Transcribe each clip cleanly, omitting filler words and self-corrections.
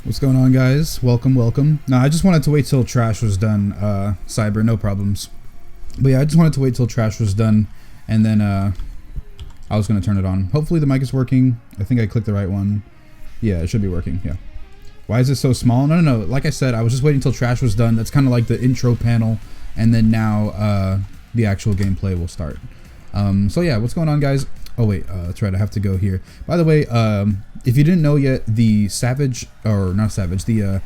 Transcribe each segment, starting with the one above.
What's going on, guys? Welcome. No, I just wanted to wait till trash was done. Cyber, no problems. But yeah, I just wanted to wait till trash was done, and then I was gonna turn it on. Hopefully the mic is working. I think I clicked the right one. Yeah, it should be working. Yeah. Why is it so small? No. Like I said, I was just waiting till trash was done. That's kind of like the intro panel, and then now the actual gameplay will start. So yeah, what's going on, guys? Oh wait, that's right. I have to go here. By the way, if you didn't know yet, the Savage, or not Savage, the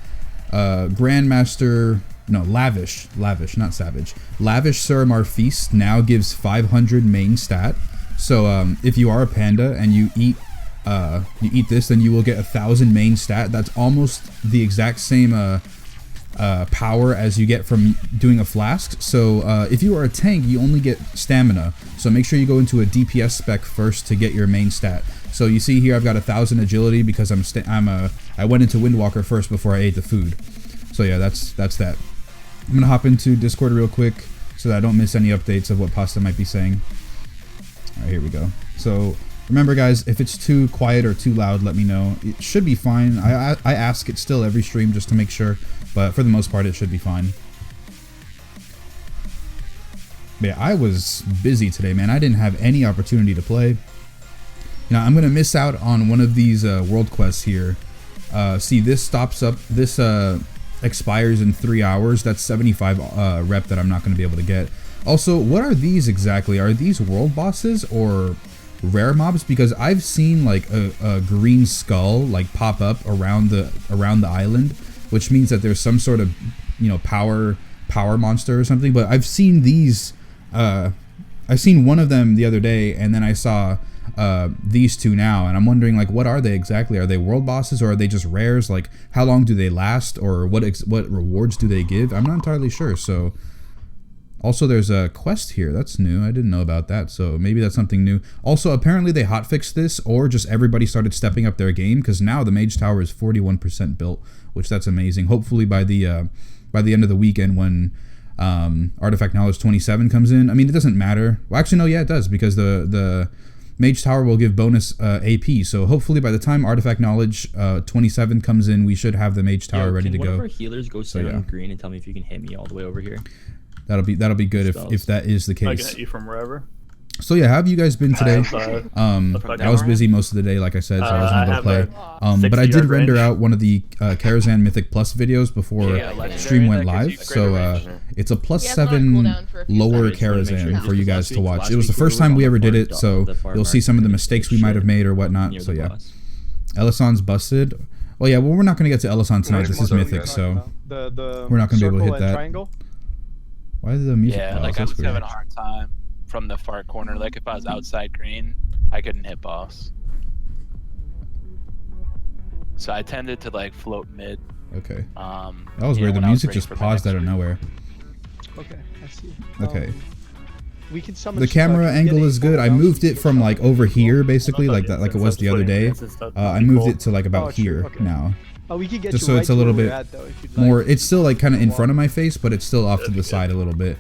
Grandmaster, no, Lavish, not Savage. Lavish Suramar Feast now gives 500 main stat. So if you are a panda and you eat this, then you will get 1,000 main stat. That's almost the exact same power as you get from doing a flask. So if you are a tank, you only get stamina. So make sure you go into a DPS spec first to get your main stat. So you see here, I've got 1,000 agility because I went into Windwalker first before I ate the food. So yeah, that's that. I'm gonna hop into Discord real quick so that I don't miss any updates of what Pasta might be saying. All right, here we go. So remember, guys, if it's too quiet or too loud, let me know. It should be fine. I ask it still every stream just to make sure, but for the most part, it should be fine. But yeah, I was busy today, man. I didn't have any opportunity to play. You know, I'm gonna miss out on one of these world quests here. See, this expires in 3 hours. That's 75 rep that I'm not gonna be able to get. Also, what are these exactly? Are these world bosses or rare mobs? Because I've seen like a green skull like pop up around the island, which means that there's some sort of, you know, power monster or something. But I've seen these. I've seen one of them the other day, and then I saw these two now, and I'm wondering, like, what are they exactly? Are they world bosses, or are they just rares? Like, how long do they last, or what rewards do they give? I'm not entirely sure. So also, there's a quest here. That's new. I didn't know about that, so maybe that's something new. Also, apparently they hotfixed this, or just everybody started stepping up their game, because now the Mage Tower is 41% built, which that's amazing. Hopefully by the end of the weekend, when Artifact Knowledge 27 comes in, I mean, it doesn't matter. Well, actually, no, yeah, it does, because the Mage Tower will give bonus AP. So hopefully by the time Artifact Knowledge 27 comes in, we should have the Mage Tower ready to go. Can one of our healers go stand on green and tell me if you can hit me all the way over here? That'll be good if that is the case. I can hit you from wherever. So yeah, how have you guys been today? I was busy most of the day, like I said, so I wasn't able to play. But I did render out one of the Karazhan Mythic Plus videos before stream went live. So it's a +7 lower Karazhan for you guys to watch. It was the first time we ever did it, so you'll see some of the mistakes we might have made or whatnot. So yeah, Elison's busted. Well, yeah, well, we're not gonna get to Elison tonight. This is Mythic, so we're not gonna be able to hit that. Why is the music? Yeah, like I was having a hard time from the far corner. Like if I was outside green, I couldn't hit boss. So I tended to like float mid. Okay. That was weird. The music just paused out of nowhere. Okay, I see. Okay. We can summon the camera angle is good. I moved it from like over here, basically, like that, like it was the other day. I moved it to like about here now. Oh, we could get just you so it's right a little bit more. Like. It's still like kind of in front of my face, but it's still off to the side a little bit.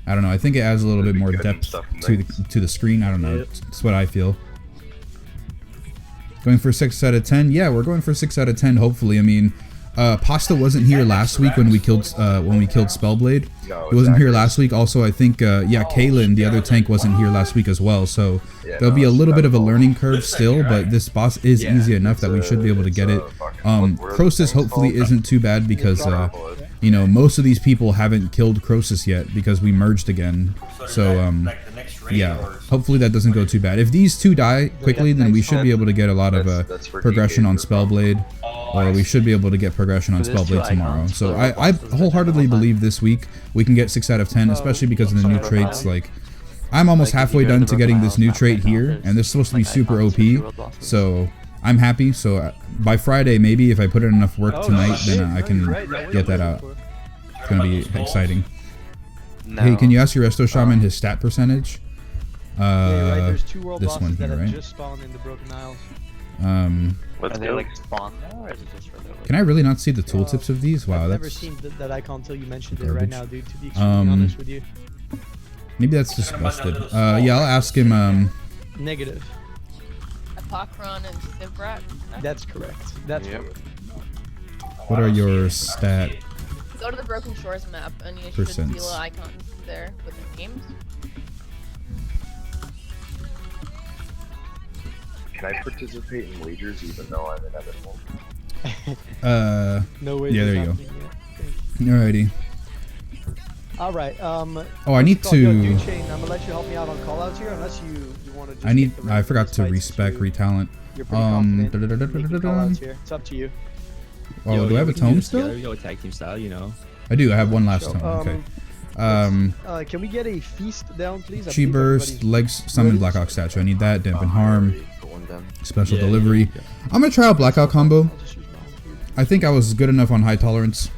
I don't know. I think it adds a little bit more depth to the screen. I don't know. It's what I feel. Going for 6 out of 10. Yeah, we're going for 6 out of 10. Hopefully. I mean, Pasta wasn't here last week when we killed Spellblade. He wasn't here last week. Also, I think Kaylin, the other tank, wasn't here last week as well. So there'll be a little bit of a learning curve still, but this boss is easy enough that we should be able to get it. Crosis hopefully isn't too bad because you know, most of these people haven't killed Crosis yet because we merged again. So yeah, hopefully that doesn't go too bad. If these two die quickly, then we should be able to get a lot of progression on Spellblade, or we should be able to get progression on Spellblade tomorrow. So I wholeheartedly believe this week we can get 6 out of 10, especially because of the new traits. Like, I'm almost halfway done to getting this new trait here, and this is supposed to be super OP, so I'm happy. So by Friday, maybe if I put in enough work tonight, then I can get that out. It's gonna be exciting. Hey, can you ask your Resto Shaman his stat percentage? There's 2 world this one here, right? just spawned in the Broken Isles. Are they like spawned now, or is it just for the... Can I really not see the tooltips of these? Wow, I've that's... never seen that icon until you mentioned garbage. it right now, dude, to be extremely honest with you. Maybe that's just busted. Yeah, I'll ask him, Negative. Apocron and Sivrat? That's correct. That's correct. What are your stat? Go to the Broken Shores map, and you should Percents. see little icons there with the names. Can I participate in wagers even though I'm inevitable? No way. Yeah, there you go. Alrighty. All right. Oh, I need Yo, to. Dude Chain, I'm gonna let you help me out on callouts here, unless you want to. I need. I forgot to respec retalent. You're pretty confident in making da-da-da-da-da-da-da. callouts here. It's up to you. Oh, Yo, do I have we a can do tome this still? together. We go tag team style, you know. I do. I have one last So, tome. Okay. Can we get a feast down, please? I Chi believe burst, everybody's legs, summon ready. Blackout statue. I need that. Dampen harm, Put one down. special Yeah, delivery. yeah. I'm gonna try out Blackout combo. I'll just use my own food. I think I was good enough on high tolerance.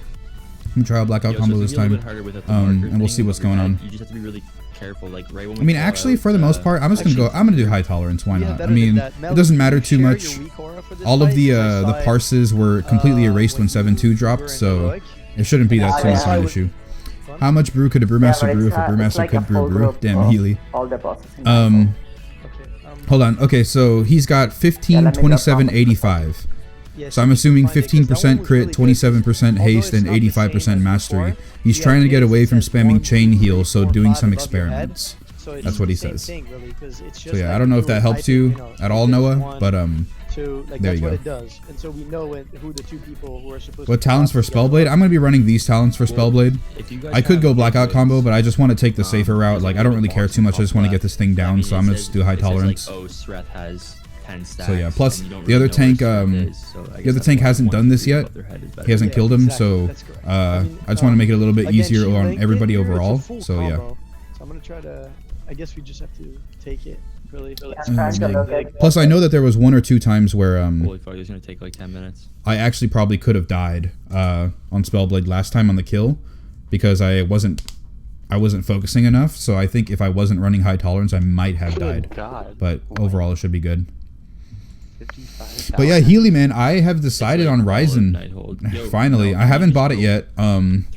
I'm gonna try out Blackout Yo, so combo it's this gonna be a time. little bit harder with the marker And we'll thing see what's above your going head. on. You just have to be really careful, like right when I we mean, call actually, out, for the most part, I'm just gonna go. I'm gonna do high tolerance. Why Yeah, not? I better than mean, that. it Mel, doesn't can matter you too share much. your weak aura for this All of fight? the Because I- parses were completely erased when 7-2 dropped, so it shouldn't be that too much of an issue. How much brew could a Brewmaster brew if a Brewmaster could brew? Damn, Healy. All the processing. Okay. Hold on. Okay, so he's got 15, 27, 85. So I'm assuming 15% crit, 27% haste, and 85% mastery. He's trying to get away from spamming chain heal, so doing some experiments. That's what he says. So yeah, I don't know if that helps you at all, Noah, but So like there that's you what go. it does, and so we know who the two people who are supposed. What to talents for Spellblade? I'm gonna be running these talents for Spellblade. If you guys I could have go Blackout videos, combo, but I just want to take the safer route. Like I don't really care too much. I just want to get this thing I down, mean, so it I'm gonna says- just do high it says, tolerance. Like, oh, Sreth has 10 stacks. So yeah, plus and you don't the other really know where tank, Sreth is, so I the guess other that's tank why hasn't one done this three yet. above their head is better. He hasn't Yeah, killed him, exactly. so That's correct. I just want to make it a little bit again, easier she on ranked everybody it here, it's a overall. full So yeah. combo. So I'm gonna try to. I guess we just have to take it. Really. Plus, I know that there was 1 or 2 times where Holy fuck, it's gonna take like 10 minutes. I actually probably could have died on Spellblade last time on the kill because I wasn't focusing enough. So I think if I wasn't running high tolerance, I might have died. God. But overall, it should be good. 55,000. But yeah, Healy, man, I have decided It's on like all of Ryzen. Nighthold. Yo, Finally, no, I haven't you bought it just yet. But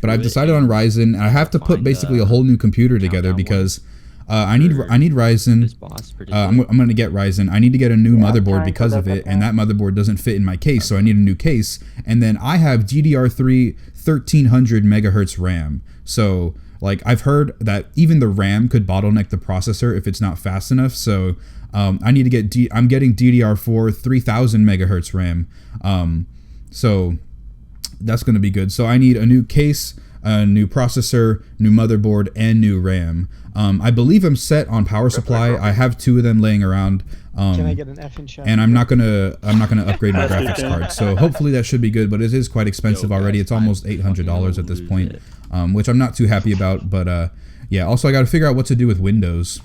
through I've it decided and on Ryzen, and I have to put find, basically a whole new computer together countdown because I need Ryzen. This boss I'm gonna get Ryzen. I need to get a new Yeah, I'm motherboard trying because to of look it, at and that motherboard doesn't fit in my case, so I need a new case. And then I have DDR3 1300 megahertz RAM. So like I've heard that even the RAM could bottleneck the processor if it's not fast enough. So I need to get I'm getting DDR4 3000 megahertz RAM. So that's gonna be good. So I need a new case, a new processor, new motherboard, and new RAM. I believe I'm set on power supply. I have 2 of them laying around. Can I get an F in chat? And I'm not gonna upgrade my graphics card. So hopefully that should be good. But it is quite expensive already. It's almost $800 at this point, which I'm not too happy about. But yeah. Also, I got to figure out what to do with Windows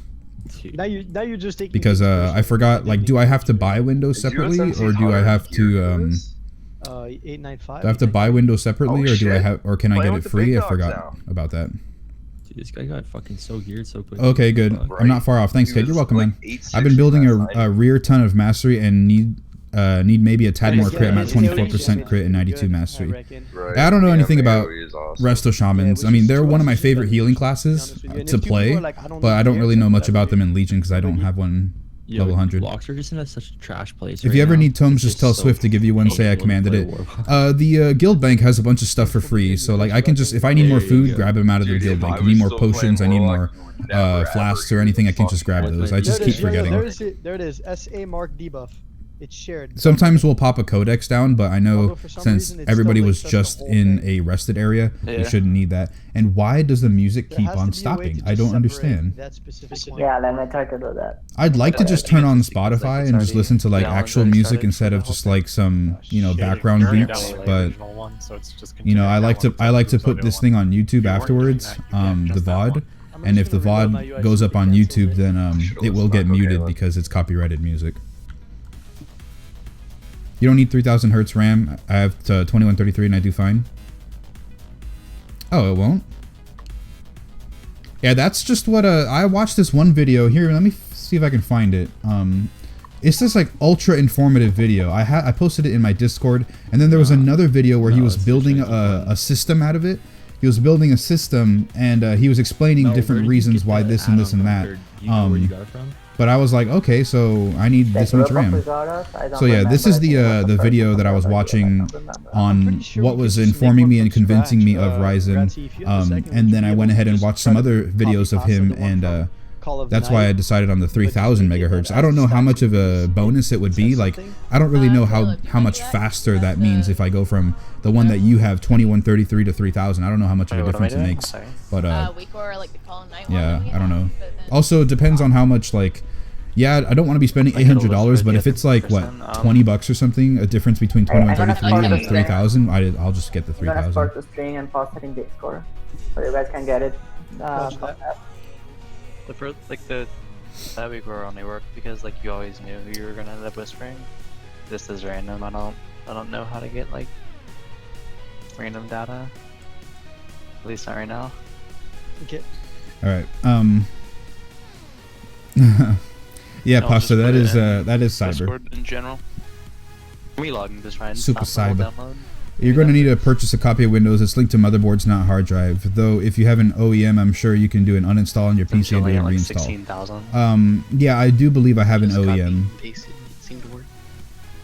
Now you're just taking. because I forgot. Like, do I have to buy Windows Is separately, USMC or do I hard have here to? for this? 895. Do I have to buy Windows separately, Oh, or do I shit. have, or can I Playing get with it the big free? I dogs forgot now. about that. Dude, this guy got fucking so geared so quick. Okay, good. Fuck. I'm not far off. Thanks, He kid. You're was welcome, like man. 860 I've been building last night. a rear ton of mastery and need maybe a tad more crit. I'm at 24% crit and 92 mastery. Right. I don't know anything about AoE is awesome. Resto Shamans. Yeah, I mean, which they're is one of my just favorite better, healing to be honest classes with you. And to if people play, are like, but I don't need really know gear, much about them whatever. in Legion because I don't have one Yo, level 100. Blocks are just in such a trash place. If right you ever now. need tomes, It's just tell so Swift to give you one. Say I painful to commanded play it. Warlock. The guild bank has a bunch of stuff for free, so like I can just, if I need more food, grab them out of the Dude, guild if bank. I I need was more still playing potions. I need more Warlock, you would never, flasks ever or anything. I use can the just grab fucking those. I just There it keep is, forgetting. There it is. SA mark debuff. It's shared. Sometimes we'll pop a codex down, but I know Although for some since reason it's everybody still, like, was such a just whole in thing. a rested area, you Yeah. shouldn't need that. And why does the music There keep has on to be a way stopping? to I just don't separate understand. That specific one. Yeah, let me try to do that. I'd like to just turn on Spotify and just listen to like Yeah, actual already music started instead of the just whole like some, you know, background During beats. download the But original one, so it's just you know, I like to continuing put this thing on YouTube afterwards, the VOD. And if the VOD goes up on YouTube, then it will get muted because it's copyrighted music. You don't need 3000 hertz RAM. I have 2133 and I do fine. Oh, it won't? Yeah, that's just what I watched this one video here. Let me see if I can find it. It's this like ultra informative video. I posted it in my Discord, and then there was another video where he was building a system out of it. He was building a system, and he was explaining No, where different did you reasons get why that this and this and add-on that. from? Or do you know where you got it from? But I was like, okay, so I need this much RAM. So yeah, this is the video that I was watching on what was informing me and convincing me of Ryzen. And then I went ahead and watched some other videos of him, and that's why I decided on the 3000 megahertz. I don't know how much of a bonus it would be. Like, I don't really know how much faster that means if I go from the one that you have 2133 to 3000. I don't know how much of a difference it makes. But yeah, I don't know. Also, it depends on how much, like, yeah, I don't want to be spending $800, but if it's like what, $20 or something, a difference between 2133 and 3000, I'll just get the 3000. I'm gonna start the string and pass it in gate score, so you guys can get it. The first, like that week were only worked because like you always knew who you were gonna end up whispering. This is random. I don't know how to get like random data. At least not right now. Okay. All right. Yeah, No, Pasta. just That is cyber. Discord in general. Me logging this right. Super cyber. Download. You're going to need to purchase a copy of Windows. It's linked to motherboards, not hard drive. Though, if you have an OEM, I'm sure you can do an uninstall on your PC and do a like reinstall. 16,000. Yeah, I do believe I have an OEM.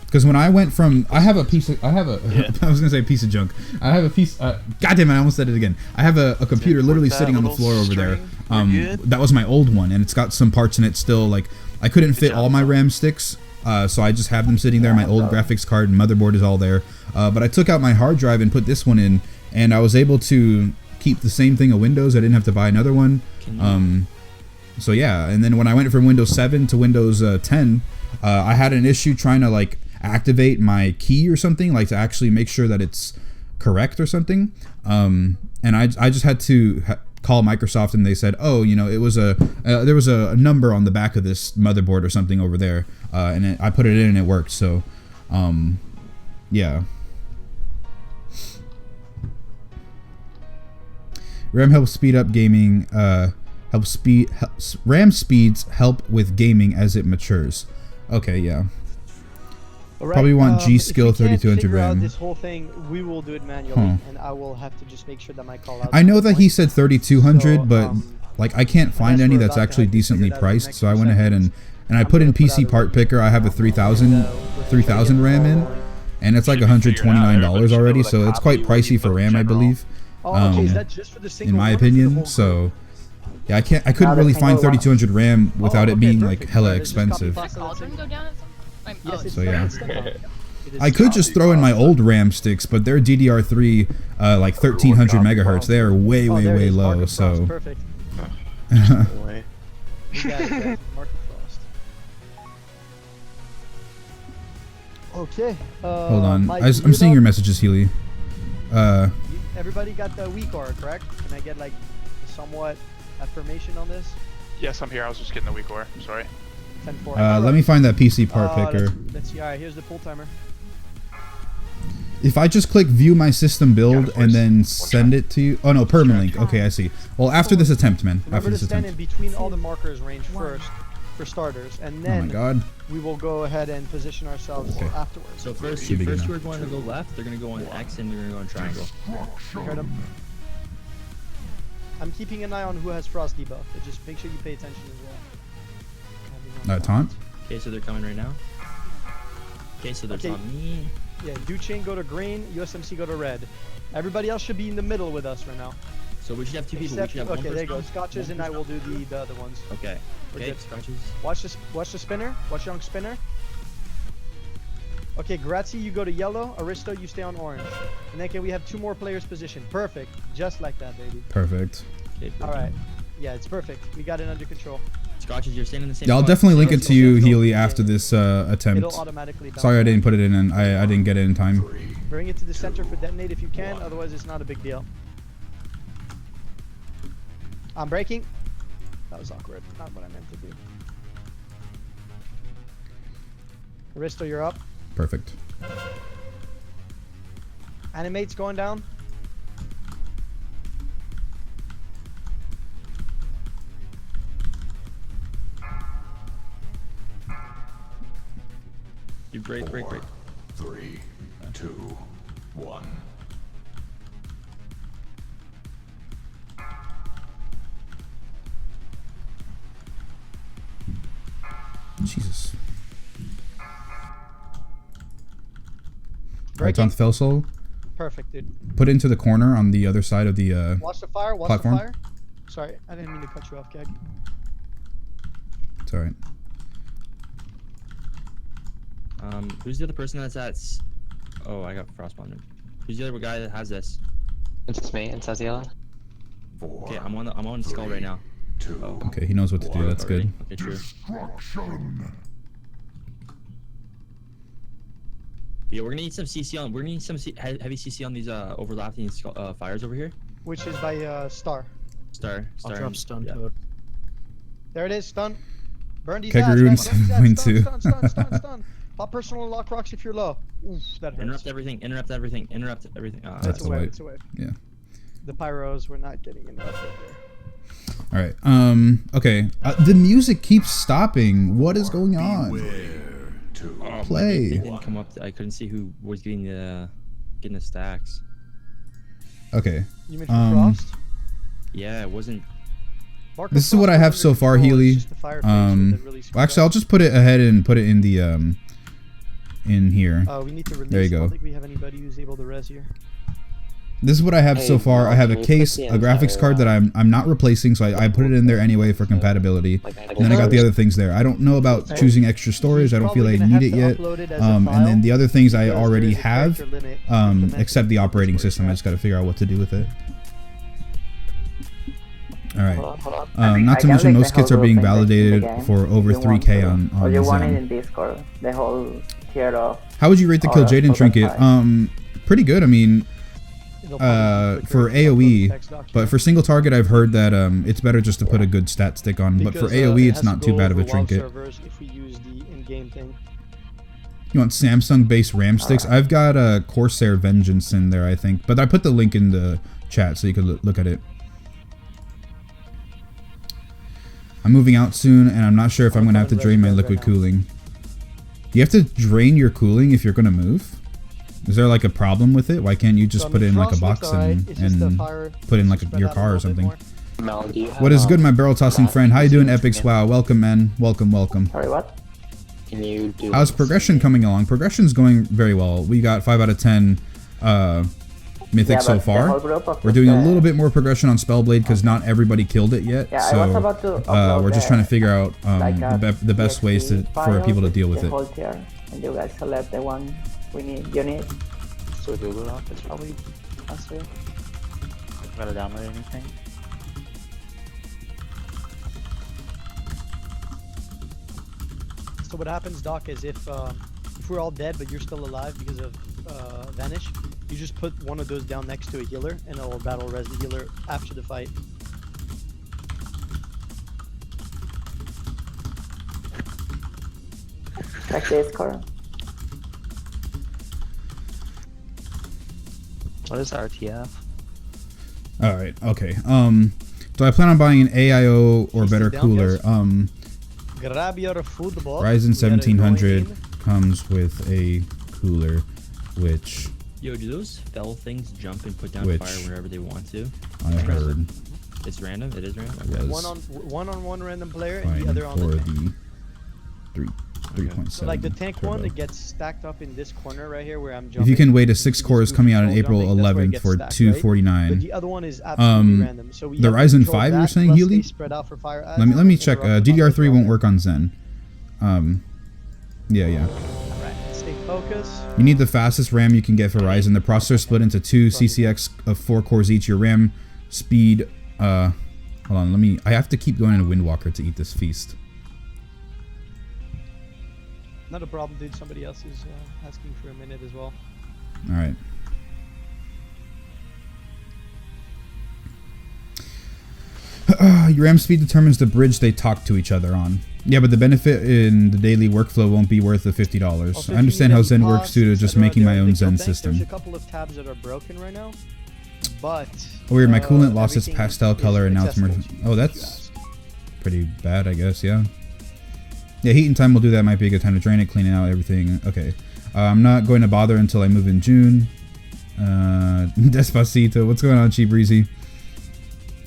Because when I went from, I have a piece of, I was gonna say a piece of junk. I have a piece. Goddamn it! I almost said it again. I have a computer literally sitting on the floor over there. That was my old one, and it's got some parts in it still. Like, I couldn't fit all my RAM sticks, so I just have them sitting there. My old graphics card and motherboard is all there. But I took out my hard drive and put this one in, and I was able to keep the same thing of Windows. I didn't have to buy another one. So yeah, and then when I went from Windows 7 to Windows 10, I had an issue trying to like activate my key or something, like to actually make sure that it's correct or something. And I just had to call Microsoft, and they said, oh, you know, it was there was a number on the back of this motherboard or something over there, and I put it in and it worked. So yeah. RAM helps speed up gaming. RAM speeds help with gaming as it matures. Okay, yeah. Right, probably want G skill if we can't 3200 figure out RAM. this whole thing, we will do it manually, and I will have to just make sure that my call out. I know that he said 3200, So, but like I can't find any that's actually decently priced, so I went ahead and I put in PC part picker. I have a 3000 RAM in, and it's like $129 already, so it's quite pricey for RAM, I believe. Okay, is that just for the single in my one or for the opinion. whole So yeah, I couldn't really find 3200 RAM without it being like hella expensive. Yes, So yeah. It is I could just throw in my old RAM sticks, but they're DDR3 like 1300 megahertz. They are way there it way is, low. Market Frost, So perfect. We got it, guys. Market Frost. Okay. hold on, Mike, I'm seeing your messages, Healy. Everybody got the weak aura, correct? Can I get like somewhat affirmation on this? Yes, I'm here. I was just getting the weak ore. Sorry. 10-4. Let me find that PC part picker. Let's see. All right, here's the full timer. If I just click view my system build and then send it to you. Oh no, permalink. Okay, I see. Well, after this attempt, man. Remember After to this stand attempt. in between all the markers range first for starters, and Oh then my god. we will go ahead and position ourselves afterwards. So first, Should be good two are going to go left. They're going to go on X, and they're going to go on triangle. Heard him. I'm keeping an eye on who has frost debuff, but just make sure you pay attention as well. Taunt? Okay, so they're coming right now. Okay, so they're Okay. on me. Yeah, Duchain go to green, USMC go to red. Everybody else should be in the middle with us right now. So we should have two people. We Except, should have one okay, there you go. person. Scotches and I will do the other ones. Okay. We're Okay, good. scratches. Watch the spinner. Watch young spinner. Okay, Grazi, you go to yellow. Aristo, you stay on orange. And then can we have two more players positioned? Perfect. Just like that, baby. Perfect. Okay, All right. Yeah, it's perfect. We got it under control. Scratches, you're staying in the same Yeah, I'll spot. definitely link it to you, It'll- Healy, after this attempt. It'll automatically bounce Sorry I back. didn't put it in, and I didn't get it in time. Bring it to the center for detonate if you can, otherwise it's not a big deal. I'm breaking. That was awkward. Not what I meant to do. Aristo, you're up. Perfect. Animate's going down. You break. 3, 2, 1. Jesus. Right, Breaking. on Fell Soul. Perfect, dude. Put it into the corner on the other side of the Watch the fire. Watch platform. the fire. Sorry, I didn't mean to cut you off, Keg. It's alright. Who's the other person that's at? Oh, I got frostbonded. Who's the other guy that has this? It's me. It says yellow. 4, Okay, I'm on skull right now. 2, Oh. Okay, he knows what to do. That's good. Okay, true. destruction. Yeah, we're gonna need some CC on. We're gonna need some heavy CC on these overlapping fires over here. Which is by Star. Star. I'll drop and- stun yeah. code. There it is. Stun. Burn these Keg ads, ruins guys, burn these ads. 7.2. Stun. Pop personal and lock rocks if you're low. Oof, that hurts. Interrupt everything. Interrupt everything. Interrupt everything. That's It's the a wave. way. It's a wave. Yeah. The pyros were not getting interrupted there. All right. Okay. The music keeps stopping. What is going on? Beware. 2, Play. It didn't come up. I couldn't see who was getting the stacks. Okay. You mentioned Frost? Yeah, it wasn't. Barker This is Frost what I was have under so far, control, it's Healy. just the fire phase that really screwed Actually, I'll up. just put it ahead and put it in the in here. We need to release. There you I go. don't think we have anybody who's able to res here. This is what I have so far. I have a case, a graphics card that I'm not replacing, so I put it in there anyway for compatibility. And then I got the other things there. I don't know about choosing extra storage. I don't feel I need it yet. And then the other things I already have, except the operating system. I just got to figure out what to do with it. All right. Not to mention most kits are being validated for over 3K on you want it Zen. in Discord, the whole tier of... How would you rate the Kill Jaden trinket? Pretty good. I mean, for AoE, but for single target, I've heard that it's better just to put a good stat stick on. But for AoE, it's not too bad of a trinket. If we use the in-game thing. You want Samsung-based RAM sticks? I've got a Corsair Vengeance in there, I think. But I put the link in the chat so you could look at it. I'm moving out soon, and I'm not sure if I'm going to have to drain my liquid cooling. You have to drain your cooling if you're going to move? Is there like a problem with it? Why can't you just put it in like a box and put in like your car or something? What is good, my barrel tossing friend? How you doing, Epics? Wow, welcome, man. Welcome. Sorry, what? Can you do? How's progression coming along? Progression's going very well. We got 5 out of 10 Mythic so far. We're doing a little bit more progression on Spellblade because not everybody killed it yet. So we're just trying to figure out the best ways for people to deal with it. And you guys select the one you need. So Google off is probably faster. Gotta download anything. So what happens, Doc, is if we're all dead but you're still alive because of Vanish, you just put one of those down next to a healer and it'll battle res the healer after the fight. Check the score. What is RTF? All right. Okay. So I plan on buying an AIO or better cooler. Grab your football. Ryzen 1700 comes with a cooler, which Yo, do those fell things jump and put down Which fire whenever they want to? I heard It's random. It is random. was one on one random player and the fine other on for the tank. the 3.7. So like the tank turbo. one, it gets stacked up in this corner right here where I'm jumping. If you can wait, a 6 just core is do coming out on control April jumping, that's where it 11th gets for stacked, right? $249. But the other one is absolutely random. So we the have to Ryzen control 5 you're that, saying, plus Healy? they spread out for fire Let me ads, check. interrupt them DDR3 on won't the work on Zen. Yeah. Alright, stay focused. You need the fastest RAM you can get for Ryzen. The processor split into 2 CCX of 4 cores each. Your RAM speed. Hold on. I have to keep going into Windwalker to eat this feast. Not a problem, dude. Somebody else is asking for a minute as well. All right. Your RAM speed determines the bridge they talk to each other on. Yeah, but the benefit in the daily workflow won't be worth the $50. Also, I understand how Zen works costs, too, to just etc., making my they're own big Zen banks. system. There's a couple of tabs that are broken right now, but Oh, weird, my coolant lost its everything pastel is color and now it's more... accessible to you Oh, if you that's ask. pretty bad, I guess, yeah. Yeah, heat and time will do that. Might be a good time to drain it, clean it out, everything. Okay. I'm not going to bother until I move in June. Despacito. What's going on, Cheap Breezy?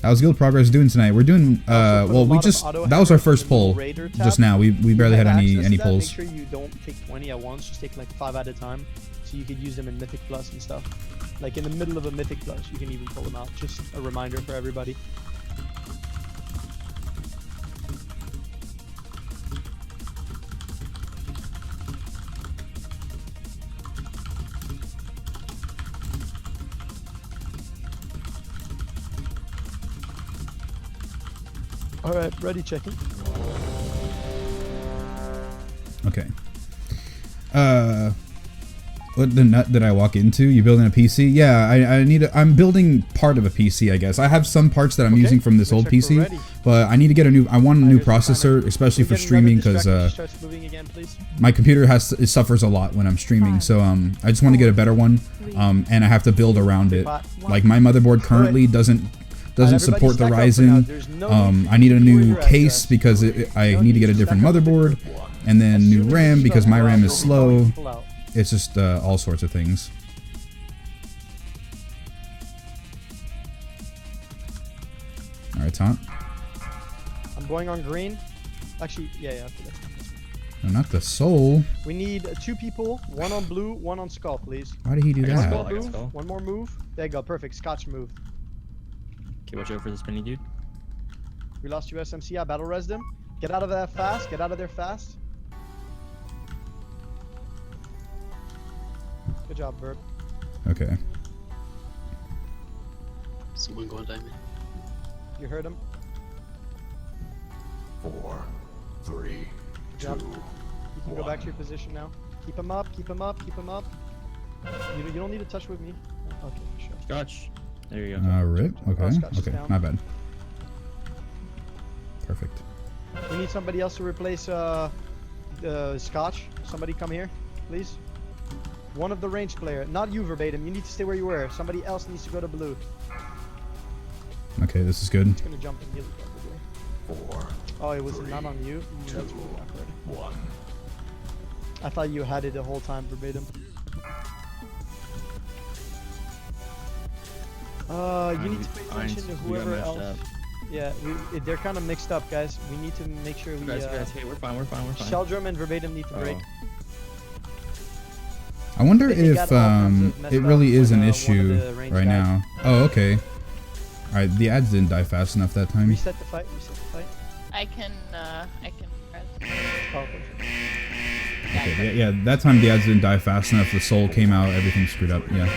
How's guild progress doing tonight? We're doing well. We just that was our first poll just now. We barely had any polls. Make sure you don't take 20 at once. Just take like 5 at a time, so you could use them in Mythic Plus and stuff. Like in the middle of a Mythic Plus, you can even pull them out. Just a reminder for everybody. Alright, ready, checking. Okay. What the nut did I walk into? You building a PC? Yeah, I need I'm building part of a PC, I guess. I have some parts that I'm using from this old PC, but I need to get a new, I want a new processor, especially for streaming, because my computer it suffers a lot when I'm streaming, so I just want to get a better one, and I have to build around it. Like my motherboard currently doesn't support the Ryzen. I need a new case because I need to get a different motherboard, and then new RAM because my RAM is slow. It's just all sorts of things. All right, Taunt. I'm going on green. Actually, yeah, after that. No, not the soul. We need 2 people, 1 on blue, 1 on skull, please. Why did he do that? One more move. There you go, perfect. Scotch move. Okay, watch out for the spinny dude. We lost USMC. I battle res them. Get out of there fast. Get out of there fast. Good job, Burp. Okay. Someone go on diamond. You heard him. 4, 3, Good job. 2, You can go back to your position now. Keep him up. Keep him up. Keep him up. You don't need to touch with me. Okay, for sure. Scotch. There you go. Rip. Okay. Okay. Not bad. Perfect. We need somebody else to replace Scotch. Somebody come here, please. One of the range player, not you verbatim. You need to stay where you were. Somebody else needs to go to blue. Okay, this is good. It's gonna jump and heal you. 4. Oh, it was not on you. That's really awkward. I thought you had it the whole time verbatim. You need to pay attention to whoever else. Yeah, they're kind of mixed up, guys. We need to make sure we. Guys, hey, we're fine. Sheldrum and verbatim need to break. I wonder if it really is an issue right now. Oh, okay. Alright, the ads didn't die fast enough that time. Reset the fight. Reset the fight. I can press. Oh, okay, yeah, that time the ads didn't die fast enough. The soul came out. Everything screwed up. Yeah.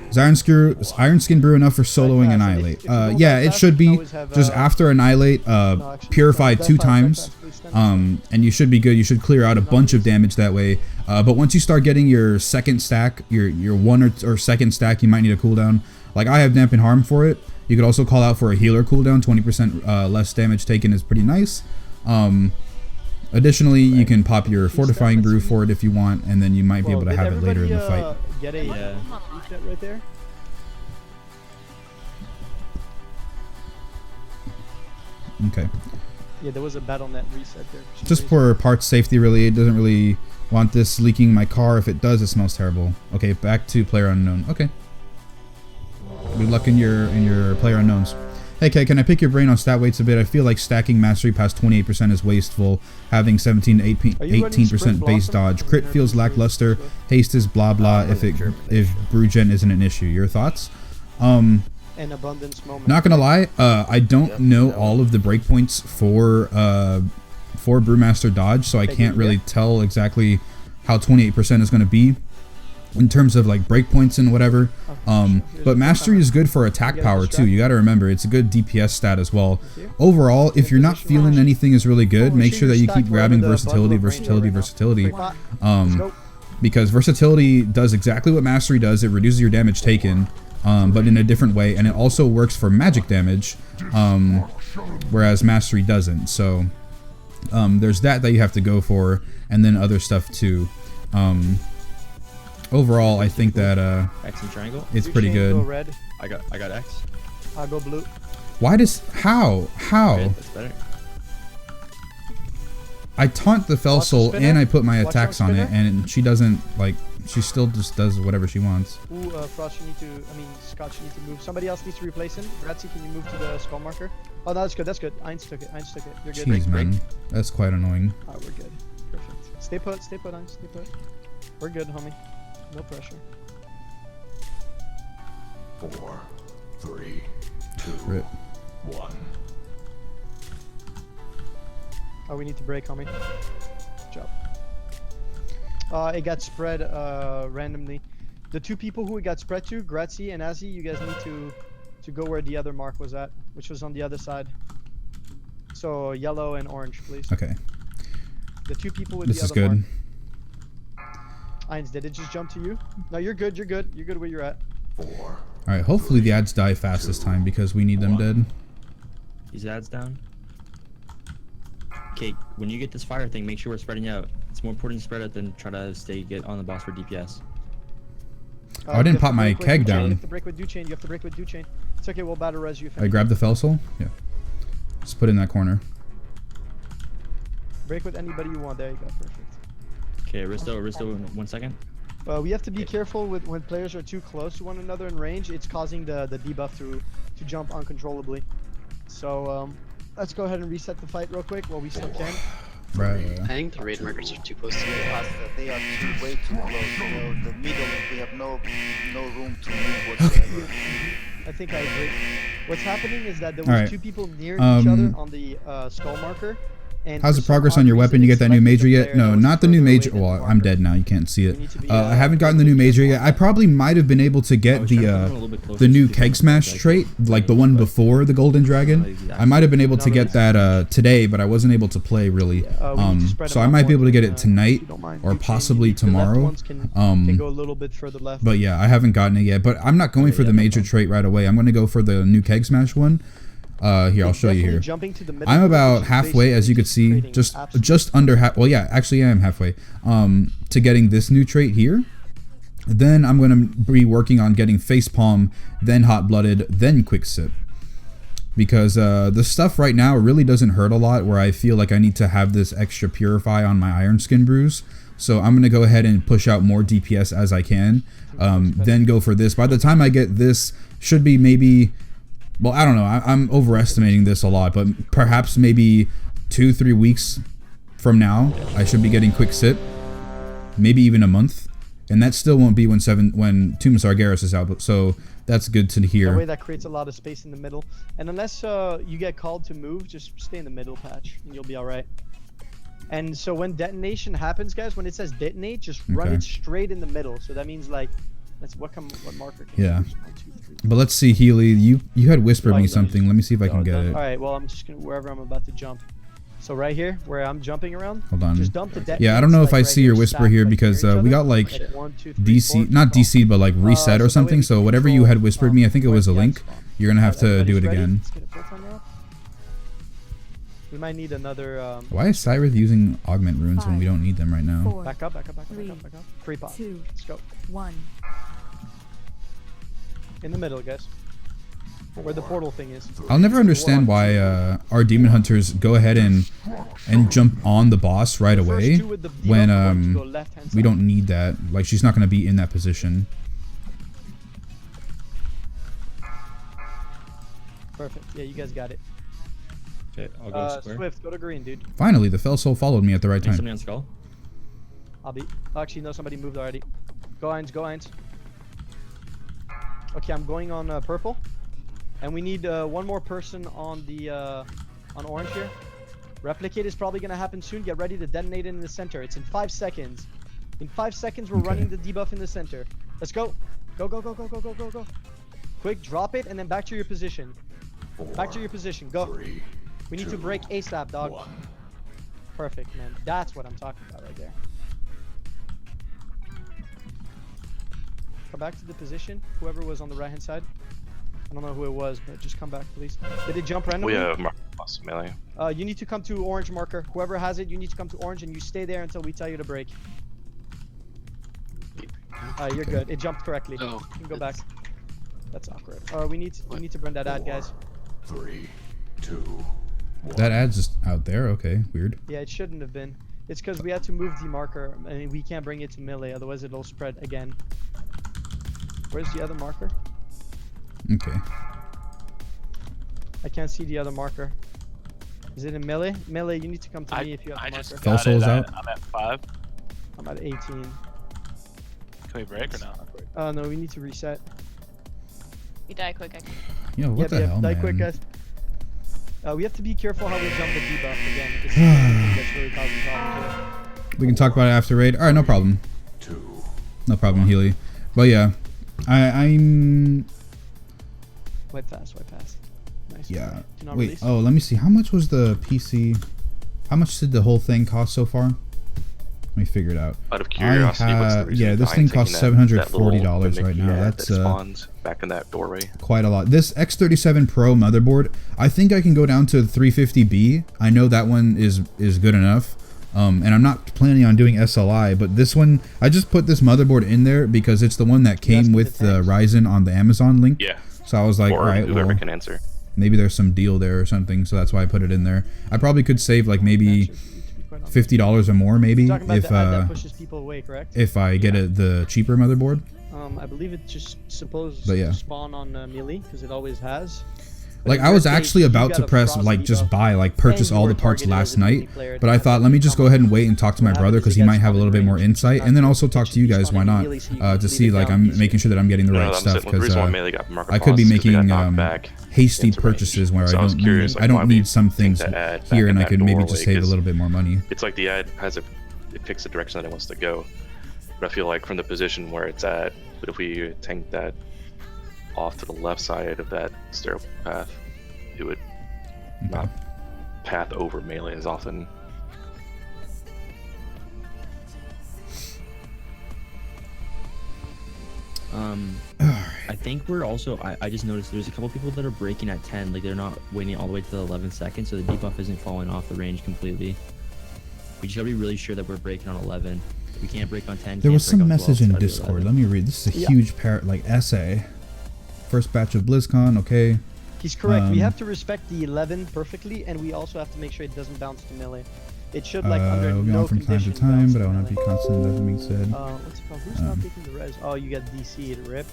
Is Iron Skin Brew enough for soloing Annihilate? Yeah, it should be. Just after Annihilate, purify 2 times, and you should be good. You should clear out a bunch of damage that way. But once you start getting your second stack, your 1 or second stack, you might need a cooldown. Like I have Dampen Harm for it. You could also call out for a healer cooldown. 20% less damage taken is pretty nice. Additionally, you can pop your Fortifying Brew for it if you want, and then you might be able to have it later in the fight. Get a reset right there. Okay. Yeah, there was a BattleNet reset there. Just for parts safety, really. It doesn't really want this leaking my car. If it does, it smells terrible. Okay, back to player unknown. Okay. Good luck in your player unknowns. Hey Kay, can I pick your brain on stat weights a bit? I feel like stacking mastery past 28% is wasteful. Having 17 to 18% base dodge. Crit feels lackluster. Haste is blah blah if brew gen isn't an issue. Your thoughts? An abundance moment. Not gonna lie, I don't know all of the breakpoints for Brewmaster dodge, so I can't really tell exactly how 28% is gonna be in terms of like breakpoints and whatever. But mastery is good for attack power too. You got to remember it's a good DPS stat as well. Overall, if you're not feeling anything is really good, make sure that you keep grabbing versatility. Because versatility does exactly what mastery does. It reduces your damage taken, but in a different way, and it also works for magic damage, whereas mastery doesn't. So there's that you have to go for, and then other stuff too. Overall, I think that X and triangle. It's pretty good. Go red. I got X. I'll go blue. Why does how? Red, that's better. I taunt the Fell Watch the Soul spinner. and I put my Watch attacks out, on it, spinner. and she doesn't like. She still just does whatever she wants. Ooh, Frost, you need to. I mean, Scott, you need to move. Somebody else needs to replace him. Grazie, can you move to the skull marker? Oh, no, that's good. That's good. Ainz took it. Ainz took it. You're good. Jeez, man, that's quite annoying. Alright, we're good. Perfect. Stay put, Ainz, stay put. We're good, homie. No pressure. 4, 3, 2, Rip. 1. Oh, we need to break, homie. Good job. It got spread randomly. The two people who it got spread to, Grazie and Azzy, you guys need to go where the other mark was at, which was on the other side. So yellow and orange, please. Okay, The two people with this the is other good. mark. Ainz, did it just jump to you? No, you're good. You're good. You're good where you're at. 4. All right, hopefully the ads die fast this time because we need them dead. These ads down. Okay, when you get this fire thing, make sure we're spreading out. It's more important to spread out than try to get on the boss for DPS. Oh, I You didn't have to pop my break with keg Duchain. down. You have to break with Duchain. You have to break with Duchain. It's okay. We'll battle res you. If I grabbed the Fell Soul. Yeah, just put it in that corner. Break with anybody you want. There you go. Perfect. Okay, Aristo, in 1 second. We have to be careful with when players are too close to one another in range. It's causing the debuff to jump uncontrollably. So let's go ahead and reset the fight real quick while we still can. Right. I think the raid markers are too close together. Pasta, they are way too close. You know, the middle, we have no room to move whatsoever. I think I agree. What's happening is that there was Alright. two people near each other on the skull marker. And How's for the some progress odd on your reason, weapon? You it get that new selected major the yet? player No, that was not the new further away major. than the Well, I'm marker. dead now. You can't see You it. need to be, I haven't gotten the new major yet. I probably might have been able to get was trying to come a the little bit closer the so new people keg don't smash like trait, it. like the one But- before the golden dragon. I might have been able to get that today, but I wasn't able to play really. We need to spread So them I out might be more able to get than, it tonight if you don't mind. or You can- possibly the left tomorrow. ones can go a little bit further left. But yeah, I haven't gotten it yet. But I'm not going for the major trait right away. I'm going to go for the new keg smash one. Here, I'll show you here. Jumping to the middle I'm group, about which is halfway, as you basically could see, creating just absolute- under half. Well, yeah, actually, I am halfway. To getting this new trait here. Then I'm gonna be working on getting facepalm, then hot blooded, then quick sip. Because the stuff right now really doesn't hurt a lot. Where I feel like I need to have this extra purify on my iron skin brews. So I'm gonna go ahead and push out more DPS as I can. Then go for this. By the time I get this, should be maybe. Well, I don't know. I'm overestimating this a lot, but perhaps maybe 2-3 weeks from now, I should be getting quick sip. Maybe even a month, and that still won't be when Tomb of Sargeras is out. But so that's good to That way hear. that creates a lot of space in the middle. And unless you get called to move, just stay in the middle patch, and you'll be all right. And so when detonation happens, guys, when it says detonate, just run Okay. it straight in the middle. So that means like, what marker? Can Yeah. you use? 1, 2, 3. But let's see, Healy. You had whispered me Like, something. Let me see if I can get All it. right. Well, I'm just gonna wherever I'm about to jump. So right here, where I'm jumping around. Hold on. Just dump the detonates. Yeah, I don't know if I like, see right your here, whisper stacked, here like, because near each we other. got like 1, 2, 3, DC, 4, not spawn. DC, but like reset So or that way something. we So can whatever you control, had whispered me, I think it was a where the link. ads spawn. You're gonna have to Everybody's do it ready? again. Let's get a bolt on now. We might need another. Why is Cyrith using augment runes when we don't need them right now? 4, Back up, back up, back up, back 3, up, back up. Free pop. 2, Let's go. 1. In the middle, guys. Where the portal thing is. I'll never understand why our demon hunters go ahead and jump on the boss right away when we don't need that. Like, she's not gonna be in that position. Perfect. Yeah, you guys got it. Okay, I'll go square. Swift, go to green, dude. Finally, the Fell Soul followed me at the right Need time. somebody on skull. I'll be. Actually, no, somebody moved already. Go Ainz, go Ainz. Okay, I'm going on purple, and we need one more person on the on orange here. Replicate is probably gonna happen soon. Get ready to detonate it in the center. It's in 5 seconds. In 5 seconds, we're running the debuff in the center. Let's go. Go, go, go, go, go, go, go, go. Quick, drop it, and then back to your position. Back to your position. Go. 3, We need to 2, break ASAP, dog. 1. Perfect, man. That's what I'm talking about right there. Come back to the position. Whoever was on the right hand side. I don't know who it was, but just come back, please. Did it jump randomly? We have plus melee. You need to come to orange marker. Whoever has it, you need to come to orange, and you stay there until we tell you to break. You're good. It jumped correctly. Oh, You can go back. That's awkward. We need to bring that ad, guys. 3, 2, That ad's just out there. Okay, weird. Yeah, it shouldn't have been. It's because we had to move the marker, and we can't bring it to melee, otherwise it'll spread again. Where's the other marker? Okay. I can't see the other marker. Is it in melee? Melee, you need to come to me if you have the I marker. just Fell got Soul's it. out. I'm at 5. I'm at 18. Can we break or not? Oh no, we need to reset. We die quick. I can... Yo, what the hell, die man? quick, guys. We have to be careful how we jump the debuff again. This is that's really causing problems here. We can talk about it after raid. All right, no problem. No problem, Healy. But yeah, I'm. Wipe fast, wipe fast. Nice. Yeah. Do not Wait. release. Oh, let me see. How much was the PC? How much did the whole thing cost so far? Let me figure it out. Out of curiosity, what's the reason yeah, this thing behind costs taking that $740 right now. That's that spawns back in that doorway. quite a lot. This X37 Pro motherboard, I think I can go down to 350B. I know that one is good enough. And I'm not planning on doing SLI, but this one, I just put this motherboard in there because it's the one that came with the Ryzen on the Amazon link. Yeah. So I was like, Or all right, whoever well, can answer. maybe there's some deal there or something, so that's why I put it in there. I probably could save like maybe $50 or more, maybe, You're talking about if the ad that pushes people away, correct? if I get the cheaper motherboard. I believe it just supposed But yeah. to spawn on melee because it always has. But Like in I your was case, actually you about to gotta press cross like the just debuff, buy like purchase and you all were the parts targeted last as a melee night, player but to I have thought them let me just come go ahead and up. wait and talk to my What brother happens because is he you might guys have a spawn little in bit more range, insight, which and then is- also talk which to you is guys. spawn Why in not? melee, so you can To leave see it like down I'm easier. making sure that I'm getting the No, right I'm stuff saying the because reason why Melee got marker I could be costs is 'cause they making got knocked back hasty into range. purchases where So I I was don't curious, need, like, I don't why we need some take things the ad back here, in and I that could maybe doorway, just save a 'cause little bit more money. It's like the ad has it picks the direction that it wants to go. But I feel like from the position where it's at, but if we tank that off to the left side of that stair path, it would not path over melee as often. I think we're also. I just noticed there's a couple people that are breaking at 10. Like they're not waiting all the way to the 11 seconds, so the debuff isn't falling off the range completely. We just gotta be really sure that we're breaking on 11. We can't break on 10. There was can't some break on message 12, in so gotta do Discord. 11. Let me read. This is a huge essay. First batch of BlizzCon. Okay. He's correct. We have to respect the 11 perfectly, and we also have to make sure it doesn't bounce to melee. It should like under We'll be no on from time to condition time, bounce but I to want to be melee. constant. Doesn't being said. What's it called? Who's not taking the res? Oh, you got DC'd. Rip.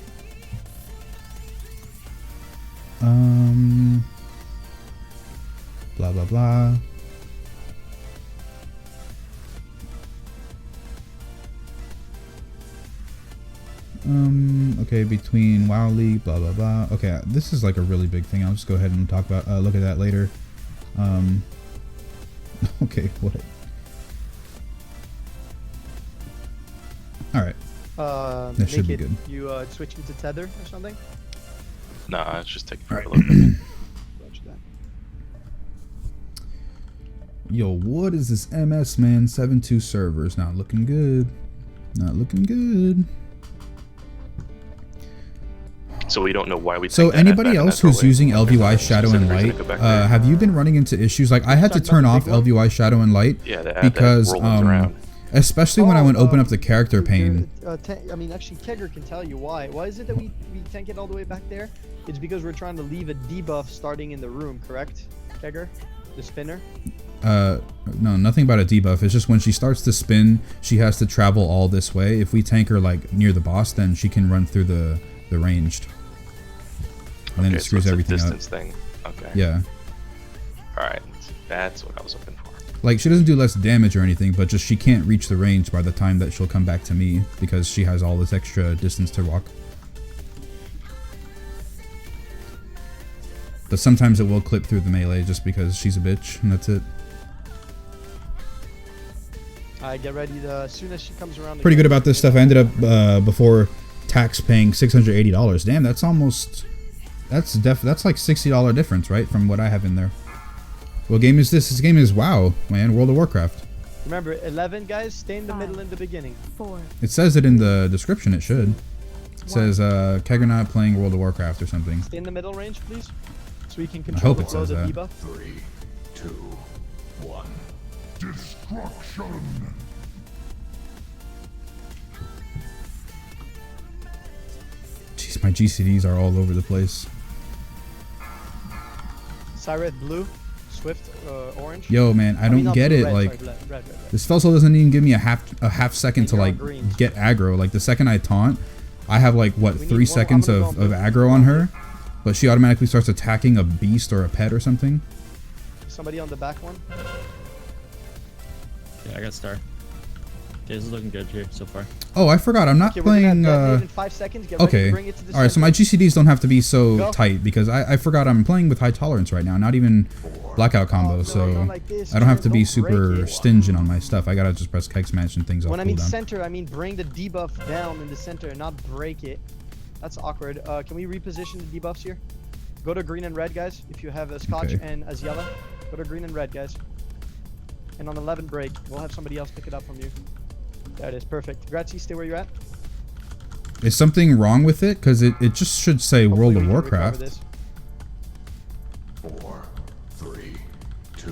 Blah blah blah. Okay, between WoW League, blah blah blah. Okay, this is like a really big thing. I'll just go ahead and talk about look at that later. Okay, what? Alright. That should be good. You switching to tether or something? Nah, it's just taking Alright. a little bit. Roger that. Yo, what is this MS, man? 7.2 servers. Not looking good. Not looking good. So we don't know why we. So take that anybody back in else that who's doorway. using There's LVY no Shadow and specific reason Light, to go back there. have you been running into issues? Like I had to turn off LVY Shadow and Light Yeah, the ad because that rolls around. especially when I went open up the character pane. I mean, actually, Kegger can tell you why. Why is it that we tank it all the way back there? It's because we're trying to leave a debuff starting in the room, correct, Kegger? The spinner? No, nothing about a debuff. It's just when she starts to spin, she has to travel all this way. If we tank her like near the boss, then she can run through the ranged. And then Okay, it screws so it's everything a up. distance thing. Okay. Yeah. All right, that's what I was looking for. Like she doesn't do less damage or anything, but just she can't reach the range by the time that she'll come back to me because she has all this extra distance to walk. But sometimes it will clip through the melee just because she's a bitch, and that's it. Alright, get ready. As soon as she comes around. Pretty good about this stuff. I ended up before tax paying $680. Damn, that's almost that's like $60 difference, right, from what I have in there. What game is this? This game is WoW, man. World of Warcraft. Remember, 11 guys, stay in the middle in the beginning. 4. It says it in the description. It should. It says Kegger playing World of Warcraft or something. Stay in the middle range, please. So we can I control hope the it flow of says the that. debuff. 3, 2, 1. Destruction. Jeez, my GCDs are all over the place. Syreth blue. Swift, orange. Yo, man, I don't not get blue, it. red, Like, sorry, red. this spell soul doesn't even give me a half second And to you're on like green. get aggro. Like the second I taunt, I have like what We need 3 one- seconds I'm gonna of go on blue. aggro on her, but she automatically starts attacking a beast or a pet or something. Somebody on the back one. Yeah, I got star. Okay, this is looking good here so far. Oh, I forgot. I'm not Okay, we're gonna playing. detonate in 5 seconds. Get ready Okay. to bring it to the All right. So center. my GCDs don't have to be so Go. tight because I forgot I'm playing with high tolerance right now. Not even blackout combo. no, So not like this, I don't have to Karen, be don't break super it. stingent on my stuff. I gotta just press Keg Smash and things off When I mean cooldown. center, I mean bring the debuff down in the center and not break it. That's awkward. Can we reposition the debuffs here? Go to green and red, guys. If you have a Scotch Okay. and as yellow, go to green and red, guys. And on 11 break, we'll have somebody else pick it up from you. There it is. Perfect. Grazie, stay where you're at. Is something wrong with it? Because it just should say Hopefully World we of can recover Warcraft. this. 4, 3, 2,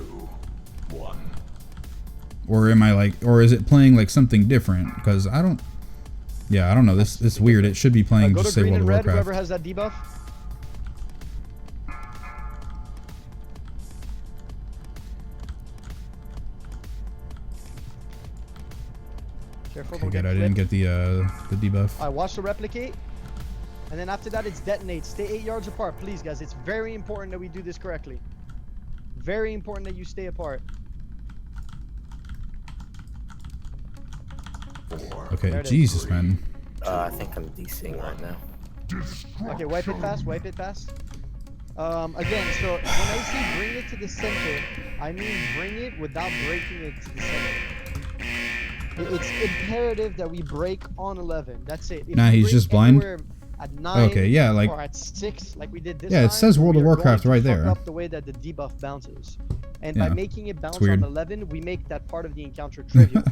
1. Or am I like, or is it playing like something different? Because I don't. Yeah, I don't know. This weird. It should be playing Go just to say green World and of red, Warcraft. whoever has that debuff. Careful, Okay, don't good. get I didn't clipped. get the debuff. Alright, watch the replicate. And then after that, it's detonate. Stay 8 yards apart, please, guys. It's very important that we do this correctly. Very important that you stay apart. Okay, There it is. Jesus, man. I think I'm DCing right now. Okay, wipe it fast, wipe it fast. Again, so when I say bring it to the center, I mean bring it without breaking it to the center. It's imperative that we break on 11. That's it. If Nah, we he's break just blind? anywhere At 9 Okay, yeah, like- or at 6, like we did this Yeah, it time, says World of we are Warcraft going right to fuck there. up the way that the debuff bounces. And by Yeah, making it bounce weird. on 11, we make that part of the encounter trivial.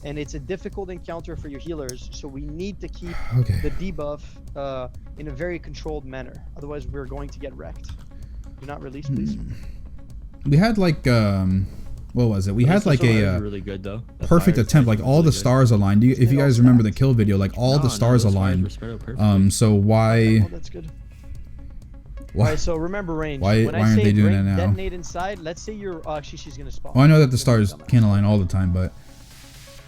And it's a difficult encounter for your healers, so we need to keep Okay. the debuff in a very controlled manner. Otherwise, we're going to get wrecked. Do not release, please. We had like what was it? We had like a really good though. The perfect fire attempt. fires Like are all really the good. stars aligned. If you guys remember the kill video, like all the No, stars those fires were aligned. spread out perfectly. So why? Oh, that's good. Why? Alright, so remember range. Why- when why I aren't say they doing break, that now? detonate inside, let's say you're... actually, she's gonna spawn. Well, I know that the She's gonna stars be can't align all the time, but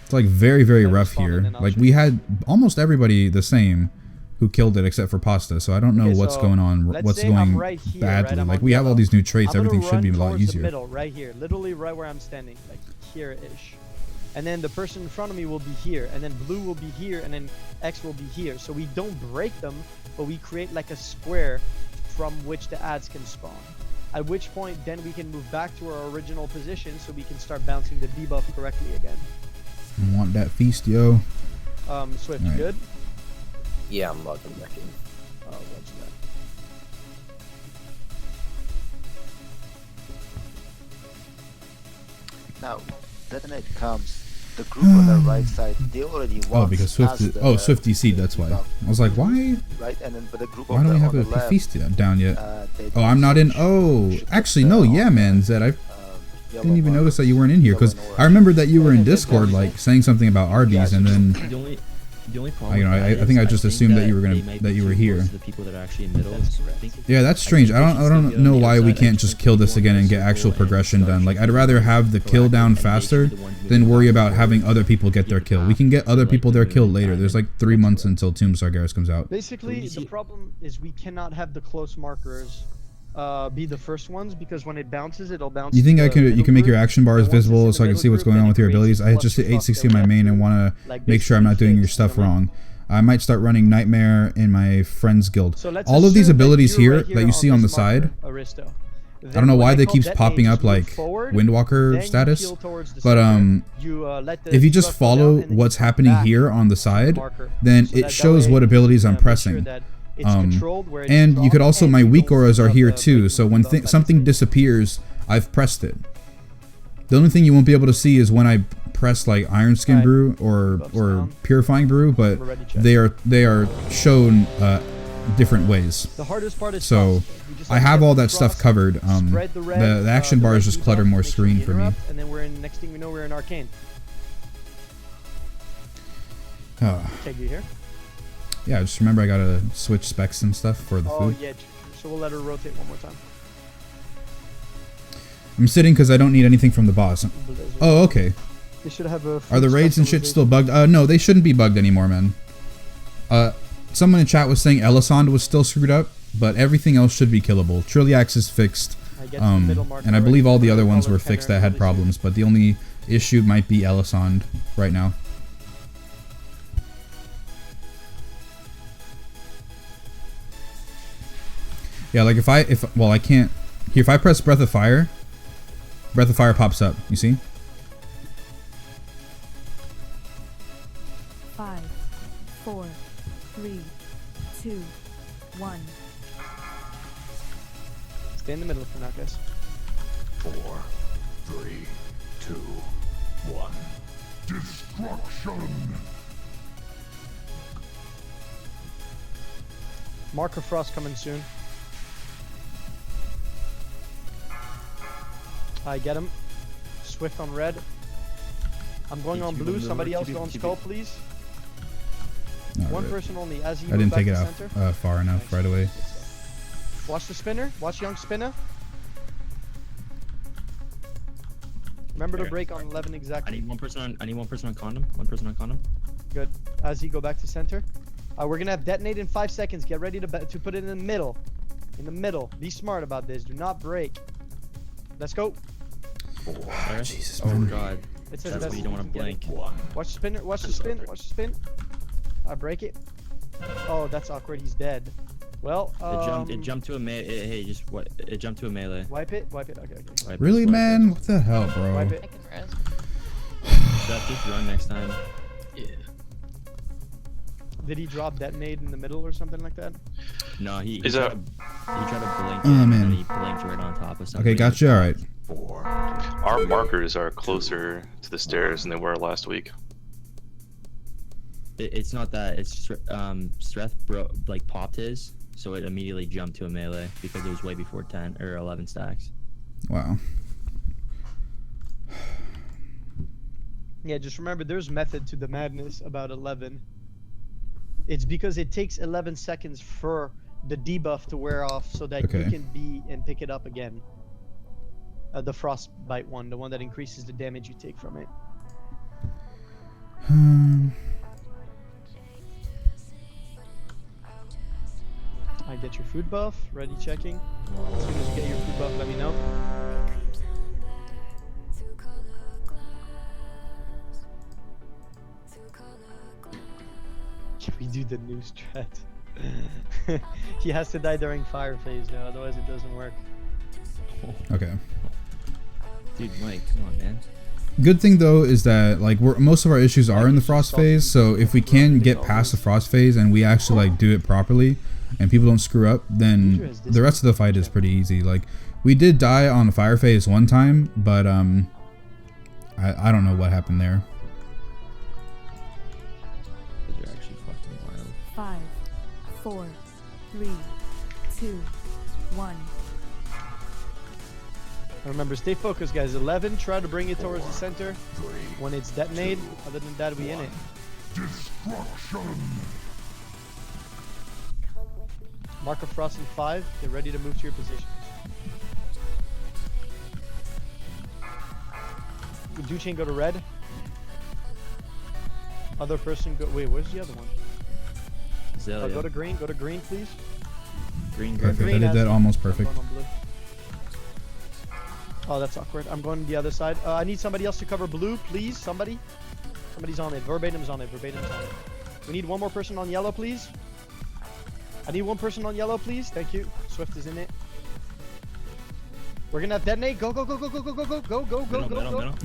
it's like very, very Let her rough spawn and here. then I'll Like shoot we you. had almost everybody the same who killed it except for Pasta. So I don't know Okay, what's so going on, let's what's say I'm going right here, badly. right? I'm Like on we have all yellow. these new traits. I'm gonna Everything should be a run lot towards easier. The middle, right here, literally right where I'm standing, like here-ish. And then the person in front of me will be here, and then blue will be here, and then X will be here. So we don't break them, but we create like a square from which the ads can spawn. At which point, then we can move back to our original position, so we can start bouncing the debuff correctly again. I want that feast, yo. Swift, Alright. good? Yeah, I'm logging back in. Oh, what's that? Now, detonate comes. The group on the right side, they already Oh, want because Swift. Swift DC'd. That's why. I was like, why? Right, and then but the group Why on don't the, we on have the a left, feast down yet? they Oh, I'm not in. Oh, should actually, put no. the- Yeah, man, Zed. I yellow didn't even mark. notice that you weren't in here because I remember that you were in Discord, like saying something about Arby's, and then The only problem. you know, with that I think I is just assumed that you were they gonna might that be you were too here. close to The people that are actually in middle. So I think Yeah, that's strange. I don't know why we can't just kill this again and get actual progression done. Like I'd rather have the kill down faster than worry about having other people get their kill. We can get other people their kill later. There's like 3 months until Tomb Sargeras comes out. Basically, the problem is we cannot have the close markers be the first ones, because when it bounces, it'll bounce. You think to I the could? You middle can make your group, action bars and once it's in visible the so I can middle see what's group, going then on it with your creates abilities. I plus just hit two buff 860 that on my we main have and to, want to like, make sure I'm not basically doing your fix, stuff you know what I mean? wrong. I might start running Nightmare in my friend's guild. So let's All of these assume that abilities you're here right that you see on the this marker, side, Aristo. I don't know Then why when they call keeps detonate, popping just up move like forward, Windwalker then you status, peel towards the but center. You, let the if you just debuff go follow down and then what's you happening back here on the to the side, marker, then so it that shows way what abilities I'm make sure pressing. that it's controlled where it's And you could strong, also, and my you weak don't auras are fuck here up too, the so when debuff something disappears, I've pressed it. The only thing you won't be able to see is when I press like Iron Skin Brew or Purifying Brew, but they are shown different ways. The hardest part is so cross. You just I have to have get all the that stuff cross, covered. spread the red, The action the red bars just clutter debuff, more make sure screen you for me. interrupt, and then we're in. Next thing we know, we're in Arcane. Oh. Okay, you here? Yeah, just remember I gotta switch specs and stuff for the Oh food. yeah, so we'll let her rotate one more time. I'm sitting because I don't need anything from the boss. Oh, okay. They should have a. Are the raids and shit still bugged? No, they shouldn't be bugged anymore, man. Someone in chat was saying Elisand was still screwed up, but everything else should be killable. Trilliax is fixed. And I believe all the other ones were fixed that had problems, but the only issue might be Elisand right now. Yeah, like if I can't. Here, if I press Breath of Fire pops up. You see? 5, 4, 3, 2, 1. Stay in the middle for now, guys. 4, 3, 2, 1. Destruction. Mark of Frost coming soon. I get him. Swift on red. I'm going on blue. Somebody else go on skull, please. One person only. As you I didn't take it center. out far enough right away. Watch the spinner. Watch young spinner. Remember to break on 11 exactly. I need one person on condom. One person on condom. Good. As you go back to center. We're gonna have detonate in 5 seconds. Get ready to put it in the middle. In the middle. Be smart about this. Do not break. Let's go. Jesus, oh man. God. It says that's why you don't want to blink. Watch the spinner. Watch the spin. Watch the spin. I break it. Oh, that's awkward. He's dead. Well, it jumped to a melee. Hey, just what? It jumped to a melee. Wipe it. Wipe it. Okay. Wipe really, it, man? What the hell, bro? Wipe it. Just run next time. Yeah. Did he drop detonate in the middle or something like that? No, he tried to blink. Oh, man. And he blinked right on top of something. Okay, gotcha. All right. Our markers are closer to the stairs than they were last week. It's not that. It's Streth popped his, so it immediately jumped to a melee because it was way before 10 or 11 stacks. Wow. Yeah, just remember there's method to the madness about 11. It's because it takes 11 seconds for the debuff to wear off so that you can be and pick it up again. The frostbite one, the one that increases the damage you take from it. I get your food buff, ready checking. As soon as you get your food buff, let me know. Can we do the new strat? He has to die during fire phase now, otherwise it doesn't work. Okay. Dude, Mike, come on, man. Good thing though is that like most of our issues are in the frost phase, so if we can get past the frost phase and we actually like do it properly and people don't screw up, then the rest of the fight is pretty easy. Like we did die on the fire phase one time, but I don't know what happened there. You're actually fucking wild. 5, 4, 3, 2, 1. Remember, stay focused, guys. 11, try to bring it towards the center when it's detonated. Other than that, we in it. Destruction. Mark of Frost in 5. Get ready to move to your positions. Do chain go to red. Other person go. Wait, where's the other one? Zelia. Go to green. Go to green, please. Green. Perfect. I did that almost perfect. Oh, that's awkward. I'm going to the other side. I need somebody else to cover blue, please. Somebody's on it. Verbatim's on it. We need one more person on yellow, please. I need one person on yellow, please. Thank you. Swift is in it. We're gonna have detonate. Go. Oh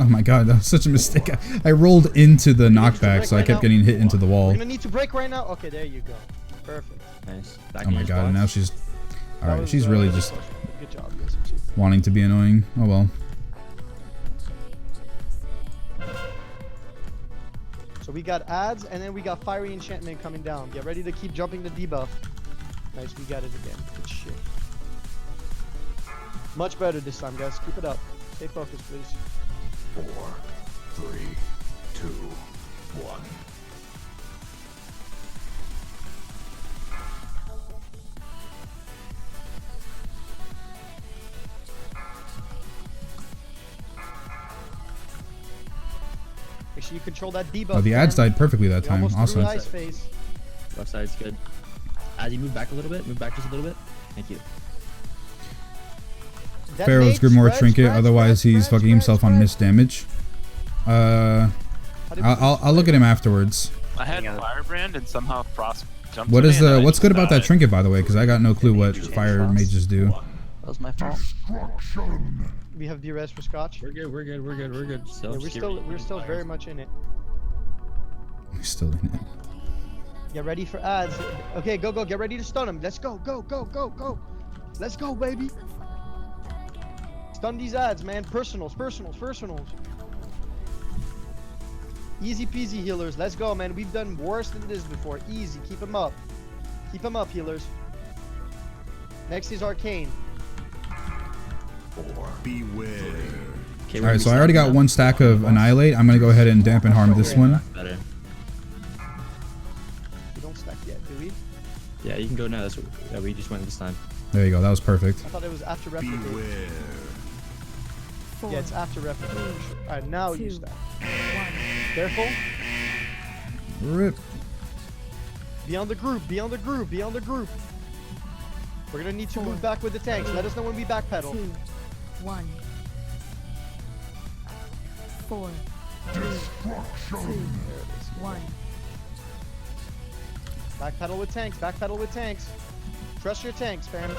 my god, that was such a mistake. I rolled into the knockback, so I kept getting hit into the wall. We're gonna need to break right now. Okay, there you go. Perfect. Nice. Oh my god, and now she's... Alright, she's really just good job. wanting to be annoying. Oh well. So we got ads, and then we got fiery enchantment coming down. Get ready to keep jumping the debuff. Nice, we got it again. Good shit. Much better this time, guys. Keep it up. Stay focused, please. 4, 3, 2, 1. sure you control that debuff. Oh, the ads man. died perfectly that You time. almost Awesome. threw Ice Face. Left side's good. As you move back a little bit, move back just a little bit. Thank you. Pharaoh's Grimoire Trinket, otherwise he's fucking himself on missed damage. I'll look at him afterwards. I had Firebrand and somehow Frost jumped. What is me and the I what's just good about that died. trinket, by the way? Because I got no clue what fire mages do. That was my fault. We have B-res for Scotch. We're good. We're good. We're good. We're good. So Yeah, we're still very much in it. We're still in it. Get ready for ads. Okay, go. Get ready to stun him. Let's go. Go. Let's go, baby. Stun these ads, man. Personals. Easy peasy, healers. Let's go, man. We've done worse than this before. Easy. Keep them up. Keep them up, healers. Next is Arcane. Beware. Okay, Alright, so I already got one stack of Annihilate. I'm going to go ahead and dampen harm this one. Better. We don't stack yet, do we? Yeah, you can go now. That's what, yeah, we just went this time. There you go. That was perfect. I thought it was after replicate. Beware. Yeah, it's after replicate. For sure. Alright, now you stack. Careful. Rip. Be on the group. We're gonna need to move back with the tanks. Let us know when we backpedal. 2, 1. 4, 3, 2, 1. Backpedal with tanks. Trust your tanks, fam.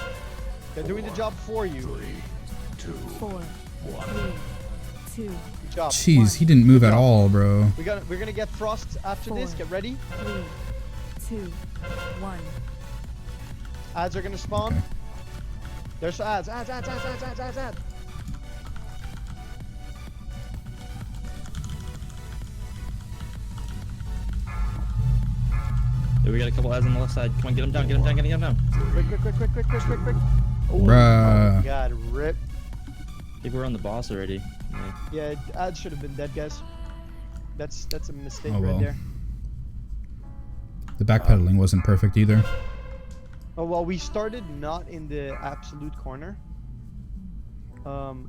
They're doing the job for you. 3, 2, 4, 3, 2. Good job. Jeez, he didn't move at all, bro. We're gonna get frost after this. Get ready. 3, 2, 1. Ads are gonna spawn. Okay. There's ads. Yeah, we got a couple ads on the left side. Come on, get them down. Quick. Oh Bruh. my god, rip. I think we're on the boss already. Yeah, ads should have been dead, guys. That's a mistake Oh, well. right there. The backpedaling wasn't perfect either. Oh well, we started not in the absolute corner.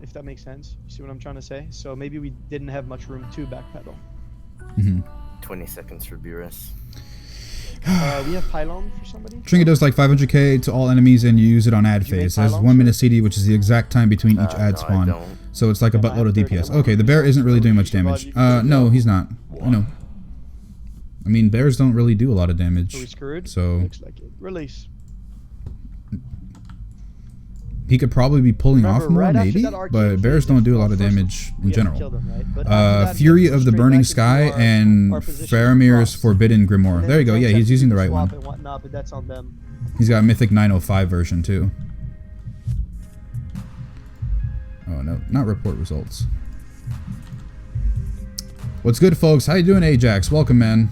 If that makes sense. You see what I'm trying to say? So maybe we didn't have much room to backpedal. 20 seconds for BRS. We have pylon for somebody. Trinket does like 500k to all enemies, and you use it on ad Did you make phase. It has pylons 1 minute CD, which is the exact time between each ad No, I spawn. don't. So it's like a Yeah, buttload of I have DPS. 30. Okay, the bear isn't really doing much damage. No, he's not. I know. I mean, bears don't really do a lot of damage. Are we screwed? So Looks like it. Release. he could probably be pulling Remember, off more, right after maybe, that arcane but phase, bears don't do a lot of first damage in we have to general. kill them, right? But after that, Fury we have to of the straight Burning back into Sky our- and our position Faramir's across. Forbidden Grimoire. And then There you go. tanks Yeah, have he's to using do the right swap one. and whatnot, but that's on them. He's got a Mythic 905 version too. Oh no, not report results. What's good, folks? How you doing, Ajax? Welcome, man.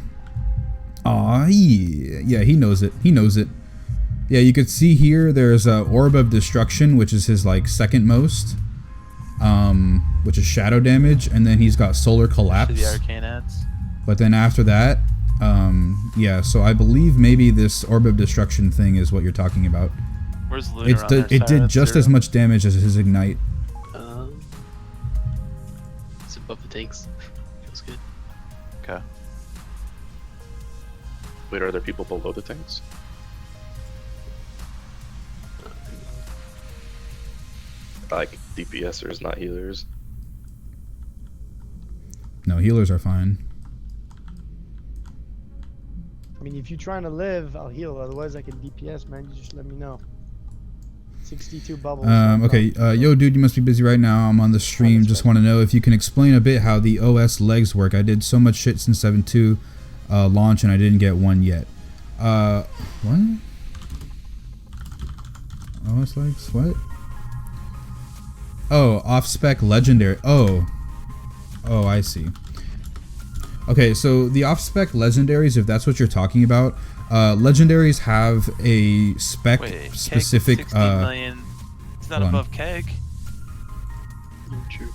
Aw, yeah, he knows it. He knows it. Yeah, you could see here there's a Orb of Destruction, which is his like second most, which is shadow damage, and then he's got Solar To Collapse. the arcane ads. But then after that, yeah, so I believe maybe this Orb of Destruction thing is what you're talking about. Where's Lunar on their It side? did That's just 0. as much damage as his Ignite. It's above the tanks. Feels good. Okay. Wait, are there people below the tanks? Like DPSers, not healers. No, healers are fine. I mean, if you're trying to live, I'll heal. Otherwise, I can DPS, man. You just let me know. 62 bubbles. Okay, yo, dude, you must be busy right now. I'm on the stream. Just want to know if you can explain a bit how the OS legs work. I did so much shit since 7.2 launch, and I didn't get one yet. What? OS legs? What? Oh, off-spec legendary. Oh, I see. Okay, so the off-spec legendaries, if that's what you're talking about, legendaries have a spec Wait, specific. Keg 16 million. It's not hold on. above Keg. True.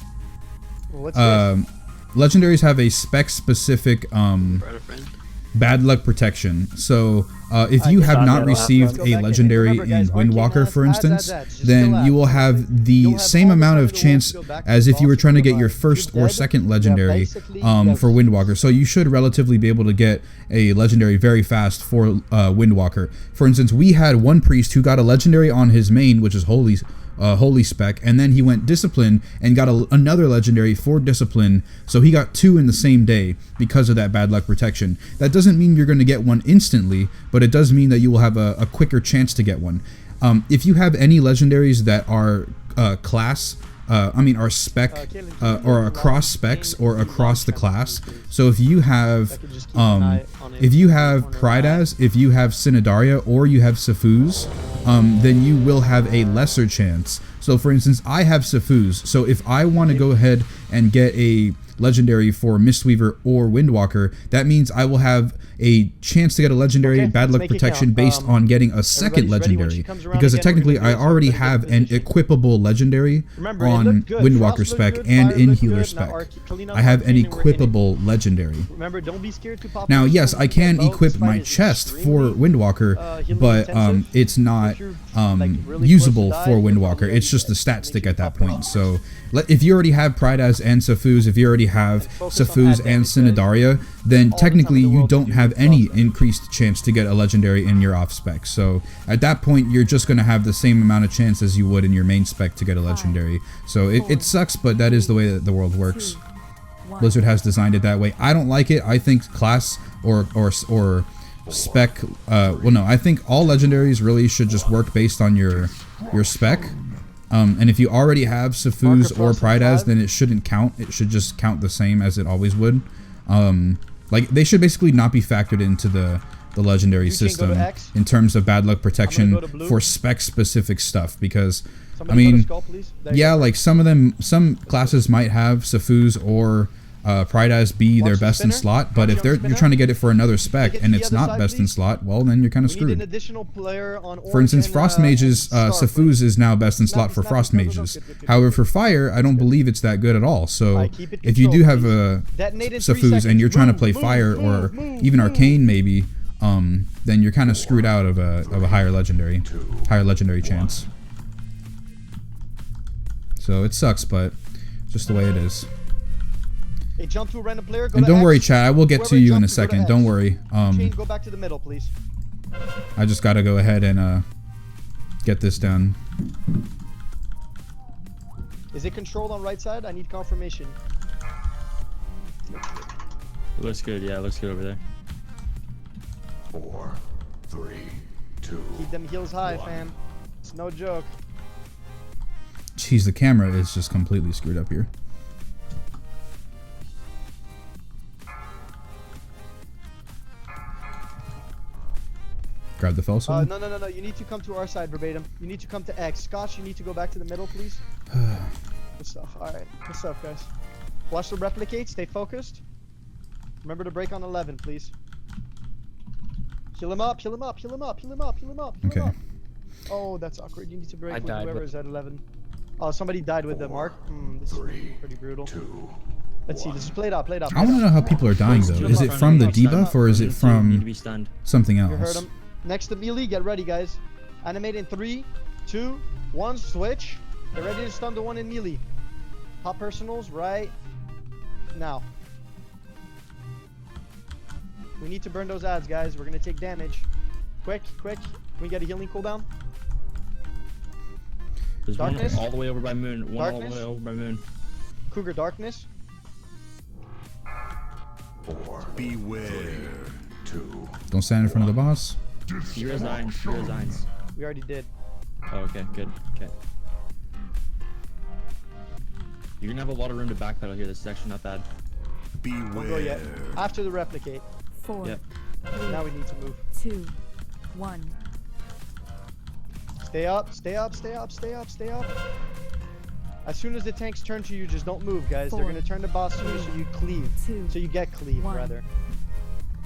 Well, what's this? Legendaries have a spec specific Right, friend. bad luck protection. So if you have not received a legendary in Windwalker, for instance, then you will have the same amount of chance as if you were trying to get your first or second legendary for Windwalker. So you should relatively be able to get a legendary very fast for Windwalker. For instance, we had one priest who got a legendary on his main, which is Holy Spec, and then he went Discipline and got another legendary for Discipline, so he got 2 in the same day because of that bad luck protection. That doesn't mean you're going to get one instantly, but it does mean that you will have a quicker chance to get one. If you have any legendaries that are are spec or across specs or across the class, so if you have Prydas, if you have Synodaria, or you have Safuz, then you will have a lesser chance. So for instance, I have Safuz, so if I want to go ahead and get a legendary for Mistweaver or Windwalker, that means I will have a chance to get a legendary bad luck protection based on getting a second legendary, because technically I already have an equipable legendary on Windwalker spec and in healer spec. I have an equipable legendary. Remember, don't be scared to pop. Now, yes, I can equip my chest for Windwalker, but it's not usable for Windwalker. It's just the stat stick at that point. So if you already have Prydas and Safuz, if you already have Safuz and Synodaria, then technically you don't have any increased chance to get a legendary in your off spec. So at that point, you're just going to have the same amount of chance as you would in your main spec to get a legendary. So it sucks, but that is the way that the world works. Blizzard has designed it that way. I don't like it. I think class or spec, well, no, I think all legendaries really should just work based on your spec. And if you already have Safuz or Prydas, then it shouldn't count. It should just count the same as it always would. Like, they should basically not be factored into the legendary system in terms of bad luck protection for spec specific stuff, because I mean, yeah, like some classes might have Safuz or Prydas be their best in slot, but if you're trying to get it for another spec and it's not best in slot, well, then you're kind of screwed. For instance, Frost Mages, Safuz is now best in slot for Frost Mages. However, for Fire, I don't believe it's that good at all. So if you do have a Safuz and you're trying to play Fire or even Arcane maybe, then you're kind of screwed out of a higher legendary chance. So it sucks, but just the way it is. Hey, jump to a random player. And don't worry, chat. I will get to you in a second. Don't worry. Go back to the middle, please. I just gotta go ahead and get this done. Is it controlled on right side? I need confirmation. It looks good. Yeah, it looks good over there. 4, 3, 2. Keep them heals high, fam. It's no joke. Jeez, the camera is just completely screwed up here. Grab the Felson. No. You need to come to our side verbatim. You need to come to X. Scotch, you need to go back to the middle, please. Good stuff. Alright. Good stuff, guys. Watch the replicate. Stay focused. Remember to break on 11, please. Heal him up. Heal him up. Heal him up. Heal him up. Heal him up. Heal him up. Oh, that's awkward. You need to break with whoever is at 11. Oh, somebody died with the mark. This is pretty brutal. Let's see. This is played out. Played out. I want to know how people are dying, though. Is it from the debuff or is it from something else? You heard him. Next to melee, get ready, guys. Animate in 3, 2, 1, switch. Get ready to stun the one in melee. Pop personals right now. We need to burn those ads, guys. We're gonna take damage. Quick. Can we get a healing cooldown? There's Darkness. One all the way over by Moon. One Darkness. all the way over by Moon. Cougar Darkness. 4. Beware. 2. Don't stand in front of the boss. You're resigns. We already did. Oh, okay, good. Okay. You're gonna have a lot of room to backpedal here. This is actually not bad. Beware. Don't go yet. After the replicate. 4. Yep. 3, now we need to move. 2, 1. Stay up. As soon as the tanks turn to you, just don't move, guys. 4, They're gonna turn the boss to you, so you cleave. 2, so you get cleave, 1. rather.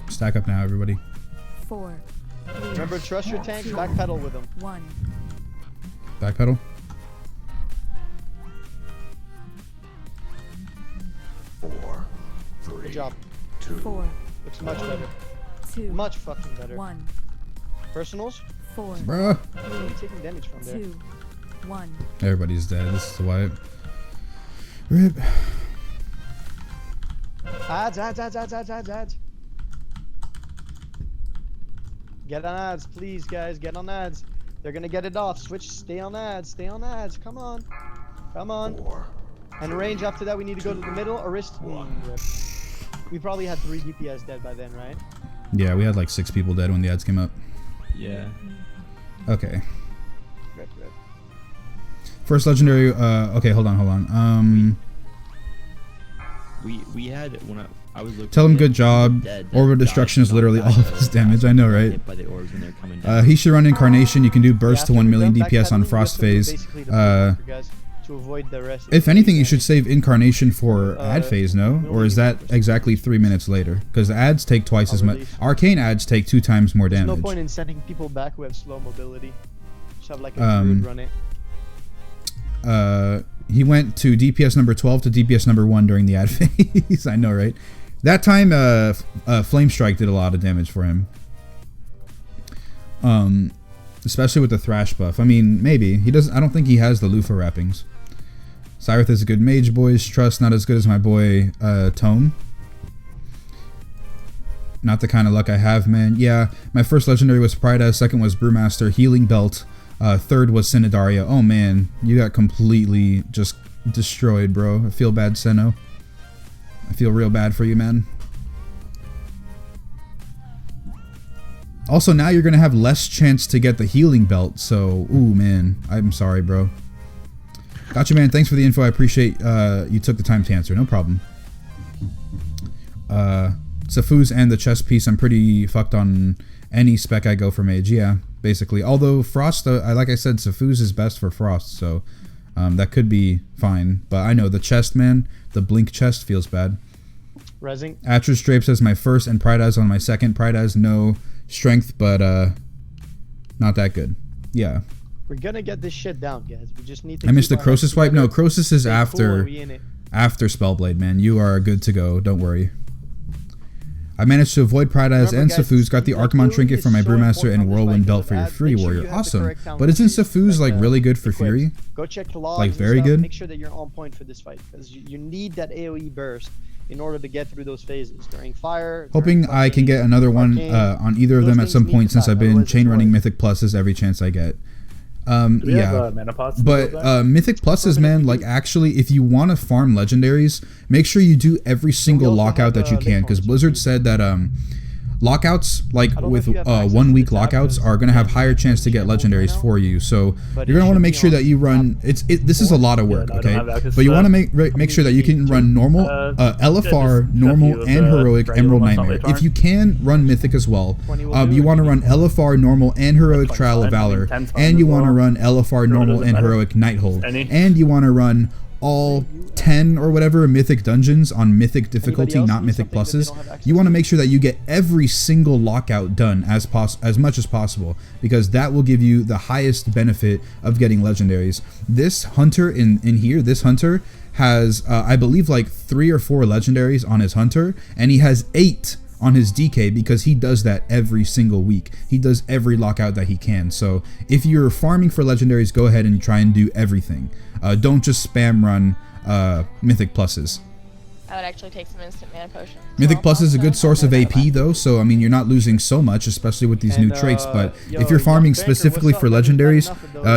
Stack up now, everybody. 4. 3, Remember, trust your tanks. Backpedal with them. 1. Backpedal. 4, 3, Good job. 2. 4. Looks much better. 2. Much fucking better. 1. Personals? 4. Bruh. I'm taking damage from there. 2. 1. Everybody's dead. This is why. Rip. Ads. Get on ads, please, guys. Get on ads. They're gonna get it off. Switch. Stay on ads. Stay on ads. Come on. Come on. 4. And range after that, we need to go to the middle. Arist. Rip. We probably had 3 DPS dead by then, right? Yeah, we had like 6 people dead when the ads came up. Yeah. Okay. Rip. First legendary. Okay, hold on. We had when I was looking. Tell him at good it, job. dead, Orbital died, destruction is not literally died, all of but his damage. I know, right? hit by the orbs when they're coming down. He should run Incarnation. You can do burst Yeah, to 1 million after DPS on backpedaling, Frost you have to phase. basically the Brewmaster, guys, to avoid the rest. If anything, you should save Incarnation for ad Uh, phase, no? Or is that exactly 3 minutes later? Because ads take twice as much. Arcane ads take 2 times more There's damage. no point in sending people back who have slow mobility. Just have like a druid run it. He went to DPS number 12 to DPS number 1 during the ad phase. I know, right? That time, Flame Strike did a lot of damage for him. Especially with the Thrash buff. I mean, maybe. He doesn't. I don't think he has the Lufa wrappings. Cyrith is a good mage, boys. Trust, not as good as my boy, Tome. Not the kind of luck I have, man. Yeah, my first legendary was Prida, second was Brewmaster, Healing Belt, third was Sinidaria. Oh man, you got completely just destroyed, bro. I feel bad, Seno. I feel real bad for you, man. Also, now you're going to have less chance to get the Healing Belt, so, ooh, man. I'm sorry, bro. Gotcha, man. Thanks for the info. I appreciate you took the time to answer. No problem. Safuz and the chest piece, I'm pretty fucked on any spec I go for mage. Yeah, basically. Although Frost, like I said, Safuz is best for Frost, so that could be fine. But I know the chest, man, the blink chest feels bad. Resing. Atris Drape says my first and Pride Eyes on my second. Pride Eyes no strength, but not that good. Yeah. We're gonna get this shit down, guys. We just need to. I missed the keep our heads Crosus wipe. No, together. Crosus is Stay after cool, we in it. after Spellblade, man. You are good to go. Don't worry. I managed to avoid Pride Eyes and Remember, guys, Safuz. Got the like, Archimon literally trinket is for my so Brewmaster important and on this Whirlwind fight belt because for your ads, Fury make sure Warrior. you have the Awesome. correct talent But isn't trees, Safuz like really good for equipped. Fury? Go check logs Like and very stuff. good? Make sure that you're on point for this fight because you need that AOE burst in order to get through those phases during fire. Hoping during I can get another one on either of Those them at things some need point to since die, I've been otherwise chain it's running worth Mythic Pluses every chance I get. Do we Yeah, have mana pots? but Mythic Pluses, man, like actually, if you want to farm legendaries, make sure you do every single lockout that you can, because Blizzard said that lockouts, like with 1 week lockouts, are going to have higher chance to get legendaries for you. So you're going to want to make sure that you run. This is a lot of work, okay? But you want to make sure that you can run normal, LFR, normal, and heroic Emerald Nightmare. If you can run Mythic as well, you want to run LFR, normal, and heroic Trial of Valor, and you want to run LFR, normal, and heroic Nighthold, and you want to run all 10 or whatever Mythic dungeons on Mythic difficulty, not Mythic pluses. You want to make sure that you get every single lockout done as much as possible, because that will give you the highest benefit of getting legendaries. This hunter in here, this hunter has I believe like 3 or 4 legendaries on his hunter, and he has 8 on his DK because he does that every single week. He does every lockout that he can. So if you're farming for legendaries, go ahead and try and do everything. Don't just spam run Mythic pluses. I would actually take some instant mana potions. Mythic Plus is a good source of AP though, so I mean you're not losing so much, especially with these new traits, but if you're farming specifically for legendaries,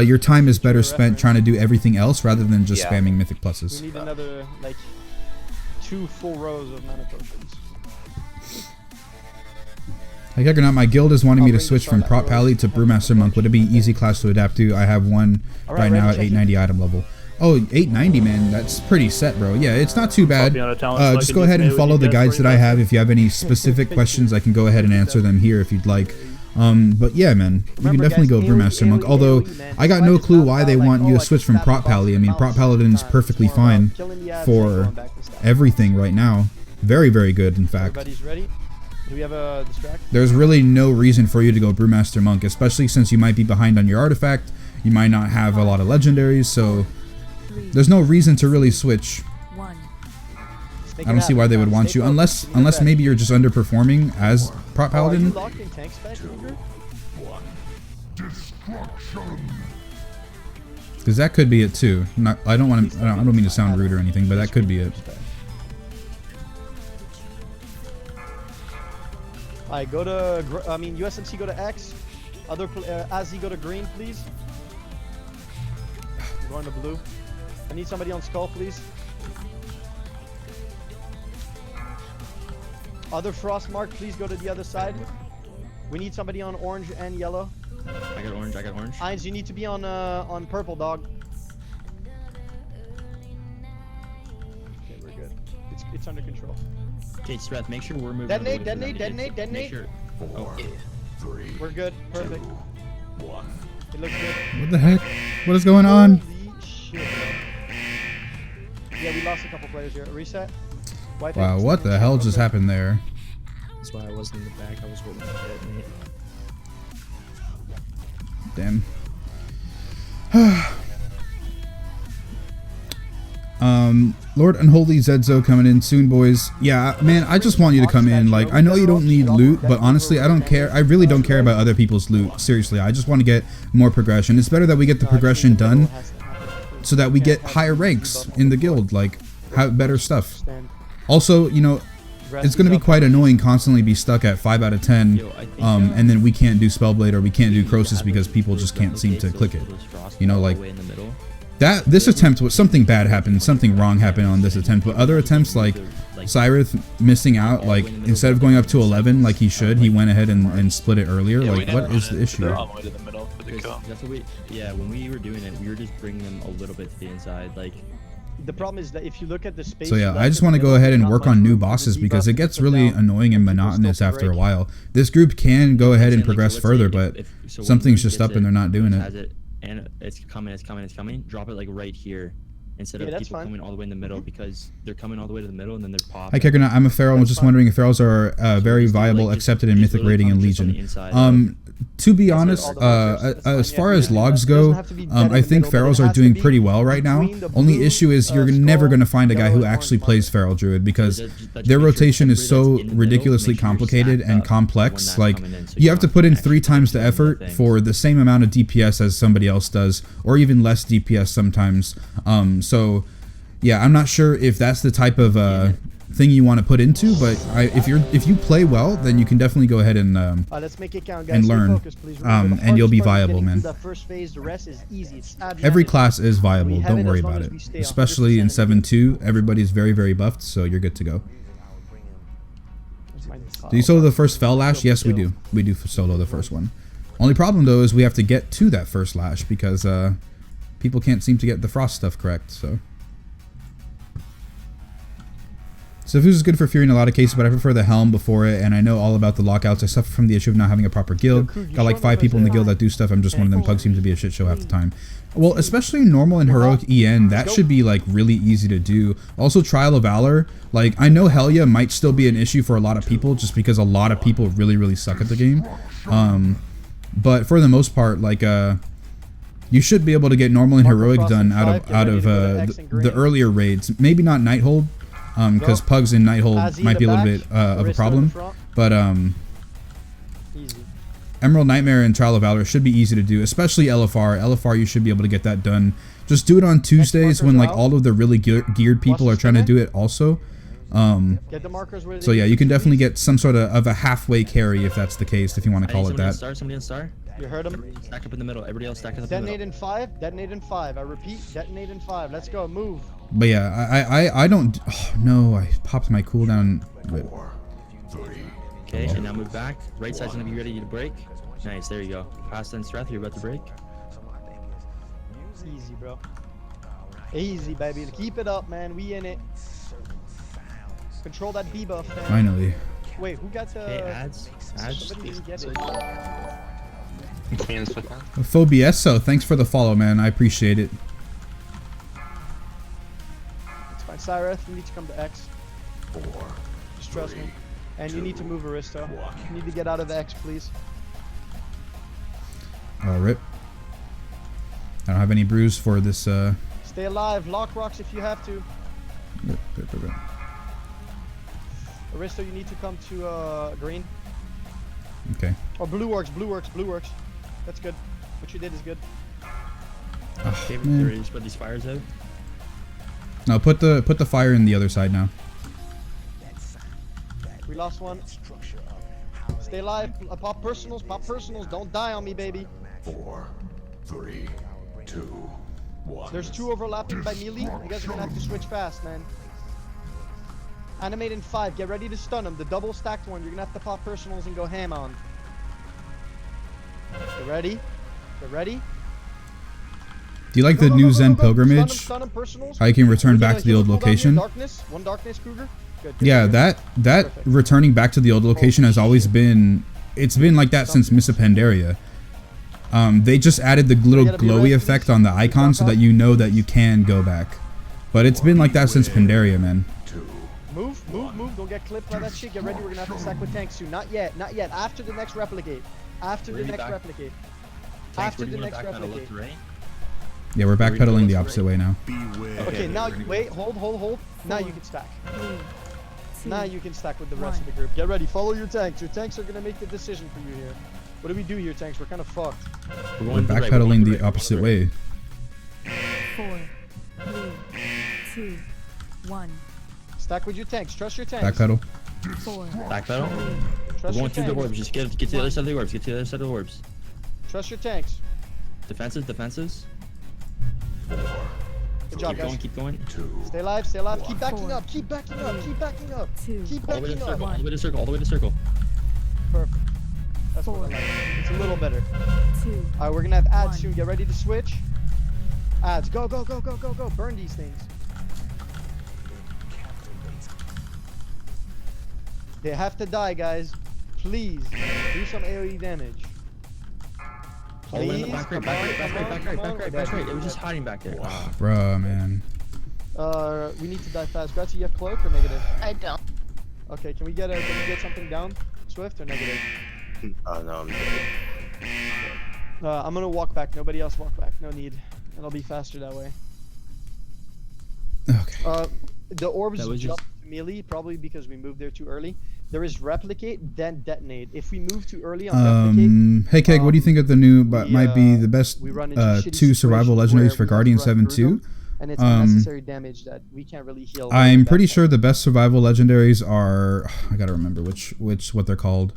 your time is better spent trying to do everything else rather than just spamming Mythic Pluses. We need another like 2 full rows of mana potions. Like heck or not, my guild is wanting me to switch from Prop Pally to Brewmaster Monk. Would it be easy class to adapt to? I have one right now at 890 item level. Oh, 890, man. That's pretty set, bro. Yeah, it's not too bad. Just go ahead and follow the guides that I have. If you have any specific questions, I can go ahead and answer them here if you'd like. But yeah, man, you can definitely go Brewmaster Monk. Although, I got no clue why they want you to switch from Prop Pally. I mean, Prop Paladin is perfectly fine for everything right now. Very, very good, in fact. Everybody's ready? Do we have a distract? There's really no reason for you to go Brewmaster Monk, especially since you might be behind on your artifact. You might not have a lot of legendaries, so there's no reason to really switch. I don't see why they would want you, unless maybe you're just underperforming as prop Oh, are you paladin. locked in tank spec, Andrew? Because that could be it too. I don't want to. I don't mean to sound rude or anything, but that could be it. Alright, go to. USMC go to X. Other Azzy go to green, please. We're going to blue. I need somebody on skull, please. Other Frostmark, please go to the other side. We need somebody on orange and yellow. I got orange. I got orange. Heinz, you need to be on purple, dog. Okay, we're good. It's under control. Okay, Strath, make sure we're moving. Detonate, away from detonate, them. detonate, detonate. Make sure. Oh, yeah. We're good. Perfect. It looks good. What the heck? What is going on? Holy shit, bro. Yeah, we lost a couple players here. Reset. Wipe it. Wow, what the hell just happened there? That's why I wasn't in the back. I was waiting for detonate. Damn. Lord Unholy Zedzo coming in soon, boys. Yeah, man, I just want you to come in. Like, I know you don't need loot, but honestly, I don't care. I really don't care about other people's loot. Seriously, I just want to get more progression. It's better that we get the progression done so that we get higher ranks in the guild, like, have better stuff. Also, you know, it's going to be quite annoying constantly be stuck at 5 out of 10, and then we can't do Spellblade or we can't do Croesus because people just can't seem to click it. You know, like, this attempt was something bad happened, something wrong happened on this attempt, but other attempts like Cyrith missing out, like instead of going up to 11 like he should, he went ahead and split it earlier. Like, what is the issue? All the way to the middle for the kill. That's what when we were doing it, we were just bringing them a little bit to the inside, like. The problem is that if you look at the space. So yeah, I just want to go ahead and work on new bosses because it gets really annoying and monotonous after a while. This group can go ahead and progress further, but something's just up and they're not doing it. And it's coming. Drop it like right here, instead of people coming all the way in the middle, because they're coming all the way to the middle and then they're popping. Hi Kekrana, I'm a Feral. I was just wondering if Ferals are very viable, accepted in Mythic rating and Legion. To be honest, as far as logs go, I think Ferals are doing pretty well right now. Only issue is you're never going to find a guy who actually plays Feral Druid because their rotation is so ridiculously complicated and complex. Like, you have to put in 3 times the effort for the same amount of DPS as somebody else does, or even less DPS sometimes. So, yeah, I'm not sure if that's the type of thing you want to put into, but if you play well, then you can definitely go ahead and let's make it count, guys. and learn, and you'll be viable, man. First phase, the rest is easy. Every class is viable. Don't worry about it. Especially in 7.2, everybody's very, very buffed, so you're good to go. Do you solo the first Fel Lash? Yes, we do. We do solo the first one. Only problem though is we have to get to that first lash because people can't seem to get the frost stuff correct. So Fuse is good for Fury in a lot of cases, but I prefer the Helm before it, and I know all about the lockouts. I suffer from the issue of not having a proper guild. Got like 5 people in the guild that do stuff. I'm just one of them. Pug seems to be a shit show half the time. Well, especially normal and heroic EN, that should be like really easy to do. Also, Trial of Valor, like I know Helya might still be an issue for a lot of people just because a lot of people really, really suck at the game. But for the most part, like you should be able to get normal and heroic done out of the earlier raids. Maybe not Nighthold. Because Pugs in Nighthold might be a little bit of a problem, but Emerald Nightmare and Trial of Valor should be easy to do, especially LFR. LFR, you should be able to get that done. Just do it on Tuesdays when like all of the really geared people are trying to do it also. So yeah, you can definitely get some sort of a halfway carry if that's the case, if you want to call it that. Somebody on star. You heard him. Stack up in the middle. Everybody else stack up in the middle. Detonate in 5. Detonate in 5. I repeat, detonate in 5. Let's go. Move. But yeah, I don't. Oh, no, I popped my cooldown. Okay, and now move back. Right side's gonna be ready to break. Nice, there you go. Pasta and Strath, you're about to break. Easy, bro. Easy, baby. Keep it up, man. We in it. Control that debuff, man. Finally. Wait, who got the... Okay, ads. Somebody didn't get it. Phobieso, thanks for the follow, man. I appreciate it. It's fine. Cyrith, you need to come to X. Just trust me. And you need to move Aristo. You need to get out of X, please. Rip. I don't have any brews for this. Stay alive. Lock rocks if you have to. Rip. Aristo, you need to come to green. Okay. Or blue works, blue works, blue works. That's good. What you did is good. Oh, Okay, man. ready to spread these fires out. No, put the fire in the other side now. We lost one. Stay alive. Pop personals, pop personals. Don't die on me, baby. 4, 3, 2, 1. There's 2 overlapping by melee. You guys are gonna have to switch fast, man. Animate in 5. Get ready to stun them. The double stacked one, you're gonna have to pop personals and go ham on. Get ready. Get ready. Do you like the new Zen pilgrimage? How you can return back to the old location? Darkness. One darkness, Cougar. Good, good, Yeah, good. that returning back to the old location has always been. It's been like that since Miss Pandaria. They just added the little glowy effect on the icon so that you know that you can go back. But it's been like that since Pandaria, man. Move, move, move. Don't get clipped by that shit. Get ready. We're gonna have to stack with tanks soon. Not yet. Not yet. After the next replicate. After the next replicate. After the next replicate. Yeah, we're backpedaling the opposite way now. Okay, now you wait. Hold. Now you can stack. Now you can stack with the rest of the group. Get ready. Follow your tanks. Your tanks are gonna make the decision for you here. What do we do here, tanks? We're kind of fucked. We're backpedaling the opposite way. 4, 3, 2, 1. Stack with your tanks. Trust your tanks. Backpedal. 4. Backpedal. Trust We're your going through the tanks. orbs. Just get to the other side of the orbs. Get to the other side of the orbs. Trust your tanks. Defenses, defenses. Good job, guys. Keep going. Stay alive. Stay alive. Keep backing up. Keep backing up. Keep backing up. Keep All the way to backing the up. circle. All the way to the circle. All the way to the circle. Perfect. That's what I like. It's a little better. 2. Alright, we're gonna have ads soon. Get ready to switch. Ads. Go, go, go, go, go, go. Burn these things. They have to die, guys. Please. Do some AoE damage. All the way in the Please. back right, back right. It was just hiding back there. Bruh, man. We need to die fast. Grazie, you have cloak or negative? I don't. Okay, can we get something down? Swift or negative? Oh no, I'm dead. I'm gonna walk back. Nobody else walk back. No need. It'll be faster that way. Okay. The orbs That was jump to melee probably because we moved there too early. There is replicate, then detonate. If we move too early on replicate, Hey Keg, what do you think of the new? But might be the best we run into shitty 2 survival situations legendaries where for we have to Guardian run 7 through 2. them, and it's unnecessary damage that we can't really heal. I'm pretty sure the best survival legendaries are. I gotta remember which what they're called.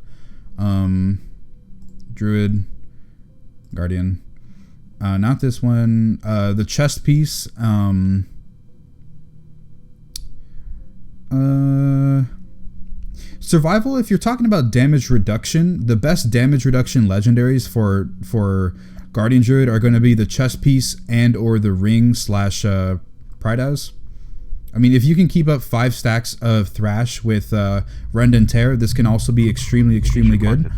Druid, Guardian. Not this one. The chest piece. Survival. If you're talking about damage reduction, the best damage reduction legendaries for Guardian Druid are going to be the chest piece and or the ring / Pride. I mean, if you can keep up 5 stacks of Thrash with Rend and Tear, this can also be extremely good.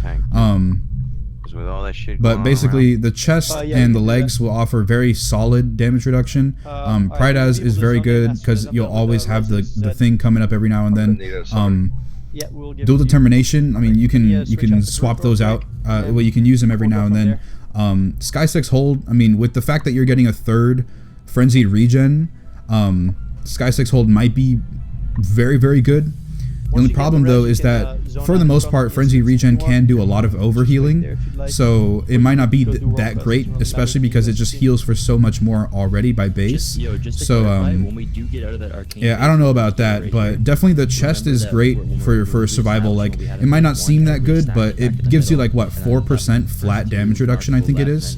With all that shit But going basically, on the chest yeah, and you the can do legs will offer very solid damage reduction. Pride we'll is be able to very zone good as soon because as I'm you'll done with always the have the Resident thing coming up every now and then. Yeah, we'll give Dual it to you. Determination. I mean, you can switch out the swap group real those out. quick, and then Well, you can use them every we'll now go and from then. Sky 6 Hold. I mean, with the fact that you're getting a 3rd Frenzied Regen, Sky 6 Hold might be very good. The only problem though is that for the most part, Frenzy Regen can do a lot of overhealing, so it might not be that great, especially because it just heals for so much more already by base. So when we do get out of that arcane yeah, I don't know about that, but definitely the chest is great for survival. Like it might not seem that good, but it gives you like what 4% flat damage reduction. I think it is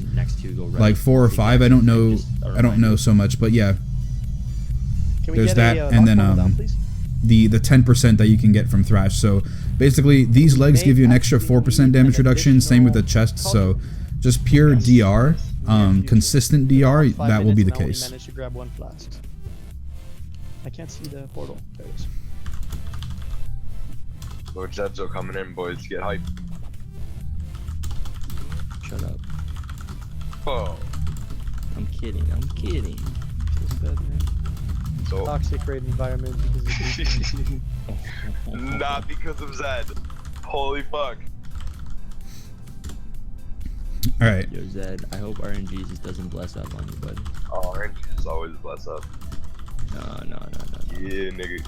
like 4 or 5. I don't know so much, but yeah. There's that, and then the 10% that you can get from Thrash. So basically, these legs give you an extra 4% damage reduction. Same with the chest. So just pure DR, consistent DR, that will be the case. Managed to grab 1 flask. I can't see the portal. There it is. Lord Zebzo coming in, boys. Get hype. Shut up. Oh. I'm kidding. Feels bad, man. So Toxic raid environment because of not because of Zed. Holy fuck. Alright. Yo, Zed, I hope RNG just doesn't bless up on you, bud. Oh, RNG is always bless up. No. Yeah, nigga.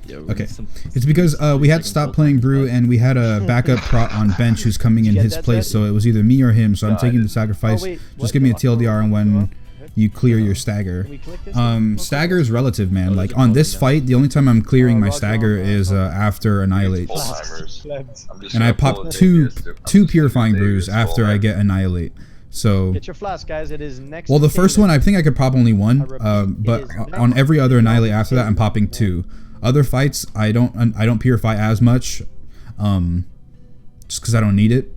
Yeah, Okay, it's because we had to stop playing Brew and we had a backup prot on bench who's coming in his place, so it was either me or him. So I'm taking the sacrifice. Just give me a TLDR on when you clear your stagger. Stagger is relative, man. Like on this fight, the only time I'm clearing my stagger is after Annihilate, and I pop two Purifying Brews after I get Annihilate. So get your flask, guys. It is next. Well, the first one I think I could pop only one, but on every other Annihilate after that, I'm popping 2. Other fights, I don't purify as much, just because I don't need it.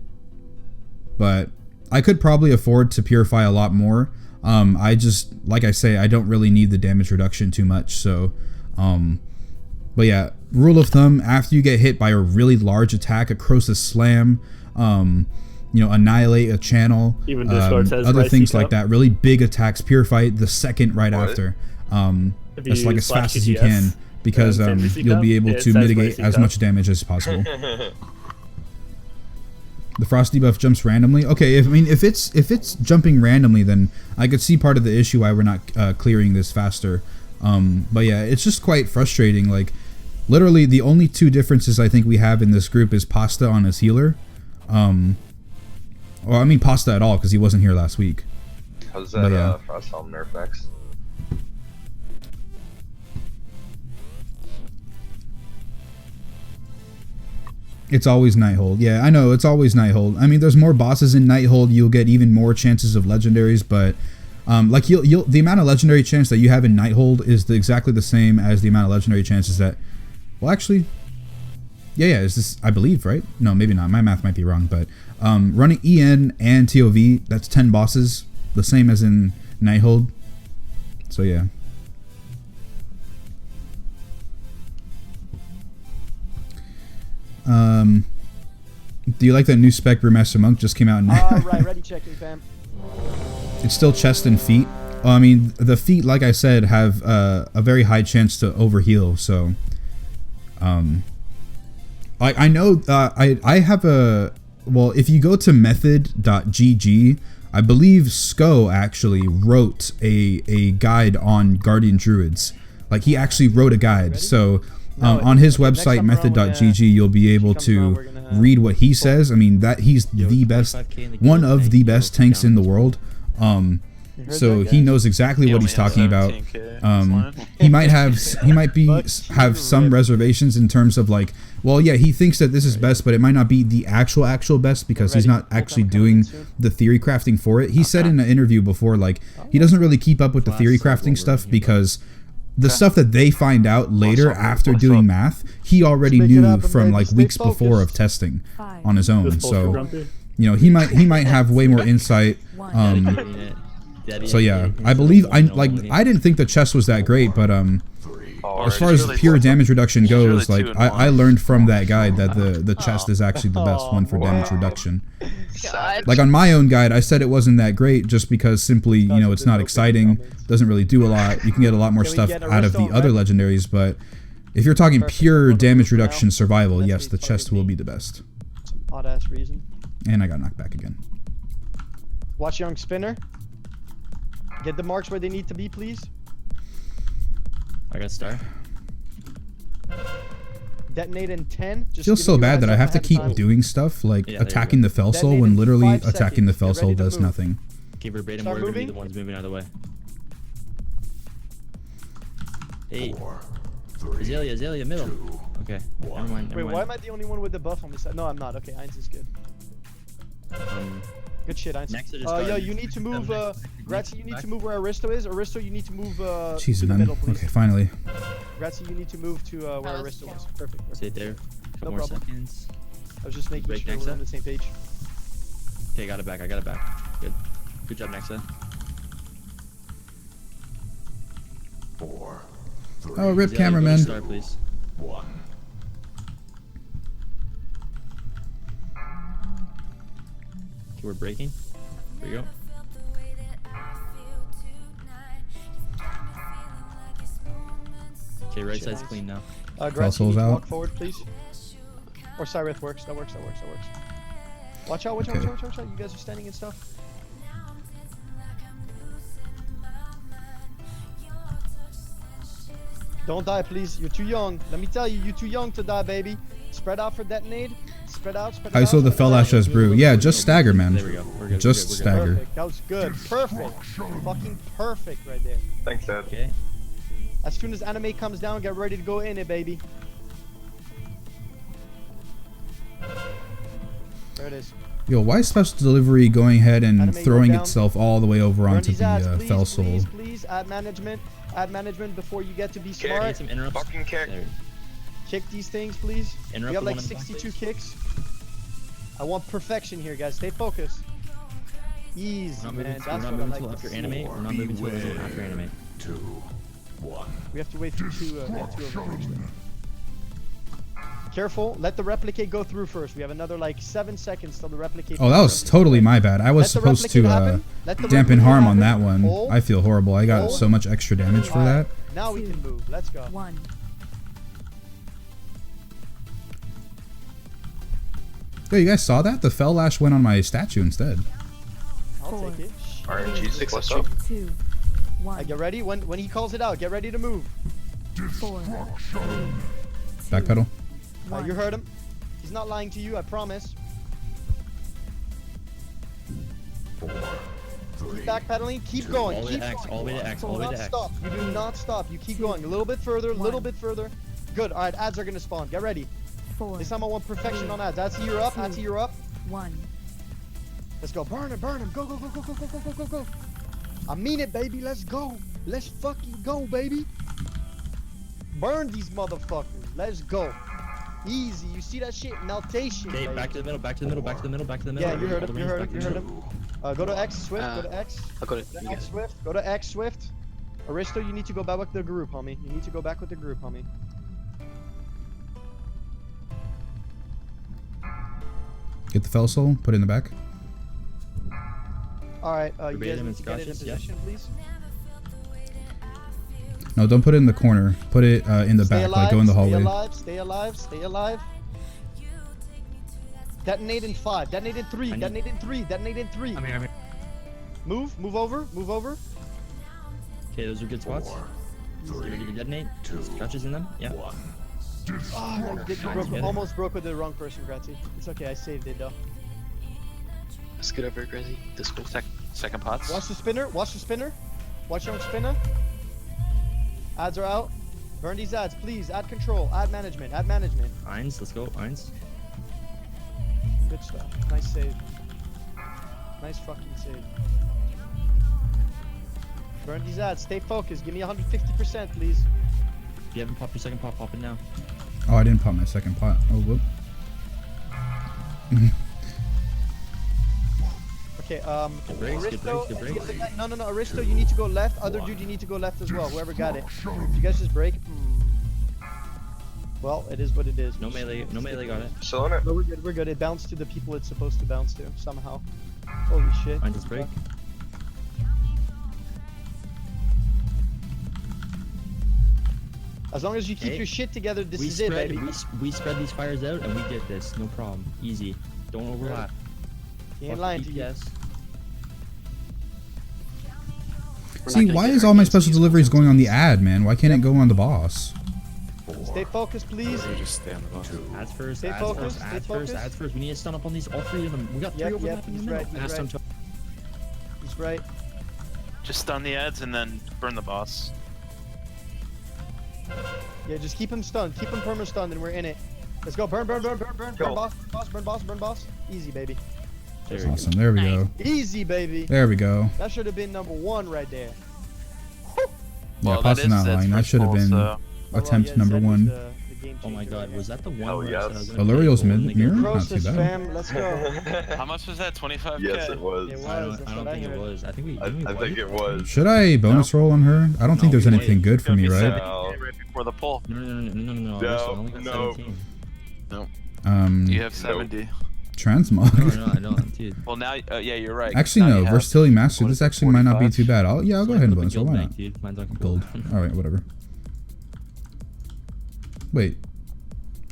But I could probably afford to purify a lot more. I just, like I say, I don't really need the damage reduction too much. So, but yeah, rule of thumb: after you get hit by a really large attack, a Croesus Slam, Annihilate, a channel, even other things like that, really big attacks, purify the second right after. That's like as fast as you can. Because you'll be able to mitigate as much damage as possible. The frost debuff jumps randomly. Okay, if it's jumping randomly, then I could see part of the issue why we're not clearing this faster. But yeah, it's just quite frustrating. Like, literally, the only 2 differences I think we have in this group is Pasta on his healer. Well, I mean Pasta at all because he wasn't here last week. How's that Frost Helm nerf next? It's always Nighthold. Yeah, I know, it's always Nighthold. I mean, there's more bosses in Nighthold, you'll get even more chances of legendaries, but like the amount of legendary chance that you have in Nighthold is exactly the same as the amount of legendary chances that, well, actually, yeah, is this, I believe, right? No, maybe not. My math might be wrong, but running EN and TOV, that's 10 bosses, the same as in Nighthold. So yeah. Do you like that new spec Brewmaster Monk just came out? Right, ready checking, fam. It's still chest and feet. I mean, the feet, like I said, have a very high chance to overheal. So, I know I have a, well, if you go to method.gg, I believe Sko actually wrote a guide on Guardian Druids. Like, he actually wrote a guide. So on his website, method.gg, you'll be able to read what he says. I mean, that he's the best, one of the best tanks in the world. So he knows exactly what he's talking about. He might have some reservations in terms of like, well, yeah, he thinks that this is best, but it might not be the actual best because he's not actually doing the theory crafting for it. He said in an interview before, like, he doesn't really keep up with the theory crafting stuff because the stuff that they find out later after doing math, he already knew from like weeks before of testing on his own. So, he might have way more insight. So yeah, I believe I didn't think the chest was that great, but as far as pure damage reduction goes, like I learned from that guide that the chest is actually the best one for damage reduction. Like on my own guide, I said it wasn't that great just because simply, it's not exciting, doesn't really do a lot. You can get a lot more stuff out of the other legendaries, but if you're talking pure damage reduction survival, yes, the chest will be the best. Odd ass reason. And I got knocked back again. Watch Young Spinner. Get the marks where they need to be, please. I got star. Detonate in 10. It feels so bad that I have to keep doing stuff like attacking the Fell Soul when literally attacking the Fell Soul does nothing. Keep verbatim, we're gonna be the ones moving out of the way. Hey. Azalea, middle. Okay, never mind. Wait, why am I the only one with the buff on the side? No, I'm not. Okay, Ainz is good. Good shit, Ainz. Yo, you need to move, Grazie, you need to move where Aristo is. Aristo, you need to move Jesus, to the middle, please. Okay, finally. Grazie, you need to move to where Aristo is. Perfect. Stay there. Couple more seconds. I was just making sure we're on the same page. Okay, got it back. Good. Good job, Nexa. 4, 3, oh, rip cameraman. Star, please. 1. Okay, we're breaking. Here we go. Okay, right side's clean now. Grazie, walk forward, please. Or Cyrith works. That works. Watch out. You guys are standing and stuff. Don't die, please. You're too young. Let me tell you, you're too young to die, baby. Spread out for detonate. Spread out, spread out. I saw the Fell Ash as brew. Yeah, just stagger, man. There we go. We're good. Just we're good. stagger. Perfect. That was good. Perfect. Fucking perfect right there. Thanks, Dad. Okay. As soon as anime comes down, get ready to go in it, baby. There it is. Yo, why is special delivery going ahead and Anime, go throwing down. itself all the way over Burn onto these the ads, please, Fell Soul? please, please. Add management before you get to be smart. Get some interrupts. Fucking kick. There. Kick these things, please. Interrupt We have the like one in the back, 62 please. kicks. I want perfection here, guys. Stay focused. Easy, We're not man. moving, That's we're not what I moving like till to after see. anime. We're not moving till after anime. 2, 1. We have to wait for two of them, actually. Careful. Let the replicate go through first. We have another like 7 seconds till the replicate. Oh, that was totally my bad. I was Let the supposed to replicate happen. Let the dampen replicate harm on that happen. one. Hold. I feel horrible. I got Hold. so much extra damage for that. Now we can move. Let's go. 1. Yo, you guys saw that? The Fell Lash went on my statue instead. I'll take it. RNG's what's up? 2. 1. Get ready. When he calls it out, get ready to move. 4. Backpedal. You heard him. He's not lying to you. I promise. 4, Keep backpedaling. Keep going. All the way Keep to X. going. All the way to X. Do All the way not to X. stop. You do not stop. You keep going. A little bit further. A little bit further. Good. All right. Ads are gonna spawn. Get ready. 4. This time I want perfection on ads. Ads to you're up. Ads to you're up. 1. Let's go. Burn him. Burn him. Go. Go. Go. Go. Go. Go. Go. Go. Go. Go. I mean it, baby. Let's go. Let's fucking go, baby. Burn these motherfuckers. Let's go. Easy. You see that shit? Meltation. Okay, baby. back to the middle. Back to the middle. Back to the middle. Back to the middle. Yeah, you heard All him. the You range heard back him. to You the heard middle. him. Go to X. Swift. Go to X. I'll go to Go to you X guys. Swift. Go to X Swift. Aristo, you need to go back with the group, homie. You need to go back with the group, homie. Get the Fell Soul. Put it in the back. All right. You Verbatim guys and need to get it in scotches, yeah. position, please. No, don't put it in the corner. Put it in the Stay back. alive. Like go in the Stay hallway. alive. Stay alive. Stay alive. Detonate in 5. Detonate in 3. Detonate in 3. Detonate in 3. I'm here. Move. Move over. Move over. Okay, those are good spots. 4, Get ready to detonate. Scratches in them. Yeah. 1. Oh, almost broke with the wrong person, Grazie. It's okay. I saved it though. Let's get over, Grizzy. This way. Second pots. Watch the spinner. Watch the spinner. Watch your own spinner. Ads are out. Burn these ads, please. Ad control. Ad management. Ad management. Eins, let's go. Eins. Good stuff. Nice save. Nice fucking save. Burn these ads. Stay focused. Give me 150%, please. If you haven't popped your second pot, pop it now. Oh, I didn't pop my second pot. Oh, whoop. Okay, Good breaks, good Aristo, breaks, good breaks. no, Aristo, you need to go left. Other dude, you need to go left as well. Whoever got it. You guys just break. Well, it is what it is. No melee got it. Still on it. No, we're good, we're good. It bounced to the people it's supposed to bounce to, somehow. Holy shit. Eins is break. As long as you keep Hey, your shit together, this we is spread, it, baby. We spread these fires out and we get this. No problem. Easy. Don't overlap. He ain't Fuck lying to you. DPS. See, why is all my special deliveries going on the ad, man? Why can't it go on the boss? Stay focused, please. Just stay on the boss. Ads first, Stay ads focused, first, stay ads first, focused. ads first. We need to stun up on these, all 3 of them. We got 3 Yep, overlapping he's in the right, middle. he's Ads right. stun He's right. Just stun the ads and then burn the boss. Yeah, just keep him stunned. Keep him perma stunned and we're in it. Let's go. Burn, burn, burn, burn, burn. Burn boss, burn boss, burn boss, burn boss. Easy, baby. Awesome. There we go. Easy, baby. There we go. That should have been number 1 right there. Yeah, Well, Pot's not lying. That should have been attempt number 1. Oh my god, was that the one? Oh, where I yes. said I was gonna Valerial's play gold in the mirror? game? Not too Process, bad. fam. Let's go. How much was that? 25k? Yes, it was. It was. I That's don't what I think it heard. was. I think we. I think it was. Should I bonus roll on her? I don't think there's No, anything wait. good for me, right? Right before the pull. No. I only got No. 17. You have 70. Transmog. No, I don't, dude. Well, now, yeah, you're right. Actually, Now no. you have Versatility Master. This actually might not be 45. too bad. I'll go ahead and bonus roll. Guild Why bank, not? dude. Mine's on Gold. Alright, whatever. Wait.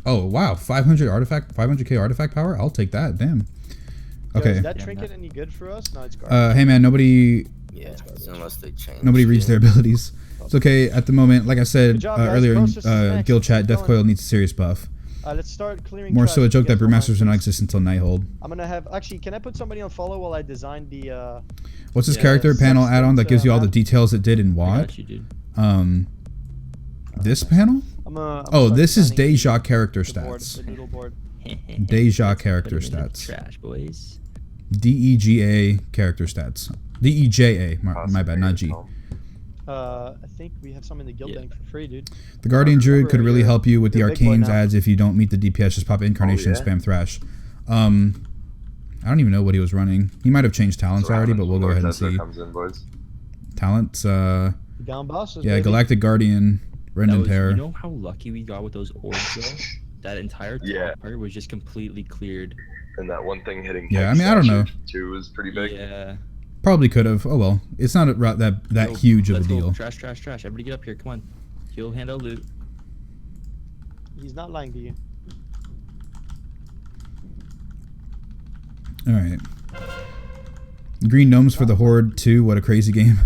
Oh, wow. 500k artifact power? I'll take that. Damn. Yo, Okay. is that Yeah, trinket any good for us? No, it's garbage. Hey, man. Nobody Yeah, unless they change. reads their abilities. It's okay at the moment. Like I said Good job, guys. earlier in Process is next. guild chat, Keep Death going. Coil needs a serious buff. Let's start clearing. More trash so a if you joke that guys don't mind, Brewmasters do not please. exist until Nighthold. I'm gonna have. Actually, can I put somebody on follow while I design the? What's this Yeah, character panel substance, add-on that gives you all the map? details it did in I WoD? got you, dude. This panel? I'm Oh, start this is designing Deja character the board, stats. the doodle board. Deja character Put 'em in the stats. Trash, boys. DEGA character stats. DEJA. My bad, not G. I think we have some in the guild bank for free, dude. The Guardian Druid could really help you with the You're a big boy Arcane's now. ads if you don't meet the DPS. Just pop Incarnation yeah? and spam Thrash. I don't even know what he was running. He might have changed talents already, but we'll go ahead and see. Comes in, boys. Talents, Down bosses. yeah, baby. Galactic Guardian, Rendon You Terror. know how lucky we got with those orbs, though? That entire top Yeah. part was just completely cleared. And that one thing hitting. Yeah, I mean, I don't know. Two is pretty big. Yeah. Probably could have. Oh well, it's not that Yo, huge of a let's go. deal. Trash, trash, trash. Everybody get up here. Come on. He'll handle loot. He's not lying to you. All right. Green Gnomes for the Horde 2. What a crazy game.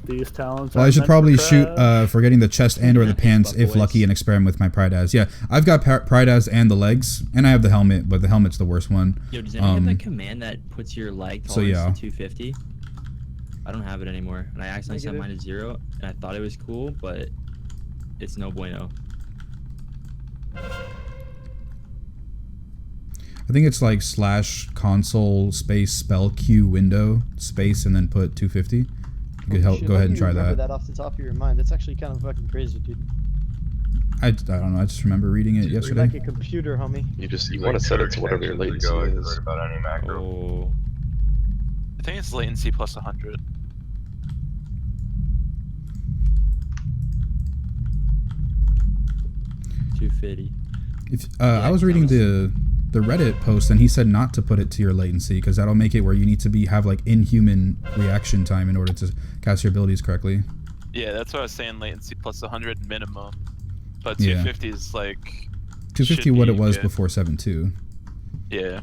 These talents. Well, are I should meant probably for shoot trash. for getting the chest and or the pants if boys. lucky and experiment with my Pride As. Yeah, I've got Pride As and the legs, and I have the helmet, but the helmet's the worst one. Yo, does anyone have that command that puts your leg so tolerance yeah. to 250? I don't have it anymore, and I accidentally set mine to 0, and I thought it was cool, but it's no bueno. I think it's like /console space spell Q window space and then put 250. You could Shit, go how ahead do and you try remember that. that off the top of your mind. That's actually kind of fucking crazy, dude. I don't know. I just remember reading it You're yesterday. like a computer, homie. You want to set it to whatever your latency is. About any macro. Oh. I think it's latency plus 100. If I was reading the Reddit post and he said not to put it to your latency because that'll make it where you need to have like inhuman reaction time in order to cast your abilities correctly. Yeah, that's what I was saying. Latency plus 100 minimum, but Yeah. 250 is like 250 should what be it was good. before 7.2. Yeah.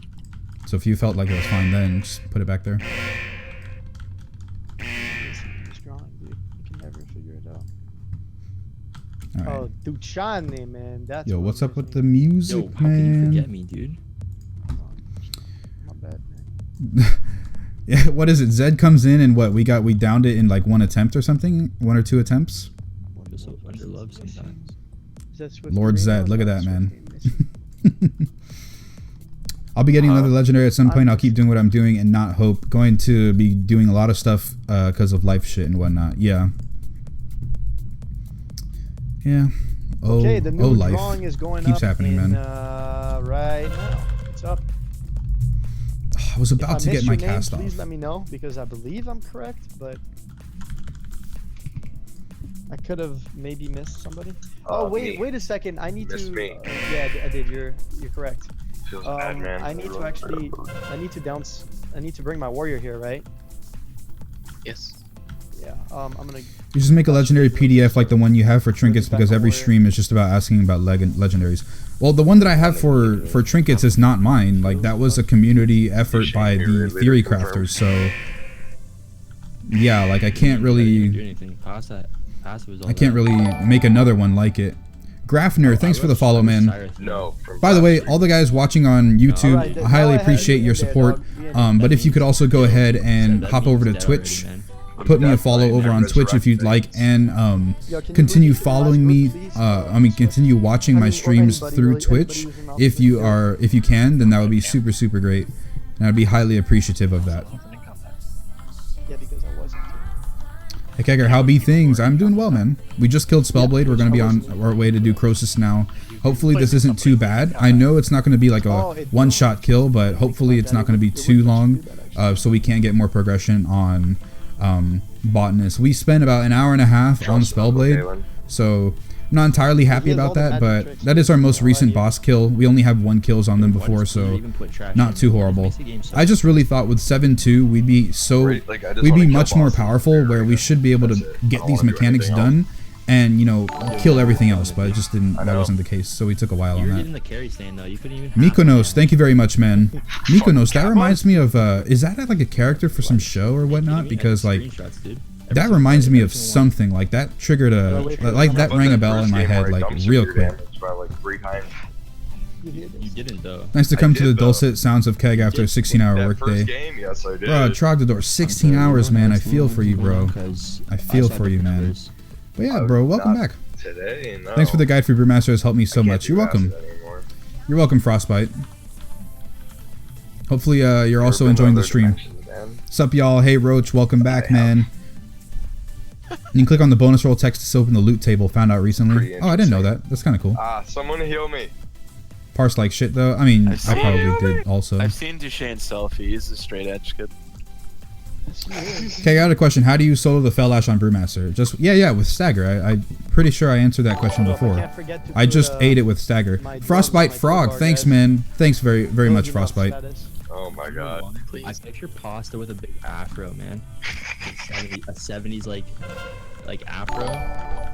So if you felt like it was fine then, just put it back there. He's drawing, dude. You can never figure it out. All right. Oh, Duchane, man. That's Yo, what what's I'm up with missing. the music, Yo, how can you man? forget me, dude? My bad, man. Yeah, what is it? Zed comes in and what? We downed it in like one attempt or something? 1 or 2 attempts? I feel so underloved sometimes. That's with Lord Marino? Zed, look at that, That's man. what we miss. I'll be getting another legendary at some point. I'll keep doing what I'm doing and not hope. Going to be doing a lot of stuff because of life shit and whatnot. Yeah. Yeah. Oh, Okay, the new life drawing is going keeps up happening, in, man. right now. It's up. I was If I about to miss get my your name, cast off. please let me know because I believe I'm correct, but I could have maybe missed somebody. Oh wait, wait a second. I need Missed to. me. Yeah, I did. You're correct. Feels bad, man. I need to actually. I need to bring my warrior here, right? Yes. Yeah. I'm gonna. You just make a legendary PDF like the one you have for trinkets because every stream is just about asking about legendaries. Well, the one that I have for trinkets is not mine. Like that was a community effort by the theory crafters. So yeah, like I can't Do really. anything. Passive was all I can't that. really make another one like it. Grafner, thanks for the follow, man. No. By the way, all the guys watching on YouTube, Alright, I highly now I have appreciate you your in there, support. dog. But if you could also go ahead and That hop means over to dead Twitch, already, man. put me a follow over on Twitch if you'd like, and continue following me. Continue watching my streams through Twitch if you can. Then that would be super great, and I'd be highly appreciative of that. Yeah, because I wasn't. Hey Kegger, how be things? I'm doing well, man. We just killed Spellblade. We're gonna be on our way to do Croesus now. Hopefully this isn't too bad. I know it's not gonna be like a one-shot kill, but hopefully it's not gonna be too long, so we can get more progression on Botanist. We spent about an hour and a half on Spellblade, so I'm not entirely happy about that, but that is our most recent boss kill. We only have 1 kills on them before, so not too horrible. I just really thought with 7-2 we'd be much more powerful, where we should be able to get these mechanics done and kill everything else, but it just didn't. That wasn't the case, so we took a while You on were that. getting the carry stand though. You couldn't even. Mykonos, thank you very much, man. Mykonos, that reminds me of is that like a character for some show or whatnot? Because like Screenshots, dude. That reminds me of something like that triggered a like that rang a bell in my head like real quick. By like 3 times. You didn't though. Nice to come to the dulcet sounds of Keg after a 16-hour That workday. first game, yes, I did. Bro, Trogdor, 16 hours, man. I feel for you, bro. I feel for you, man. But yeah, bro, welcome back. Today, no. Thanks for the guide for Brewmaster. Has helped me so much. You're welcome. You're welcome, Frostbite. Hopefully, you're also enjoying the stream. Sup, y'all? Hey, Roach, welcome back, man. You can click on the bonus roll text to open the loot table. Found out recently. Oh, I didn't know that. That's kind of cool. Someone heal me. Parse like shit though. I mean, I probably did also. I've seen Duchesne selfie. He's a straight edge kid. Okay, I got a question. How do you solo the Fellash on Brewmaster? Just yeah, with Stagger. I'm pretty sure I answered that question before. I just ate it with Stagger. Frostbite Frog. Thanks, man. Thanks very much, Frostbite. Oh my god. I picture pasta with a big afro, man. A 70s like afro.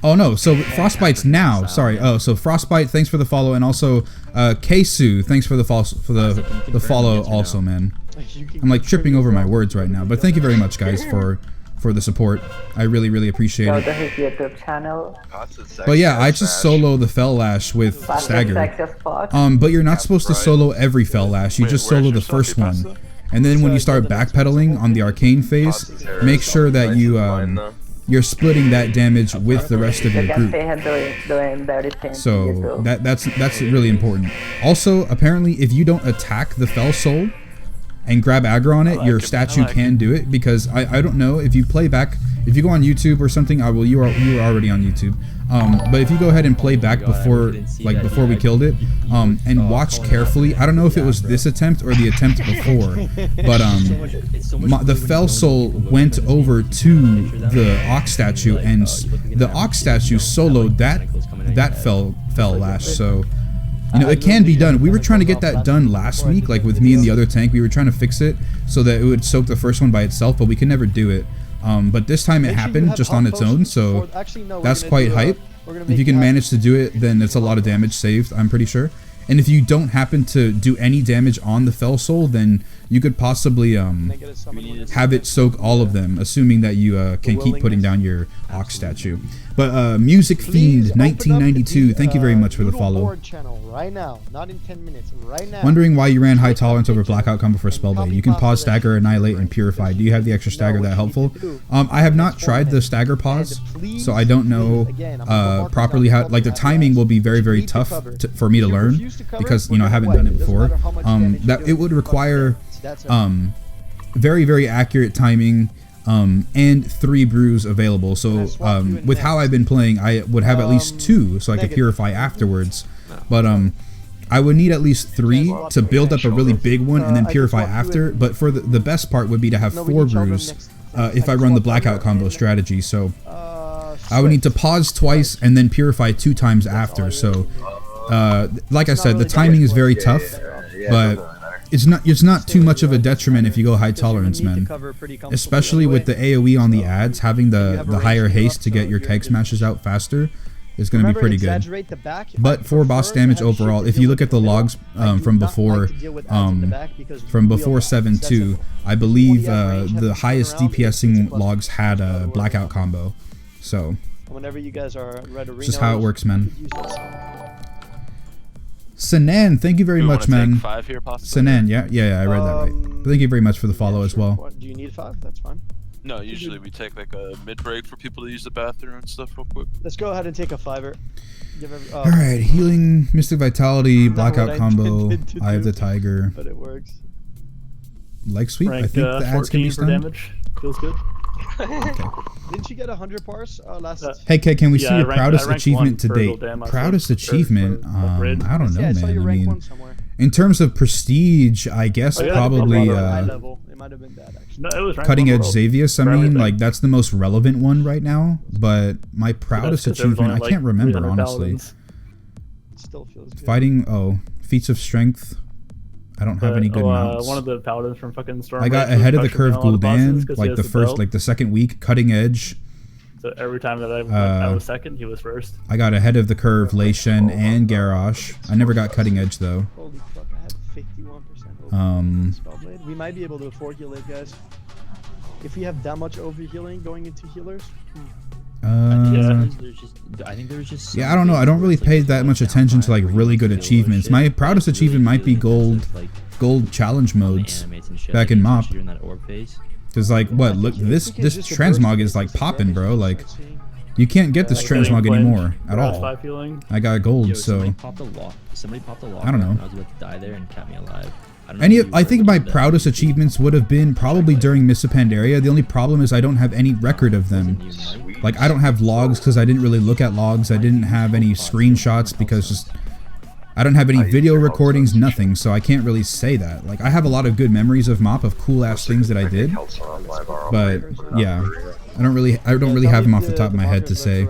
Oh no, so Frostbite's now. Sorry. Oh, so Frostbite, thanks for the follow, and also Keisu, thanks for the follow also, man. I'm like tripping over my words right now, but thank you very much, guys, for the support. I really appreciate Go it. to his YouTube channel. But yeah, I just solo the Fellash with Stagger. But you're not supposed to solo every Fellash. You just solo the first one, and then when you start backpedaling on the arcane phase, make sure that you're splitting that damage with the rest of your group. So that's really important. Also, apparently, if you don't attack the Fell Soul and grab aggro on it, your statue can do it, because I don't know if you play back, if you go on YouTube or something, you are already on YouTube. But if you go ahead and play back before we killed it, and watch carefully, I don't know if it was this attempt or the attempt before, but the Fell Soul went over to the Ox statue, and the Ox statue soloed that Fell Lash. So you know, it can be done. We were trying to get that done last week, like with me and the other tank. We were trying to fix it so that it would soak the first one by itself, but we could never do it. But this time it happened just on its own, so that's quite hype. If you can manage to do it, then it's a lot of damage saved, I'm pretty sure. And if you don't happen to do any damage on the Fell Soul, then you could possibly have it soak all of them, assuming that you can keep putting down your Ox statue. But Music Fiend 1992, thank you very much for the follow. Right now, not in 10 minutes, right now. Wondering why you ran high tolerance over blackout combo for Spellblade. You can pause, stagger, annihilate, and purify. Do you have the extra stagger that helpful? I have not tried the stagger pause, so I don't know properly how. Like the timing will be very tough for me to learn, because you know I haven't done it before. That it would require very accurate timing. And 3 brews available. So with how I've been playing, I would have at least 2 so I could purify afterwards. But I would need at least 3 to build up a really big one and then purify after. But for the best part would be to have 4 brews if I run the blackout combo strategy. So I would need to pause twice and then purify 2 times after. So like I said, the timing is very tough, but it's not too much of a detriment if you go high tolerance, man. Especially with the AoE on the ads, having the higher haste to get your keg smashes out faster is going to be pretty good. But for boss damage overall, if you look at the logs from before 7.2, I believe the highest DPSing logs had a blackout combo. So whenever you guys are ready, it's just how it works, man. Sanan, thank you very much, man. Sanan, yeah, I read that right. But thank you very much for the follow as well. Do you need 5? That's fine. No, usually we take like a mid-break for people to use the bathroom and stuff real quick. Let's go ahead and take a 5er. Alright, healing, Mystic Vitality, blackout combo, Eye of the Tiger. But it works. Like sweep, I think the ads can be stunned. Damage. Feels good. Okay. Didn't you get 100 parse last? Hey, can we see your proudest achievement to date? Proudest achievement? I don't know, man. I mean, in terms of prestige, I guess probably Cutting Edge Xavius. I mean, like that's the most relevant one right now. But my proudest achievement, I can't remember honestly. Still feels good. Fighting feats of strength. I don't have any good mounts. One of the paladins from fucking Storm. I got ahead of the curve Gul'dan, like the second week, Cutting Edge. So every time that I was second, he was first. I got ahead of the curve Lei Shen and Garrosh. I never got Cutting Edge though. Holy fuck, I had 51% over Spellblade. We might be able to afford you late, guys. If we have that much overhealing going into healers, I think there's just. Yeah, I don't know. I don't really pay that much attention to like really good achievements. My proudest achievement might be gold challenge modes back in MoP. Cause like what? Look, this transmog is like popping, bro. Like you can't get this transmog anymore at all. I got gold, so Somebody popped a lock. I don't know. I was about to die there and kept me alive. I think my proudest achievements would have been probably during Mists of Pandaria. The only problem is I don't have any record of them. Like, I don't have logs because I didn't really look at logs. I didn't have any screenshots because I don't have any video recordings, nothing. So I can't really say that. Like, I have a lot of good memories of MoP of cool ass things that I did. But yeah, I don't really have them off the top of my head to say.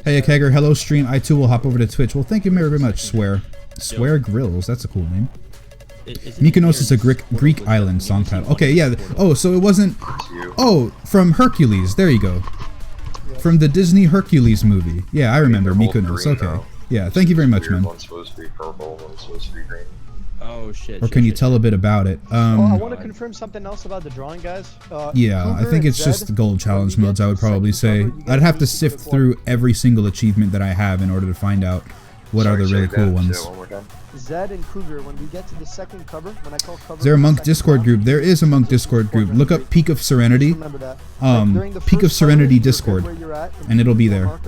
Hey, Kegger, hello stream. I too will hop over to Twitch. Well, thank you very much, Swear. Swear Grills, that's a cool name. Mykonos is a Greek island song title. Okay, yeah. Oh, so it wasn't... Oh, from Hercules. There you go. From the Disney Hercules movie. Yeah, I remember Mykonos. Okay. Yeah, thank you very much, man. One's supposed to be purple, one's supposed to be green. Oh, shit. Or can you tell a bit about it? I want to confirm something else about the drawing, guys. Yeah, I think it's just the gold challenge modes, I would probably say. I'd have to sift through every single achievement that I have in order to find out what are the really cool ones. Zed and Cougar, when we get to the second cover, when I call cover... Is there a Monk Discord group? There is a Monk Discord group. Look up Peak of Serenity. Peak of Serenity Discord. And it'll be there.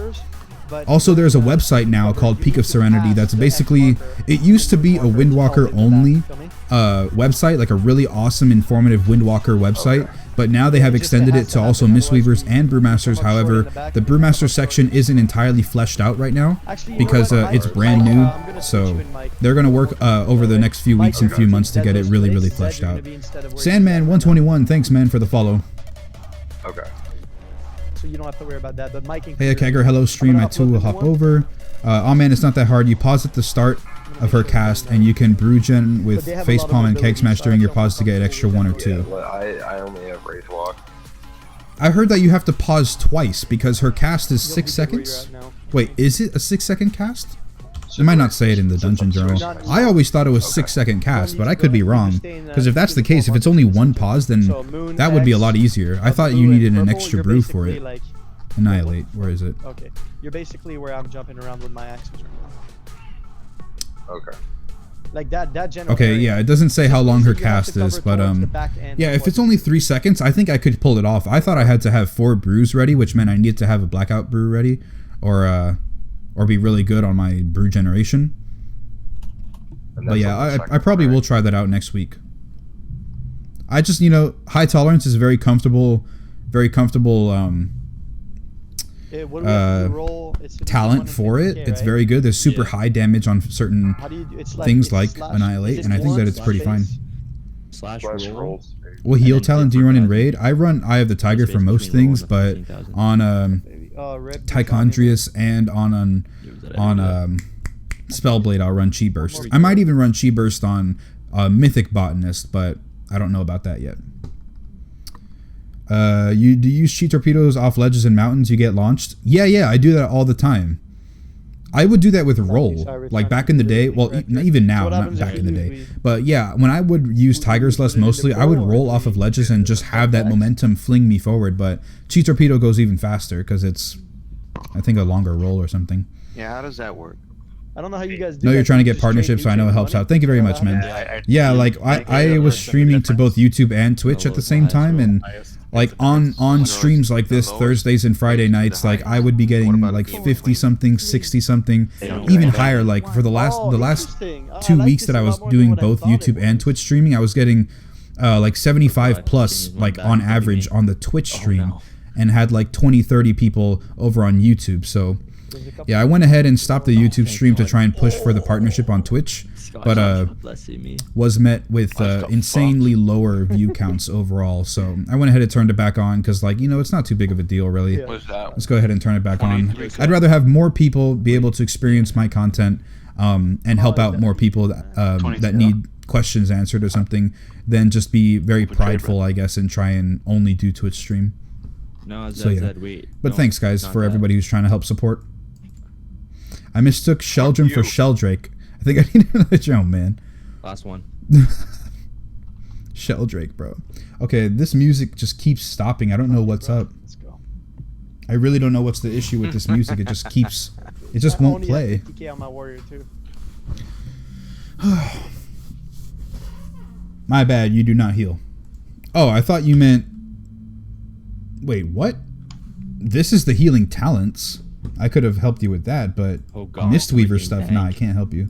Also, there's a website now called Peak of Serenity that's basically... It used to be a Windwalker only website, like a really awesome, informative Windwalker website. But now they have extended it to also Mistweavers and Brewmasters. However, the Brewmaster section isn't entirely fleshed out right now because it's brand new. So they're going to work over the next few weeks and few months to get it really, really fleshed out. Sandman121, thanks, man, for the follow. Okay. So you don't have to worry about that. But Mike and Hey, Kegger, hello, stream. I too will hop over. Oh man, it's not that hard. You pause at the start of her cast, and you can brew gen with facepalm and keg smash during your pause to get an extra 1 or 2. I only have Wraith Walk. I heard that you have to pause twice because her cast is 6 seconds. Wait, is it a 6-second cast? It might not say it in the dungeon journal. I always thought it was 6-second cast, but I could be wrong. Because if that's the case, if it's only one pause, then that would be a lot easier. I thought you needed an extra brew for it. Annihilate, where is it? Okay, you're basically where I'm jumping around with my axes right now. Okay. Like that general. Okay, yeah, it doesn't say how long her cast is, but yeah, if it's only 3 seconds, I think I could pull it off. I thought I had to have 4 brews ready, which meant I needed to have a blackout brew ready, or be really good on my brew generation. But yeah, I probably will try that out next week. I just, you know, high tolerance is very comfortable talent for it. It's very good. There's super high damage on certain things like Annihilate, and I think that it's pretty fine. What heal talent do you run in Raid? I run Eye of the Tiger for most things, but on Tichondrius and on Spellblade I'll run Chi Burst. I might even run Chi Burst on Mythic Botanist, but I don't know about that yet. Do you use chi torpedoes off ledges and mountains you get launched? Yeah, I do that all the time. I would do that with roll, like back in the day. Well, even now, not back in the day. But yeah, when I would use Tiger's Lust mostly, I would roll off of ledges and just have that momentum fling me forward. But chi torpedo goes even faster because it's, I think, a longer roll or something. Yeah, how does that work? I don't know how you guys do. No, you're trying to get partnerships, so I know it helps out. Thank you very much, man. Yeah, like I was streaming to both YouTube and Twitch at the same time, and like on streams like this, Thursdays and Friday nights, like I would be getting like 50 something, 60 something, even higher. Like for the last 2 weeks that I was doing both YouTube and Twitch streaming, I was getting like 75 plus, like on average on the Twitch stream, and had like 20-30 people over on YouTube. So yeah, I went ahead and stopped the YouTube stream to try and push for the partnership on Twitch, but was met with insanely lower view counts overall. So I went ahead and turned it back on because, like, you know, it's not too big of a deal, really. Let's go ahead and turn it back on. I'd rather have more people be able to experience my content and help out more people that need questions answered or something than just be very prideful, I guess, and try and only do Twitch stream. So yeah, but thanks guys for everybody who's trying to help support. I mistook Sheldrum for Sheldrake. I think I need another drone, man. Last one. Sheldrake, bro. Okay, this music just keeps stopping. I don't know what's up. Let's go. I really don't know what's the issue with this music. It just keeps. It just won't play. 50K on my warrior too. My bad. You do not heal. Oh, I thought you meant. Wait, what? This is the healing talents. I could have helped you with that, but Mistweaver stuff. Nah, I can't help you.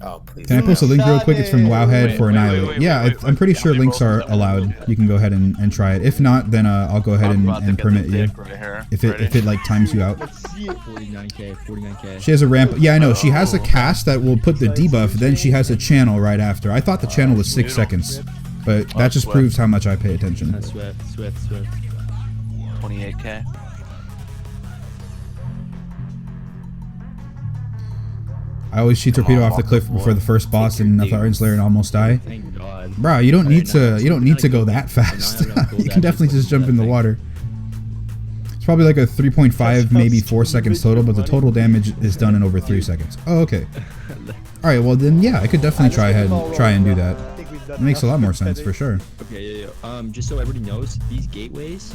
Oh, please. Can I post a link real quick? It's from Wowhead for Annihilate. Yeah, I'm pretty sure links are allowed. You can go ahead and try it. If not, then I'll go ahead and permit you. If it like times you out. 49k. She has a ramp. Yeah, I know. She has a cast that will put the debuff. Then she has a channel right after. I thought the channel was 6 seconds, but that just proves how much I pay attention. Swift. 28k. I always shoot torpedo off the cliff before the first boss in Tharian Slayer and almost die. Thank God. Bro, you don't need to go that fast. You can definitely just jump in the water. It's probably like a 3.5, maybe 4 seconds total, but the total damage is done in over 3 seconds. Oh, okay. All right, well then, yeah, I could definitely try and do that. It makes a lot more sense for sure. Okay, yeah. Just so everybody knows, these gateways,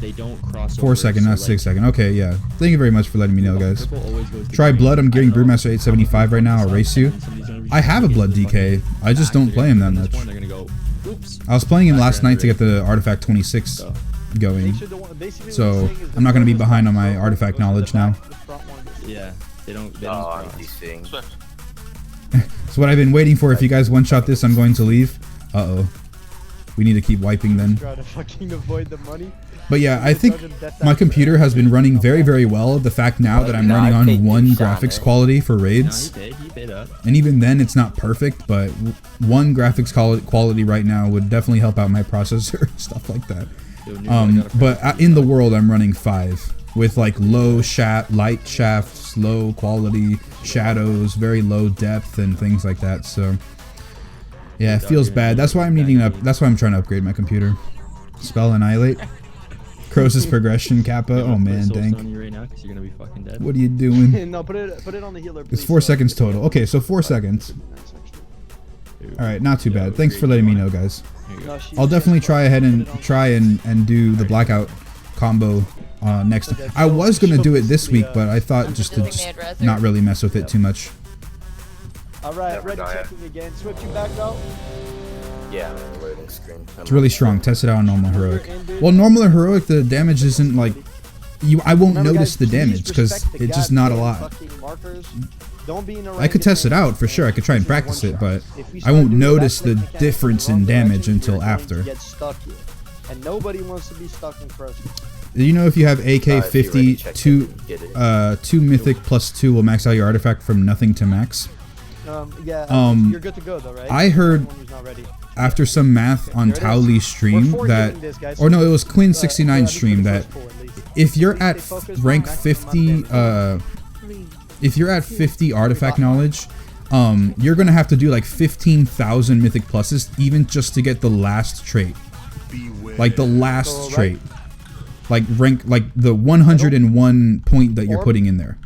they don't cross 4 over. second, not 6 second. Okay, yeah. Thank you very much for letting me know, guys. Purple always goes to Try green. Blood. I'm getting Brewmaster 875 right now. I'll race you. I have a Blood DK. I just don't play him that much. They're gonna go, oops. I was playing him last night to get the Artifact 26 going. So I'm not going to be behind on my Artifact knowledge now. Yeah, they don't Oh, cross. these things. So what I've been waiting for, if you guys one-shot this, I'm going to leave. Uh-oh. We need to keep wiping then. Try to fucking avoid the money. But yeah, I think my computer has been running very, very well. The fact now that I'm running on 1 graphics quality for raids. He paid up. And even then, it's not perfect, but 1 graphics quality right now would definitely help out my processor, stuff like that. But in the world, I'm running 5 with like low light shafts, low quality shadows, very low depth, and things like that. So yeah, it feels bad. That's why I'm That's why I'm trying to upgrade my computer. Spell Annihilate. Cross's progression Kappa. Oh man, dang. What are you doing? No, put it on the healer. It's 4 seconds total. Okay, so 4 seconds. All right, not too bad. Thanks for letting me know, guys. I'll definitely try ahead and do the blackout combo next time. I was gonna do it this week, but I thought just to not really mess with it too much. All right, ready checking again. Swift you back though. Yeah, loading screen. It's really strong. Test it out on normal heroic. Well, normal or heroic, the damage isn't like I won't notice the damage because it's just not a lot. I could test it out for sure. I could try and practice it, but I won't notice the difference in damage until after. And nobody wants to be stuck in Cross. You know, if you have AK 50, 2 Mythic plus 2 will max out your artifact from nothing to max. You're good to go though, right? I heard after some math on Towley's stream that, or no, it was Quinn69 stream that if you're at rank 50, if you're at 50 artifact knowledge, you're gonna have to do like 15,000 mythic pluses even just to get the last trait, like the last trait, like rank, like the 101 point that you're putting in there.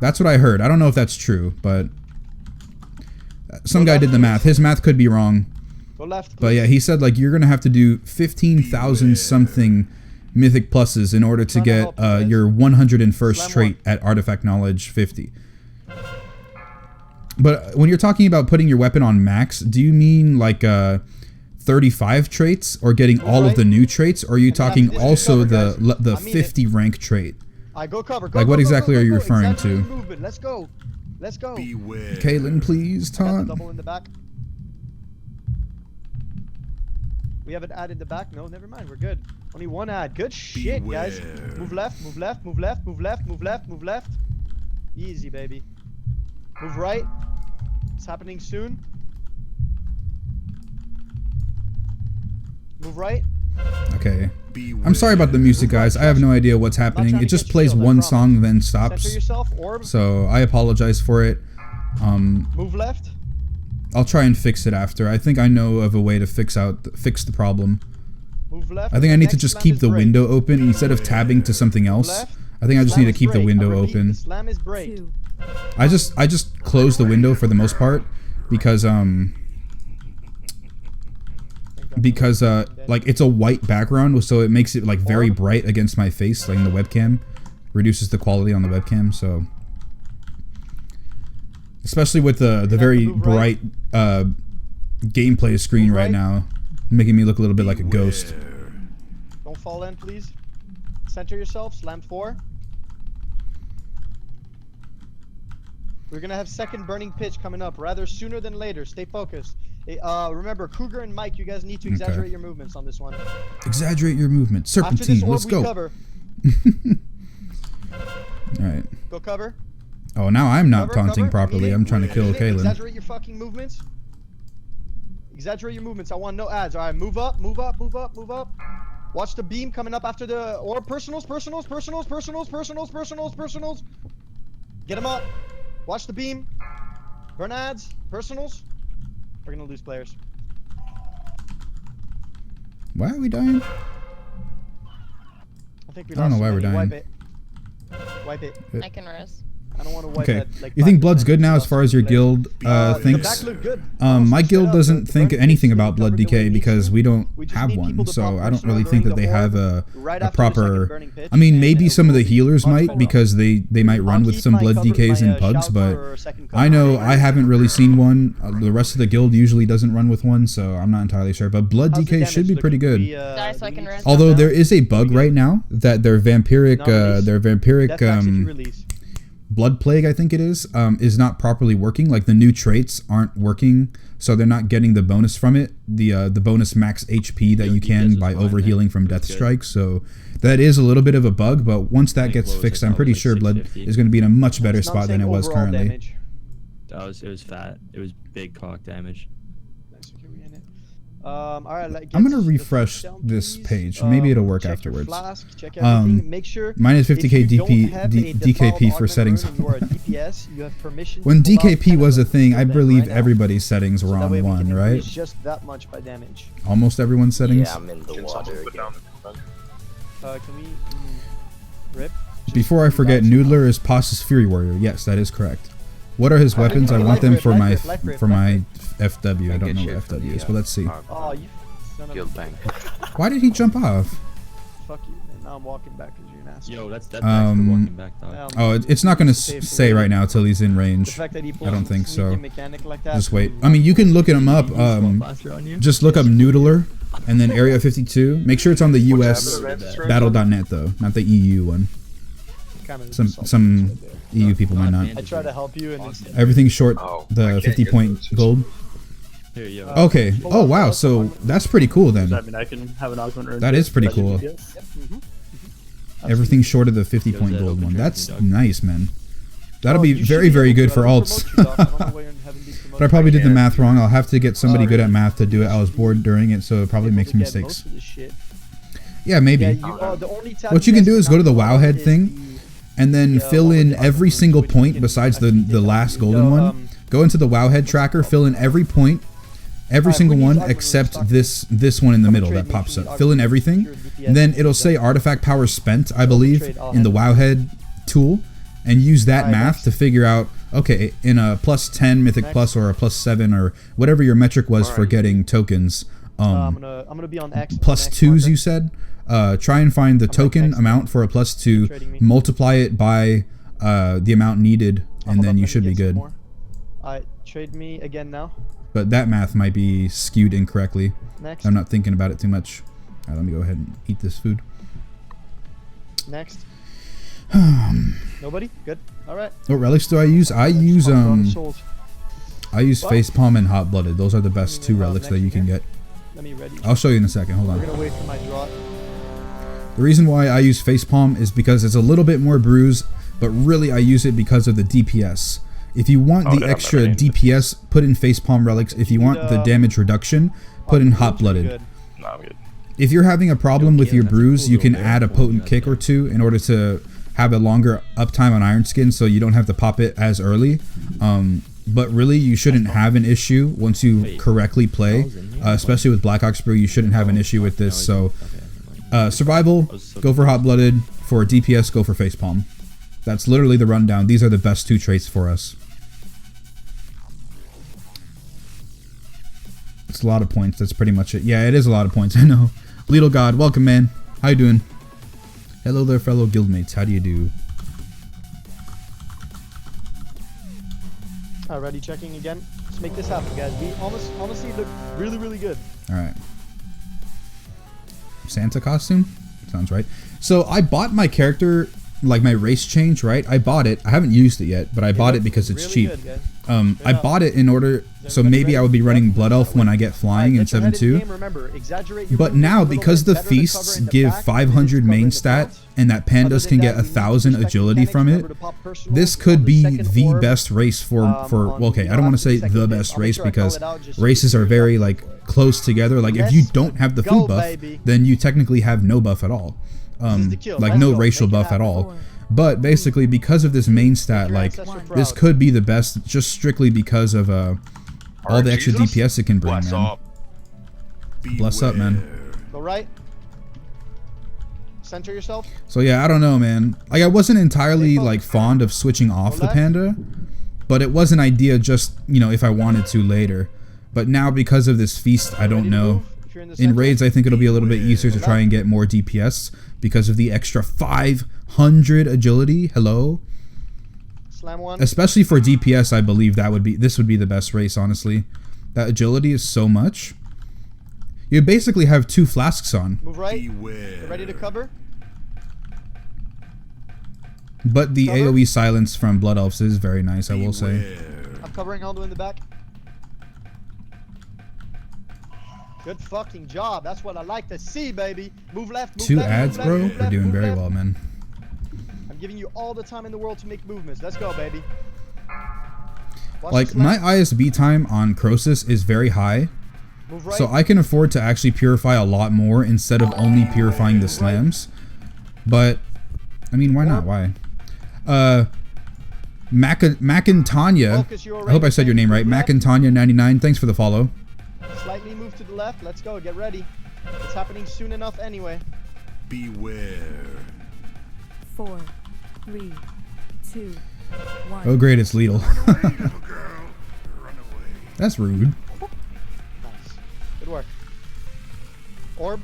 That's what I heard. I don't know if that's true, but some guy did the math. His math could be wrong. But yeah, he said like you're gonna have to do 15,000 something mythic pluses in order to get your 101st trait at artifact knowledge 50. But when you're talking about putting your weapon on max, do you mean like 35 traits or getting all of the new traits, or are you talking also the 50 rank trait? Like what exactly are you referring to? Let's go. Let's go. Caitlin, please, taunt. Double in the back. We haven't added the back. No, never mind. We're good. Only 1 ad. Good shit, guys. Move left, move left, move left, move left, move left, move left. Easy, baby. Move right. It's happening soon. Move right. Okay. I'm sorry about the music, guys. I have no idea what's happening. It just plays one song, then stops. So I apologize for it. Move left. I'll try and fix it after. I think I know of a way to fix the problem. Move left. I think I need to just keep the window open instead of tabbing to something else. I think I just need to keep the window open. Slam is break. I just close the window for the most part because because like it's a white background, so it makes it like very bright against my face, like in the webcam, reduces the quality on the webcam. So especially with the very bright gameplay screen right now, making me look a little bit like a ghost. Don't fall in, please. Center yourself. Slam 4. We're gonna have second burning pitch coming up rather sooner than later. Stay focused. Remember, Kruger and Mike, you guys need to exaggerate your movements on this one. Exaggerate your movements. Serpentine, let's go. Cover. Alright. Go cover. Oh, now I'm not taunting properly. I'm trying to kill Kaylin. Exaggerate your fucking movements. Exaggerate your movements. I want no ads. Alright, move up, move up, move up, move up. Watch the beam coming up after the personals. Get them up. Watch the beam. Burn ads. Personals. We're gonna lose players. Why are we dying? I think we I don't know lost why we're somebody. dying. Wipe it. I can res. I don't want to wipe Okay. that, like, You think 5% Blood's good now as far as your guild The thinks? back looked good. My guild doesn't think anything about Blood DK because we don't have one, so I don't really think that they have a proper... I mean, maybe some of the healers might because they might run with some Blood DKs and Pugs, but I know I haven't really seen one. The rest of the guild usually doesn't run with one, so I'm not entirely sure. But Blood DK should be pretty good. Die so I can res. Although there is a bug right now that their vampiric Blood Plague, I think it is not properly working. Like the new traits aren't working, so they're not getting the bonus from it. The bonus max HP that you can by overhealing from Death Strike. So that is a little bit of a bug, but once that gets fixed, I'm pretty sure Blood is going to be in a much better spot than it was currently. It was fat. It was big cock damage. All right, I'm gonna refresh this page. Maybe it'll work afterwards. Check everything. Make sure minus 50k DKP for settings. When DKP was a thing, I believe everybody's settings were on 1, right? Just that much by damage. Almost everyone's settings. Yeah, I'm in the water again. Can we rip? Before I forget, Noodler is Pos's Fury Warrior. Yes, that is correct. What are his weapons? I want them for my FW. I don't know what FW is, but let's see. Oh, you son of a bank. Why did he jump off? Fuck you. And now I'm walking back because you're an asshole. Yo, that's walking back, dog. Oh, it's not gonna say right now till he's in range. I don't think so. Just wait. I mean, you can look him up. Just look up Noodler and then Area 52. Make sure it's on the US Battle.net though, not the EU one. Some EU people might not. I try to help you, and everything's short the 50-point gold. Here you go. Okay. Oh wow. So that's pretty cool then. Does that mean I can have an augment rune? That is pretty cool. Everything's short of the 50-point gold one. That's nice, man. That'll be very, very good for alts. But I probably did the math wrong. I'll have to get somebody good at math to do it. I was bored during it, so it probably makes mistakes. Yeah, maybe. What you can do is go to the Wowhead thing, and then fill in every single point besides the last golden one. Go into the Wowhead tracker, fill in every point, every single one except this one in the middle that pops up. Fill in everything, and then it'll say artifact power spent, I believe, in the Wowhead tool, and use that math to figure out, okay, in a +10 Mythic Plus or a +7 or whatever your metric was for getting tokens, I'm gonna be on X. +2s you said. Try and find the token amount for a +2, multiply it by the amount needed, and then you should be good. Trade me again now. But that math might be skewed incorrectly. Next. I'm not thinking about it too much. Alright, let me go ahead and eat this food. Next. Nobody? Good. Alright. What relics do I use? I use Facepalm and Hot Blooded. Those are the best 2 relics that you can get. I'll show you in a second. Hold on. We're gonna wait for my draw. The reason why I use Facepalm is because it's a little bit more bruise, but really I use it because of the DPS. If you want the extra DPS, put in Facepalm relics. If you want the damage reduction, put in Hot Blooded. If you're having a problem with your bruise, you can add a potent kick or 2 in order to have a longer uptime on Iron Skin, so you don't have to pop it as early. But really, you shouldn't have an issue once you correctly play, especially with Black Ox Brew. You shouldn't have an issue with this. So, survival, go for Hot Blooded. For DPS, go for Facepalm. That's literally the rundown. These are the best 2 traits for us. It's a lot of points. That's pretty much it. Yeah, it is a lot of points. I know. Lidl God, welcome, man. How you doing? Hello there, fellow guildmates. How do you do? Alrighty, checking again. Let's make this happen, guys. We honestly look really, really good. All right. Santa costume? Sounds right. So I bought my character, like my race change, right? I bought it. I haven't used it yet, but I bought it because it's cheap. Good, I bought it in order, so maybe I would be running Blood Elf when I get flying in 7.2. But now, because the feasts give 500 main stat, and that pandas can get 1,000 agility from it, this could be the best race for well, okay, I don't want to say the best race, because races are very, like, close together. Like, if you don't have the food buff, then you technically have no buff at all. Like, no racial buff at all. But basically, because of this main stat, like, this could be the best, just strictly because of all the extra DPS it can bring, man. Bless up, man. Go right. Center yourself. So yeah, I don't know, man. Like, I wasn't entirely, like, fond of switching off the panda, but it was an idea just, you know, if I wanted to later. But now, because of this feast, I don't know. In raids, I think it'll be a little bit easier to try and get more DPS because of the extra 500 agility. Hello. Slam one. Especially for DPS, I believe this would be the best race, honestly. That agility is so much. You basically have 2 flasks on. Move right. Get ready to cover. But the AoE silence from Blood Elves is very nice, I will say. I'm covering Aldo in the back. Good fucking job. That's what I like to see, baby. Move left, move 2 left, ads, move bro. left, We're doing very left. well, man. I'm giving you all the time in the world to make movements. Let's go, baby. Watch Like, my ISB time on Crosus is very high. Move right. So I can afford to actually purify a lot more instead of only purifying the slams. But, I mean, why not? Why? Macintanya. I hope I said your name right. Macintanya99. Thanks for the follow. Slightly move to the left. Let's go. Get ready. It's happening soon enough anyway. Beware. 4, 3, 2, 1. Oh, great. It's Lidl. Run away, little girl. Run away. That's rude. Nice. Good work. Orb.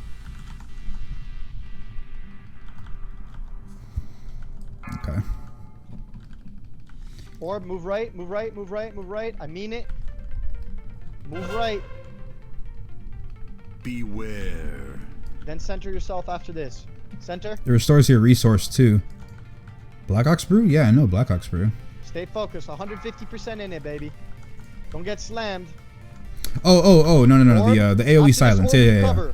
Okay. Orb, move right, move right, move right, move right. I mean it. Move right. Beware. Then center yourself after this. Center. It restores your resource too. Black Ox Brew? Yeah, I know Black Ox Brew. Stay focused. 150% in it, baby. Don't get slammed. Oh, no. The AoE silence. Yeah.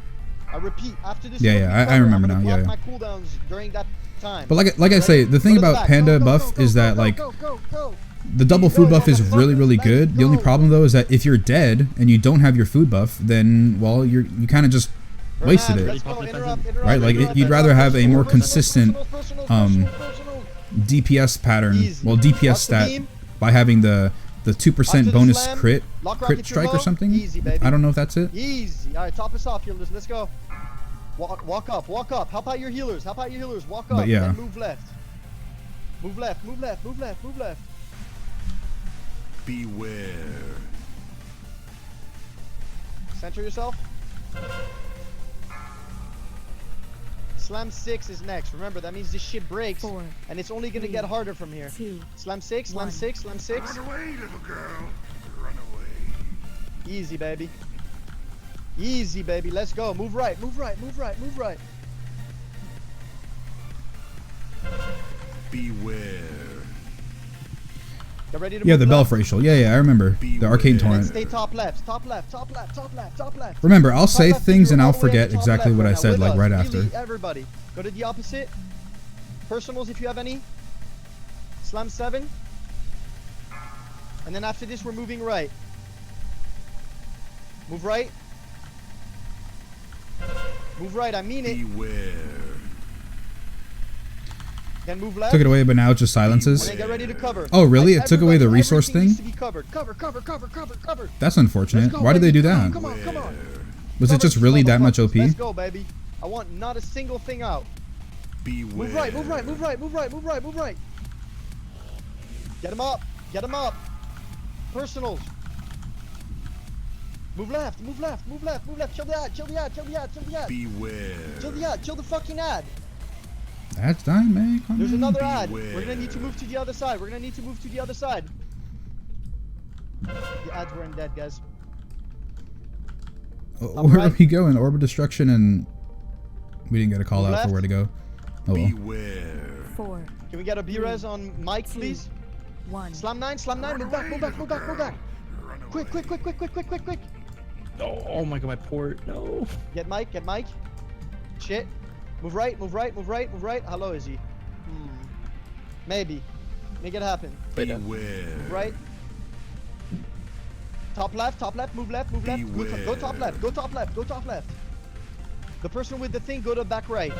I repeat, after this. Yeah, I remember now. Yeah. My cooldowns during that time. But like I say, the thing about Panda buff is that, like, the double food buff is really, really good. The only problem though is that if you're dead and you don't have your food buff, then, well, you kind of just wasted it, right? Like, you'd rather have a more consistent DPS pattern, well, DPS stat, by having the 2% bonus crit strike or something. I don't know if that's it. Easy. All right, top us off, healers. Let's go. Walk up. Help out your healers. Walk up. But yeah. Then move left. Move left. Beware. Center yourself. Slam 6 is next. Remember, that means this shit breaks, 4, and it's only gonna get harder from here. 2, Slam 6, slam 6, slam 6. Run away, little girl. Run away. Easy, baby. Easy, baby. Let's go. Move right. Beware. Get ready to Yeah, move the left. Belf Racial. Yeah, I remember. The Arcane And then Torrent. stay top left. Remember, I'll say Top left, things and all I'll the way forget to top exactly left what I now said, with like, us. right Really, after. everybody, go to the opposite. Personals if you have any. Slam 7. And then after this, we're moving right. Move right. I mean it. Beware. Then move left. Took it away, but now it just silences. And then get ready to cover. Oh, really? Like, It took away the everybody, resource everything needs thing? to be covered. Cover. That's unfortunate. Let's go, Why did they baby. do that? Come on. Was it just really that much OP? Let's go, baby. I want not a single thing out. Beware. Move right. Get him up. Personals. Move left, move left, move left, move left. Kill the ad, kill the ad, kill the ad, kill the ad. Beware. Kill the ad, kill the fucking ad. That's dying, man. Come There's on. another ad. We're gonna need to move to the other side. We're gonna need to move to the other side. The ads weren't dead, guys. Where are we going? Orb of Destruction, and we didn't get a call out for where to go. Oh well. Beware. 4. Can we get a B-res on Mike, please? 1. Slam 9, slam 9. Move back, move back, move back, move back. Quick, quick, quick, quick, quick, quick, quick, quick. Oh my god, my port. No. Get Mike, get Mike. Shit. Move right, move right, move right, move right. How low is he? Maybe. Make it happen. Beware. Move right. Top left, move left, move left. Go top left, go top left, go top left. The person with the thing, go to back right.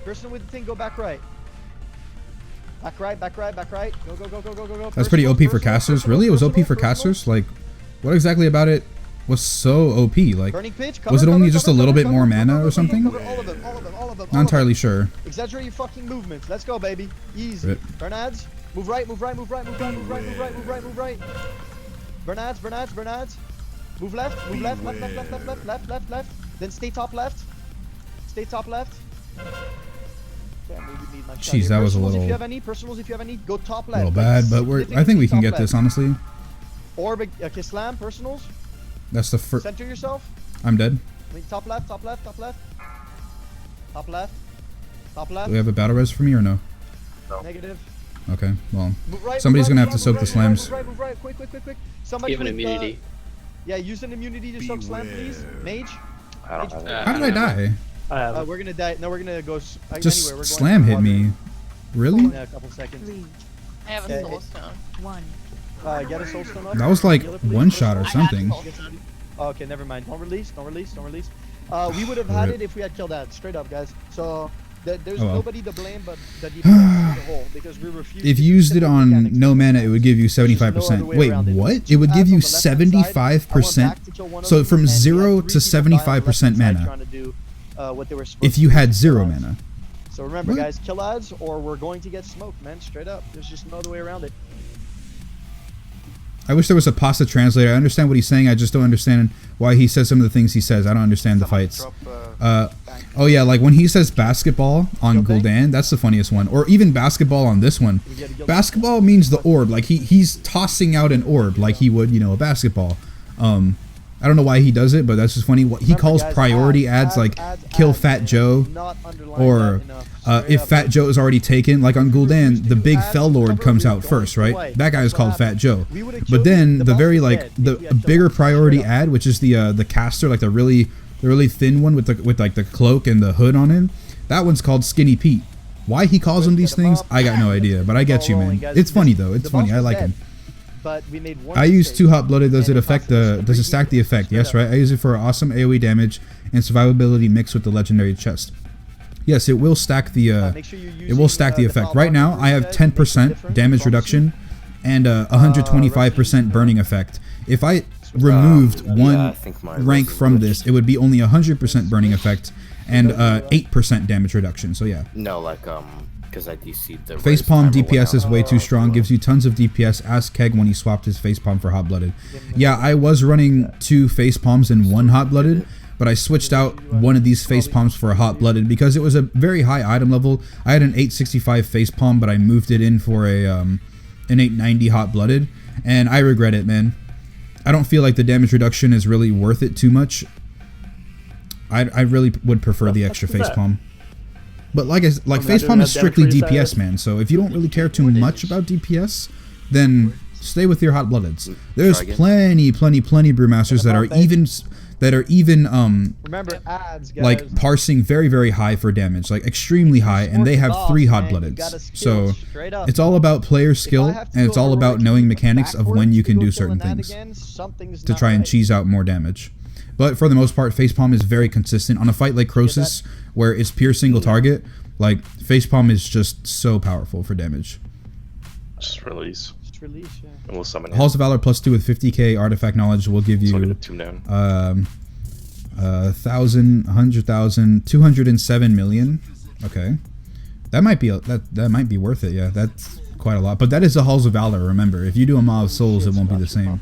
Person with the thing, go back right. Back right, back right, back right. Go, go, go, go, go, go, go. That's pretty OP for casters. Really? It was OP for casters? Like, what exactly about it was so OP? Like, was it only just a little bit more mana or something? All of them, all of them, all of them. Not entirely sure. Exaggerate your fucking movements. Let's go, baby. Easy. Bernards. Move right, move right, move right, move right, move right, move right, move right, move right. Bernards, Bernards, Bernards. Move left, left, left, left, left, left, left, left, left, left. Then stay top left. Stay top left. Jeez, that was a little. If you have any personals, if you have any, go top left. A little bad, but I think we can get this, honestly. Orb, okay, slam, personals. That's the first. Center yourself. I'm dead. Top left, top left, top left. Top left. Top left. Do we have a battle res for me or no? No. Negative. Okay, well, right, somebody's gonna right, have to soak the slams. Move right, move right, quick, quick, quick, quick. Somebody You have an immunity. Yeah, use an immunity to soak slam, please. Mage. I don't have How did I die? We're gonna die. No, we're gonna go. Just anywhere. We're slam hit me. Really? Yeah, a couple seconds. 3. I have a soul stone. 1. Get a soul stone up. That was like one shot or something. Oh, okay, never mind. Don't release. Don't release. Don't release. We would have had it if we had killed that. Straight up, guys. So there's nobody to blame but the defense as a whole because we refused. If you used it on no mana, it would give you 75%. Wait, what? It would give you 75%? So from 0 to 75% mana. If you had 0 mana. So remember, guys, kill ads or we're going to get smoked, man. Straight up. There's just no other way around it. I wish there was a pasta translator. I understand what he's saying. I just don't understand why he says some of the things he says. I don't understand the fights. Oh yeah, like when he says basketball on Gul'dan, that's the funniest one. Or even basketball on this one. Basketball means the orb. Like he's tossing out an orb like he would, a basketball. I don't know why he does it, but that's just funny. What he calls priority ads, like kill Fat Joe, or if Fat Joe is already taken, like on Gul'dan, the big Fell Lord comes out first, right? That guy is called Fat Joe. But then the very the bigger priority ad, which is the caster, like the really thin one with the cloak and the hood on him, that one's called Skinny Pete. Why he calls them these things, I got no idea. But I get you, man. It's funny though. It's funny. I like him. But we made one. I use 2 hot blooded. Does it stack the effect? Yes, right. I use it for awesome AoE damage and survivability mixed with the legendary chest. Yes, it will stack the effect. Right now, I have 10% damage reduction and 125% burning effect. If I removed one rank from this, it would be only 100% burning effect and 8% damage reduction. So yeah. No, because I DC'd the Facepalm DPS is way too strong, gives you tons of DPS. Ask Keg when he swapped his Facepalm for Hot Blooded. Yeah, I was running 2 Facepalms and 1 Hot Blooded, but I switched out one of these Facepalms for a Hot Blooded because it was a very high item level. I had an 865 Facepalm, but I moved it in for an 890 Hot Blooded, and I regret it, man. I don't feel like the damage reduction is really worth it too much. I really would prefer the extra Facepalm. But Facepalm is strictly DPS, man. So if you don't really care too much about DPS, then stay with your Hot Bloodeds. There's plenty Brewmasters that are even remember ads, guys. like parsing very, very high for damage, like extremely high, and they have 3 Hot Bloodeds. So it's all about player skill, and it's all about knowing mechanics of when you can do certain things to try and cheese out more damage. But for the most part, Facepalm is very consistent. On a fight like Crosis, where it's pure single target, like Facepalm is just so powerful for damage. Just release. Yeah. And we'll summon Halls of Valor +2 with 50k artifact knowledge will give you 1,000, 100,000, 207 million. Okay, that might be that might be worth it. Yeah, that's quite a lot. But that is the Halls of Valor. Remember, if you do a Maw of Souls, it won't be the same.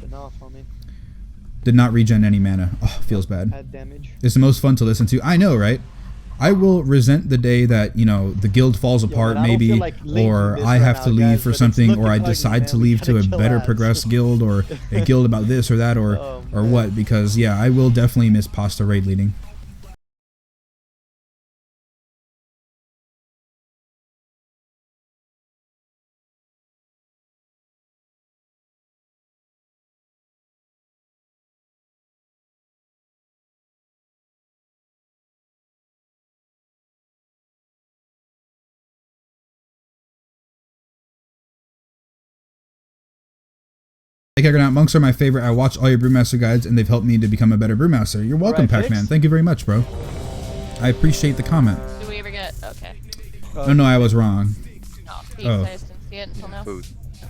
Did not regen any mana. Oh, feels bad. Had damage. It's the most fun to listen to. I know, right? I will resent the day that, you know, the guild falls apart maybe, or I have to leave for something, or I decide to leave to a better progressed guild, or a guild about this or that, or what, because yeah, I will definitely miss Pasta raid leading. Hey Keggernaut, monks are my favorite. I watch all your Brewmaster guides and they've helped me to become a better Brewmaster. You're welcome, Pac-Man. Thank you very much, bro. I appreciate the comment. Did we ever get? Okay. Oh no, I was wrong. Oh, Pete, Oh. I just didn't see it until now.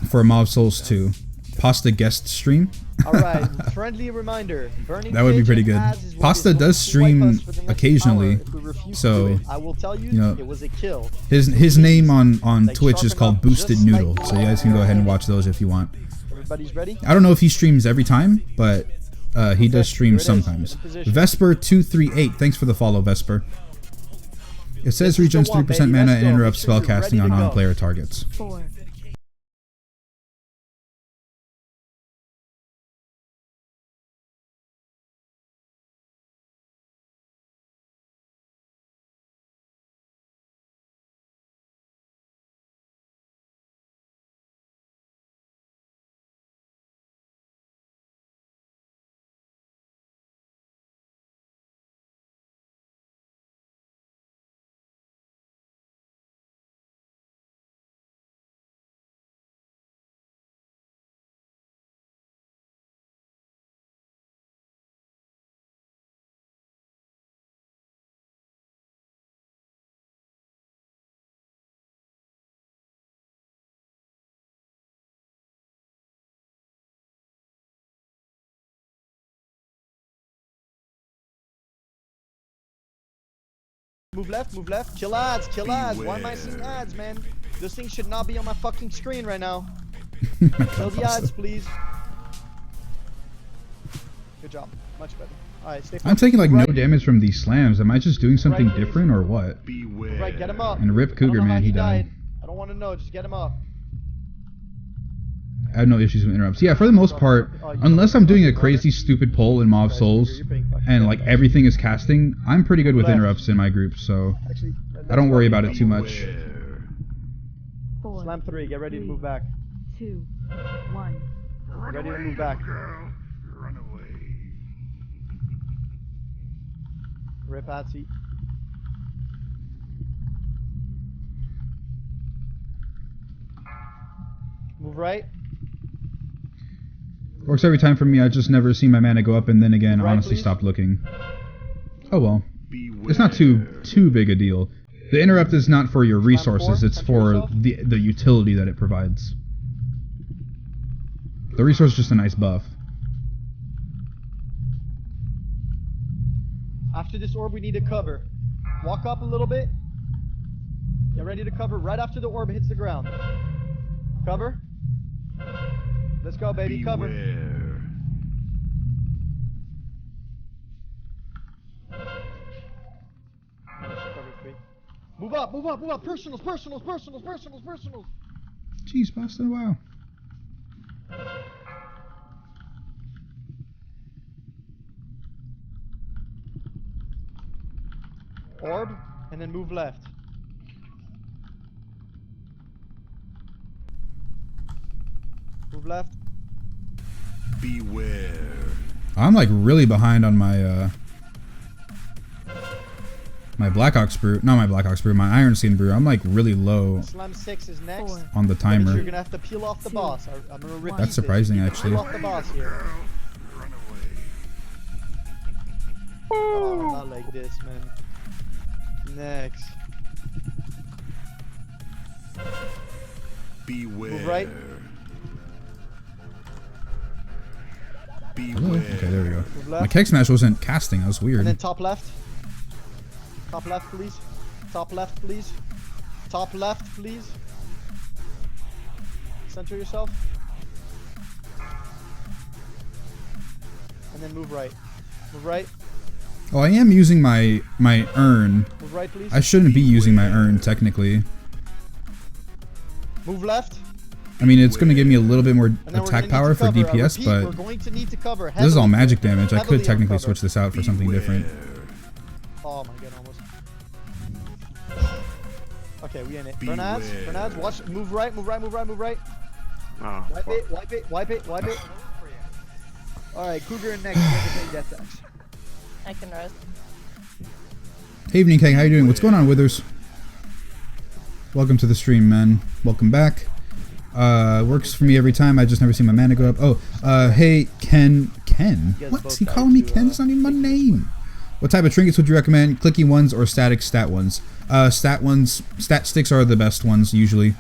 For Mob Souls 2. Pasta guest stream? Alright, friendly reminder. Burning That would be Cage pretty and good. Paths is what Pasta is does going to wipe stream us for the next occasionally, hour if we refuse to so do it. I will tell you, know, it was a kill. his name on Twitch is sharpen called up Boosted just Noodle, like so you guys can go ahead and watch those if you want. Everybody's ready? I don't know if he streams every time, but he does stream here it is. sometimes. Position. Vesper238, thanks for the follow, Vesper. It says This is the regens one, 3% baby. mana Let's and go. interrupts Make sure you're spellcasting ready on to go. non-player targets. 4. Move left, kill ads, Why am I seeing ads, man? This thing should not be on my fucking screen right now. Kill the ads, please. Good job, much better. Alright, stay I'm taking like right. no damage from these slams. Am I just doing something different or what? Right, get him up. And Rip Cougar, I don't know how man, he died. I don't want to know, just get him up. I have no issues with interrupts. Yeah, for the most part, unless I'm doing a crazy stupid poll in Mob Souls and like everything is casting, I'm pretty good with interrupts in my group, so I don't worry about it too much. 4. Slam 3, get ready to move back. 2. 1. Ready to move back. Run away. Rip Atsy. Move right. Works every time for me. I just never see my mana go up, and then again, honestly, stopped looking. Oh well, it's not too big a deal. The interrupt is not for your resources; it's for the utility that it provides. The resource is just a nice buff. After this orb, we need to cover. Walk up a little bit. Get ready to cover right after the orb hits the ground. Cover. Let's go, baby. Cover. Move up, move up, move up. Personals. Jeez, Boston, wow. Orb, and then move left. Move left. Beware. I'm like really behind on my my Black Ox brew. Not my Black Ox brew, my Iron Skin brew. I'm like really low Slam 6 is next. on the timer. You're gonna have to peel off the boss. I'm gonna repeat That's surprising, this. actually. Peel off the boss here. Oh, not like this, man. Next. Beware. Move right. Oh, okay, there we go. Move My left. Keg Smash wasn't casting. That was weird. And then top left. Top left, please. Top left, please. Top left, please. Center yourself. And then move right. Move right. Oh, I am using my urn. Move right, please. I shouldn't be using my urn technically. Move left. I mean, it's going to give me a little bit more And then we're attack gonna power need to for cover. DPS, Repeat, but we're going to need to cover this is all heavily. magic damage. I Heavily could technically on cover. switch this out for something different. Oh my god, almost. Okay, we in it. Bernaz, watch. Move right, move right, move right, move right. Oh, Wipe it, wipe it, wipe it, wipe it. Alright, Cougar next. You have to take death tax. I can rest. Hey, Evening King, how you doing? What's going on, Withers? Welcome to the stream, man. Welcome back. Works for me every time. I just never see my mana go up. Oh, hey, Ken. What's he calling me Ken? It's not even my name. What type of trinkets would you recommend? Clicky ones or static stat ones? Stat sticks are the best ones usually.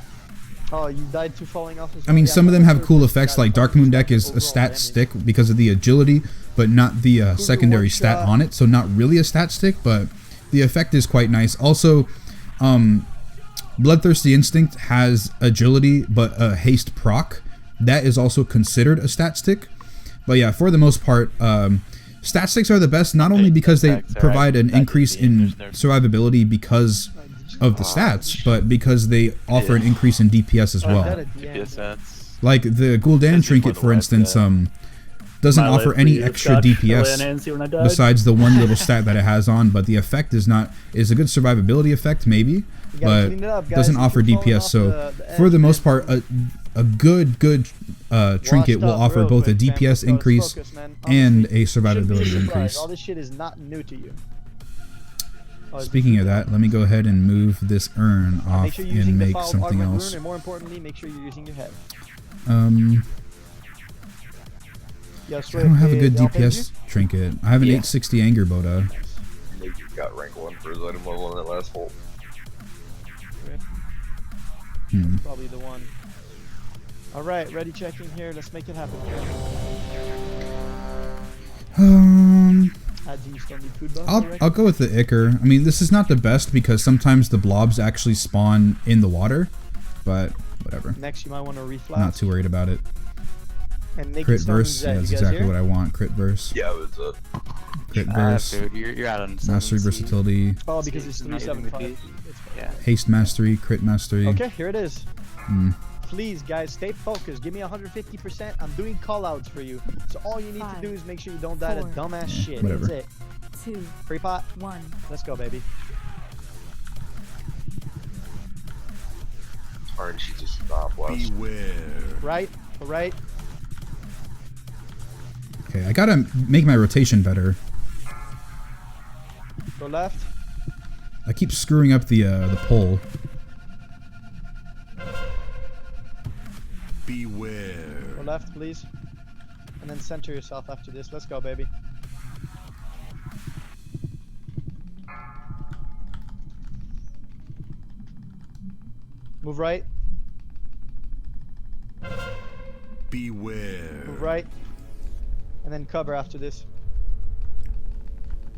Oh, you died to falling off as well? I mean, Yeah, some of them have cool for effects, stat like Dark Moon deck is a stat damage. stick because of the agility, but not the secondary stat on it, so not really a stat stick, but the effect is quite nice. Also, Bloodthirsty Instinct has agility, but a haste proc. That is also considered a stat stick. But yeah, for the most part, stat sticks are the best, not only because they provide an increase in survivability because of the stats, but because they offer an increase in DPS as well. Like the Gul'dan trinket, for instance, doesn't offer any extra DPS besides the one little stat that it has on, but the effect is a good survivability effect maybe, but doesn't offer DPS. So for the most part, a good trinket will offer both a DPS increase and a survivability increase. All this shit is not new to you. Speaking of that, let me go ahead and move this urn off Make sure you're using and the make foul something augment else. rune, and more importantly, make sure you're using your head. I don't have a good DPS trinket. I have an 860 Anger Boda. Maybe you got rank 1 for his item level in that last hole. Probably the one. Alright, ready checking here. Let's make it happen. Do you still need food buffs? I'll go with the Ichor. I mean, this is not the best because sometimes the blobs actually spawn in the water, but whatever. Next, you might want to reflash. Not too worried about it. And Crit verse, yeah, that's exactly what I want. Crit verse. Yeah, it's a crit verse. Dude, you're out on Mastery versatility. Oh, because it's 375. Yeah. Haste mastery, crit mastery. Okay, here it is. Please, guys, stay focused. Give me 150%. I'm doing callouts for you. So all you need to do is make sure you don't die to dumbass shit. Whatever. That's it. 2, Free pot. 1. Let's go, baby. Aren't she just not blessed? Right. Right. Okay, I gotta make my rotation better. Go left. I keep screwing up the pole. Beware. Go left, please. And then center yourself after this. Let's go, baby. Move right. Beware. Move right. And then cover after this.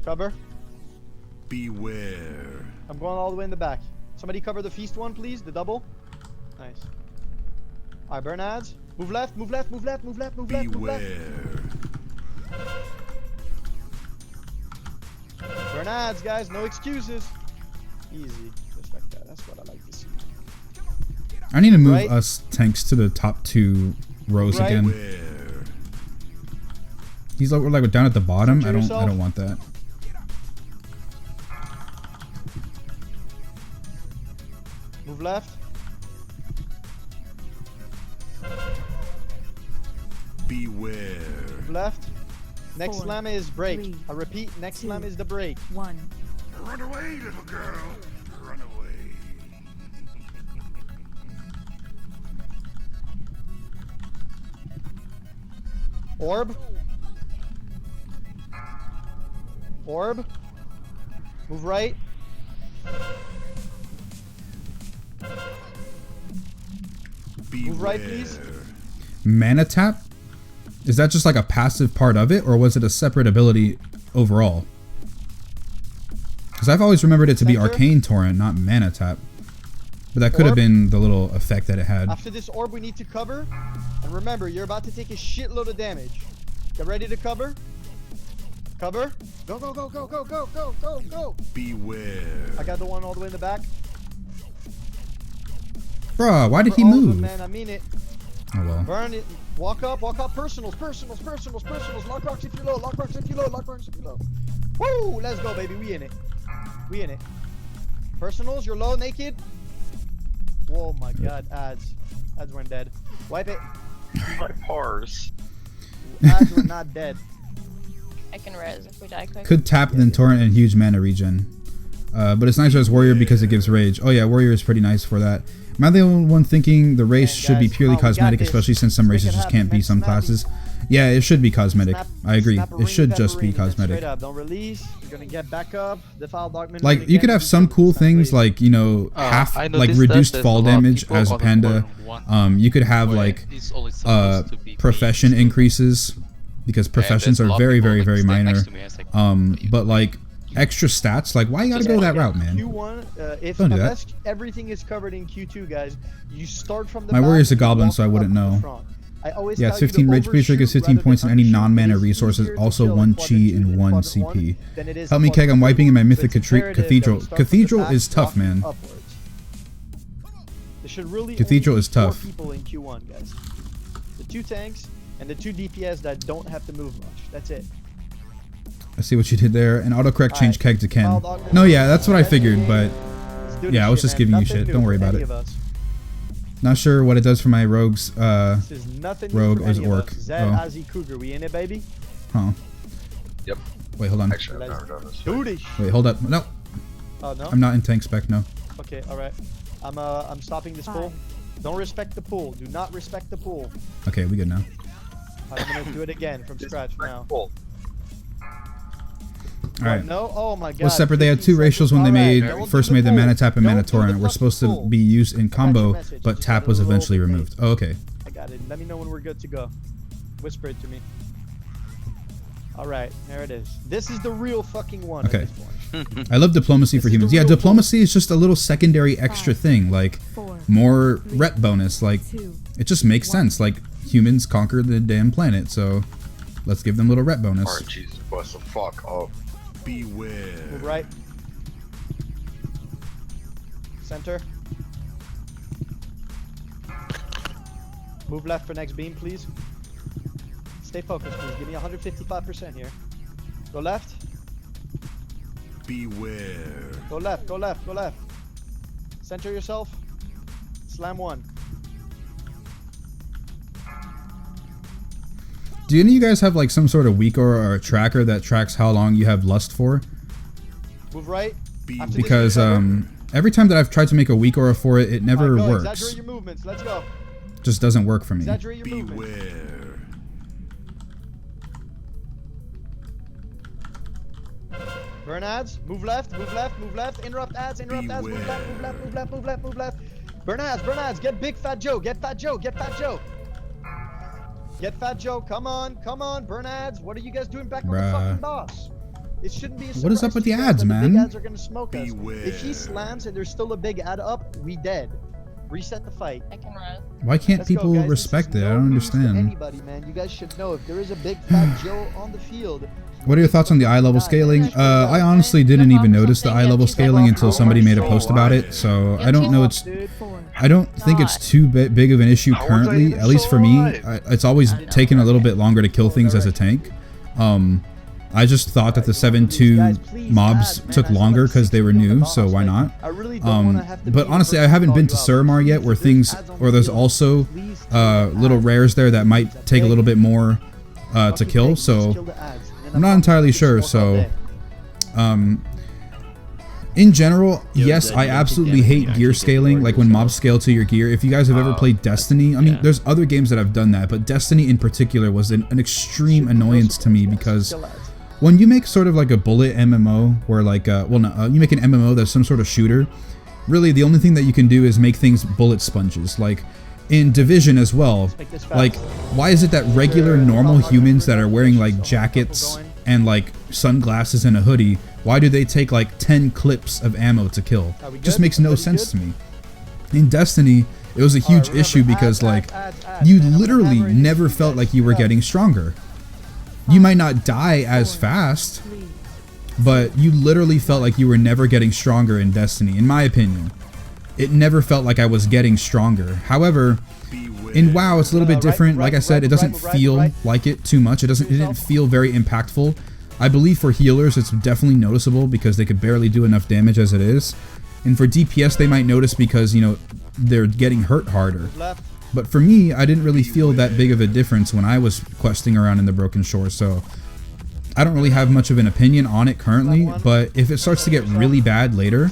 Cover. Beware. I'm going all the way in the back. Somebody cover the feast one, please. The double. Nice. Alright, burn ads. Move left, move left, move left, move left, move left, move left. Burn ads, guys. No excuses. Easy. Just like that. That's what I like to see. I need to move us tanks to the top 2 rows again. He's like, we're like down at the bottom. I don't want that. Move left. Beware. Move left. Next 4, slam is break. 3, I repeat, next 2, slam is the break. 1. Run away, little girl. Run away. Orb. Orb. Move right. Move right, please. Mana tap? Is that just like a passive part of it, or was it a separate ability overall? Because I've always remembered it to be Arcane Torrent, not Mana Tap. But that could have been the little effect that it had. After this orb, we need to cover. And remember, you're about to take a shitload of damage. Get ready to cover. Cover. Go, go, go, go, go, go, go, go, go. Beware. I got the one all the way in the back. Bruh, why did he All of them, move? man, I mean it. Oh well. Burn it. Walk up, walk up. Personals, personals, personals, personals. Lock rocks if you low, lock rocks if you low, lock rocks if you low. Woo! Let's go, baby. We in it. We in it. Personals, you're low, naked. Whoa, my God. Ads. Ads weren't dead. Wipe it. My pars. Ads were not dead. I can res if we die quick. Could tap then torrent and huge mana regen. But it's nicer as warrior because it gives rage. Oh yeah, warrior is pretty nice for that. Am I the only one thinking the race should be purely cosmetic, especially since some races just can't be some classes? Yeah, it should be cosmetic. I agree. It should just be cosmetic. Don't release. You're gonna get back up. Defile Darkman. Like you could have some cool things like, you know, half like reduced fall damage as Panda. You could have like profession increases because professions are very minor. But like extra stats, like why you gotta go that route, man? Q1, Don't do that. unless everything is covered in Q2, guys, you start from the My back, warrior's a goblin, walk so I wouldn't up know. front. I always Yeah, tell it's you to 15 rage. Pretty sure it gets overshoot 15 rather points than in any undershoot. non-mana It is resources. easier to Also kill 1 in chi quadrant 2 and than 1 quadrant CP. 1 than it is Help me, in Keg. I'm quadrant wiping in my 2. Mythic It's imperative that Cathedral. we start from the Cathedral back, is tough, walking man. upwards. There should really Cathedral only is be 4 tough. people in Q1, guys. The 2 tanks and the 2 DPS that don't have to move much. That's it. I see what you did there. And autocorrect changed Keg to Ken. No, yeah, that's what I figured, but yeah, I was just giving you shit. Don't worry about it. Not sure what it does for my rogues. This is nothing new Rogue for or is any of orc. us. Zed, Oh. Ozzy, Cougar, we in it, baby? Huh. Yep. Wait, hold on. Actually, I've never done this. Do this. Wait, hold up. No. Oh, no? I'm not in tank spec, no. Okay, alright. I'm stopping this pool. Don't respect the pool. Do not respect the pool. Okay, we good now. I'm gonna do it again from scratch now. Alright. No? Oh my god. What's separate? They had 2 racials when they first made the mana tap and mana torrent. Were supposed to be used in combo, but tap was eventually removed. Oh, okay. I got it. Let me know when we're good to go. Whisper it to me. Alright, there it is. This is the real fucking one. Okay. I love diplomacy for humans. Yeah, diplomacy is just a little secondary extra thing, like more rep bonus. Like it just makes sense. Like humans conquered the damn planet, so let's give them a little rep bonus. Alright, Jesus, bust the fuck up. Beware. Move right. Center. Move left for next beam, please. Stay focused, please. Give me 155% here. Go left. Beware. Go left, go left, go left. Center yourself. Slam 1. Do any of you guys have like some sort of week or a tracker that tracks how long you have lust for? Move right. Because every time that I've tried to make a weak aura for it, it never Go, works. exaggerate your movements. Let's go. Just doesn't work for me. Exaggerate your movements. Beware. Burn ads. Move left. Move left. Move left. Interrupt ads. Interrupt ads. Move left. Move left. Move left. Move left. Move left. Burn ads. Burn ads. Get big fat Joe. Get fat Joe. Get fat Joe. Get fat Joe. Come on. Come on. Burn ads. What are you guys doing back on the fucking boss? It shouldn't be a surprise. What is up with the ads, The man? big ads are gonna smoke us. If he slams and there's still a big ad up, we dead. Reset the fight. I can res. Why can't Let's go, people guys. respect This it? is I no don't news to understand. Anybody, man, you guys should know if there is a big fat Joe on the field. What are your thoughts on the eye level scaling? I honestly didn't even notice the eye level scaling until somebody made a post about it, so I don't know. I don't think it's too big of an issue currently. At least for me, it's always taken a little bit longer to kill things as a tank. I just thought that the 7-2 mobs took longer because they were new, so why not? But honestly, I haven't been to Suramar yet, where there's also little rares there that might take a little bit more to kill, so I'm not entirely sure. So in general, yes, I absolutely hate gear scaling, like when mobs scale to your gear. If you guys have ever played Destiny, I mean, there's other games that have done that, but Destiny in particular was an extreme annoyance to me, because when you make sort of like a bullet MMO, where like, you make an MMO that's some sort of shooter, really the only thing that you can do is make things bullet sponges. Like in Division as well, like why is it that regular normal humans that are wearing like jackets and like sunglasses and a hoodie, why do they take like 10 clips of ammo to kill? Just makes no sense to me. In Destiny, it was a huge issue because like you literally never felt like you were getting stronger. you might not die as fast, but you literally felt like you were never getting stronger in Destiny, in my opinion. It never felt like I was getting stronger. However, in WoW, it's a little bit different. Like I said, it doesn't feel like it too much. It didn't feel very impactful. I believe for healers, it's definitely noticeable because they could barely do enough damage as it is. And for DPS, they might notice because, you know, they're getting hurt harder. But for me, I didn't really feel that big of a difference when I was questing around in the Broken Shore, so I don't really have much of an opinion on it currently, but if it starts to get really bad later,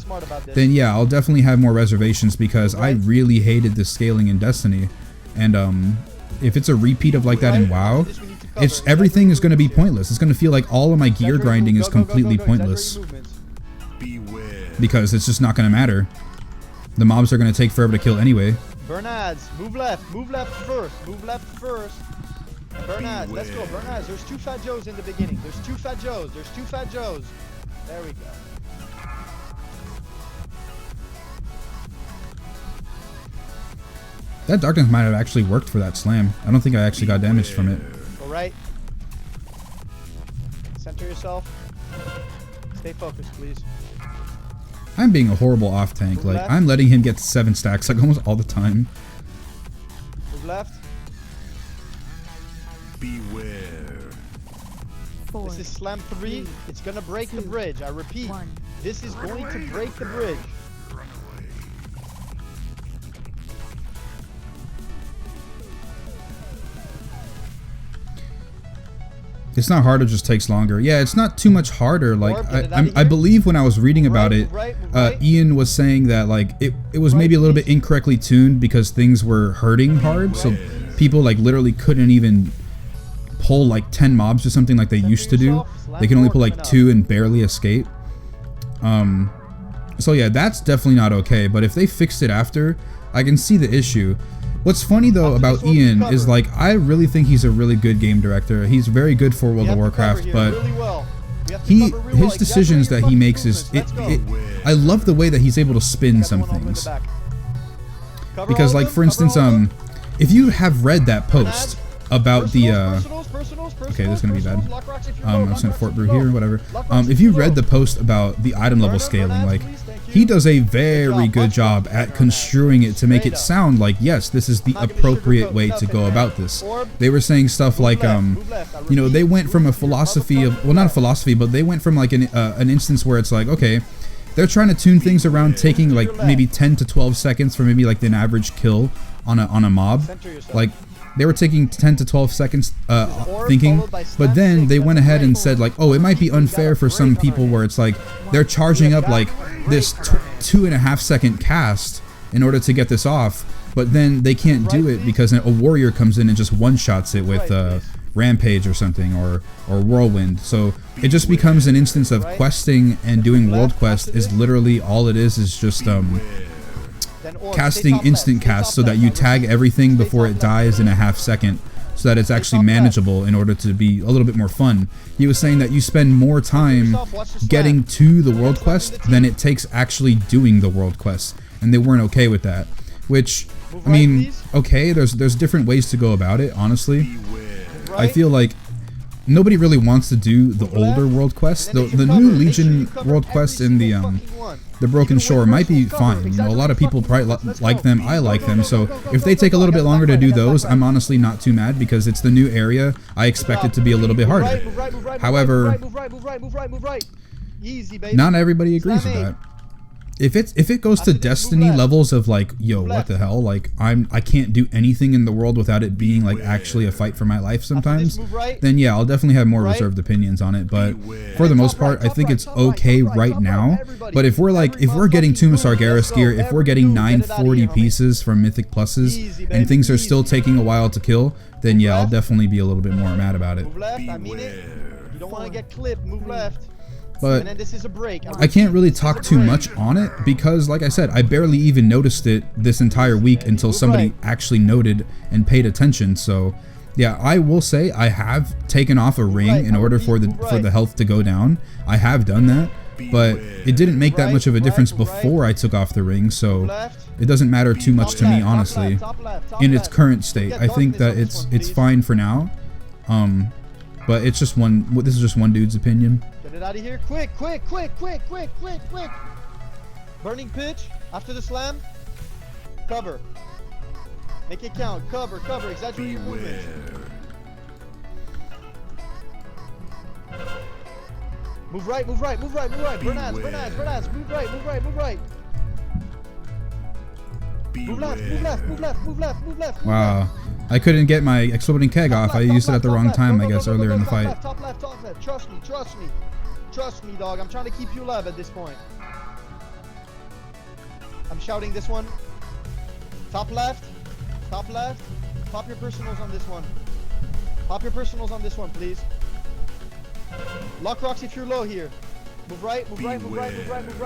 then yeah, I'll definitely have more reservations because I really hated the scaling in Destiny. And if it's a repeat of like that in WoW, everything is going to be pointless. It's going to feel like all of my gear grinding is completely pointless because it's just not going to matter. The mobs are going to take forever to kill anyway. Bernads, move left first, move left first. Bernads, let's go, Bernads. There's 2 Fat Joes in the beginning. There's 2 Fat Joes. There's 2 Fat Joes. There we go. That darkness might have actually worked for that slam. I don't think I actually got damaged from it. Go right. Center yourself. Stay focused, please. I'm being a horrible off tank. Like, I'm letting him get 7 stacks like almost all the time. Move left. Beware. This is slam 3. It's gonna break the bridge. I repeat. This is going to break the bridge. It's not harder, just takes longer. Yeah, it's not too much harder. Like I believe when I was reading about it, Ian was saying that like it was maybe a little bit incorrectly tuned because things were hurting hard, so people like literally couldn't even pull like 10 mobs or something like they used to do. They can only pull like 2 and barely escape. So yeah, that's definitely not okay. But if they fixed it after, I can see the issue. What's funny though about Ian is like I really think he's a really good game director. He's very good for World of Warcraft, but his decisions that he makes is I love the way that he's able to spin some things. Because like for instance, if you have read that post about the okay, this is gonna be bad. I'm just gonna Fort Brew here, whatever. If you read the post about the item level scaling, like he does a very good job at construing it to make it sound like, yes, this is the appropriate way to go about this. They were saying stuff like, you know, they went from a philosophy of, well, not a philosophy, but they went from like an instance where it's like, okay, they're trying to tune things around taking like maybe 10 to 12 seconds for maybe like an average kill on a mob. Like, they were taking 10 to 12 seconds thinking, but then they went ahead and said like, oh, it might be unfair for some people where it's like they're charging up like this 2.5 second cast in order to get this off, but then they can't do it because a warrior comes in and just one-shots it with Rampage or something or Whirlwind. So it just becomes an instance of questing, and doing world quest is literally all it is just casting instant cast so that you tag everything before it dies in a half second so that it's actually manageable in order to be a little bit more fun. He was saying that you spend more time getting to the world quest than it takes actually doing the world quest, and they weren't okay with that. Which, I mean, okay, there's different ways to go about it, honestly. I feel like nobody really wants to do the older world quest. The new Legion world quest in the Broken Shore might be fine. You know, a lot of people probably like them. I like them. So if they take a little bit longer to do those, I'm honestly not too mad because it's the new area. I expect it to be a little bit harder. However, not everybody agrees with that. If it goes to Destiny levels of like, yo, what the hell? Like I can't do anything in the world without it being like actually a fight for my life sometimes, then yeah, I'll definitely have more reserved opinions on it. But for the most part, I think it's okay right now. But if we're getting Tomb of Sargeras gear, if we're getting 940 pieces from Mythic pluses and things are still taking a while to kill, then yeah, I'll definitely be a little bit more mad about it. Move left, I mean it. You don't want to get clipped, move left. But this is a break. I can't really talk too much on it because, like I said, I barely even noticed it this entire week until somebody actually noted and paid attention. So, yeah, I will say I have taken off a ring in order for the health to go down. I have done that, but it didn't make that much of a difference before I took off the ring. So it doesn't matter too much to me, honestly, in its current state. I think that it's fine for now. but it's just one. This is just one dude's opinion. Get it out of here. Quick. Burning pitch. After the slam. Cover. Make it count. Cover. Exaggerate your movement. Move right. Bernaz. Move right. Move left. Wow. I couldn't get my exploding keg off. I used it at the wrong time, I guess, earlier in the fight. Top left. Trust me, dog. I'm trying to keep you alive at this point. I'm shouting this one. Top left. Pop your personals on this one. Please. Lock rocks if you're low here. Move right.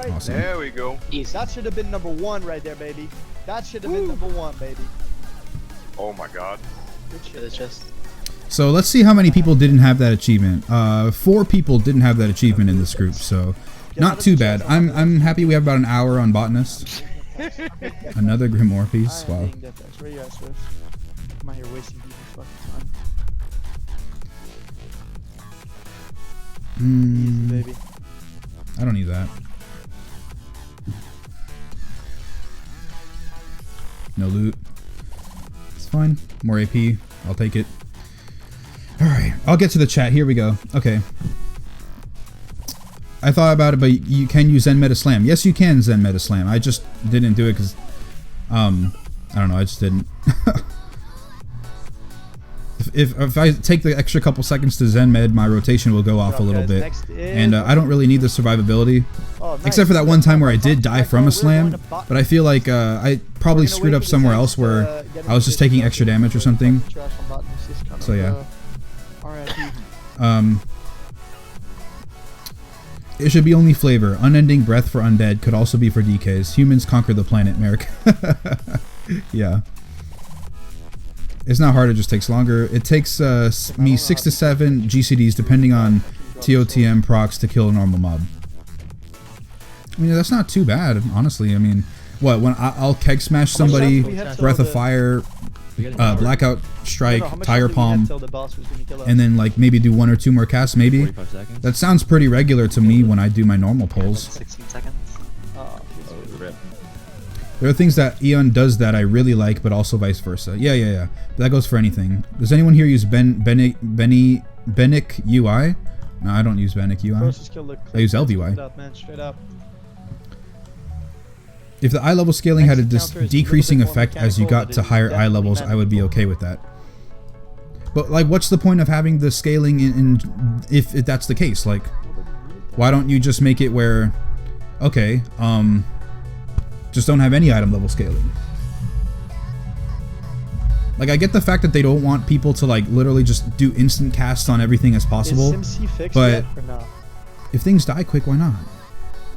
Awesome. There we go. Easy. That should have been number 1 right there, baby. Been number 1, baby. Oh my god. Good shit. It's just. So let's see how many people didn't have that achievement. 4 people didn't have that achievement in this group, so not too bad. I'm happy we have about an hour on Botanist. Another Grimoire piece. Wow. Where you at, Swift? I'm out here wasting people's fucking time. Easy, baby. I don't need that. No loot. It's fine. More AP. I'll take it. Alright. I'll get to the chat. Here we go. Okay. I thought about it, but you can use Zen Meta Slam. Yes, you can Zen Meta Slam. I just didn't do it because, I don't know. I just didn't. If I take the extra couple seconds to Zen Med, my rotation will go off a little bit. And I don't really need the survivability. Except for that one time where I did die from a slam. But I feel like I probably screwed up somewhere else where I was just taking extra damage or something. So yeah. It should be only flavor. Unending breath for undead could also be for DKs. Humans conquer the planet, Merrick. Yeah. It's not hard, it just takes longer. It takes me 6 to 7 GCDs depending on TOTM procs to kill a normal mob. I mean, that's not too bad, honestly. I mean, what, when I'll keg smash somebody, Breath of Fire, Blackout Strike, Tiger Palm, and then like maybe do 1 or 2 more casts, maybe? That sounds pretty regular to me when I do my normal pulls. 16 seconds. There are things that Eon does that I really like, but also vice versa. Yeah. That goes for anything. Does anyone here use Benic UI? No, I don't use Benic UI. I use LVY. Straight up. If the eye level scaling had a decreasing effect as you got to higher eye levels, I would be okay with that. But like, what's the point of having the scaling if that's the case? Like, why don't you just make it where, okay, just don't have any item level scaling. Like, I get the fact that they don't want people to like literally just do instant casts on everything as possible, but if things die quick, why not?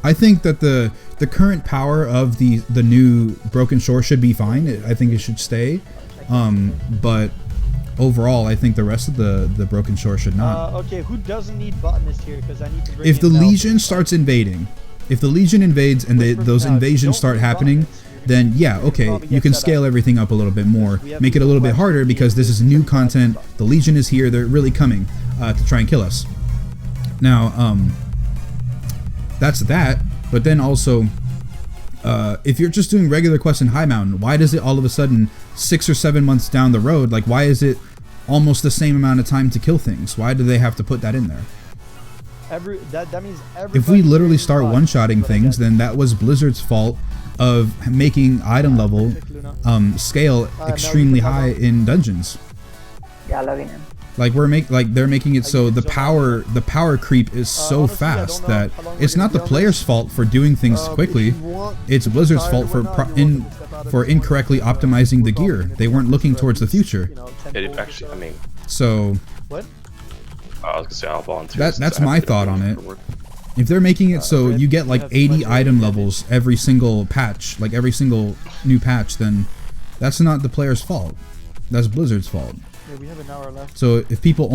I think that the current power of the new Broken Shore should be fine. I think it should stay, but overall, I think the rest of the Broken Shore should not. Okay, who doesn't need Botanist here? Because I need to bring if the Legion starts invading. If the Legion invades and those invasions start happening, then yeah, okay, you can scale everything up a little bit more, make it a little bit harder because this is new content, the Legion is here, they're really coming to try and kill us. Now, that's that, but then also, if you're just doing regular quests in High Mountain, why does it all of a sudden, 6 or 7 months down the road, like why is it almost the same amount of time to kill things? Why do they have to put that in there? That means if we literally start one-shotting things, then that was Blizzard's fault of making item level scale extremely high in dungeons. Yeah, logging in. Like they're making it so the power creep is so fast that it's not the player's fault for doing things quickly. It's Blizzard's fault for incorrectly optimizing the gear. They weren't looking towards the future. It actually, I mean. So. What? I was gonna say I'll volunteer. That's my thought on it. If they're making it so you get like 80 item levels every single patch, like every single new patch, then that's not the player's fault. That's Blizzard's fault. Yeah, we have an hour left. So if people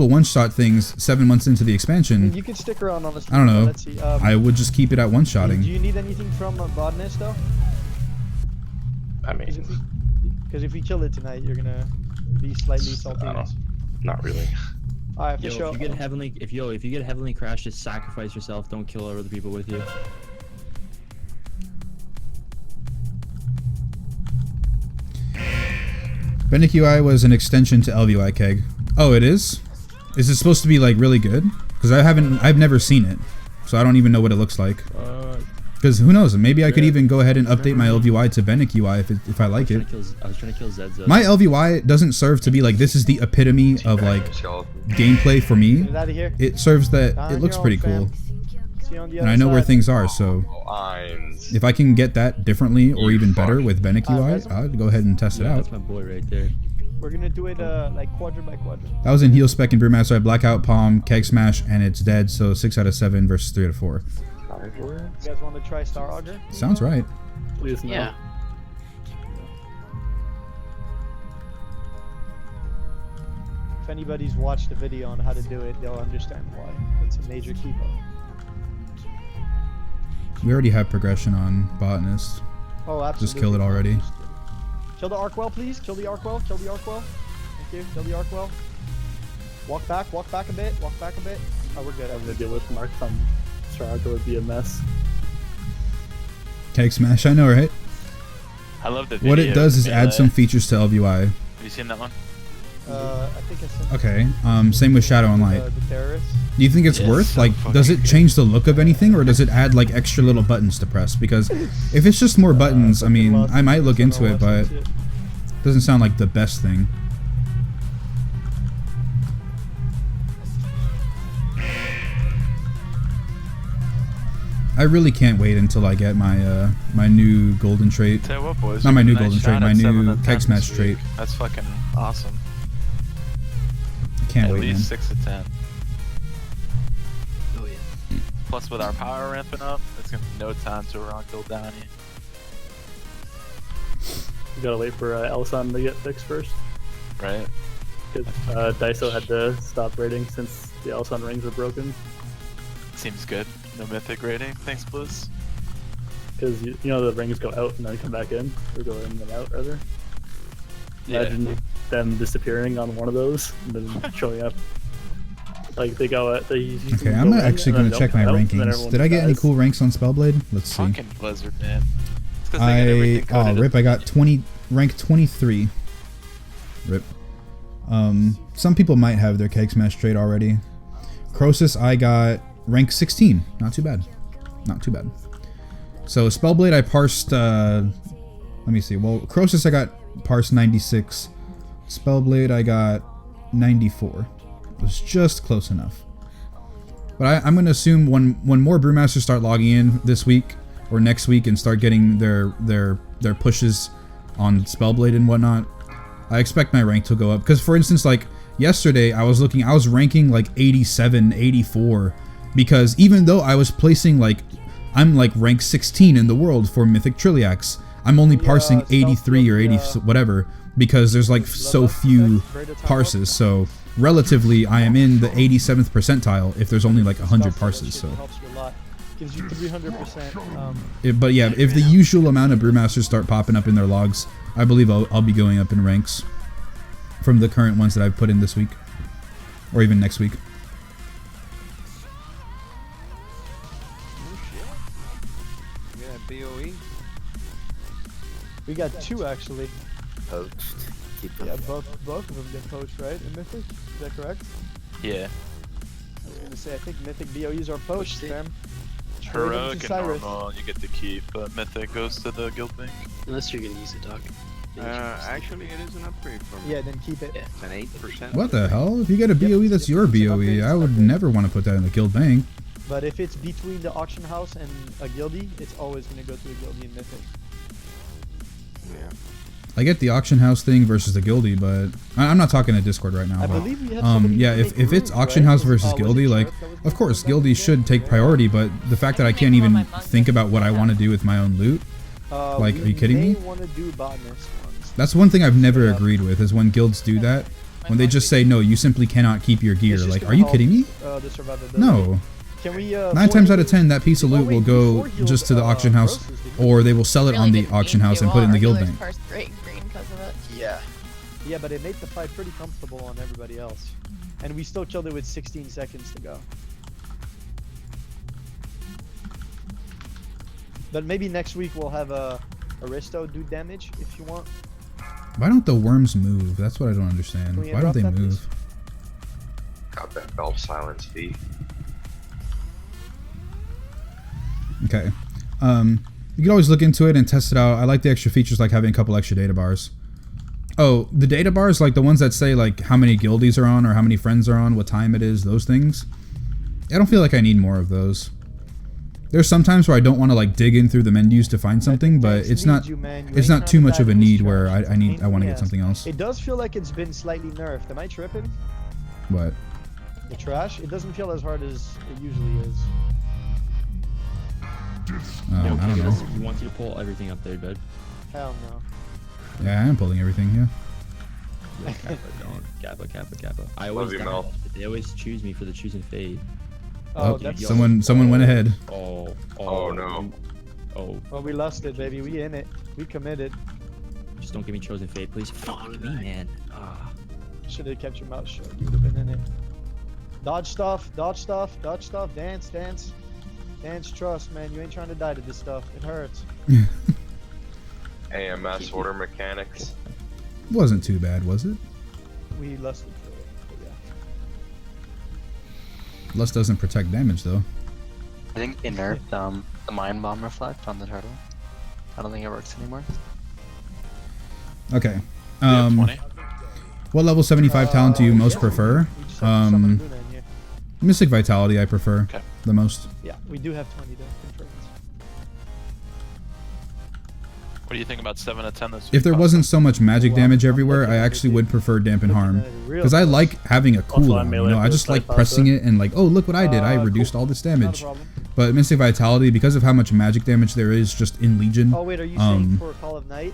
one-shot things 7 months into the expansion, you can stick around on this. I don't know. Let's see. I would just keep it at one-shotting. Do you need anything from Botanist though? I mean, because if we kill it tonight, you're gonna be slightly salty. Not really. Alright, for Yo, sure. if you get heavenly crash, just sacrifice yourself. Don't kill other people with you. Fennec UI was an extension to LVI keg. Oh, it is? Is it supposed to be like really good? Because I've never seen it, so I don't even know what it looks like. Because who knows? Maybe I could even go ahead and update my LVI to Fennec UI if I like it. I was trying to kill Zed's. My LVI doesn't serve to be like this is the epitome of like gameplay for me. Get out of here. It serves that it looks pretty cool, and I know where things are. So if I can get that differently or even better with Fennec UI, I'd go ahead and test it out. That's my boy right there. We're gonna do it like quadrant by quadrant. That was in Heal Spec and Brewmaster. I Blackout, Palm, Keg Smash, and it's dead. So 6 out of 7 versus 3 out of 4. You guys want to try Star Auger? Sounds right. Please no. Yeah. If anybody's watched the video on how to do it, they'll understand why. It's a major keep up. We already have progression on Botanist. Oh, absolutely. Just killed it already. Kill the Arkwell, please. Kill the Arkwell. Kill the Arkwell. Thank you. Kill the Arkwell. Walk back a bit. Walk back a bit. Oh, we're good. Having to deal with marks on Strahd would be a mess. Keg Smash, I know, right? I love the video. What it does is add Melee. some features to LVI. Have you seen that one? I think I sent Okay, same with Shadow and Light. the terrorists. Do you think it's worth, like, does it change the look of anything, or does it add, like, extra little buttons to press? Because if it's just more buttons, I mean, I might look into it, but it doesn't sound like the best thing. I really can't wait until I get my my new golden trait. Tell you what, boys, Not my new nice golden shot trait, at my 7 new of 10 Keg Smash this trait. week. That's fucking awesome. Can't At wait, least man. 6 of 10. Oh yeah. Plus, with our power ramping up, it's gonna be no time till we're on Kill Downey. We gotta wait for Elson to get fixed first. Right. Because Daiso had to stop raiding since the Elson rings were broken. Seems good. No mythic rating. Thanks, Bliss. Because you know the rings go out and then come back in, or go in and out rather. Yeah. Imagine them disappearing on one of those and then showing up. Like they go out. Okay, I'm actually going to check my rankings. Did I get any cool ranks on Spellblade? Let's see. Fucking Blizzard, man. It's 'cause they get everything coded rip, I got rank 23. Rip. Some people might have their Keg Smash trait already. Crosus, I got rank 16. Not too bad. Not too bad. So Spellblade, I parsed. Let me see. Well, Crosus, I got parsed 96. Spellblade, I got 94. It was just close enough. But I'm gonna assume when more Brewmasters start logging in this week or next week and start getting their pushes on Spellblade and whatnot, I expect my rank to go up. Because for instance, like yesterday, I was ranking like 87, 84, because even though I was placing like, I'm like rank 16 in the world for Mythic Trilliacs, I'm only parsing 83 or 80 whatever, because there's like so few parses. So relatively, I am in the 87th percentile if there's only like 100 parses. So. Gives you 300%. But yeah, if the usual amount of Brewmasters start popping up in their logs, I believe I'll be going up in ranks from the current ones that I've put in this week, or even next week. Yeah, BOE. We got 2 actually. Poached. Keep them. Yeah, both of them get poached, right? In Mythic, is that correct? Yeah. I was gonna say I think Mythic BOEs are poached, fam. Heroic and normal, you get to keep, but Mythic goes to the guild bank. Unless you're gonna use it, Doc. Actually, it is an upgrade for me. Yeah, then keep it. It's an 8%. What the hell? If you get a BOE, that's your BOE. I would never want to put that in the guild bank. But if it's between the auction house and a guildie, it's always gonna go to a guildie in Mythic. Yeah. I get the auction house thing versus the guildie, but I'm not talking to Discord right now. I But, believe we had somebody yeah, make if it's runes, auction right? house versus Was it guildie, like, Shark that was of making course, them? guildie should take priority, but the fact that I can't even think about what I want to do with my own loot, like, are you kidding me? Want to do botanist ones. That's one thing I've never agreed with, is when guilds do that, when they just say, no, you simply cannot keep your gear. It's just Like, gonna are you help, kidding me? The survivability. No. Can we, 9 times out of 10, that piece of loot will go just to the auction house, or they will sell it on the auction house and put it in the guild bank. Green because of it. Yeah. Yeah, but it made the fight pretty comfortable on everybody else. And we still killed it with 16 seconds to go. But maybe next week we'll have Aristo do damage if you want. Why don't the worms move? That's what I don't understand. Can we Why don't they interrupt that, move? Got that valve silence fee. Okay. You can always look into it and test it out. I like the extra features, like having a couple extra data bars. Oh, the data bars, like the ones that say like how many guildies are on or how many friends are on, what time it is, those things. I don't feel like I need more of those. There's some times where I don't want to like dig in through the menus to find something, but it's not too much of a need where I want to get something else. It does feel like it's been slightly nerfed. Am I tripping? What? The trash? It doesn't feel as hard as it usually is. I don't know. He wants you to pull everything up there, bud. Hell no. Yeah, I am pulling everything, yeah. Yeah, Kappa. I always Love you, die, Mel. but they always choose me for the choosing fade. Oh, that's someone went ahead. Oh no. Well, we lost it, baby. We in it. We committed. Just don't give me chosen fade, please. Fuck me, man. Should have kept your mouth shut. You would have been in it. Dodge stuff, dodge stuff, dodge stuff. Dance, dance. Dance, trust, man. You ain't trying to die to this stuff. It hurts. AMS order mechanics. Wasn't too bad, was it? We lusted for it, but yeah. Lust doesn't protect damage, though. I think they nerfed the Mind Bomb Reflect on the turtle. I don't think it works anymore. Okay. What level 75 talent do you most prefer? Mystic Vitality I prefer the most. Yeah, we do have 20 though. Confirmed. What do you think about 7 to 10 this week? If there wasn't so much magic damage everywhere, I actually would prefer Dampen Harm. Because I like having a cooldown, you know, I just like pressing it and like, oh, look what I did, I reduced all this damage. But Mystic Vitality, because of how much magic damage there is just in Legion, Oh wait, are you saying for Call of Night?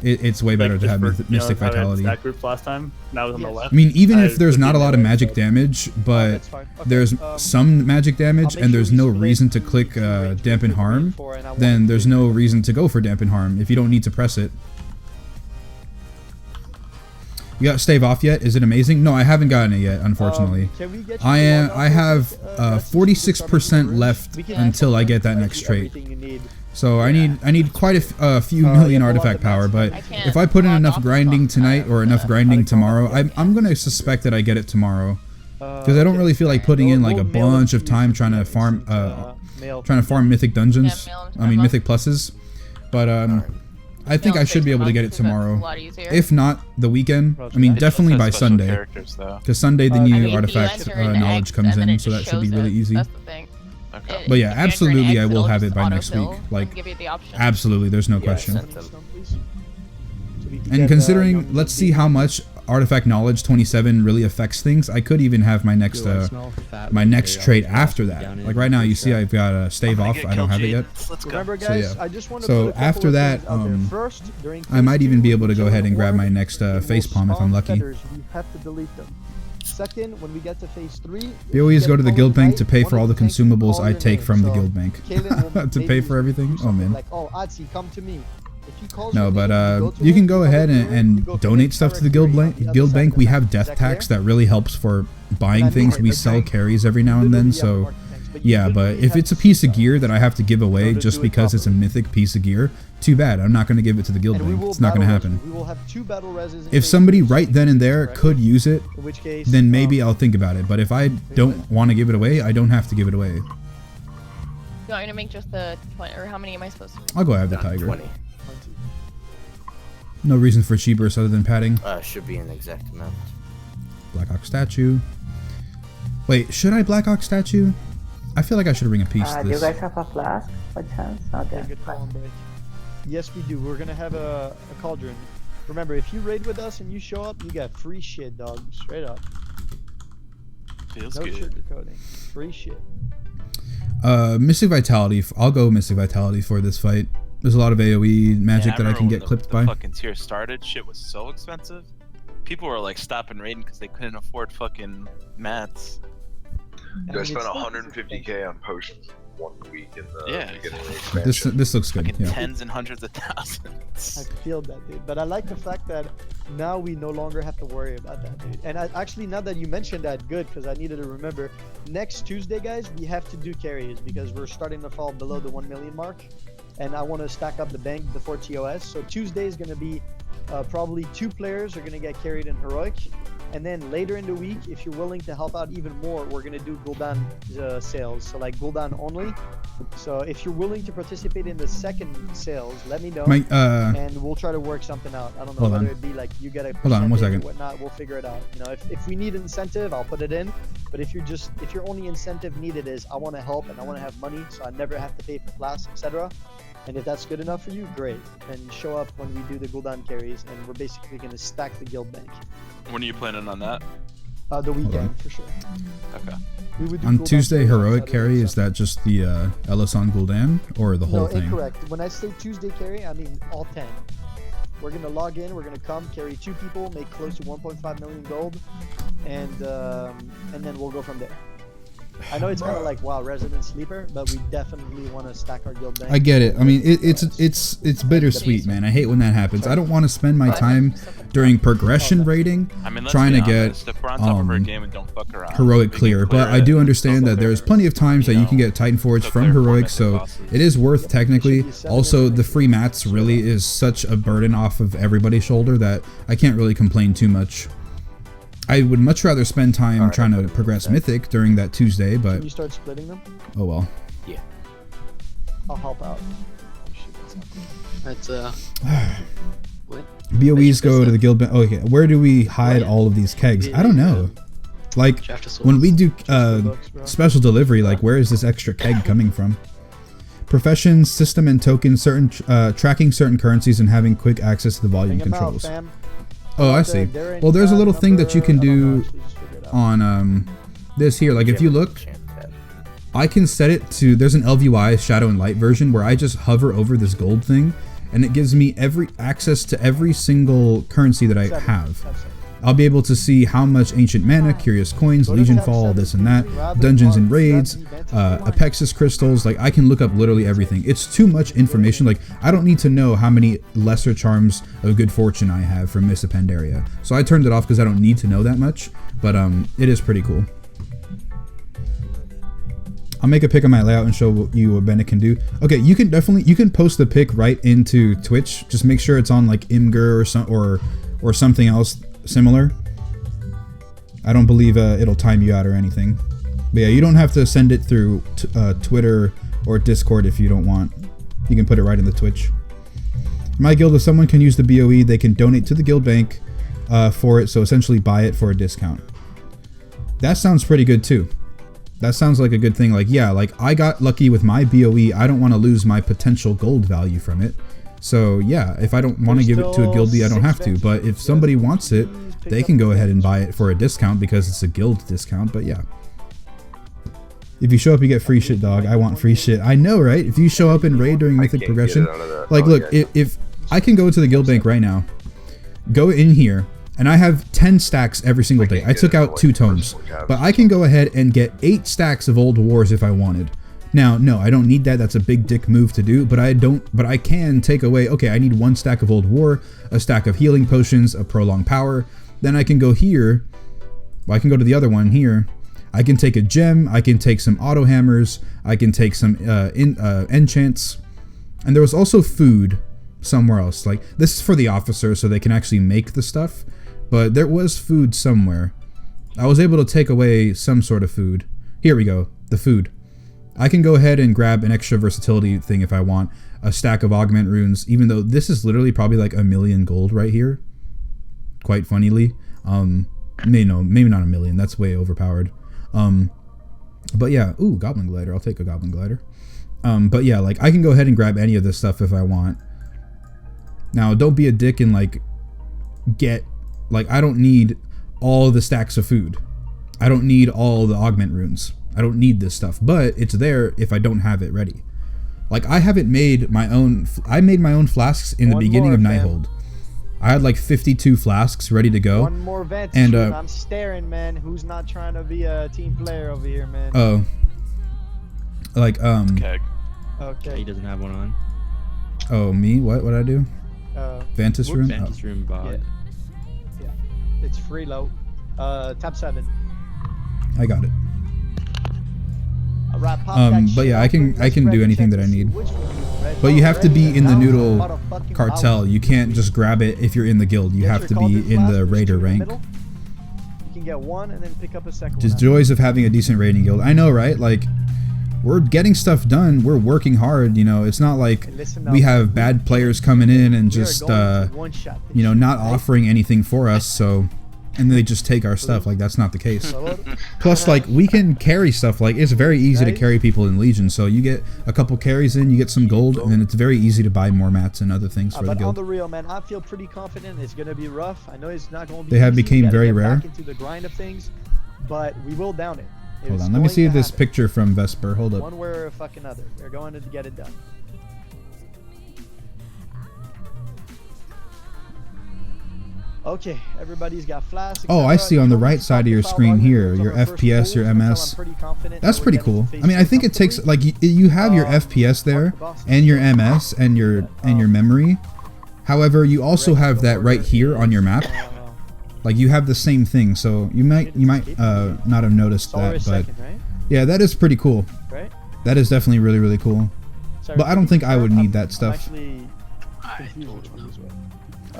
it's way better to have Mystic Vitality. That group last time, now on the left. I mean, even if there's not a lot of magic damage, but there's some magic damage and there's no reason to click Dampen Harm, then there's no reason to go for Dampen Harm if you don't need to press it. You got Stave Off yet? Is it amazing? No, I haven't gotten it yet, unfortunately. I have 46% left until I get that next trait. So I need quite a few million artifact power, but if I put in enough grinding tonight or enough grinding tomorrow, I'm gonna suspect that I get it tomorrow, because I don't really feel like putting in like a bunch of time trying to farm mythic dungeons. I mean mythic pluses, but I think I should be able to get it tomorrow. If not the weekend, I mean definitely by Sunday, because Sunday the new artifact knowledge comes in, so that should be really easy. But yeah, absolutely I will have it by next week. Like, absolutely, there's no question. And considering, let's see how much Artifact Knowledge 27 really affects things, I could even have my next trait after that. Like right now, you see I've got a Stave Off, I don't have it yet. So after that, I might even be able to go ahead and grab my next facepalm if I'm lucky. Second, when we get to phase 3, we always go to the guild bank to pay for all the consumables I take from the guild bank. To pay for everything? Oh man. Like, oh, Adzi, come to me. No, but you can go ahead and donate stuff to the guild bank. We have death tax that really helps for buying things. We sell carries every now and then, so yeah, but if it's a piece of gear that I have to give away just because it's a mythic piece of gear, too bad. I'm not going to give it to the guild bank. It's not going to happen. If somebody right then and there could use it, then maybe I'll think about it. But if I don't want to give it away, I don't have to give it away. You want me to make just the 20, or how many am I supposed to make? I'll go have the tiger. 20. No reason for cheapers other than padding. Should be an exact amount. Black Ox statue. Wait, should I Black Ox statue? I feel like I should bring a piece to Do this. you guys have a flask? By chance? Okay. Good call on break. Yes, we do. We're gonna have a cauldron. Remember, if you raid with us and you show up, you get free shit, dog. Straight up. Feels no good. sugarcoating. Free shit. Mystic Vitality. I'll go Mystic Vitality for this fight. There's a lot of AoE magic that I can get clipped by. The fucking tier started, shit was so expensive. People were like stopping raiding because they couldn't afford fucking mats. You guys spent 150k on potions in 1 week in the beginning of the expansion. This looks good. Fucking Yeah. tens and hundreds of thousands. I feel that, dude. But I like the fact that now we no longer have to worry about that, dude. And actually, now that you mentioned that, good, because I needed to remember. Next Tuesday, guys, we have to do carries because we're starting to fall below the 1 million mark. And I want to stack up the bank before TOS. So Tuesday is going to be probably 2 players are going to get carried in Heroic. And then later in the week, if you're willing to help out even more, we're going to do Gul'dan sales. So like Gul'dan only. So if you're willing to participate in the second sales, let me know. And we'll try to work something out. I don't know whether it'd be like you get a percentage or whatnot. We'll figure it out. You know, if we need incentive, I'll put it in. But if your only incentive needed is I want to help and I want to have money, so I never have to pay for class, etc. And if that's good enough for you, great. Then show up when we do the Gul'dan carries, and we're basically going to stack the guild bank. When are you planning on that? The weekend, for sure. Okay. We would do On Gul'dan Tuesday, carries on Heroic Saturday carry, and is that just the Ellis on Gul'dan, or the whole thing? No, incorrect. When I say Tuesday carry, I mean all 10. We're going to log in, we're going to come, carry 2 people, make close to 1.5 million gold, and then we'll go from there. I know it's kind of like, wow, resident sleeper, but we definitely want to stack our guild bank. I get it. I mean, it's bittersweet, man. I hate when that happens. I don't want to spend my time during progression rating trying to get heroic clear, but I do understand that there's plenty of times that you can get Titan Forge from heroic, so it is worth technically. Also, the free mats really is such a burden off of everybody's shoulder that I can't really complain too much. I would much rather spend time trying to progress Mythic during that Tuesday, but... Can you start splitting them? Oh well. Yeah. I'll help out. That's what? BOEs go to the guild bank. Oh, okay. Where do we hide all of these kegs? I don't know. Like, when we do special delivery, like, where is this extra keg coming from? Professions, system and tokens, tracking certain currencies and having quick access to the volume controls. Oh, I see. Well, there's a little thing that you can do on this here. Like, if you look, I can set it to, there's an LVY Shadow and Light version where I just hover over this gold thing and it gives me access to every single currency that I have. I'll be able to see how much Ancient Mana, Curious Coins, Legion Fall, this and that, Dungeons and Raids, Apexis Crystals. Like, I can look up literally everything. It's too much information. Like, I don't need to know how many Lesser Charms of Good Fortune I have from Miss Pandaria. So I turned it off because I don't need to know that much, but it is pretty cool. I'll make a pic of my layout and show you what Bennett can do. Okay, you can post the pic right into Twitch. Just make sure it's on like Imgur or something else similar. I don't believe it'll time you out or anything. But yeah, you don't have to send it through Twitter or Discord if you don't want. You can put it right in the Twitch. My guild, if someone can use the BOE, they can donate to the guild bank for it, so essentially buy it for a discount. That sounds pretty good too. That sounds like a good thing. Like, yeah, like I got lucky with my BOE. I don't want to lose my potential gold value from it. So yeah, if I don't want to give it to a guildie, I don't have to. But if somebody wants it, they can go ahead and buy it for a discount because it's a guild discount. But yeah. If you show up, you get free shit, dog. I want free shit. I know, right? If you show up in raid during Mythic progression, like, look, if I can go to the guild bank right now, go in here, and I have 10 stacks every single day. I took out 2 tomes, but I can go ahead and get 8 stacks of old wars if I wanted. Now, no, I don't need that. That's a big dick move to do, but I can take away, okay, I need 1 stack of old war, a stack of healing potions, a prolonged power. Then I can go here. Well, I can go to the other one here. I can take a gem, I can take some auto hammers, I can take some enchants, and there was also food somewhere else. Like, this is for the officers so they can actually make the stuff, but there was food somewhere. I was able to take away some sort of food. Here we go, the food. I can go ahead and grab an extra versatility thing if I want, a stack of augment runes, even though this is literally probably like 1,000,000 gold right here, quite funnily. Maybe not 1,000,000, that's way overpowered. But yeah, ooh, Goblin Glider, I'll take a Goblin Glider. But yeah, like, I can go ahead and grab any of this stuff if I want. Now, don't be a dick and like I don't need all the stacks of food. I don't need all the augment runes. I don't need this stuff, but it's there if I don't have it ready. Like, I haven't made my own, I made my own flasks in the beginning of Nighthold. I had like 52 flasks ready to go. One more vent. And I'm staring, man. Who's not trying to be a team player over here, man? Oh. Like Keg. Okay. He doesn't have one on. Oh, me? What would I do? Vantis room? Vantis room bot. Yeah. It's free low. Tab 7. I got it. Alright, pop that but shit yeah, I open. can Let's do ready anything check that I to see need. which one is red. But you have to be Red in the is noodle motherfucking cartel. You can't just grab it if you're in the guild. You Get have your to Cauldron be in flask, the there's raider two in the rank. middle. You can get one and then pick up a second Just one. joys of having a decent raiding guild. I know, right? Like, we're getting stuff done. We're working hard. You know, it's not like we have bad players coming in and just, you know, not offering anything for us. So, and they just take our stuff. Like, that's not the case. Plus, like, we can carry stuff. Like, it's very easy to carry people in Legion. So you get a couple carries in, you get some gold, and then it's very easy to buy more mats and other things for the But on guild. the real, man, I feel pretty confident it's gonna be rough. I know it's not gonna be. They have easy. became We gotta very get rare. back into the grind of things, but we will down it. Hold It's on, let me going see to this happen. picture from Vesper. Hold up. One way or fucking other. We're going to get it done. Okay, everybody's got flasks. Oh, I see on the right side of your screen here, your FPS, your MS. That's pretty cool. I mean, I think it takes, like, you have your FPS there, and your MS, and your memory. However, you also have that right here on your map. Like, you have the same thing, so you might not have noticed that, but yeah, that is pretty cool. That is definitely really, really cool. But I don't think I would need that stuff.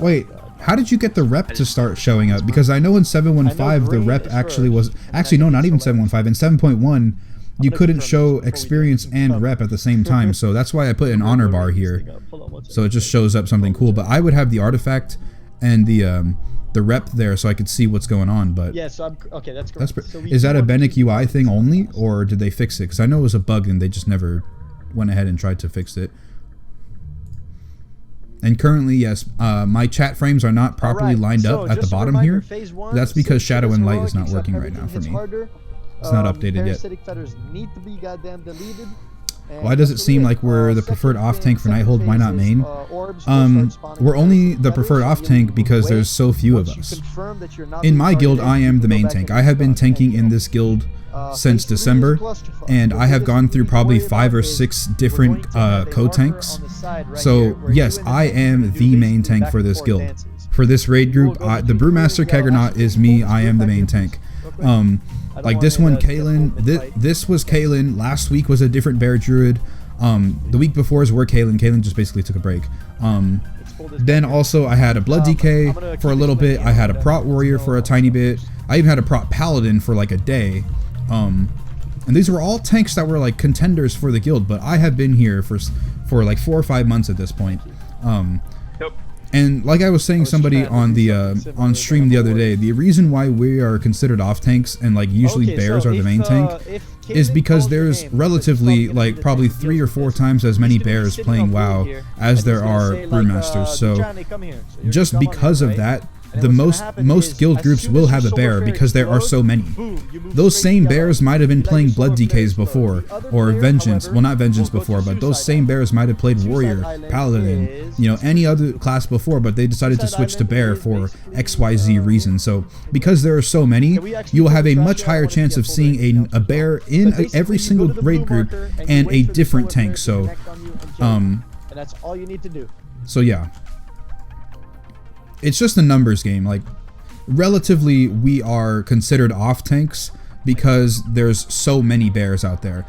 Wait, how did you get the rep to start showing up? Because I know in 7.15 the rep actually was... Actually, no, not even 7.15. In 7.1, you couldn't show experience and rep at the same time, so that's why I put an honor bar here. So it just shows up something cool. But I would have the artifact and the rep there so I could see what's going on, but... Yeah, so okay, that's correct. Is that a Benic UI thing only, or did they fix it? Because I know it was a bug and they just never went ahead and tried to fix it. And currently, yes, my chat frames are not properly lined up at the bottom here. That's because Shadow and Light is not working right now for me. It's not updated yet. Feathers need to be goddamn deleted. Why does it seem like we're the preferred off tank for Nighthold? Why not main? We're only the preferred off tank because there's so few of us. In my guild, I am the main tank. I have been tanking in this guild since December, and I have gone through probably 5 or 6 different co-tanks. So yes, I am the main tank for this guild. For this raid group, the Brewmaster Keggernaut is me. I am the main tank. Like this one, Kalen. This was Kalen. Last week was a different Bear Druid. The week before's were Kalen. Kalen just basically took a break. Then also I had a Blood DK for a little bit. I had a Prot Warrior for a tiny bit. I even had a Prot Paladin for like a day. And these were all tanks that were like contenders for the guild. But I have been here for like 4 or 5 months at this point. And like I was saying, somebody on the on stream the other day, the reason why we are considered off tanks and like usually bears are the main tank is because there's relatively like probably 3 or 4 times as many bears playing WoW as there are brewmasters. So just because of that, the most guild groups will have a bear because there are so many. Those same bears might have been playing Blood DKs before, or Vengeance. Well, not Vengeance before, but those same bears might have played Warrior, Paladin, you know, any other class before, but they decided to switch to bear for XYZ reason. So because there are so many, you will have a much higher chance of seeing a bear in every single raid group and a different tank. So, and that's all you need to do. So yeah. It's just a numbers game. Like, relatively, we are considered off tanks because there's so many bears out there.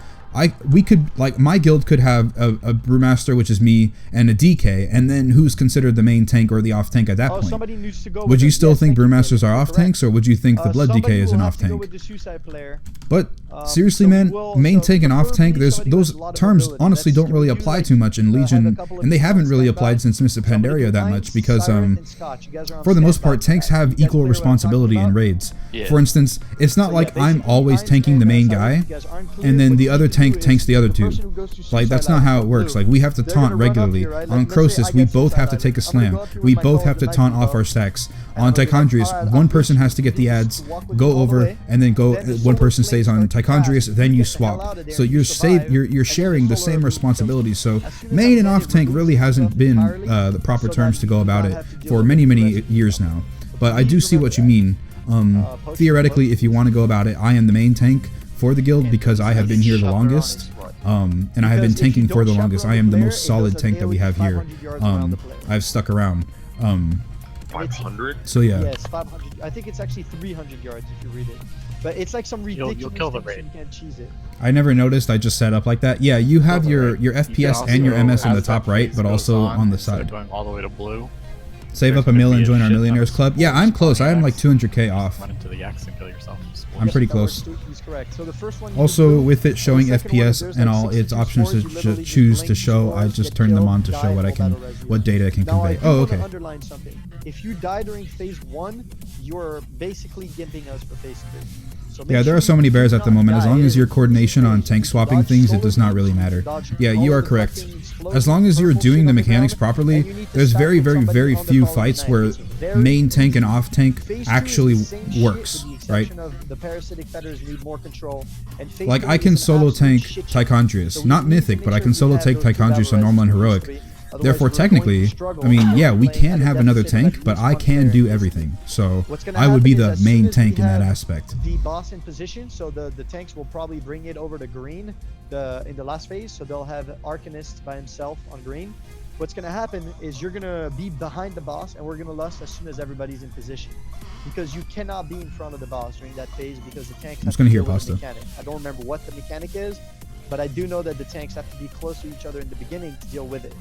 We could, like, my guild could have a Brewmaster, which is me, and a DK, and then who's considered the main tank or the off tank at that point? Would you still think Brewmasters are off tanks, or would you think the Blood DK is an off tank? But seriously, man, main tank and off tank, those terms honestly don't really apply too much in Legion, and they haven't really applied since Mystic Pandaria that much because, for the most part, tanks have equal responsibility in raids. For instance, it's not like I'm always tanking the main guy, and then the other tank tank is tanks the other the two. person who goes to Like, that's suicide not how last it works. blue, Like, we have to they're taunt gonna run up regularly. here, right? On Let's say I Croesus, we get both have to suicide take a island. I'm gonna slam. go up here We with my both bow have to with taunt Nighthold, off our stacks. and On I'm gonna be like, Tichondrius, alright, one I'm person good. has to get the You ads, just walk with go me all the over, way. and then go. Then the One solar person flames stays on start to Tichondrius, crash. then you Get the hell swap. out of there So and you're you survive, you're and then sharing the solar same kills you. responsibilities. So As soon as main I and get off it, tank remove really the hasn't stuff been entirely, the proper so terms that to go you about don't it have to deal for with many it the rest many of the years time. now. But I Please do see remember what you that. mean. Theoretically, if you want to go about it, I am the main tank for the guild because I have been here the longest. And I have been Because if you tanking for the don't longest. chaperone I the am the player, most it solid does tank an that we AoE have here. 500 yards around the player. I've stuck around. 500? So yeah. Yes, 500. I think it's actually 300 yards if you read it. But it's like some ridiculous you'll kill the thing, so raid. you can't cheese it. I never noticed. I just set up like that. Yeah, you have your FPS and your MS in the top right, but also on the Instead of side. going all the way to blue. Save up a mil and join our millionaires club. Yeah, I'm close. I am like 200k off. Run into the X and kill yourself. I'm pretty close. He's correct. So the first one you Also, do, with it showing the second one, FPS there's and like all its 62 options scores, to you literally just choose to blink show, I scores, just get turn them killed, on to die, show what I full can, battle res you. what data I can Now, I convey. do Oh, want to okay. underline something. If you die during phase 1, you're basically gimping us for phase 3. So Yeah, make there sure are so you many do bears at the not moment. As die long as your in coordination on phase. tank swapping Dodge things, it solar does not beams, really matter. dodge Yeah, all you of are the correct. fucking As explosives, long as you're purple doing shit the on the mechanics ground, properly, and you need to there's stack very, with very, somebody very on the few following fights night. where It's very main tank easy. and off tank Phase 2 actually is the same shit, works, with the right? exception of the parasitic fetters need more control, and phase Like, 3 I can is an solo absolute tank shit show. Tichondrius. So we Not need to Mythic, make but I sure can you solo have take those two battle Tichondrius on reses normal and for phase heroic. 3. Otherwise, Therefore, we're going to technically, struggle I mean, if yeah, we're we playing can at a have another deficit of at tank, but least I one can player do in everything. So What's gonna I would be happen is the as soon main as we tank in that have aspect. The boss in position, so the tanks will probably bring it over to green in the last phase, so they'll have Arcanist by himself on green. What's going to happen is you're going to be behind the boss, and we're going to lust as soon as everybody's in position. Because you cannot be in front of the boss during that phase because the tanks have gonna to hear deal with the pasta. mechanic. I don't remember what the mechanic is, but I do know that the tanks have to be close to each other in the beginning to deal with it.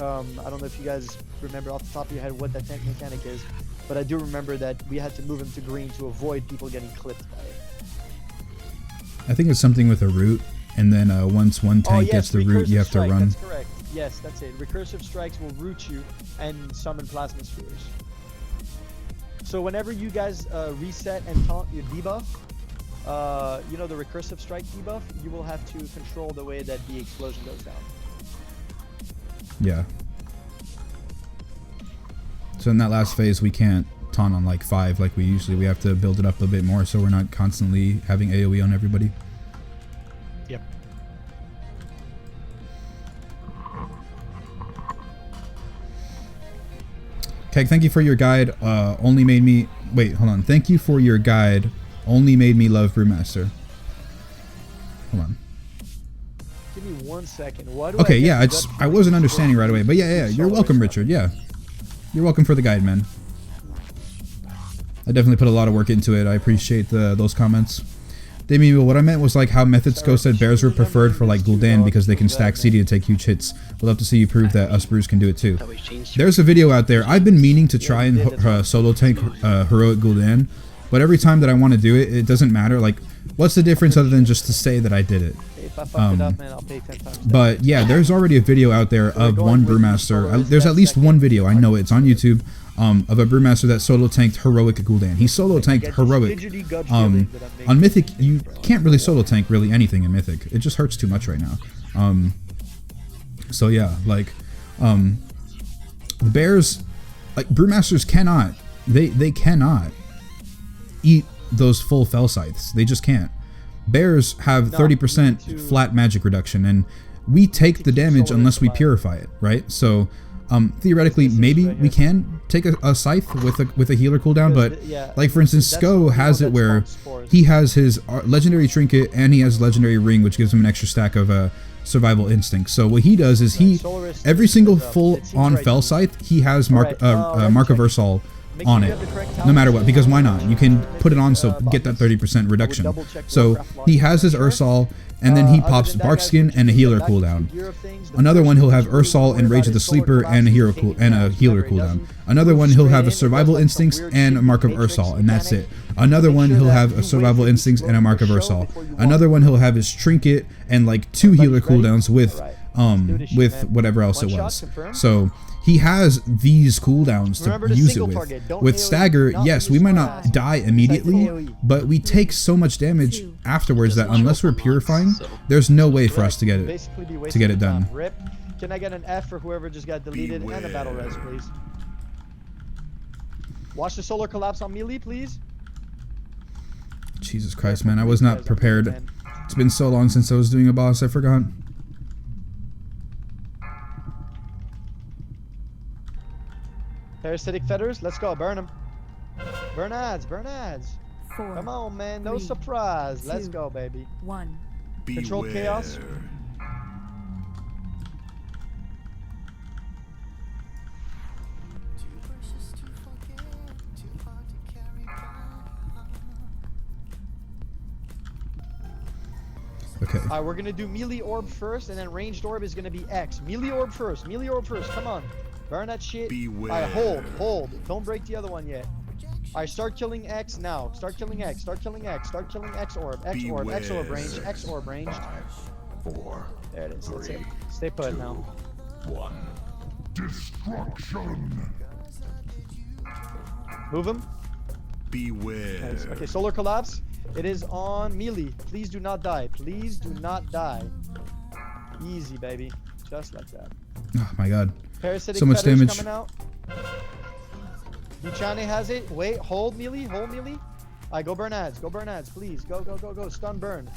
I don't know if you guys remember off the top of your head what that tank mechanic is, but I do remember that we had to move him to green to avoid people getting clipped by it. I think it's something with a root, and then once one tank yes, gets the root, you recursive have to strike, run. That's correct. Yes, that's it. Recursive strikes will root you and summon plasma spheres. So whenever you guys reset and taunt your debuff, you know the recursive strike debuff, you will have to control the way that the explosion goes down. Yeah. So in that last phase, we can't taunt on like 5 like we usually. We have to build it up a bit more so we're not constantly having AoE on everybody. Yep. Okay, thank you for your guide. Only made me... Wait, hold on. Thank you for your guide. Only made me love Brewmaster. Hold on. Give me 1 second. Why do Okay, I yeah, I wasn't understanding right away. But yeah, you're welcome, Richard. Yeah. You're welcome for the guide, man. I definitely put a lot of work into it. I appreciate those comments. Damien, what I meant was like how Methodsco said bears were preferred for like Gul'dan because they can stack CD to take huge hits. We'd love to see you prove that us brews can do it too. There's a video out there. I've been meaning to try and solo tank heroic Gul'dan, but every time that I want to do it, it doesn't matter. Like, what's the difference other than just to say that I did it? If I fuck it up, man, I'll pay 10 times. But yeah, there's already a video out there of one Brewmaster. There's at least one video, I know it's on YouTube, of a Brewmaster that solo tanked heroic Gul'dan. He solo tanked heroic. On Mythic, you can't really solo tank really anything in Mythic. It just hurts too much right now. So yeah, like the bears, like Brewmasters cannot, they cannot eat those full fell scythes. They just can't. Bears have 30% flat magic reduction, and we take the damage unless we purify it, right? So theoretically, maybe we can take a scythe with a healer cooldown, but like for instance, Sko has it where he has his legendary trinket and he has legendary ring, which gives him an extra stack of survival instinct. So what he does is every single full on fell scythe, he has Mark of Ursal on it, no matter what, because why not? You can put it on so get that 30% reduction. So he has his Ursal, and then he pops Barkskin and a healer cooldown. Another one he'll have Ursal and Rage of the Sleeper and a healer cooldown. Another one he'll have a Survival Instincts and a Mark of Ursal, and that's it. Another one he'll have a Survival Instincts and a Mark of Ursal. Another one he'll have his Trinket and like 2 healer cooldowns with with whatever else One it shot, was. confirm. So he has these cooldowns Remember to to use it single with. target. Don't With AoE. stagger, Not yes, use we might flash. not die immediately, AoE. but we take so much damage afterwards that unless we're purifying, there's no way for us to get it Basically be wasting it time. done. Rip. Can I get an F for whoever just got deleted and a battle res, please? Watch the solar collapse on melee, please. Jesus Christ, man, I was not prepared. It's been so long since I was doing a boss, I forgot. Parasitic feathers, let's go, burn them. Burn ads, burn ads. 4. Come on, man, no 3, surprise. Let's 2, go, baby. 1. Control chaos. Okay. Alright, we're gonna do melee orb first, and then ranged orb is gonna be X. Melee orb first, melee orb first, come on. Burn that shit. Alright, hold. Don't break the other one yet. Alright, start killing X now. Start killing X, start killing X, start killing X orb, X orb, X orb range, X orb range. 5, 4, There it is, that's 3, it. Stay put 2, now. 1. Destruction. Move him. Beware. Nice. Okay, solar collapse. It is on melee. Please do not die. Please do not die. Easy, baby. Just like that. Oh my god. Parasitic So much feathers damage. coming out. Buchane has it. Wait, hold melee, hold melee. Alright, go burn ads, please. Go, go, go, go. Stun, burn.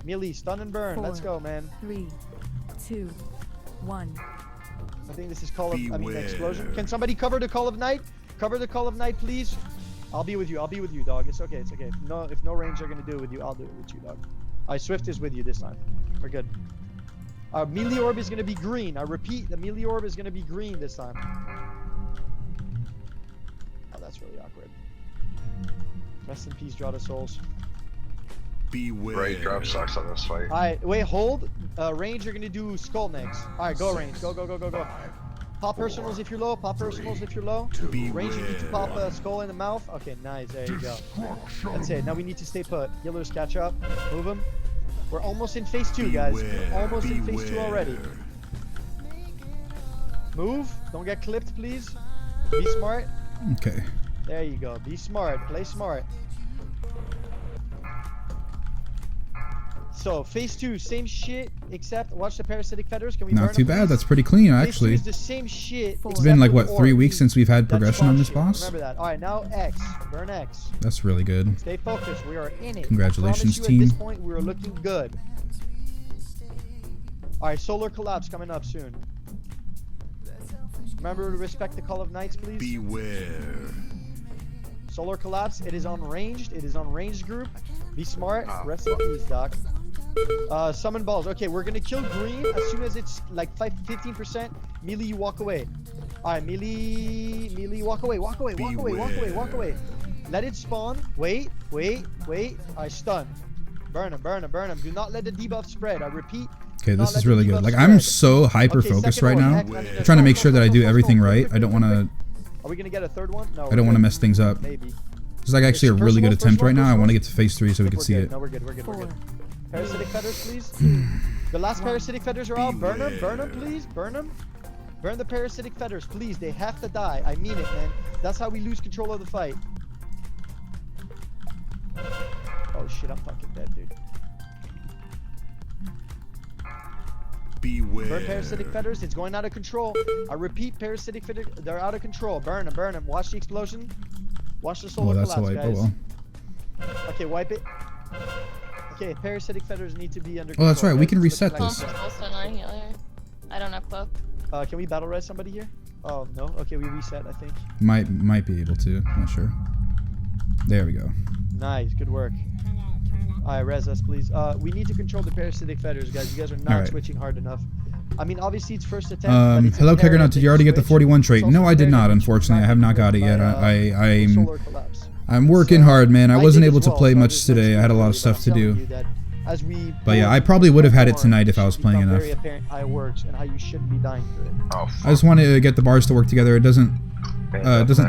Melee, stun and burn. 4, Let's go, man. 3, 2, 1. I think this is explosion. Can somebody cover the Call of Night? Cover the Call of Night, please. I'll be with you, dog. It's okay, it's okay. If no range are gonna do it with you, I'll do it with you, dog. Alright, Swift is with you this time. We're good. Our melee orb is gonna be green. I repeat, the melee orb is gonna be green this time. Oh, that's really awkward. Rest in peace, Draw the Souls. Beware. Right, drop sucks on this fight. Alright, wait, hold. Range, you're gonna do Skull next. Alright, go range. Go, go, go, go, go. Pop personals if you're low. Pop personals if you're low. Range, you need to pop a skull in the mouth. Okay, nice. There you go. That's it. Now we need to stay put. Healers catch up. Move them. We're almost in phase 2, guys. We're almost in phase 2 already. Move. Don't get clipped, please. Be smart. Okay. There you go. Be smart. Play smart. So, phase 2, same shit, except watch the parasitic feathers. Can we burn Not too them, bad. please? That's pretty clean, Phase 2 actually. is the same shit. It's been like, what, 3 weeks since we've had progression on this boss? Remember that. Alright, now X. Burn X. That's really good. Stay focused. We are in it. Congratulations, I promise you team. At this point, we are looking good. Alright, solar collapse coming up soon. Remember to respect the Call of Nights, please. Beware. Solar collapse. It is on ranged. It is on ranged group. Be smart. Rest in peace, Doc. Summon balls. Okay, we're gonna kill green as soon as it's like 15%. Melee, you walk away. Alright, melee, walk away. Let it spawn. Wait. Alright, stun. Burn him. Do not let the debuff spread. I repeat. Okay, this is really good. Like, I'm so hyper-focused right now. I'm trying to make sure that I do everything right. I don't want to... Are we gonna get a third one? No. I don't want to mess things up. Maybe. This is like actually a really good attempt right now. I want to get to phase 3 so we can see it. No, we're good. Parasitic feathers, please. The last parasitic feathers are out. Burn them, please. Burn them. Burn the parasitic feathers, please. They have to die. I mean it, man. That's how we lose control of the fight. Oh shit, I'm fucking dead, dude. Beware. Burn parasitic feathers. It's going out of control. I repeat, parasitic feathers. They're out of control. Burn them. Watch the explosion. Watch the solar collapse, guys. Oh, well. Okay, wipe it. Okay, parasitic feathers need to be under control. Oh, that's right. We can guys. reset this. I don't have cloak. Can we battle res somebody here? Oh, no. Okay, we reset, I think. Might be able to. I'm not sure. There we go. Nice. Good work. Alright, res us, please. We need to control the parasitic feathers, guys. You guys are not switching hard enough. I mean, obviously, it's first attempt. Hello, Kegarnut. Did you already get the 41 trait? No, I did not, unfortunately. I have not got it yet. I'm working hard, man. I wasn't able to play much today. I had a lot of stuff to do. But yeah, I probably would have had it tonight if I was playing enough. How it works and how you shouldn't be dying for it. I just wanted to get the bars to work together. It doesn't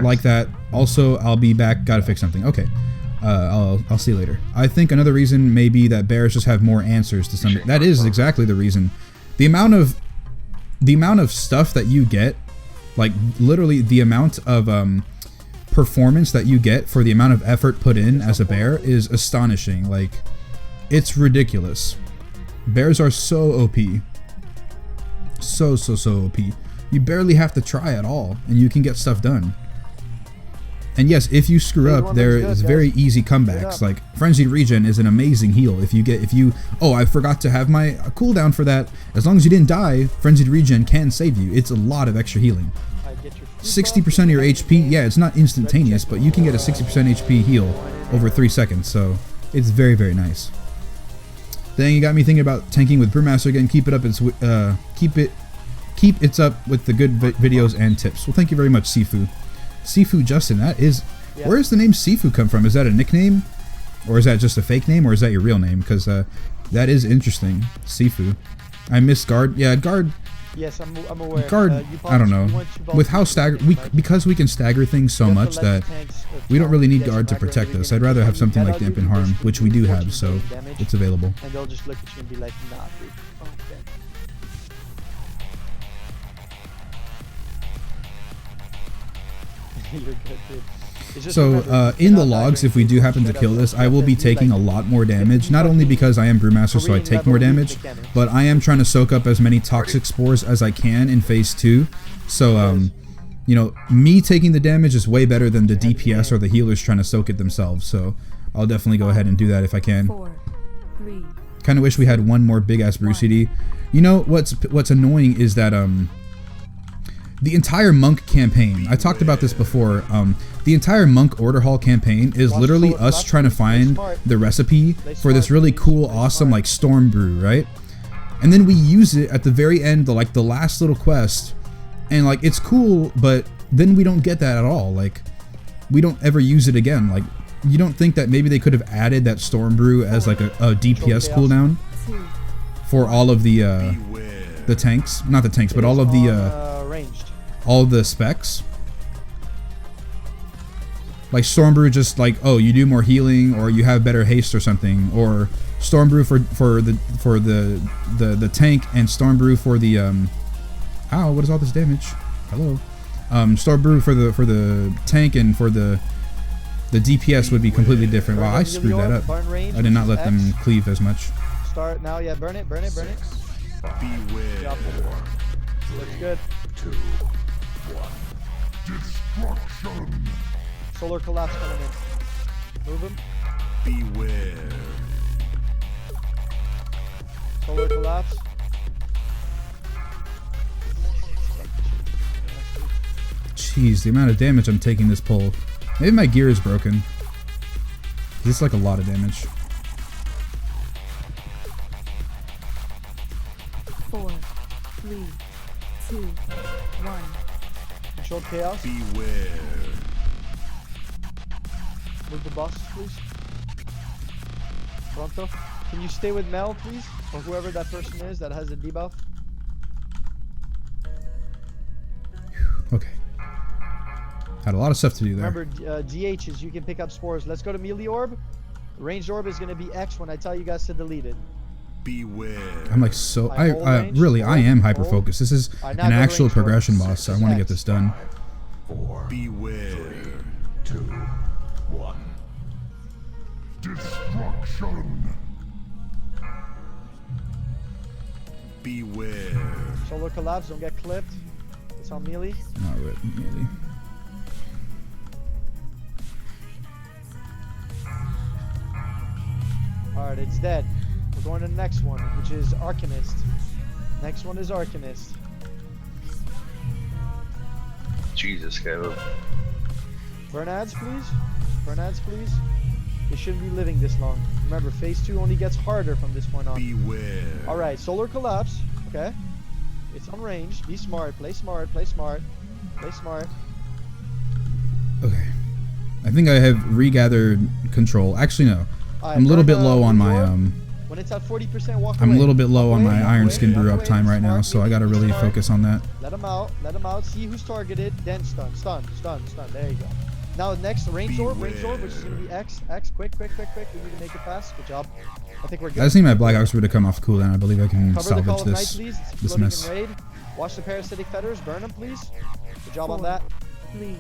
like that. Also, I'll be back. Gotta fix something. Okay. I'll see you later. I think another reason may be that bears just have more answers to some. That is exactly the reason. The amount of the amount of stuff that you get, like literally the amount of performance that you get for the amount of effort put in as a bear is astonishing. Like, it's ridiculous. Bears are so OP. So OP. You barely have to try at all, and you can get stuff done. And yes, if you screw up, there is very easy comebacks. Like, Frenzied Regen is an amazing heal. If you, oh, I forgot to have my cooldown for that. As long as you didn't die, Frenzied Regen can save you. It's a lot of extra healing. 60% of your HP, yeah, it's not instantaneous, but you can get a 60% HP heal over 3 seconds, so it's very, very nice. Then you got me thinking about tanking with Brewmaster again. Keep it up. Keep it up with the good videos and tips. Well, thank you very much, Sifu. Sifu Justin, that is... Yeah. Where does the name Sifu come from? Is that a nickname? Or is that just a fake name? Or is that your real name? Because that is interesting. Sifu. I miss Guard. Yeah, Guard... Yes, I'm aware. Guard, I don't know. With how because we can stagger things so much that we don't really need Guard to protect us. I'd rather have something like Dampen Harm, which we do have, so it's available. And they'll just look at you and be like, nah, dude. Okay. You're good, dude. So, in the logs, if we do happen to kill this, I will be taking a lot more damage. Not only because I am Brewmaster, so I take more damage, but I am trying to soak up as many toxic spores as I can in phase 2. So, you know, me taking the damage is way better than the DPS or the healers trying to soak it themselves. So, I'll definitely go ahead and do that if I can. Kind of wish we had one more big-ass Brew CD. You know, what's annoying is that, the entire Monk campaign, I talked about this before, the entire Monk Order Hall campaign is literally us trying to find the recipe for this really cool, awesome, like, Storm Brew, right? And then we use it at the very end, like, the last little quest, and, like, it's cool, but then we don't get that at all. Like, we don't ever use it again. Like, you don't think that maybe they could have added that Storm Brew as, like, a DPS cooldown for all of the tanks? Not the tanks, but all of the specs. Like Storm Brew, just like, oh, you do more healing, or you have better haste or something, or Storm Brew for the tank, and Storm Brew for the ow, what is all this damage? Hello. Storm Brew for the tank, and for the DPS would be completely different. Wow, I screwed that up. I did not let them cleave as much. Start now, yeah, burn it. Beware. Looks good. 2, 1. Destruction. Solar Collapse coming in. Move him. Beware. Solar Collapse. Jeez, the amount of damage I'm taking this pull. Maybe my gear is broken. This is like a lot of damage. 4, 3, 2, 1. Control chaos. Beware. Move the boss, please. Pronto. Can you stay with Mel, please? Or whoever that person is that has a debuff. Okay. Had a lot of stuff to do there. Remember, DHs, you can pick up spores. Let's go to Melee Orb. Ranged Orb is going to be X when I tell you guys to delete it. Beware. I'm like so... I am hyper-focused. This is an actual progression boss, so I want to get this done. 4, beware. 3, 2, 1. Destruction. Beware. Solar Collapse, don't get clipped. It's on melee. Not right, melee. Alright, it's dead. We're going to the next one, which is Arcanist. Next one is Arcanist. Jesus, Caleb. Burn ads, please. Burn ads, please. They shouldn't be living this long. Remember, phase 2 only gets harder from this point on. Beware. Alright, Solar Collapse. Okay. It's on range. Be smart. Play smart. Play smart. Play smart. Okay. I think I have regathered control. Actually, no. I'm a little bit low on my when it's at 40%, walk I'm away. a little bit low on my Iron Skin Brew uptime right now, so I gotta really focus on that. Let him out. Let him out. See who's targeted. Then stun. There you go. Now next, Range Orb, which is gonna be X. Quick. We need to make it fast. Good job. I think we're good. I just need my Black Ox Brew to come off cooldown. I believe I can Cover the Call salvage of Night, please. It's this floating mess. in raid. Watch the parasitic fetters. Burn them, please. Good job on that. 3,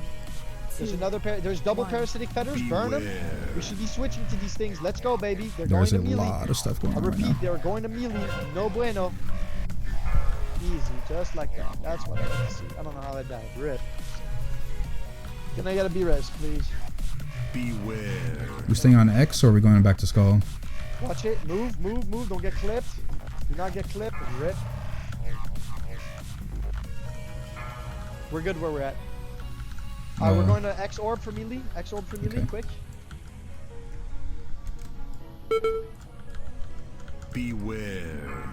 There's 2, another pair. There's double 1. parasitic fetters. Burn them. We should be switching to these things. Let's go, baby. They're There's a going to melee. lot of stuff going I on right repeat, now. they're going to melee. No bueno. Easy, just like that. That's what I want to see. I don't know how I died. Rip. Can I get a B-res, please? Beware. We staying on X or are we going back to Skull? Watch it. Move, move, move. Don't get clipped. Do not get clipped. Rip. We're good where we're at. We're going to X orb for melee. X orb for melee, quick. Beware.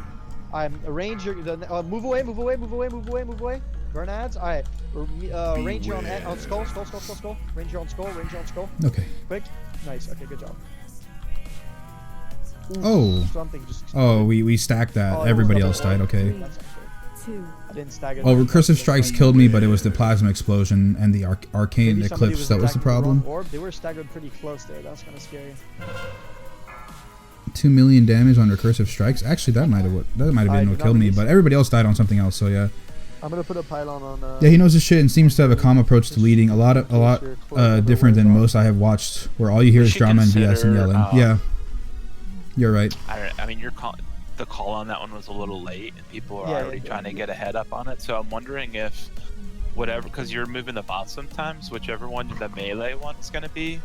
Arrange your move away, move away, move away, move away, move away. Burn ads. All right. Range your on skull, skull, skull, skull, skull. Range your on skull, range your on skull. Okay. Quick. Nice. Okay, good job. Ooh, Oh. something just Oh, we stacked that. Oh, Everybody double else died. orb. Okay. That's not good. I didn't stagger. Oh, them. recursive strikes killed me, but it was the plasma explosion and the arcane Maybe somebody eclipse that was the attacking wrong problem. orb. They were staggered pretty close there. That's kind of scary. 2 million damage on recursive strikes. Actually, that might have been what killed me, but everybody else died on something else. So yeah. I'm gonna put a pylon on. Yeah, he knows his shit and seems to have a calm approach to leading. A lot different than most I have watched, where all you hear is drama and BS and yelling. Yeah, you're right. I mean, the call on that one was a little late, and people are already trying to get a head up on it. So I'm wondering if whatever, because you're moving the bot sometimes, whichever one the melee one's gonna be.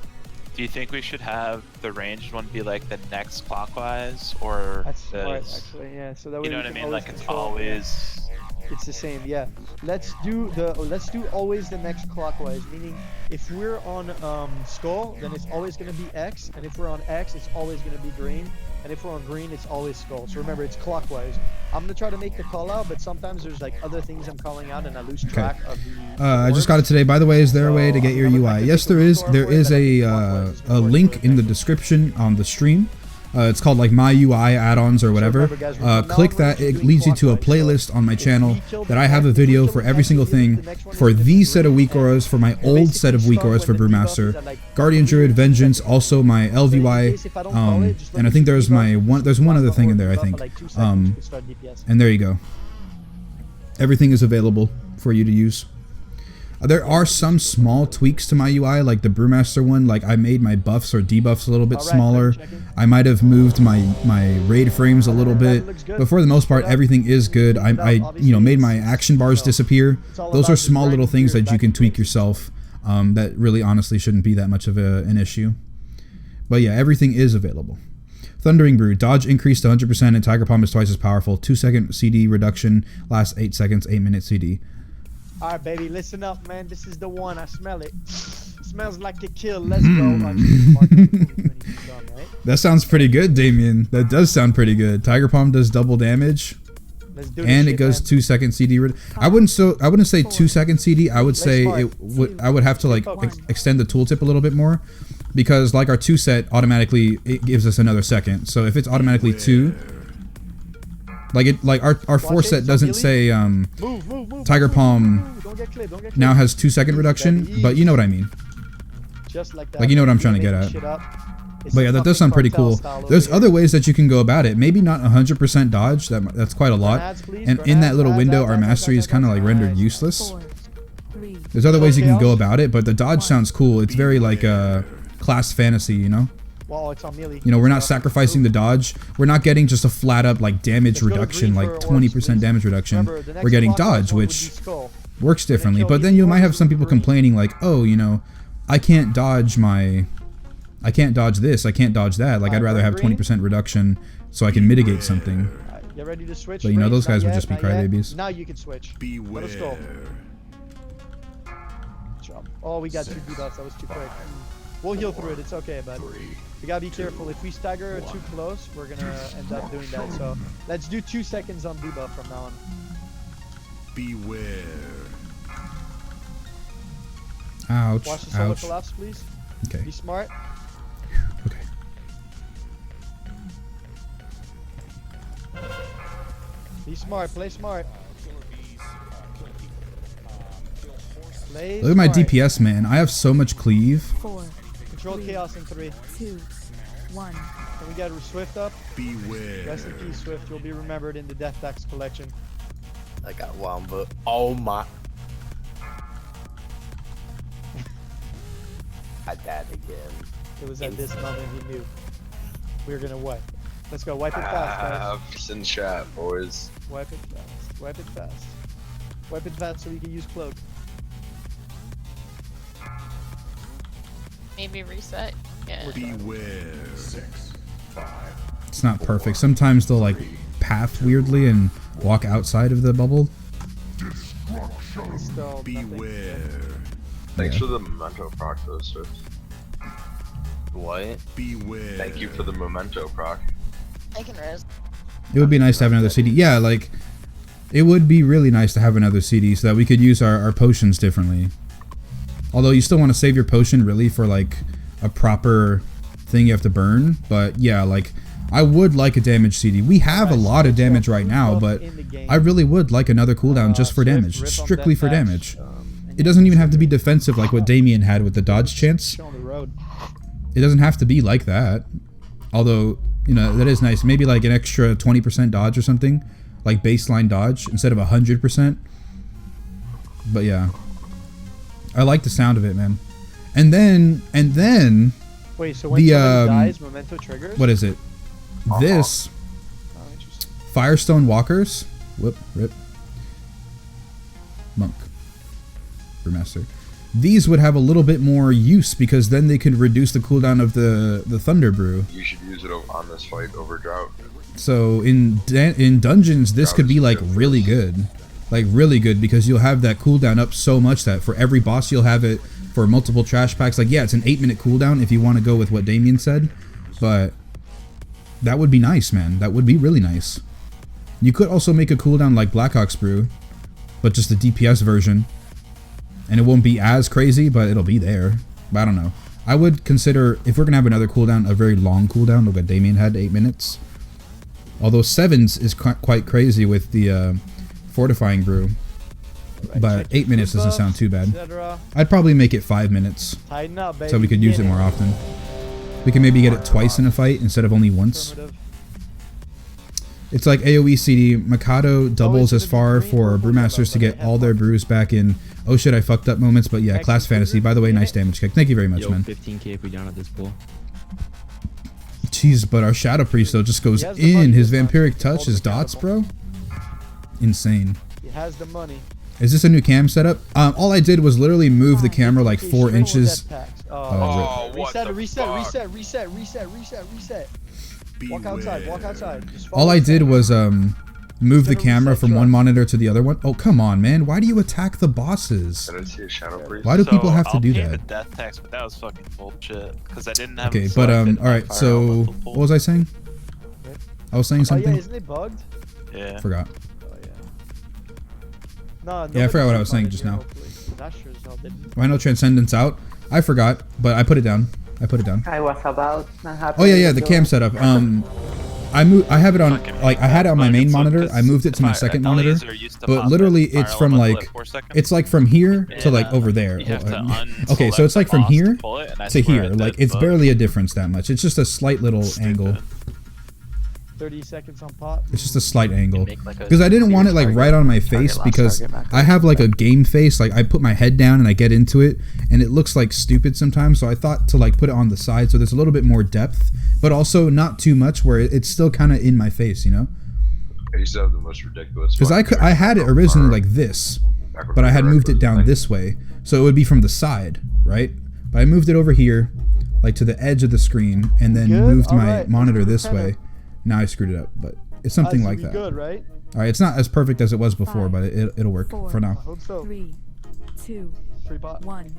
Do you think we should have the ranged one be like the next clockwise, or That's smart, actually. Yeah. So that way you know we what I can mean? Like it's control- always. It's the same, yeah. Let's do always the next clockwise, meaning if we're on skull, then it's always gonna be X, and if we're on X, it's always gonna be green, and if we're on green, it's always skull. So remember, it's clockwise. I'm gonna try to make the call out, but sometimes there's like other things I'm calling out, and I lose track of the. I just got it today. By the way, is there a way to get your UI? Yes, there is. There is a link in the description on the stream. It's called like My UI add-ons or whatever. Click that. It leads you to a playlist on my channel that I have a video for every single thing for these set of weak auras, for my old set of weak auras for Brewmaster, Guardian Druid, Vengeance, also my LVY, and I think there's one other thing in there, I think. And there you go. Everything is available for you to use. There are some small tweaks to my UI, like the Brewmaster one. Like I made my buffs or debuffs a little bit smaller. I might have moved my raid frames a little bit, but for the most part, everything is good. I made my action bars disappear. Those are small little things that you can tweak yourself. That really, honestly, shouldn't be that much of an issue. But yeah, everything is available. Thundering Brew, dodge increased to 100%, and Tiger Palm is twice as powerful. 2-second CD reduction, lasts 8 seconds, 8-minute CD. Alright, baby, listen up, man. This is the one. I smell it. Smells like a kill. Let's go. That sounds pretty good, Damien. That does sound pretty good. Tiger Palm does double damage, and it goes 2-second CD. I wouldn't say 2-second CD. I would say I would have to like extend the tooltip a little bit more, because like our 2 set automatically it gives us another second. So if it's automatically 2. Like our 4 set doesn't say Tiger Palm now has 2-second reduction, but you know what I mean. Just like that. Like you know what I'm trying to get at. But yeah, that does sound pretty cool. There's other ways that you can go about it. Maybe not 100% dodge. That's quite a lot. And in that little window, our mastery is kind of like rendered useless. There's other ways you can go about it, but the dodge sounds cool. It's very like class fantasy, you know. Well, it's on melee. You know, we're not sacrificing the dodge. We're not getting just a flat up like damage reduction, like 20% damage reduction. We're getting dodge, which works differently. But then you might have some people complaining like, oh, you know, I can't dodge this, I can't dodge that. Like I'd rather have 20% reduction so I can mitigate something. Get ready to switch. But you know, those guys would just be crybabies. Now you can switch. Let us go. Good job. Oh, we got 2 debuffs. That was too quick. We'll heal through it. It's okay, but we gotta be careful. If we stagger too close, we're gonna end up doing that. So let's do 2 seconds on debuff from now on. Beware. Ouch. Watch the solar Ouch. collapse, please. Okay. Be smart. Okay. Be smart. Play smart. Play Look at my smart. DPS, man. I have so much cleave. 4, Control chaos in 3, 2, 1. Can we get Swift up? Beware. Rest in peace, Swift. You'll be remembered in the Death Tax collection. I got one, but oh my. I died again. It was at this moment he knew. We were gonna wipe. Let's go, wipe it fast, guys. Just in chat, boys. Wipe it fast. Wipe it fast. Wipe it fast so we can use cloak. Maybe reset. Yeah. Beware. 6, 5. It's not perfect. Sometimes they'll like path weirdly and walk outside of the bubble. Still Beware. Thanks for the memento proc, though, Swift. What? Beware. Thank you for the memento proc. I can res. It would be nice to have another CD. Yeah, like it would be really nice to have another CD so that we could use our potions differently. Although you still want to save your potion really for like a proper thing you have to burn. But yeah, like I would like a damage CD. We have a lot of damage right now, but I really would like another cooldown just for damage, strictly for damage. It doesn't even have to be defensive like what Damien had with the dodge chance. It doesn't have to be like that. Although, you know, that is nice. Maybe like an extra 20% dodge or something. Like baseline dodge instead of 100%. But yeah. I like the sound of it, man. And then wait, so when somebody dies, memento triggers? What is it? This Firestone Walkers. Whoop, rip. Monk. Brewmaster. These would have a little bit more use because then they could reduce the cooldown of the Thunder Brew. You should use it on this fight over Drought. So in dungeons, this could be like really good. Like really good because you'll have that cooldown up so much that for every boss you'll have it for multiple trash packs. Like yeah, it's an 8-minute cooldown if you want to go with what Damien said. But that would be nice, man. That would be really nice. You could also make a cooldown like Blackhawk's Brew, but just the DPS version. And it won't be as crazy, but it'll be there. But I don't know. I would consider, if we're going to have another cooldown, a very long cooldown, like what Damien had, 8 minutes. Although 7s is quite crazy with the Fortifying Brew. But 8 minutes doesn't sound too bad. I'd probably make it 5 minutes. So we could use it more often. We can maybe get it twice in a fight instead of only once. It's like AoE CD. Mikado doubles as far for Brewmasters to get all their brews back in oh shit I fucked up moments, but yeah, class fantasy. By the way, nice damage kick. Thank you very much, man. 15k if we down at this pool. Jeez, but our Shadow Priest though just goes in. His Vampiric Touch, his dots, bro. Insane. He has the money. Is this a new cam setup? All I did was literally move the camera like 4 inches. Reset. Walk outside. Walk outside. All I did was move the camera from one monitor to the other one. Oh, come on, man. Why do you attack the bosses? Why do people have to do that? The death tax, but that was fucking bullshit. Because I didn't have. Okay, but alright, so what was I saying? I was saying something. Oh, yeah, isn't it bugged? Yeah. Forgot. Oh, yeah. No, yeah, I forgot what I was saying just now. Why no Transcendence out? I forgot, but I put it down. I was about. Oh yeah, the cam setup. I have it on like I had it on my main monitor. I moved it to my second monitor, but literally it's from like it's like from here to like over there. Okay, so it's like from here to here. Like it's barely a difference that much. It's just a slight little angle. 30 seconds on pot. It's just a slight angle because I didn't want it like right on my face because I have like a game face. Like I put my head down and I get into it and it looks like stupid sometimes. So I thought to like put it on the side so there's a little bit more depth, but also not too much where it's still kind of in my face, you know? I used to have the most ridiculous. Because I had it originally like this, but I had moved it down this way, so it would be from the side, right? But I moved it over here, like to the edge of the screen, and then moved my monitor this way. Now I screwed it up, but it's something like that. Good, right? All right, it's not as perfect as it was before, but it'll work for now. I hope so. 3, 2, 1.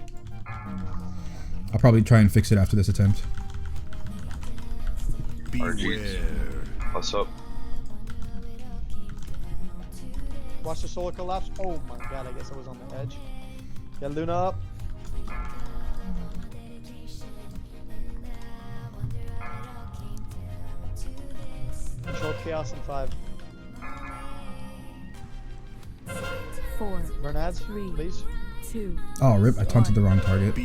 I'll probably try and fix it after this attempt. What's up? Watch the solar collapse. Oh my god, I guess I was on the edge. Get Luna up. Control chaos in 5. 4. Bernads, 3, please. 2. Oh, rip! I taunted the wrong target.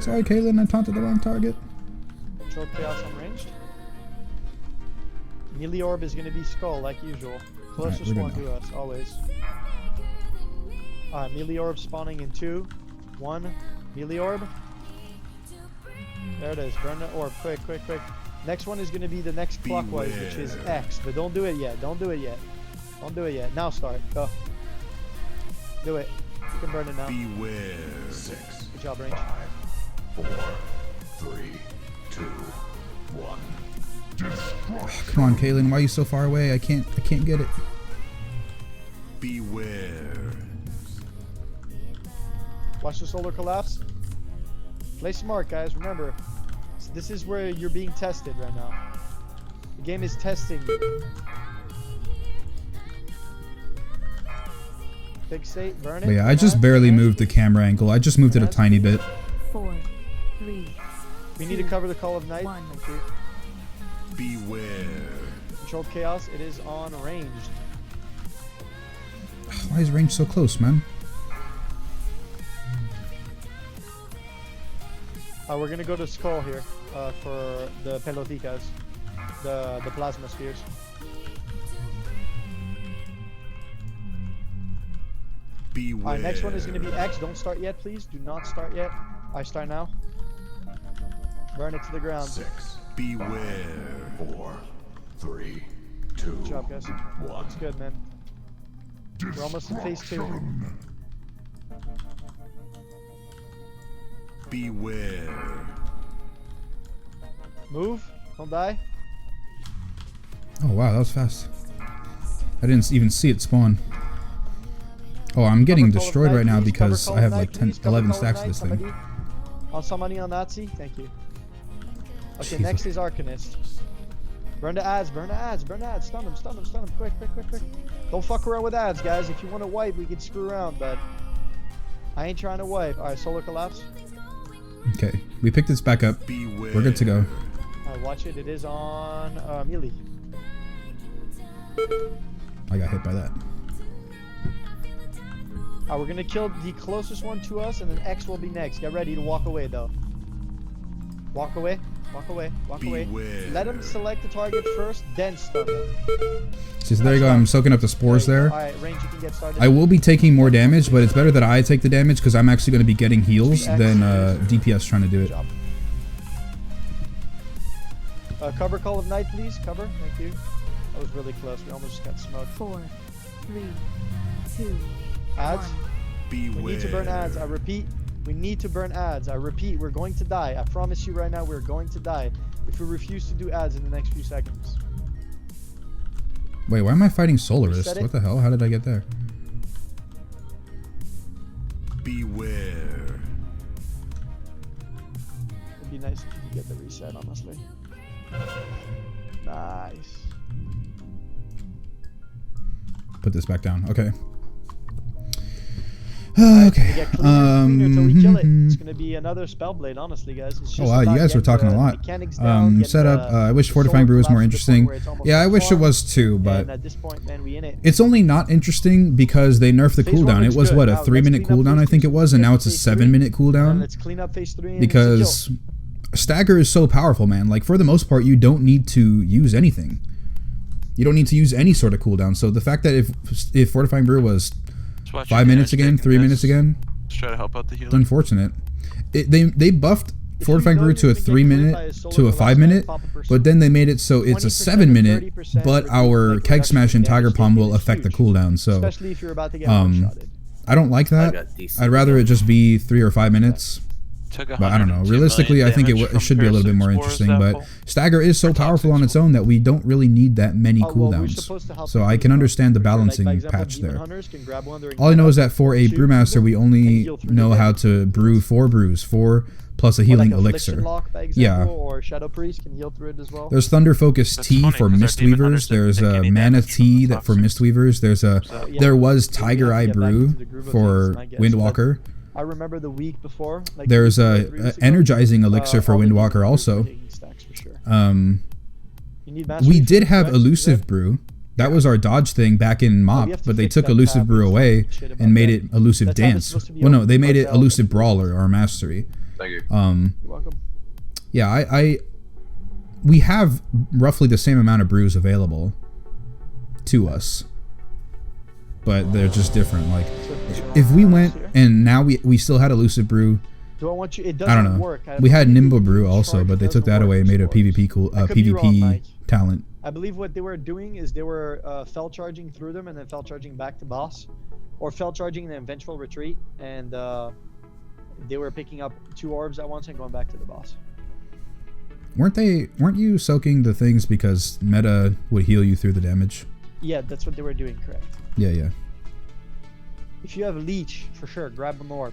Sorry, Kaylin, I taunted the wrong target. Control chaos unranged. Melee orb is going to be skull like usual. Closest one to us, always. Melee orb spawning in 2, 1. Melee orb. There it is. Burn the orb. Quick. Next one is going to be the next clockwise, which is X. But don't do it yet. Don't do it yet. Now start. Go. Do it. You can burn it now. Beware. 6. Good job, Range. 5, 4, 3, 2, 1. Come on, Kaylin. Why are you so far away? I can't get it. Beware. Watch the solar collapse. Play smart, guys. Remember, this is where you're being tested right now. The game is testing you. Fixate, burn it. But yeah, I just barely moved the camera angle. I just moved it a tiny bit. 4, 3. We need to cover the Call of Night. 1. Thank you. Beware. Controlled chaos. It is on ranged. Why is range so close, man? We're gonna go to Skull here for the peloticas, the plasma spheres. Beware. Alright, next one is gonna be X. Don't start yet, please. Do not start yet. I start now. Burn it to the ground. 6. Beware. 4, 3, 2. Good job, guys. 1. It's good, man. We're almost in phase 2. Beware. Move. Don't die. Oh wow, that was fast. I didn't even see it spawn. Oh, I'm getting destroyed right now because I have like 11 stacks of this thing. On somebody on Nazi. Thank you. Okay, next is Arcanist. Burn the ads. Stun him. Quick. Don't fuck around with ads, guys. If you want to wipe, we can screw around, but I ain't trying to wipe. Alright, solar collapse. Okay, we picked this back up. Beware. We're good to go. Alright, watch it. It is on melee. I got hit by that. Alright, we're gonna kill the closest one to us, and then X will be next. Get ready to walk away, though. Walk away. Beware. Let him select the target first, then stun him. See, so there you go. I'm soaking up the spores there. Alright, Range, you can get started. I will be taking more damage, but it's better that I take the damage because I'm actually going to be getting heals than DPS trying to do it. Cover Call of Night, please. Cover. Thank you. That was really close. We almost got smoked. 4, 3, 2. Ads. 1. Beware. We need to burn ads. I repeat. We need to burn ads. I repeat, we're going to die. I promise you right now, we're going to die if we refuse to do ads in the next few seconds. Wait, why am I fighting Solarist? What the hell? How did I get there? Beware. It'd be nice if you could get the reset, honestly. Nice. Put this back down. Okay. Okay. Until we kill it. It's gonna be another Spellblade, honestly, guys. It's just oh wow, you guys were talking a lot. Setup. I wish Fortifying Brew was more interesting. Yeah, I wish it was too, but at this point, man, we in it. It's only not interesting because they nerfed the cooldown. It was what, a 3-minute cooldown, I think it was, and now it's a 7-minute cooldown. Let's clean up phase 3 because Stagger is so powerful, man. Like for the most part, you don't need to use anything. You don't need to use any sort of cooldown. So the fact that if Fortifying Brew was 5 minutes again, 3 minutes again, let's try to help out the healer. It's unfortunate. They buffed Fortifying Brew to a 3-minute to a 5-minute, but then they made it so it's a 7-minute, but our Keg Smash and Tiger Palm will affect the cooldown. So especially if you're about to get one-shotted. I don't like that. I'd rather it just be 3 or 5 minutes. But I don't know. Realistically, I think it should be a little bit more interesting. But Stagger is so powerful on its own that we don't really need that many cooldowns. So I can understand the balancing patch there. All I know is that for a Brewmaster, we only know how to brew 4 brews, 4 plus a healing elixir. Yeah. Or Shadow Priest can heal through it as well. There's Thunder Focus Tea for Mistweavers. There's a Mana Tea that for Mistweavers. There was Tiger Eye Brew for Windwalker. I remember the week before. Like there's a energizing elixir for Windwalker also. We did have Elusive Brew. That was our dodge thing back in Mop, but they took Elusive Brew away and made it Elusive Dance. Well, no, they made it Elusive Brawler or Mastery. Thank you. You're welcome. Yeah, we have roughly the same amount of brews available to us, but they're just different. Like If we went and now we still had Elusive Brew. Do I want you? It I doesn't don't know. work. We had Nimble Brew also, but they took that away and made a PvP PvP talent. I believe what they were doing is they were fell charging through them and then fell charging back to boss, or fell charging the eventual retreat, and they were picking up 2 orbs at once and going back to the boss. Weren't you soaking the things because meta would heal you through the damage? Yeah, that's what they were doing. Correct. Yeah. If you have leech, for sure, grab them more.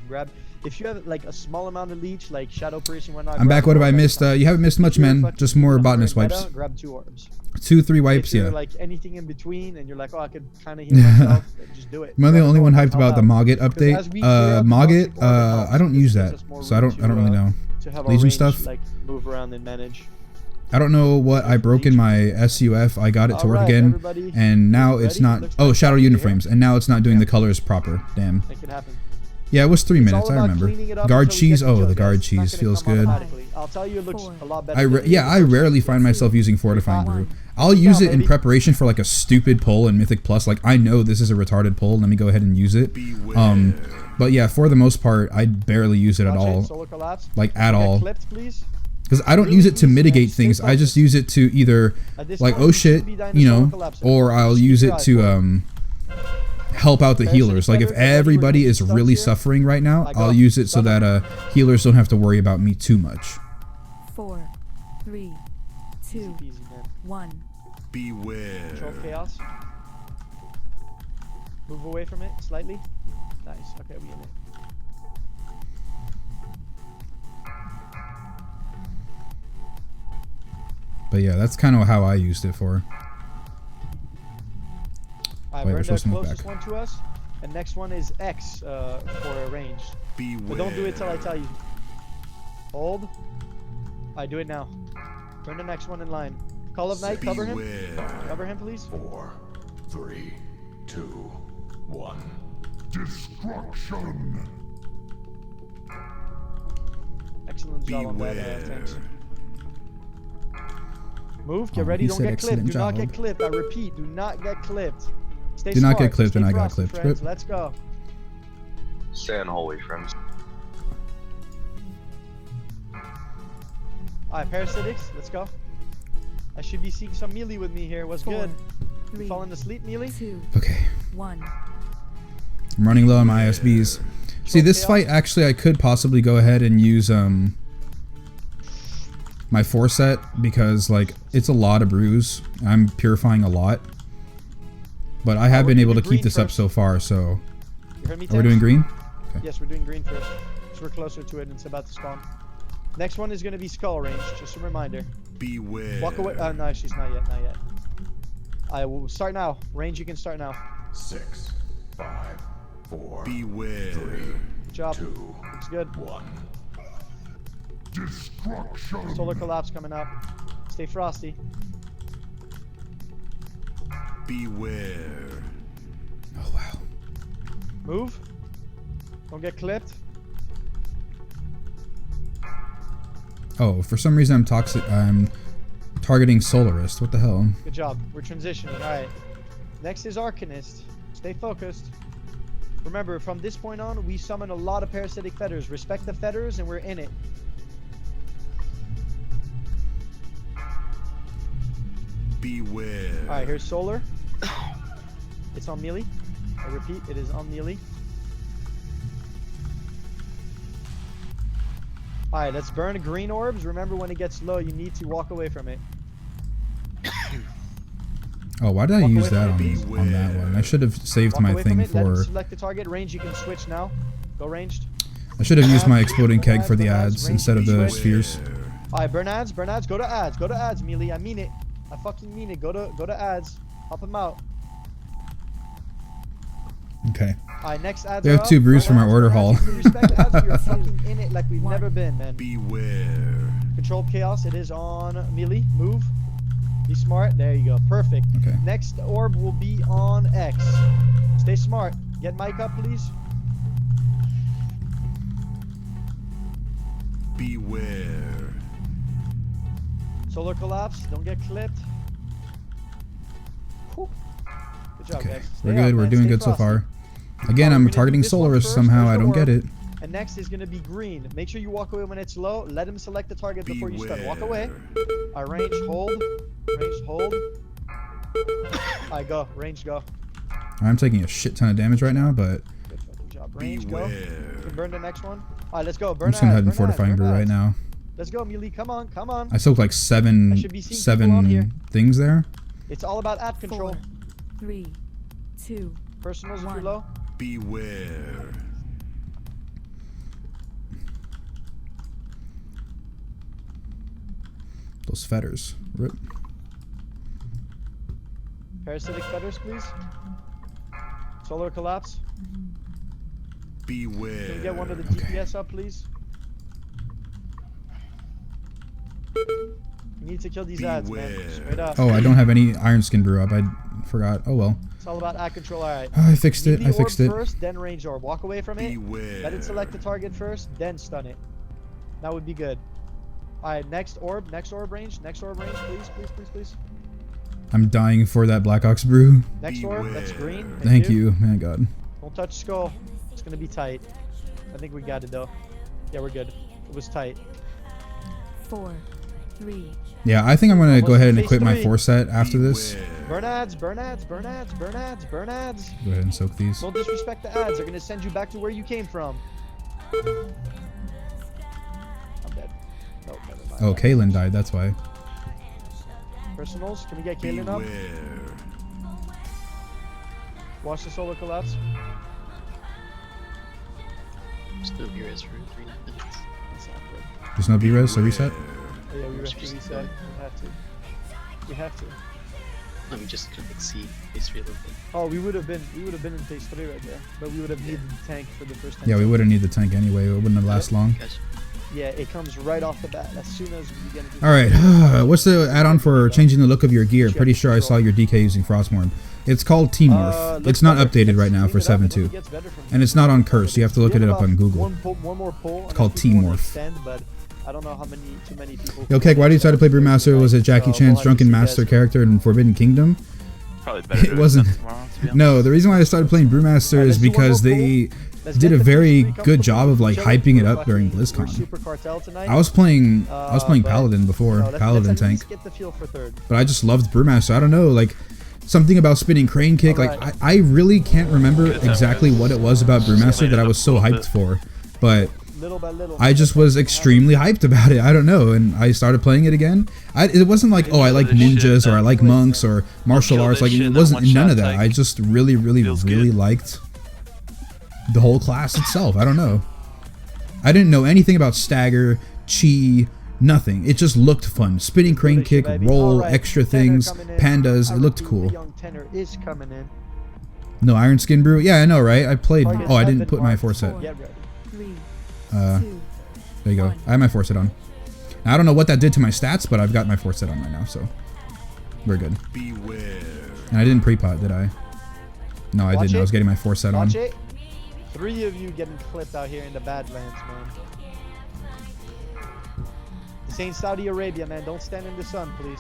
If you have like a small amount of leech, like Shadow Priest and whatnot. I'm back. What have I missed? You haven't missed much, man. Just more Botanist wipes. Grab 2 orbs. 2-3 wipes, if you're yeah. Like anything in between, and you're like, oh, I could kind of heal myself. Just do it. Am I the only one hyped about the Mogget update? Mogget, I don't use that, so I don't really know. Legion stuff. Like move around and manage. I don't know what I broke in my SUF. I got it to work again, and now it's not. Oh, Shadow Uniframes, and now it's not doing the colors proper. Damn. Make it happen. Yeah, it was 3 minutes. I remember. Guard cheese. Oh, the guard cheese feels good. I'll tell you, it looks a lot better. I rarely find myself using Fortifying Brew. I'll use it in preparation for like a stupid pull in Mythic Plus. Like I know this is a retarded pull. Let me go ahead and use it. But yeah, for the most part, I barely use it at all. Like at all. Because I don't use it to mitigate things. I just use it to either like oh shit, you know, or I'll use it to help out the healers. Like if everybody is really suffering right now, I'll use it so that healers don't have to worry about me too much. 4, 3, 2, 1. Beware. Control chaos. Move away from it slightly. Nice. Okay, we in it. But yeah, that's kind of how I used it for. Alright, we're the closest one to us, and next one is X for range. But don't do it till I tell you. Hold. Alright, do it now. Turn the next one in line. Call of Night, cover him. Cover him, please. 4, 3, 2, 1. Destruction. Excellent job on that, thanks. Move, get ready, don't get clipped. Do not get clipped. I repeat, do not get clipped. Stay do smart. Not get clipped, and I got frosty, clipped. Friends. Let's go. Stay unholy, friends. Alright, parasitics, let's go. I should be seeing some melee with me here. What's 4, good? 3, falling asleep, melee? 2, okay. 1. I'm running low on my ISBs. See, this fight actually, I could possibly go ahead and use my 4-set because like it's a lot of brews. I'm purifying a lot, but I have been able to keep this up so far. So, are we doing green? Okay. Yes, we're doing green first. So we're closer to it and it's about to spawn. Next one is going to be skull range. Just a reminder. Beware. Walk away. No, she's not yet. Not yet. I will start now. Range, you can start now. 6, 5, 4. Beware. 3. Good job. 2. Looks good. 1. Destruction. Solar collapse coming up. Stay frosty. Beware. Oh wow. Move. Don't get clipped. Oh, for some reason I'm targeting Solarist. What the hell? Good job. We're transitioning. All right. Next is Arcanist. Stay focused. Remember, from this point on, we summon a lot of parasitic fetters. Respect the fetters, and we're in it. Beware. Alright, here's Solar. It's on melee. I repeat, it is on melee. Alright, let's burn green orbs. Remember, when it gets low, you need to walk away from it. Oh, why did I use that on that one? I should have saved my thing for... Select the target. Range, you can switch now. Go ranged. I should have used my exploding keg for the ads instead of the spheres. Alright, burn ads, burn ads. Go to ads. Go to ads, melee. I mean it. I fucking mean it. Go to ads. Help him out. Okay. Alright, next ads. We have 2 brews from our order hall. Respect ads. We are fucking in it like we've never been, man. Beware. Control chaos. It is on melee. Move. Be smart. There you go. Perfect. Okay. Next orb will be on X. Stay smart. Get mic up, please. Beware. Solar collapse. Don't get clipped. Whew. Good job, Okay. guys. We're good. We're doing good so far. Again, I'm We're gonna targeting do this one Solaris first, somehow. there's I the don't get orb, it. And next is gonna be green. Make sure you walk away when it's low. Let him select the target before you stun. Walk away. Range, hold. Range, hold. Alright, go. Range, go. I'm taking a shit ton of damage right now, but Good fucking job. Range, go. You can burn the next one. Alright, let's go. Burn I'm just gonna ads, head and burn ads, Fortifying burn Brew right ads. now. Let's go, Melee. Come on, come on. I soaked like I seven should be seeing people on here. things there. It's all about ad control. 4, 3, 2, Personals if you're low. Beware. Those fetters. Rip. Parasitic feathers, please. Solar collapse. Beware. Can we get one of the DPS up, please? We need to kill these ads, man. Straight up. Oh, I don't have any Iron Skin Brew up. I forgot. Oh well. It's all about ad control. Alright. I fixed it. I fixed it. First, then range orb. Walk away from it. Beware. Let it select the target first, then stun it. That would be good. Alright, next orb range. Next orb range, please, please, please, please. I'm dying for that Black Ox Brew. Next orb, that's green. Thank you, man. God. Don't touch skull. It's gonna be tight. I think we got it though. Yeah, we're good. It was tight. 4, 3. Yeah, I think I'm gonna go ahead and phase equip my 3. 4-set after this. Burn ads, burn ads, burn ads, burn ads, burn ads. Go ahead and soak these. Don't disrespect the ads. They're gonna send you back to where you came from. I'm dead. Nope, never mind. Oh, Kaylin died. That's why. Personals, can we get Kaylin up? Watch the solar collapse. Still be res for 3 minutes. That's not good. There's no B-res, so reset. Oh, yeah, we have to reset. We have to. We have to. Let me just kind of see phase 3 a little bit. Oh, we would have been in phase 3 right there, but we would have needed the tank for the first 10 Yeah, we seconds. wouldn't need the tank anyway. It wouldn't have lasted long. Gotcha. Yeah, it comes right off the bat as soon as we get into. All right. What's the add-on for changing the look of your gear? Pretty sure I saw your DK using Frostmourne. It's called Teamorph. It's not updated right now for 7.2, and it's not on Curse. You have to look it up on Google. One more pull. It's called Teamorph. But I don't know how many too many people. Yo, Keg, why did you decide to play Brewmaster? Was it Jackie Chan's Drunken Master character in Forbidden Kingdom? Probably better. It wasn't. No, the reason why I started playing Brewmaster is because they did a very good job of like hyping it up during BlizzCon. I was playing Paladin before, Paladin tank, but I just loved Brewmaster. I don't know, like something about spinning crane kick. Like I really can't remember exactly what it was about Brewmaster that I was so hyped for, but I just was extremely hyped about it. I don't know, and I started playing it again. It wasn't like, oh, I like ninjas or I like monks or martial arts. Like it wasn't none of that. I just really liked the whole class itself. I don't know. I didn't know anything about stagger, chi, nothing. It just looked fun. Spinning crane kick, roll, extra things, pandas. It looked cool. No Iron Skin Brew? Yeah, I know, right? I played. Oh, I didn't put my 4-set. There you go. I have my 4-set on. Now, I don't know what that did to my stats, but I've got my 4-set on right now, so we're good. And I didn't pre-pot, did I? No, I didn't. I was getting my 4-set on. 3 of you getting clipped out here in the Badlands, man. This ain't Saudi Arabia, man. Don't stand in the sun, please.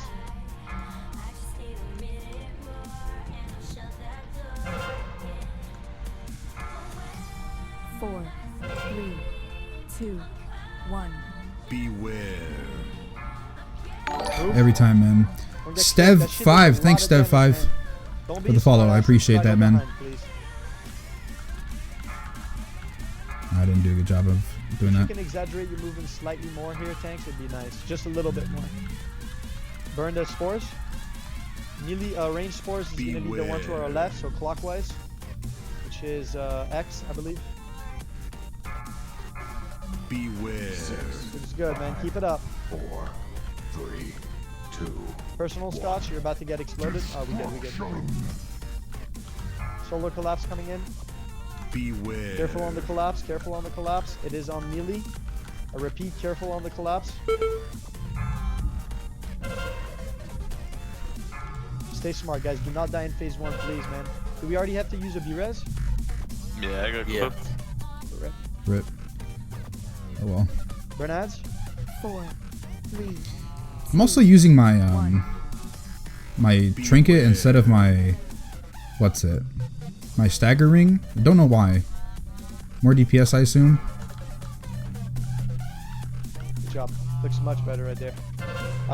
Four, 3, 2, 1. Beware. Every time, man. Stev5, thanks Stev5 for the follow. I appreciate that, man. I didn't do a good job of doing that. If you can exaggerate your movement slightly more here, tanks, would be nice. Just a little bit more. Burn the spores. Melee range spores is going to be the one to our left, so clockwise, which is X, I believe. Beware. It's good, man. Keep it up. 4, 3, 2. Personal Scotch, you're about to get exploded. Oh, we good. Solar collapse coming in. Beware. Careful on the collapse. Careful on the collapse. It is on melee. I repeat, careful on the collapse. Stay smart, guys. Do not die in phase 1, please, man. Do we already have to use a B-res? Yeah, I got clipped. Rip. Oh well. Burn ads. 4, 3. I'm also using my my trinket instead of my my stagger ring. I don't know why. More DPS, I assume. Good job. Looks much better right there.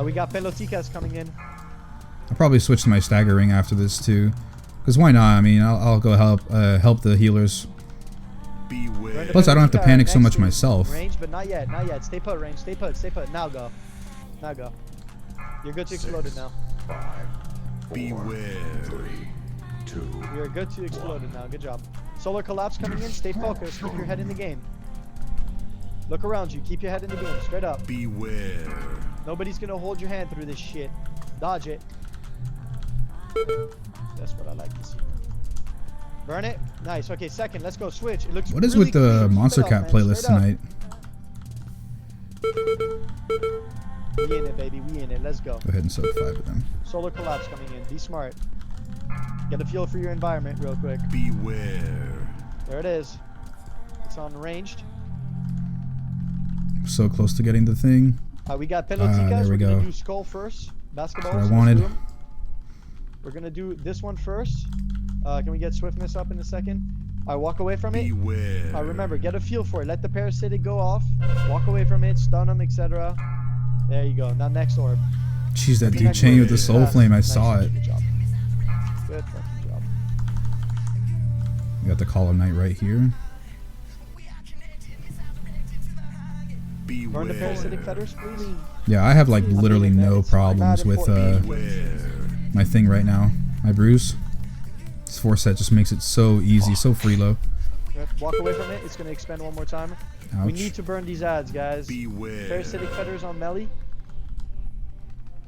We got pelotitas coming in. I'll probably switch to my stagger ring after this too, because why not? I mean, I'll go help the healers. Plus, I don't have to panic so much myself. Range, but not yet, not yet. Stay put, range. Stay put, stay put. Now go. Now go. You're good to explode it now. 5, 4, beware. 3, 2. You're good to explode it now. Good job. Solar collapse coming in. Stay focused. Keep your head in the game. Look around you. Keep your head in the game. Straight up. Beware. Nobody's gonna hold your hand through this shit. Dodge it. That's what I like to see. Burn it. Nice. Okay, second. Let's go. Switch. It looks. What is really with the clean. Monster Keep it up, Cat man. playlist Straight up. tonight? We in it, baby. We in it. Let's go. Go ahead and soak 5 of them. Solar collapse coming in. Be smart. Get a feel for your environment real quick. Beware. There it is. It's on ranged. So close to getting the thing. We got pelotitas. There we We're gonna go. do skull first. Basketball. That's what I wanted. We're gonna do this one first. Can we get swiftness up in a second? Walk away from it. Beware. Remember, get a feel for it. Let the parasitic go off. Walk away from it. Stun them, etc. There you go. Now next orb. Jeez, that Okay, dude next chained orb. with the soul flame. I saw it. Good job. Good fucking job. We got the Call of Night right here. Burn the parasitic fetters, please. Yeah, I have like literally no problems with my thing right now. My bruise. This 4 set just makes it so easy, so free low. Walk away from it. It's gonna expand one more time. We Ouch. need to burn these ads, guys. Beware. Parasitic fetters on melee.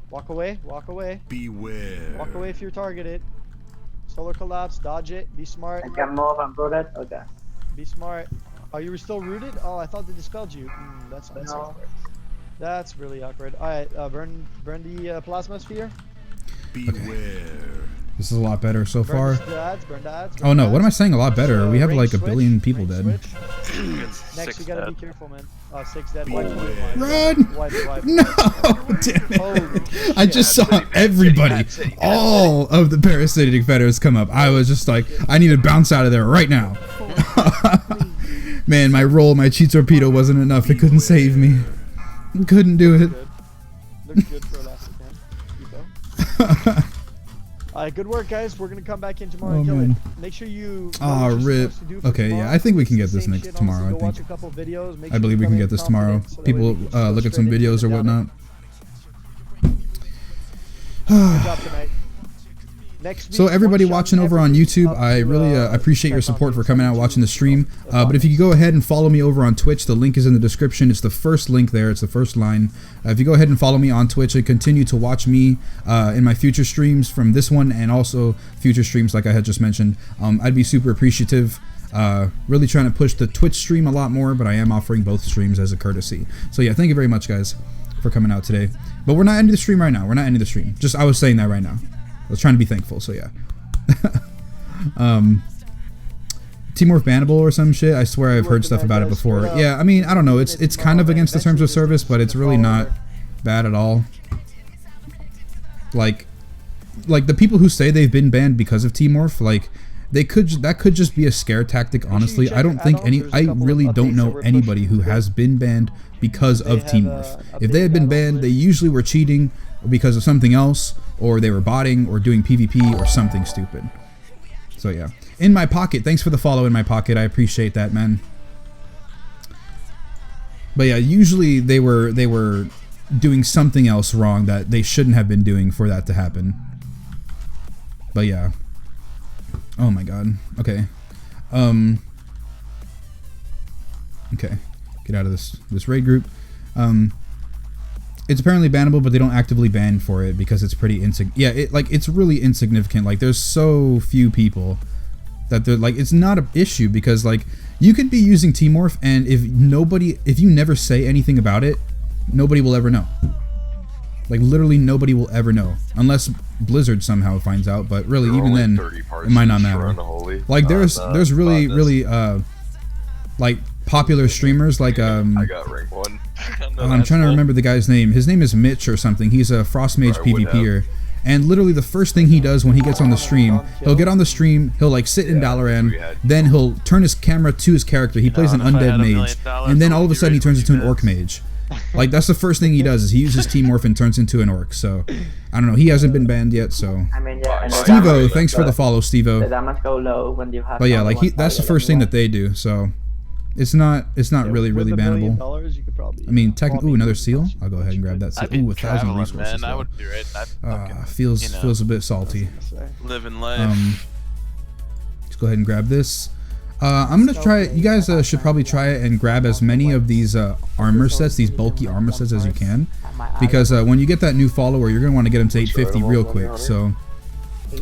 Walk away. Walk away. Beware. Walk away if you're targeted. Solar collapse. Dodge it. Be smart. I can move and do that. Okay. Be smart. Oh, you were still rooted? Oh, I thought they dispelled you. That's not No. That's really awkward. All right, burn the plasma sphere. Beware. This is a lot better so far. Burn the ads. Burn the ads. Oh no, what am I saying? A lot better. We have range like a switch, billion people range dead. switch. Next, you gotta be careful, man. 6 dead. Wipe, Run! wipe. No, damn it. Holy I just saw everybody, all of the parasitic fetters come up. I was just like, I need to bounce out of there right now. Man, my chi torpedo wasn't enough. It couldn't save me. It couldn't do it. Looks good for a last attempt. Alright, good work, guys. We're gonna come back in tomorrow and kill it. Make sure you. Ah, rip. Okay, yeah, I think we can get this next tomorrow. I think. I believe we can get this tomorrow. People look at some videos or whatnot. Good job tonight. Next week, So everybody one shot watching over on YouTube, I really appreciate your support for coming out watching the stream. But if you could go ahead and follow me over on Twitch, the link is in the description. It's the first link there. It's the first line. If you go ahead and follow me on Twitch and continue to watch me in my future streams from this one and also future streams like I had just mentioned, I'd be super appreciative. Really trying to push the Twitch stream a lot more, but I am offering both streams as a courtesy. So yeah, thank you very much, guys, for coming out today. But we're not ending the stream right now. We're not ending the stream. Just I was saying that right now. I was trying to be thankful, so yeah. Teamwork bannable or some shit. I swear I've heard stuff about it before. Yeah, I mean, I don't know. It's kind of against the terms of service, but it's really not bad at all. Like the people who say they've been banned because of Teamorph, like that could just be a scare tactic. Honestly, I don't think I really don't know anybody who has been banned because of Teamorph. If they had been banned, they usually were cheating because of something else, or they were botting or doing PvP or something stupid. So yeah, in my pocket. Thanks for the follow in my pocket. I appreciate that, man. But yeah, usually they were doing something else wrong that they shouldn't have been doing for that to happen. But yeah. Oh my god. Okay. Okay. Get out of this raid group. It's apparently bannable, but they don't actively ban for it because it's pretty it's really insignificant. Like there's so few people that they're like, it's not an issue because like you could be using Teamorph and if you never say anything about it, nobody will ever know. Like literally nobody will ever know unless Blizzard somehow finds out, but really even then it might not matter. Like there's really like popular streamers like I got rank 1. I'm trying to remember the guy's name. His name is Mitch or something. He's a Frost Mage PvPer, And literally the first thing he does when he gets on the stream, he'll get on the stream, he'll like sit in Dalaran, then he'll turn his camera to his character. He plays an undead mage, and then all of a sudden he turns into an orc mage. Like that's the first thing he does is he uses Teamorph and turns into an orc. So I don't know. He hasn't been banned yet. So Stevo, thanks for the follow, Stevo. The damage go low when you have. But yeah, like that's the first thing that they do. So it's not really bannable. You could probably, I mean, technically, another seal. I'll go ahead and grab that seal. Ooh, 1,000 resources. Man, I though. would be right. Feels a bit salty. Living life. Let's go ahead and grab this. I'm gonna try. You guys should probably try it and grab as many of these armor sets, these bulky armor sets as you can, because when you get that new follower, you're gonna want to get him to 850 real quick. So,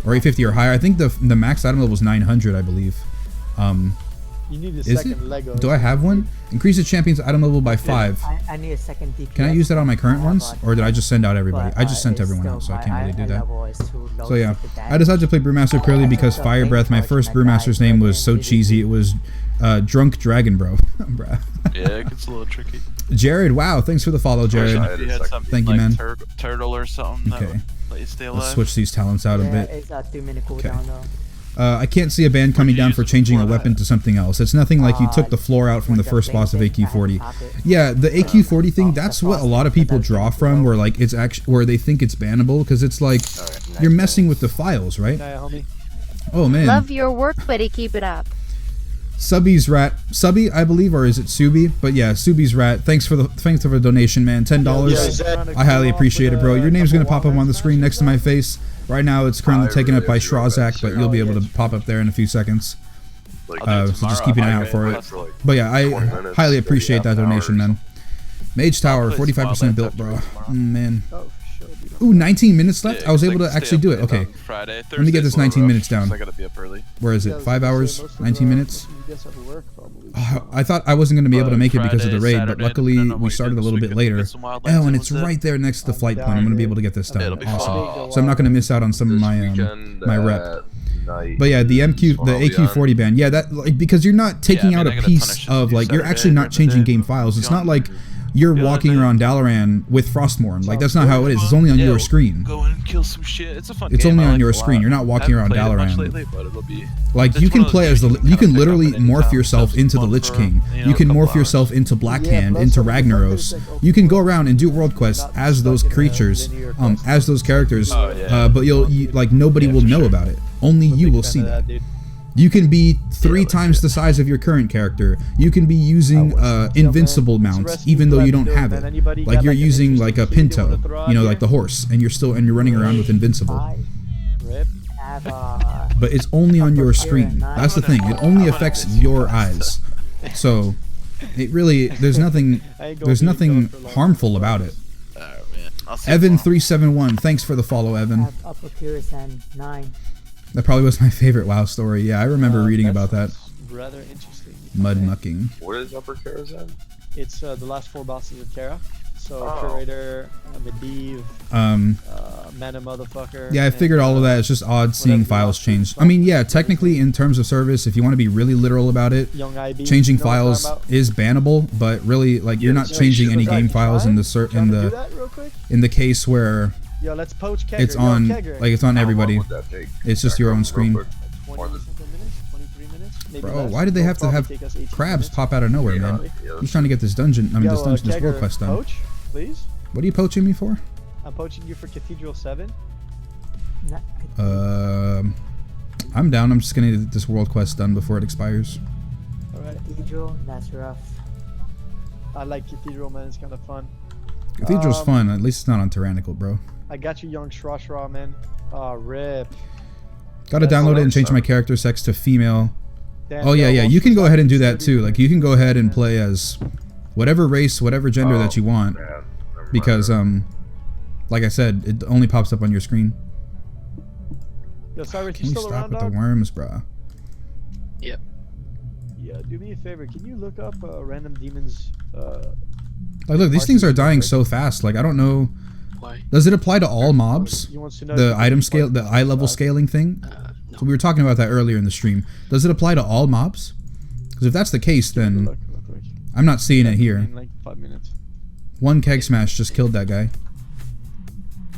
or 850 or higher. I think the max item level was 900, I believe. You need a Is second it? Lego. Do I have one? Increase the champion's item level by 5. I need a second DPS. Can I use that on my current ones, or did I just send out everybody? I just sent everyone out, so I can't really do that. So yeah, I decided to play Brewmaster purely because Fire Breath, my first Brewmaster's name was so cheesy. It was Drunk Dragon, bro. Yeah, it gets a little tricky. Jared, wow, thanks for the follow, Jared. Thank you, man. Turtle or something. Okay. Let you stay alive. Let's switch these talents out a bit. It's a 2-minute cooldown though. I can't see a ban coming down for changing a weapon to something else. It's nothing like you took the floor out from the first boss of AQ40. Yeah, the AQ40 thing, that's what a lot of people draw from, where like it's actually where they think it's bannable, because it's like you're messing with the files, right? Oh man. Love your work, buddy. Keep it up. Subby's rat, Subby, I believe, or is it Subi? But yeah, Subi's rat. Thanks for the donation, man. $10. I highly appreciate it, bro. Your name's gonna pop up on the screen next to my face. Right now, it's currently taken up by Shrazak, but you'll be able to pop up there in a few seconds. So just keep an eye out for it. But yeah, I highly appreciate that donation, man. Mage Tower, 45% built, bro. Man. Ooh, 19 minutes left? I was able to actually do it. Okay. Let me get this 19 minutes down. Where is it? 5 hours? 19 minutes? I thought I wasn't going to be able to make it because of the raid, but luckily we started a little bit later. Oh, and it's right there next to the flight point. I'm going to be able to get this done. Awesome. So I'm not going to miss out on some of my my rep. But yeah, the AQ40 ban. Yeah, that like, because you're not taking out a piece of like you're actually not changing game files. It's not like you're walking around Dalaran with Frostmourne. Like, that's not how it is. It's only on your screen. Go and kill some shit. It's a fun game. It's only on your screen. You're not walking around Dalaran. Like, you can play as the... You can literally morph yourself into the Lich King. You can morph yourself into Blackhand, into Ragnaros. You can go around and do world quests as those creatures, as those characters, but like, nobody will know about it. Only you will see that. You can be 3 times the size of your current character. You can be using invincible mounts, even though you don't have it. Like you're using like a Pinto, you know, like the horse, and you're running around with invincible. But it's only on your screen. That's the thing. It only affects your eyes. So it really there's nothing harmful about it. Evan371, thanks for the follow, Evan. That probably was my favorite WoW story. Yeah, I remember reading about that. Rather interesting. Mud mucking. What is Upper Karazhan? It's the last 4 bosses of Terra. So Curator, Medivh, Mana Motherfucker. Yeah, I figured all of that. It's just odd seeing files change. I mean, yeah, technically in terms of service, if you want to be really literal about it, changing files is bannable. But really, like, you're not changing any game files in the case where. Yo, let's poach Kegger. It's on, like, it's on everybody. It's just your own screen. 23 minutes, Bro, why did they have to have crabs pop out of nowhere, man? Who's trying to get this dungeon? I mean, this world quest done. Poach, please. What are you poaching me for? I'm poaching you for Cathedral 7. I'm down. I'm just gonna get this world quest done before it expires. Alright. Cathedral, that's rough. I like Cathedral, man. It's kind of fun. Cathedral's fun. At least it's not on Tyrannical, bro. I got you, young Shra, man. Rip. Gotta download it and change my character sex to female. Oh yeah, you can go ahead and do that too. Like, you can go ahead and play as whatever race, whatever gender that you want. Because, like I said, it only pops up on your screen. Yo, Cyrus, can we stop with the worms, bro? Yep. Yeah, do me a favor. Can you look up random demons? Like, look, these things are dying so fast. Like, I don't know. Why? Does it apply to all mobs? The item scale, the eye level scaling thing? No. So we were talking about that earlier in the stream. Does it apply to all mobs? Because if that's the case, then I'm not seeing it here. In like 5 minutes. 1 keg smash just killed that guy.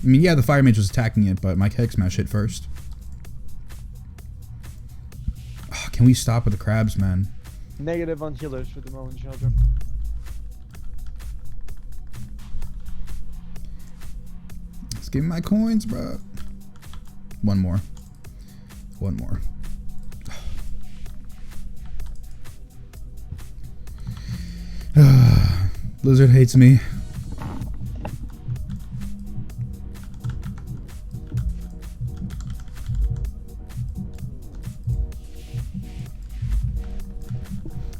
I mean, yeah, the fire mage was attacking it, but my keg smash hit first. Oh, can we stop with the crabs, man? Negative on healers for the moment, children. Let's give me my coins, bro. One more. One more. Blizzard hates me.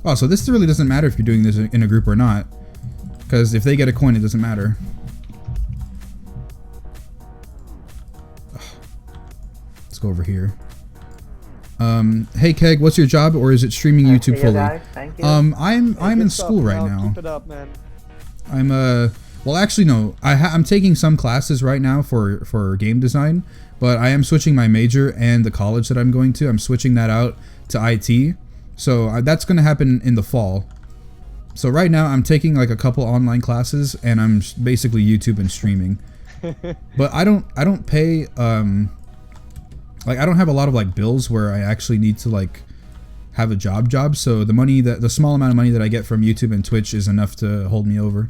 Oh, so this really doesn't matter if you're doing this in a group or not. Because if they get a coin, it doesn't matter. Let's go over here. Hey Keg, what's your job, or is it streaming YouTube fully? Thank you. I'm in school right now. Keep it up, man. I'm well, actually no. I'm taking some classes right now for game design, but I am switching my major and the college that I'm going to. I'm switching that out to IT, so that's gonna happen in the fall. So right now I'm taking like a couple online classes, and I'm basically YouTube and streaming. But I don't pay like I don't have a lot of like bills where I actually need to like have a job. So the money the small amount of money that I get from YouTube and Twitch is enough to hold me over.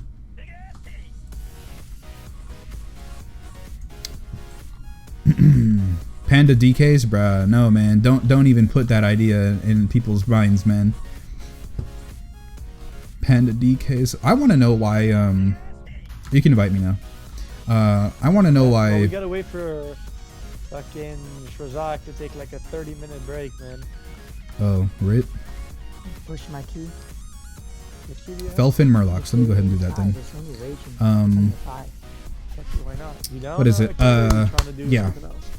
Panda DKs, bruh. No, man. Don't even put that idea in people's minds, man. Panda DKs. I want to know why. You can invite me now. I want to know why. Well, we gotta wait for fucking Shrazak to take like a 30-minute break, man. Oh, RIT. Push my key. Felfin Murlocs. Let me go ahead and do that then. Why not? You know, What is it? Yeah. something else.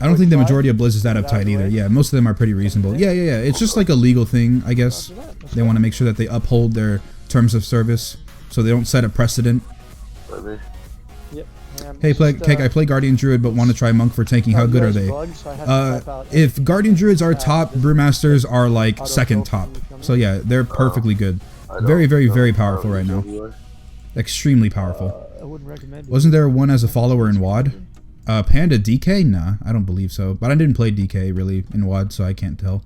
I don't think the majority of Blizz is that uptight either. Yeah, most of them are pretty reasonable. Yeah. It's just like a legal thing, I guess. They want to make sure that they uphold their terms of service, so they don't set a precedent. Yep. Hey, Cake, I play Guardian Druid, but want to try Monk for tanking. How good are they? If Guardian Druids are top, Brewmasters are like second top. So yeah, they're perfectly good. Very, very, very powerful right now. Extremely powerful. I wouldn't recommend it. Wasn't there one as a follower in WoD? Panda DK? Nah, I don't believe so. But I didn't play DK really in WoD, so I can't tell.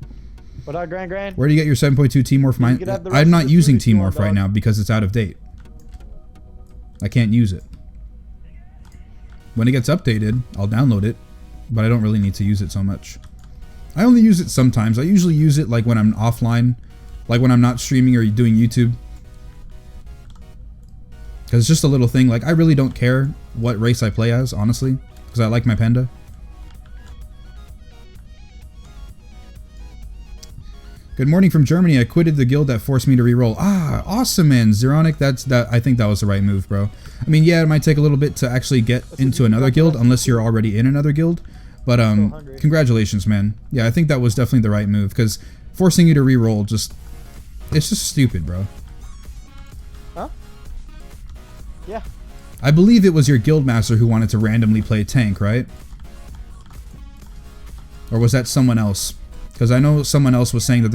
What up, Grand? Where do you get your 7.2 T-Morph? I'm not using T-Morph right now because it's out of date. I can't use it. When it gets updated, I'll download it, but I don't really need to use it so much. I only use it sometimes. I usually use it like when I'm offline, like when I'm not streaming or doing YouTube. Because it's just a little thing. Like, I really don't care what race I play as, honestly, because I like my panda. Good morning from Germany. I quitted the guild that forced me to reroll. Ah, awesome, man. Zeronic, I think that was the right move, bro. I mean, yeah, it might take a little bit to actually get into another guild, unless you're already in another guild. But, congratulations, man. Yeah, I think that was definitely the right move, because forcing you to reroll it's just stupid, bro. Huh? Yeah. I believe it was your guildmaster who wanted to randomly play tank, right? Or was that someone else? Because I know someone else was saying that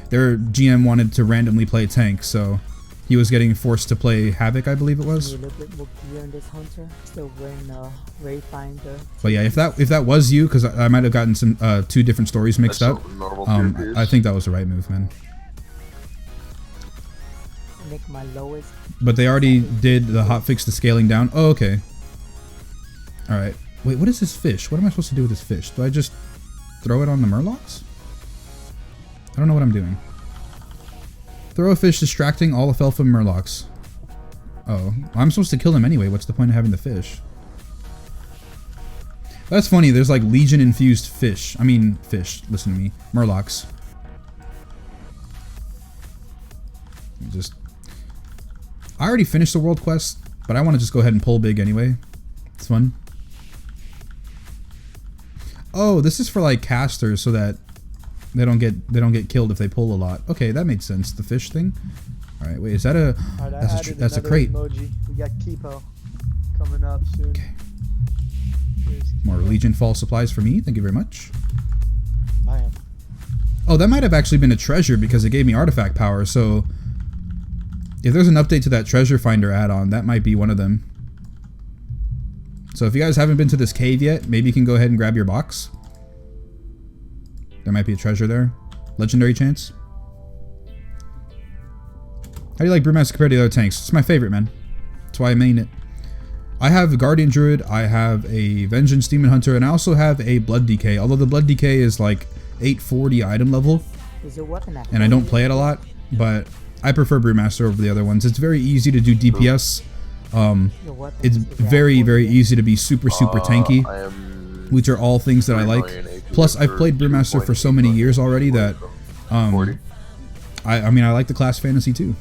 their GM wanted to randomly play tank, so he was getting forced to play Havoc, I believe it was. But yeah, if that was you, because I might have gotten some 2 different stories mixed up, I think that was the right move, man. My lowest. But they already did the hotfix to scaling down. Oh, okay. Alright. Wait, what is this fish? What am I supposed to do with this fish? Do I just throw it on the Murlocs? I don't know what I'm doing. Throw a fish distracting all of Felfin Murlocs. Oh, I'm supposed to kill them anyway. What's the point of having the fish? That's funny. There's like Legion infused fish. I mean, fish. Listen to me. Murlocs. I already finished the world quest, but I want to just go ahead and pull big anyway. It's fun. Oh, this is for like casters so that they don't get killed if they pull a lot. Okay, that made sense. The fish thing. All right, wait, is that a? That's a crate. Emoji. We got Kipo coming up soon. Okay. More Legion fall supplies for me. Thank you very much. Bam. Oh, that might have actually been a treasure because it gave me artifact power. So if there's an update to that treasure finder add-on, that might be one of them. So if you guys haven't been to this cave yet, maybe you can go ahead and grab your box. There might be a treasure there. Legendary chance. How do you like Brewmaster compared to the other tanks? It's my favorite, man. That's why I main it. I have a Guardian Druid, I have a Vengeance Demon Hunter, and I also have a Blood Decay. Although the Blood Decay is like 840 item level, and I don't play it a lot, but I prefer Brewmaster over the other ones. It's very easy to do DPS. It's very, very easy to be super tanky, which are all things that I like. Plus, I've played Brewmaster for so many years already that I mean, I like the class fantasy too.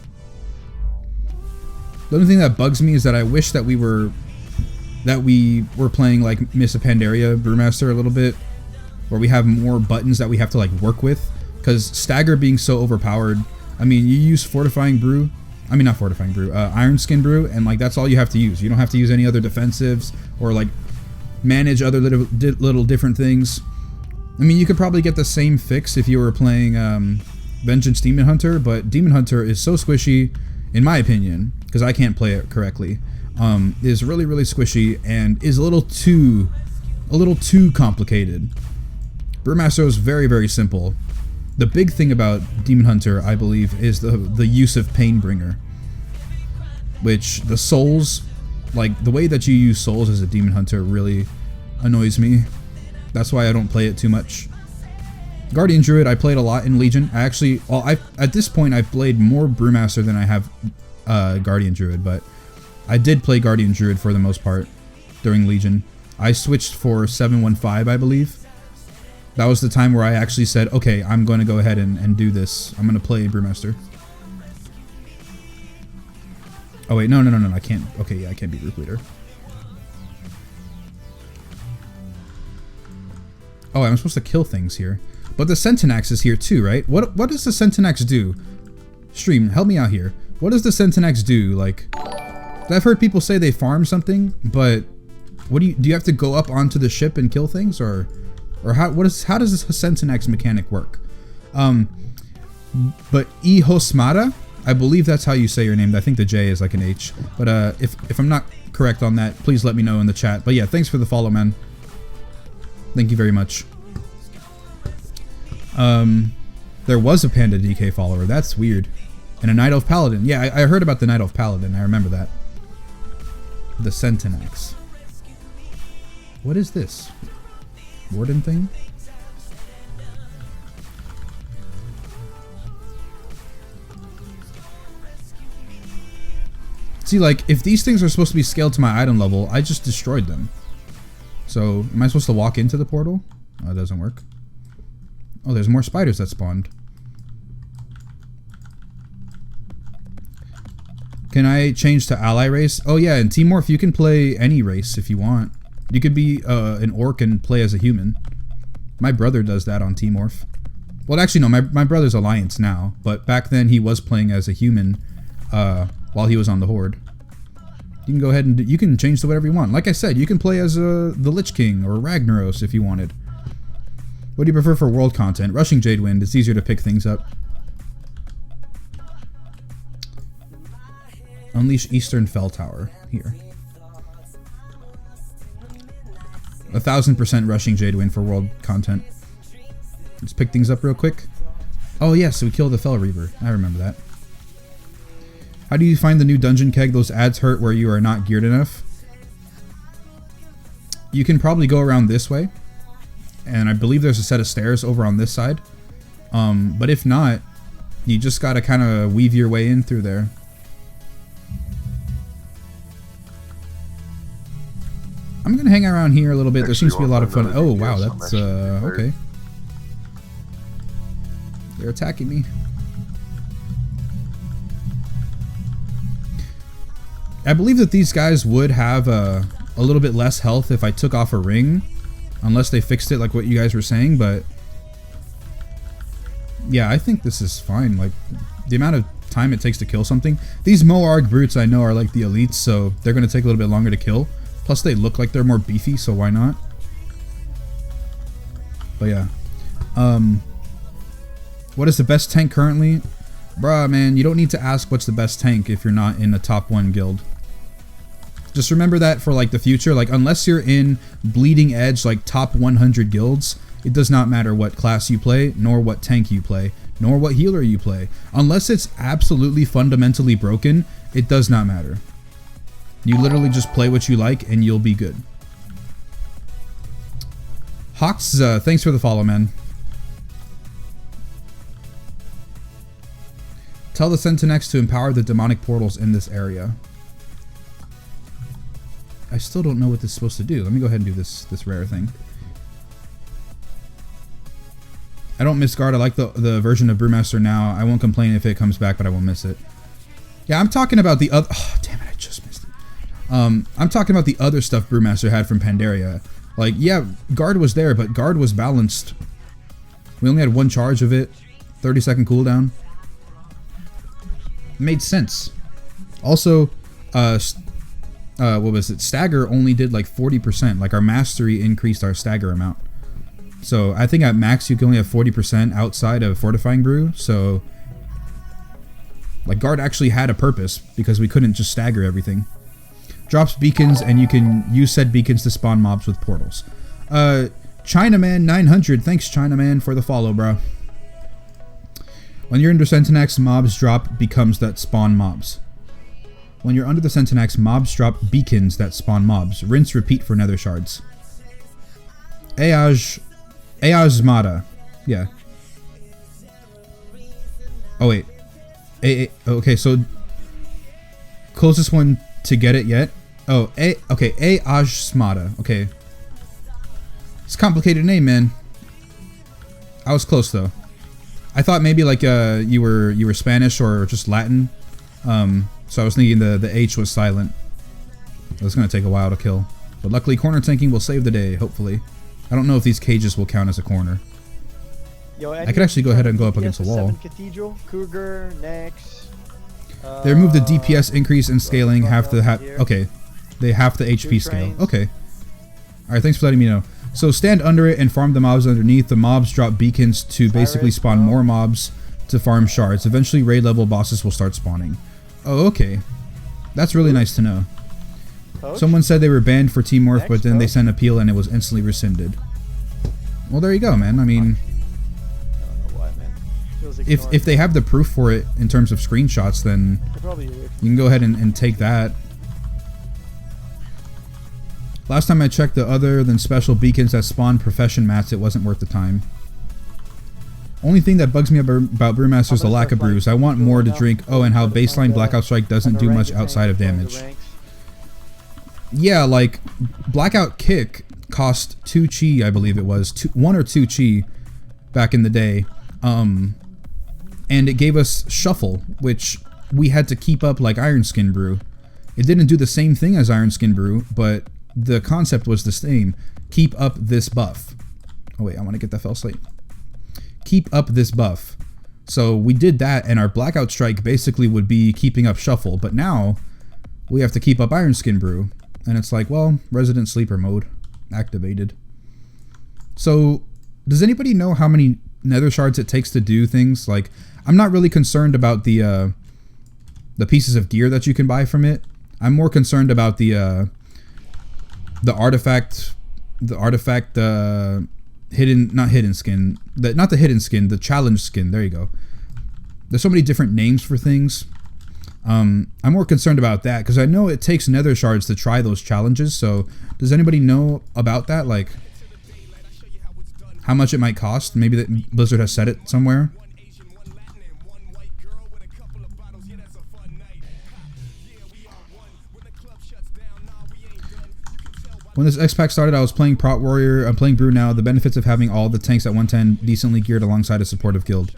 The only thing that bugs me is that I wish that we were playing like Miss of Pandaria Brewmaster a little bit, where we have more buttons that we have to like work with, because Stagger being so overpowered. I mean, you use Fortifying Brew, I mean not Fortifying Brew, Iron Skin Brew, and like that's all you have to use. You don't have to use any other defensives or like manage other little different things. I mean, you could probably get the same fix if you were playing Vengeance Demon Hunter, but Demon Hunter is so squishy, in my opinion, because I can't play it correctly. Is really squishy and is a little too complicated. Brewmaster is very simple. The big thing about Demon Hunter, I believe, is the use of Painbringer, which the souls, like the way that you use souls as a Demon Hunter, really annoys me. That's why I don't play it too much. Guardian Druid, I played a lot in Legion. I actually, at this point, I've played more Brewmaster than I have Guardian Druid, but I did play Guardian Druid for the most part during Legion. I switched for 715, I believe. That was the time where I actually said, okay, I'm going to go ahead and do this. I'm going to play Brewmaster. Oh wait, no, I can't. Okay, yeah, I can't be Group Leader. Oh, I'm supposed to kill things here. But the Centinax is here too, right? What does the Centinax do? Stream, help me out here. What does the Centinax do? Like, I've heard people say they farm something, but what do you have to go up onto the ship and kill things, or how does this Centinax mechanic work? But Ihosmada, I believe that's how you say your name. I think the J is like an H. But if I'm not correct on that, please let me know in the chat. But yeah, thanks for the follow, man. Thank you very much. There was a Panda DK follower. That's weird. And a Night Elf Paladin. Yeah, I heard about the Night Elf Paladin. I remember that. The Centinax. What is this? Warden thing? See, like, if these things are supposed to be scaled to my item level, I just destroyed them. So, am I supposed to walk into the portal? Oh, it doesn't work. Oh, there's more spiders that spawned. Can I change to ally race? Oh yeah, in Team Morph you can play any race if you want. You could be an orc and play as a human. My brother does that on Team Morph. Well, actually no, my brother's Alliance now, but back then he was playing as a human while he was on the Horde. You can go ahead and you can change to whatever you want. Like I said, you can play as the Lich King or Ragnaros if you wanted. What do you prefer for world content? Rushing Jadewind, it's easier to pick things up. Unleash Eastern Fell Tower here. 1000% Rushing Jadewind for world content. Let's pick things up real quick. Oh yeah, so we killed the Fell Reaver. I remember that. How do you find the new dungeon keg? Those ads hurt where you are not geared enough. You can probably go around this way. And I believe there's a set of stairs over on this side. But if not, you just gotta kind of weave your way in through there. I'm gonna hang around here a little bit. There seems to be a lot of fun. Oh wow, that's okay. They're attacking me. I believe that these guys would have a little bit less health if I took off a ring, unless they fixed it like what you guys were saying. But yeah, I think this is fine. Like the amount of time it takes to kill something. These Moarg brutes I know are like the elites, so they're gonna take a little bit longer to kill. Plus they look like they're more beefy, so why not? But yeah. What is the best tank currently? Bruh, man, you don't need to ask what's the best tank if you're not in a top 1 guild. Just remember that for like the future. Like unless you're in bleeding edge, like top 100 guilds, it does not matter what class you play, nor what tank you play, nor what healer you play. Unless it's absolutely fundamentally broken, it does not matter. You literally just play what you like and you'll be good. Hawks, thanks for the follow, man. Tell the Sentinex to empower the demonic portals in this area. I still don't know what this is supposed to do. Let me go ahead and do this rare thing. I don't miss guard. I like the version of Brewmaster now. I won't complain if it comes back, but I won't miss it. Yeah, I'm talking about the other... Oh, damn it, I just missed it. I'm talking about the other stuff Brewmaster had from Pandaria. Like, yeah, guard was there, but guard was balanced. We only had one charge of it. 30-second cooldown. It made sense. Also, what was it? Stagger only did like 40%. Like our mastery increased our stagger amount. So I think at max you can only have 40% outside of fortifying brew. So like guard actually had a purpose because we couldn't just stagger everything. Drops beacons and you can use said beacons to spawn mobs with portals. Chinaman 900, thanks Chinaman for the follow, bro. When you're under Sentinex, mobs drop becomes that spawn mobs. When you're under the Sentinex, mobs drop beacons that spawn mobs. Rinse, repeat for nether shards. Eazmada. Yeah. Oh, wait. Okay, so... Closest one to get it yet? Oh, okay, Eazmada. Okay. It's a complicated name, man. I was close, though. I thought maybe like you were Spanish or just Latin, so I was thinking the H was silent. It was gonna take a while to kill, but luckily corner tanking will save the day. Hopefully, I don't know if these cages will count as a corner. Yo, I could actually go ahead and go up against the wall. Cathedral, Cougar, next. They removed the DPS increase in scaling okay, they half the HP scale. Okay. All right, thanks for letting me know. So stand under it and farm the mobs underneath. The mobs drop beacons to basically spawn more mobs to farm shards. Eventually raid level bosses will start spawning. Oh, okay. That's really nice to know. Someone said they were banned for Team Morph, but then they sent appeal and it was instantly rescinded. Well, there you go, man. I mean, if they have the proof for it in terms of screenshots, then you can go ahead and take that. Last time I checked, the other than special beacons that spawn profession mats, it wasn't worth the time. Only thing that bugs me about Brewmaster is the lack of brews. I want more to drink. Oh, and how baseline Blackout Strike doesn't do much outside of damage. Yeah, like, Blackout Kick cost 2 chi, I believe it was. 1 or 2 chi back in the day. And it gave us Shuffle, which we had to keep up like Iron Skin Brew. It didn't do the same thing as Iron Skin Brew, but the concept was the same. Keep up this buff. Oh wait, I want to get that Fell Slate. Keep up this buff. So we did that, and our Blackout Strike basically would be keeping up Shuffle, but now we have to keep up Iron Skin Brew. And it's like, well, Resident Sleeper mode activated. So, does anybody know how many nether shards it takes to do things? Like, I'm not really concerned about the pieces of gear that you can buy from it. I'm more concerned about the artifact, not hidden skin, not the hidden skin, the challenge skin. There you go. There's so many different names for things. I'm more concerned about that because I know it takes nether shards to try those challenges. So does anybody know about that? Like how much it might cost? Maybe that Blizzard has said it somewhere. When this X-Pack started, I was playing Prot Warrior. I'm playing Brew now. The benefits of having all the tanks at 110 decently geared alongside a supportive guild.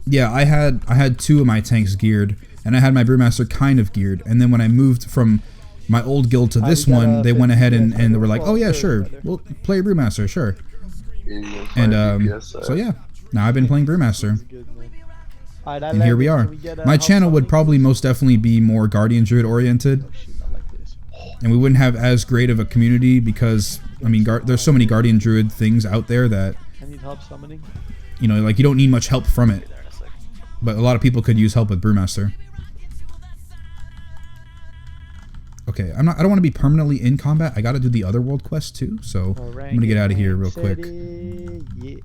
Yeah, I had 2 of my tanks geared, and I had my Brewmaster kind of geared. And then when I moved from my old guild to this one, they went ahead and they were like, oh yeah, sure, we'll play Brewmaster, sure. And so yeah, now I've been playing Brewmaster. And here we are. My channel would probably most definitely be more Guardian Druid oriented. And we wouldn't have as great of a community because, I mean, there's so many Guardian Druid things out there that, I need help summoning. You know, like you don't need much help from it. But a lot of people could use help with Brewmaster. Okay, I don't want to be permanently in combat. I got to do the other world quest too, so I'm going to get out of here real quick. Yeah.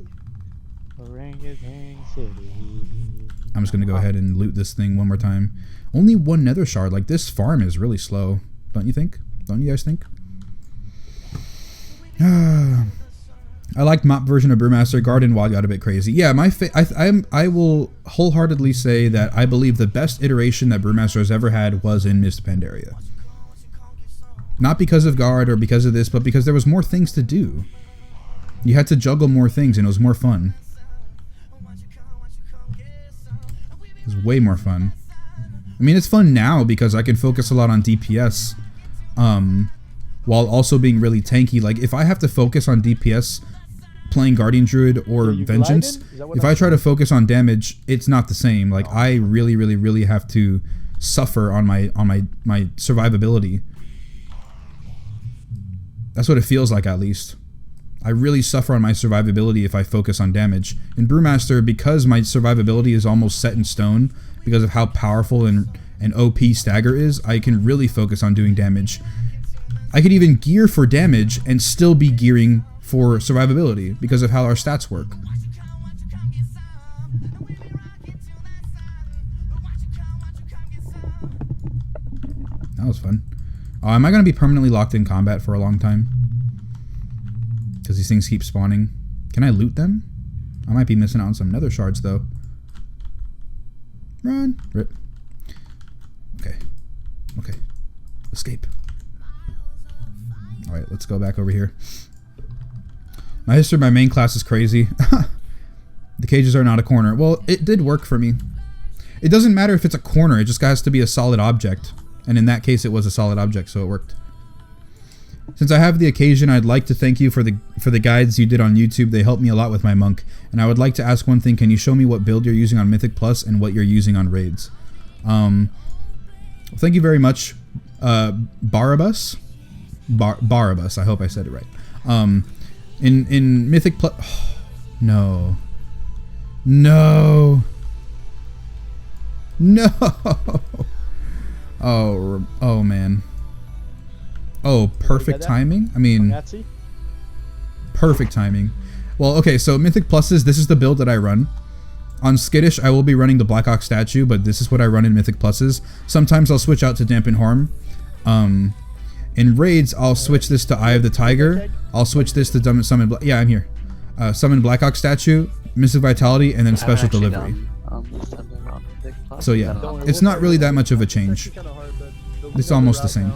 Orangutan City. I'm just going to go ahead and loot this thing one more time. Only one nether shard. Like, this farm is really slow. Don't you think? Don't you guys think? I liked mop version of Brewmaster. Garden WoD got a bit crazy. Yeah, I will wholeheartedly say that I believe the best iteration that Brewmaster has ever had was in Mist Pandaria. Not because of Guard or because of this, but because there was more things to do. You had to juggle more things and it was more fun. It was way more fun. I mean, it's fun now because I can focus a lot on DPS while also being really tanky. Like, if I have to focus on DPS playing Guardian Druid or Vengeance, if I try to focus on damage, it's not the same. Like, I really have to suffer on my survivability. That's what it feels like, at least. I really suffer on my survivability if I focus on damage. In Brewmaster, because my survivability is almost set in stone, because of how powerful and OP Stagger is, I can really focus on doing damage. I could even gear for damage and still be gearing for survivability because of how our stats work. That was fun. Am I going to be permanently locked in combat for a long time? Because these things keep spawning. Can I loot them? I might be missing out on some nether shards, though. Run. Rip. Okay. Okay. Escape. Alright, let's go back over here. My history of my main class is crazy. The cages are not a corner. Well, it did work for me. It doesn't matter if it's a corner. It just has to be a solid object. And in that case, it was a solid object, so it worked. Since I have the occasion, I'd like to thank you for the guides you did on YouTube. They helped me a lot with my monk. And I would like to ask one thing. Can you show me what build you're using on Mythic Plus and what you're using on raids? Thank you very much, Barabbas. Barabbas. I hope I said it right. In Mythic Plus. Oh, no. No. No. Oh man. Oh, perfect timing? I mean, perfect timing. Well, okay, so Mythic Pluses, this is the build that I run. On Skittish, I will be running the Black Ox statue, but this is what I run in Mythic Pluses. Sometimes I'll switch out to Dampen Harm. In raids, I'll switch this to Eye of the Tiger. I'll switch this to Summon... Yeah, I'm here. Summon Black Ox statue, Mystic Vitality, and then Special Delivery. So yeah, it's not really that much of a change. It's almost the same.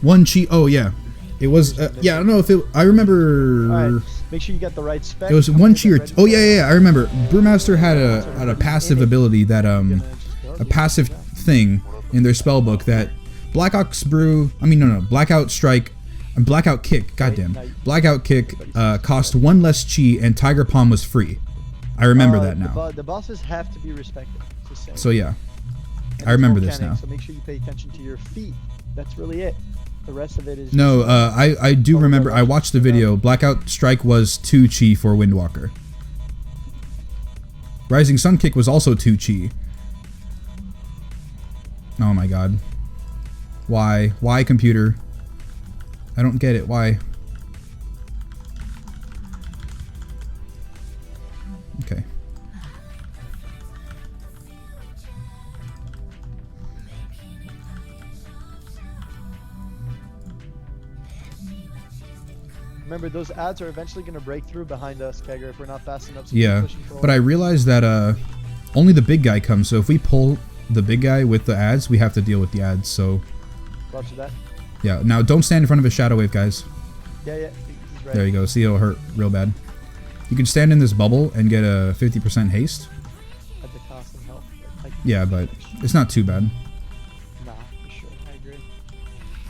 One cheat. Oh yeah, it was. Yeah, I don't know if it. I remember. Alright, make sure you get the right spec. It was one cheat. Oh yeah. I remember. Brewmaster had a passive ability that a passive thing in their spell book that Black Ox Brew. I mean no, Blackout Strike and Blackout Kick. Goddamn, Blackout Kick cost 1 less chi and Tiger Palm was free. I remember that now. The bosses have to be respected. So yeah, I remember this now. So make sure you pay attention to your feet. That's really it. The rest of it is... No, I do remember. I watched the video. Blackout Strike was 2 chi for Windwalker. Rising Sun Kick was also 2 chi. Oh my god. Why? Why, computer? I don't get it. Why? Okay. Remember, those ads are eventually going to break through behind us, Kegger, if we're not fast enough. So yeah, but I realized that only the big guy comes. So if we pull the big guy with the ads, we have to deal with the ads. So. Roger that. Yeah. Now don't stand in front of a shadow wave, guys. Yeah. He's right. There you go. See, it'll hurt real bad. You can stand in this bubble and get a 50% haste. At the cost of health. Yeah, but it's not too bad. Nah, for sure. I agree.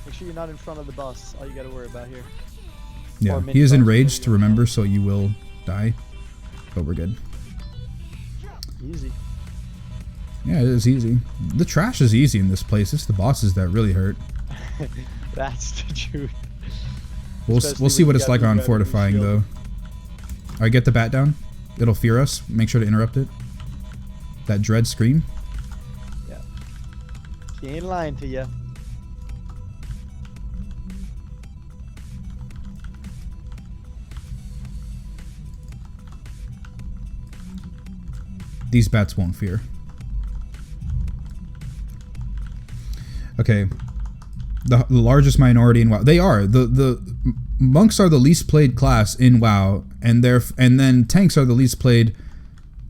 Make sure you're not in front of the boss. All you got to worry about here. Yeah, he is enraged to remember, so you will die. But we're good. Easy. Yeah, it is easy. The trash is easy in this place. It's the bosses that really hurt. That's the truth. We'll see what it's like on fortifying, though. Alright, get the bat down. It'll fear us. Make sure to interrupt it. That dread scream. Yeah. He ain't lying to you. These bats won't fear. Okay. The largest minority in WoW. They are. The monks are the least played class in WoW, and then tanks are the least played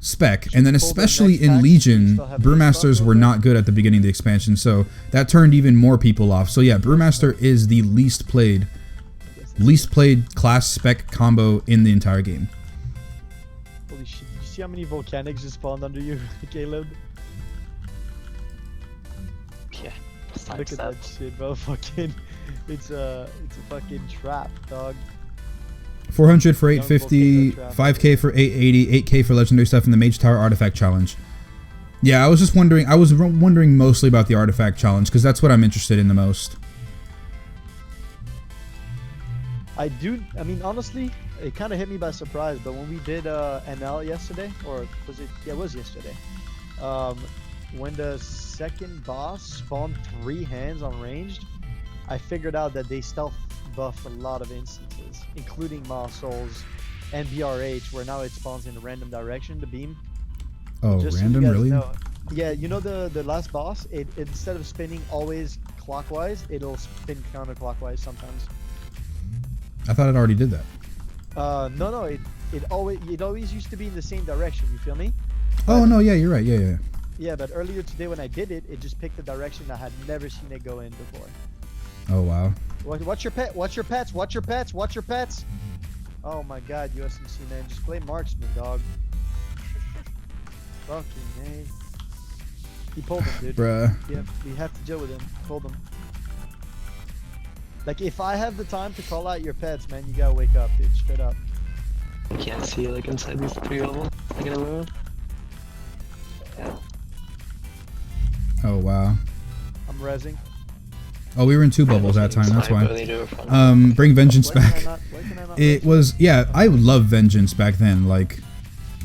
spec. And then especially in Legion, Brewmasters were not good at the beginning of the expansion, so that turned even more people off. So yeah, Brewmaster is the least played class spec combo in the entire game. Holy shit, you see how many volcanics just spawned under you, Caleb? Yeah. Look at that shit, bro. Fucking, it's a fucking trap, dog. 400 for 850, 5k for 880, 8k for legendary stuff, and the Mage Tower Artifact Challenge. Yeah, I was just wondering. I was wondering mostly about the Artifact Challenge because that's what I'm interested in the most. I mean, honestly, it kind of hit me by surprise. But when we did NL yesterday, or was it? Yeah, it was yesterday. When the second boss spawned 3 hands on ranged, I figured out that they stealth buff a lot of instances, including Maw Souls and BRH, where now it spawns in a random direction, the beam. Oh, just random, so really? Know. Yeah, you know the last boss, it instead of spinning always clockwise, it'll spin counterclockwise sometimes. I thought it already did that. No, it always used to be in the same direction, you feel me? Oh, no, yeah, you're right, yeah. Yeah, but earlier today when I did it, it just picked a direction I had never seen it go in before. Oh, wow. Watch your pet, watch your pets, watch your pets, watch your pets! Oh my god, USMC, man, just play marksman, dog. Fucking man. He pulled him, dude. Bruh. Yeah, we have to deal with him. Pulled him. Like, if I have the time to call out your pets, man, you gotta wake up, dude, straight up. I can't see like inside these 3 levels. I'm gonna move. Yeah. Oh, wow. I'm rezzing. Oh, we were in 2 bubbles that time, that's why. Bring Vengeance back. It was, yeah, I love Vengeance back then. Like,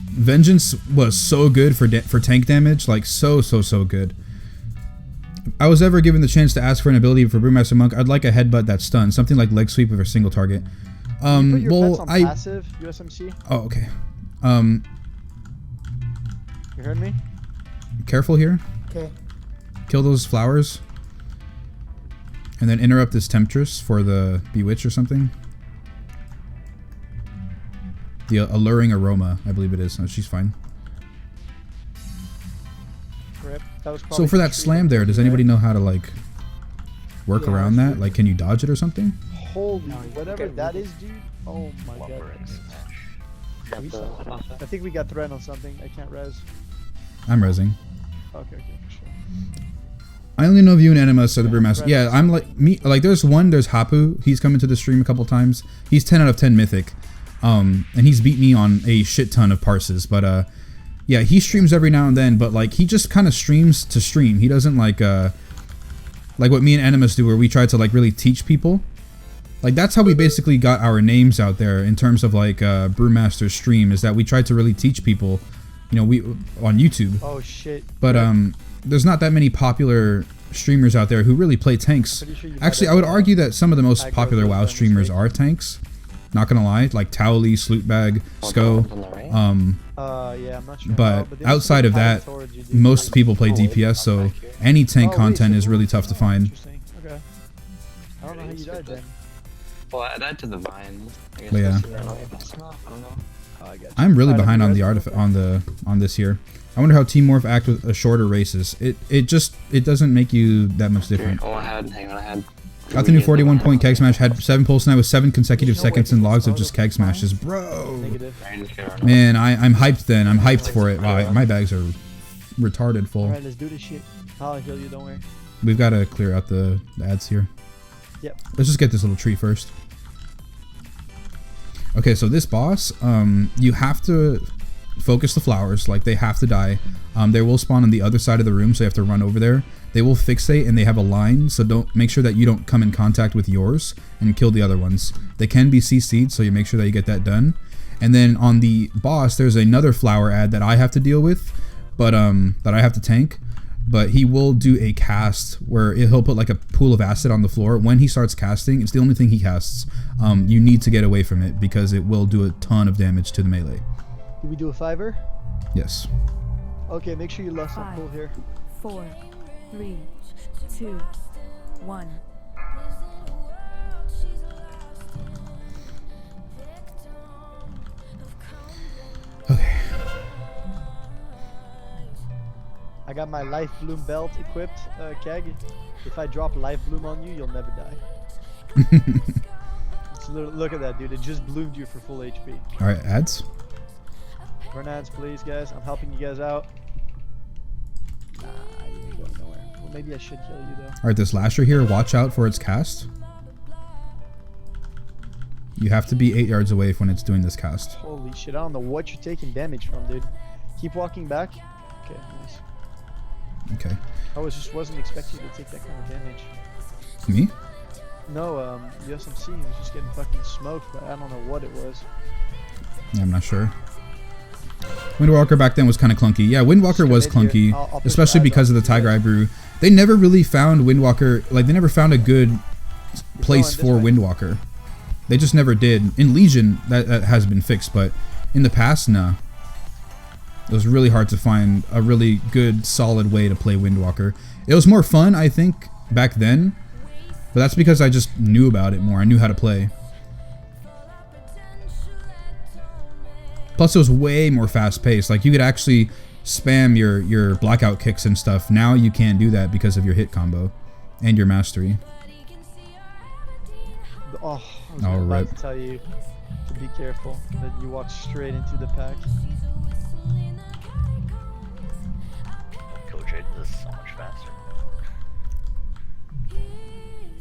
Vengeance was so good for tank damage, like so good. If I was ever given the chance to ask for an ability for Brewmaster Monk, I'd like a headbutt that stuns, something like leg sweep with a single target. You put your pets on passive, USMC? Oh, okay. You heard me? Careful here. Okay. Kill those flowers. And then interrupt this Temptress for the Bewitch or something. The Alluring Aroma, I believe it is. Oh, she's fine. Rip. That was So for that slam there, does anybody know how to like work around that? Like, can you dodge it or something? Holy, whatever that is, dude. Oh my god. I think we got threat on something. I can't res. I'm resing. Okay, for sure. I only know of you and Animus are the Brewmaster. Yeah, I'm like me. Like there's Hapu. He's come into the stream a couple times. He's 10 out of 10 Mythic, and he's beat me on a shit ton of parses. But yeah, he streams every now and then. But like he just kind of streams to stream. He doesn't like what me and Animus do, where we try to like really teach people. Like that's how we basically got our names out there in terms of like Brewmaster stream, is that we tried to really teach people, you know, we on YouTube. Oh shit. But there's not that many popular streamers out there who really play tanks. Sure actually, I would argue that some of the most popular WoW streamers are tanks. Not gonna lie, like Towley, Slootbag, Sko. Yeah, I'm not sure. But outside of that, most people play DPS, so any tank content is really tough to find. Okay. I don't know how you died then. Well, I died to the vine. But yeah. I don't know. I'm really behind on the artifact on this here. I wonder how Team Morph act with shorter races. It doesn't make you that much different. Oh, hang on, I had. Got the new 41 point keg smash. Had 7 pulse now with 7 consecutive seconds and logs of just keg smashes, bro. Man, I'm hyped. Then I'm hyped for it. Wow, my bags are retarded full. Alright, let's do this shit. I'll heal you. Don't worry. We've got to clear out the ads here. Yep. Let's just get this little tree first. Okay, so this boss, you have to focus the flowers, like they have to die. They will spawn on the other side of the room, so you have to run over there. They will fixate and they have a line, so don't make sure that you don't come in contact with yours and kill the other ones. They can be CC'd, so you make sure that you get that done. And then on the boss, there's another flower ad that I have to deal with, but that I have to tank. but he will do a cast where he'll put like a pool of acid on the floor. When he starts casting, it's the only thing he casts. You need to get away from it because it will do a ton of damage to the melee. Do we do a 5-er? Yes. Okay, make sure you left some pool here. 4, 3, 2, 1. Okay. I got my Life Bloom belt equipped, Keg. If I drop Life Bloom on you, you'll never die. Look at that, dude. It just bloomed you for full HP. Alright, ads? Burn ads, please, guys. I'm helping you guys out. Nah, you ain't going nowhere. Well, maybe I should kill you, though. Alright, this Lasher here, watch out for its cast. You have to be 8 yards away when it's doing this cast. Holy shit, I don't know what you're taking damage from, dude. Keep walking back. Okay, nice. Okay. I just wasn't expecting you to take that kind of damage. Me? No, USMC was just getting fucking smoked, but I don't know what it was. Yeah, I'm not sure. Windwalker back then was kind of clunky. Yeah, Windwalker was clunky, especially because of the Tiger Eye Brew. They never really found Windwalker, like they never found a good place for Windwalker. They just never did. In Legion, that has been fixed, but in the past, nah. It was really hard to find a really good, solid way to play Windwalker. It was more fun, I think, back then, but that's because I just knew about it more. I knew how to play. Plus, it was way more fast-paced. Like, you could actually spam your blackout kicks and stuff. Now you can't do that because of your hit combo and your mastery. Oh, I was about to tell you to be careful that you walk straight into the pack. Coach, this is so much faster.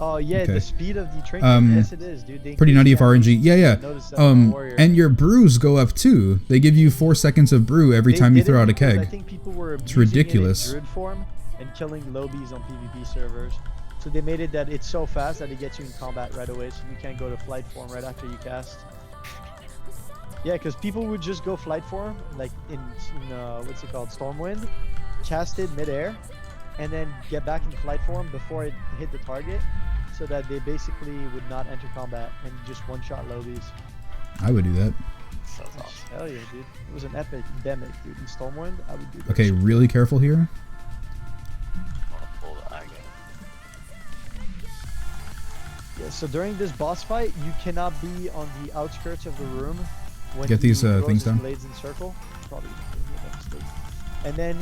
Oh yeah, Okay. the speed of the trinket. Yes, it is, dude. They Pretty nutty of RNG. Yeah, yeah. Notice that on Warrior. And your brews go up too. They give you 4 seconds of brew every time you throw out a keg. I think people were It's ridiculous. it in druid form and killing lobies on PvP servers. So they made it that it's so fast that it gets you in combat right away, so you can't go to flight form right after you cast. Yeah, because people would just go flight form, like in what's it called, Stormwind, cast it midair, and then get back in flight form before it hit the target, so that they basically would not enter combat and just one-shot lobies. I would do that. So awesome. Hell yeah, dude. It was an epic demic, dude. In Stormwind, I would do that. Okay, really careful here. Yeah, so during this boss fight, you cannot be on the outskirts of the room. When Get these throws things his down. Blades in circle. Probably by mistake. And then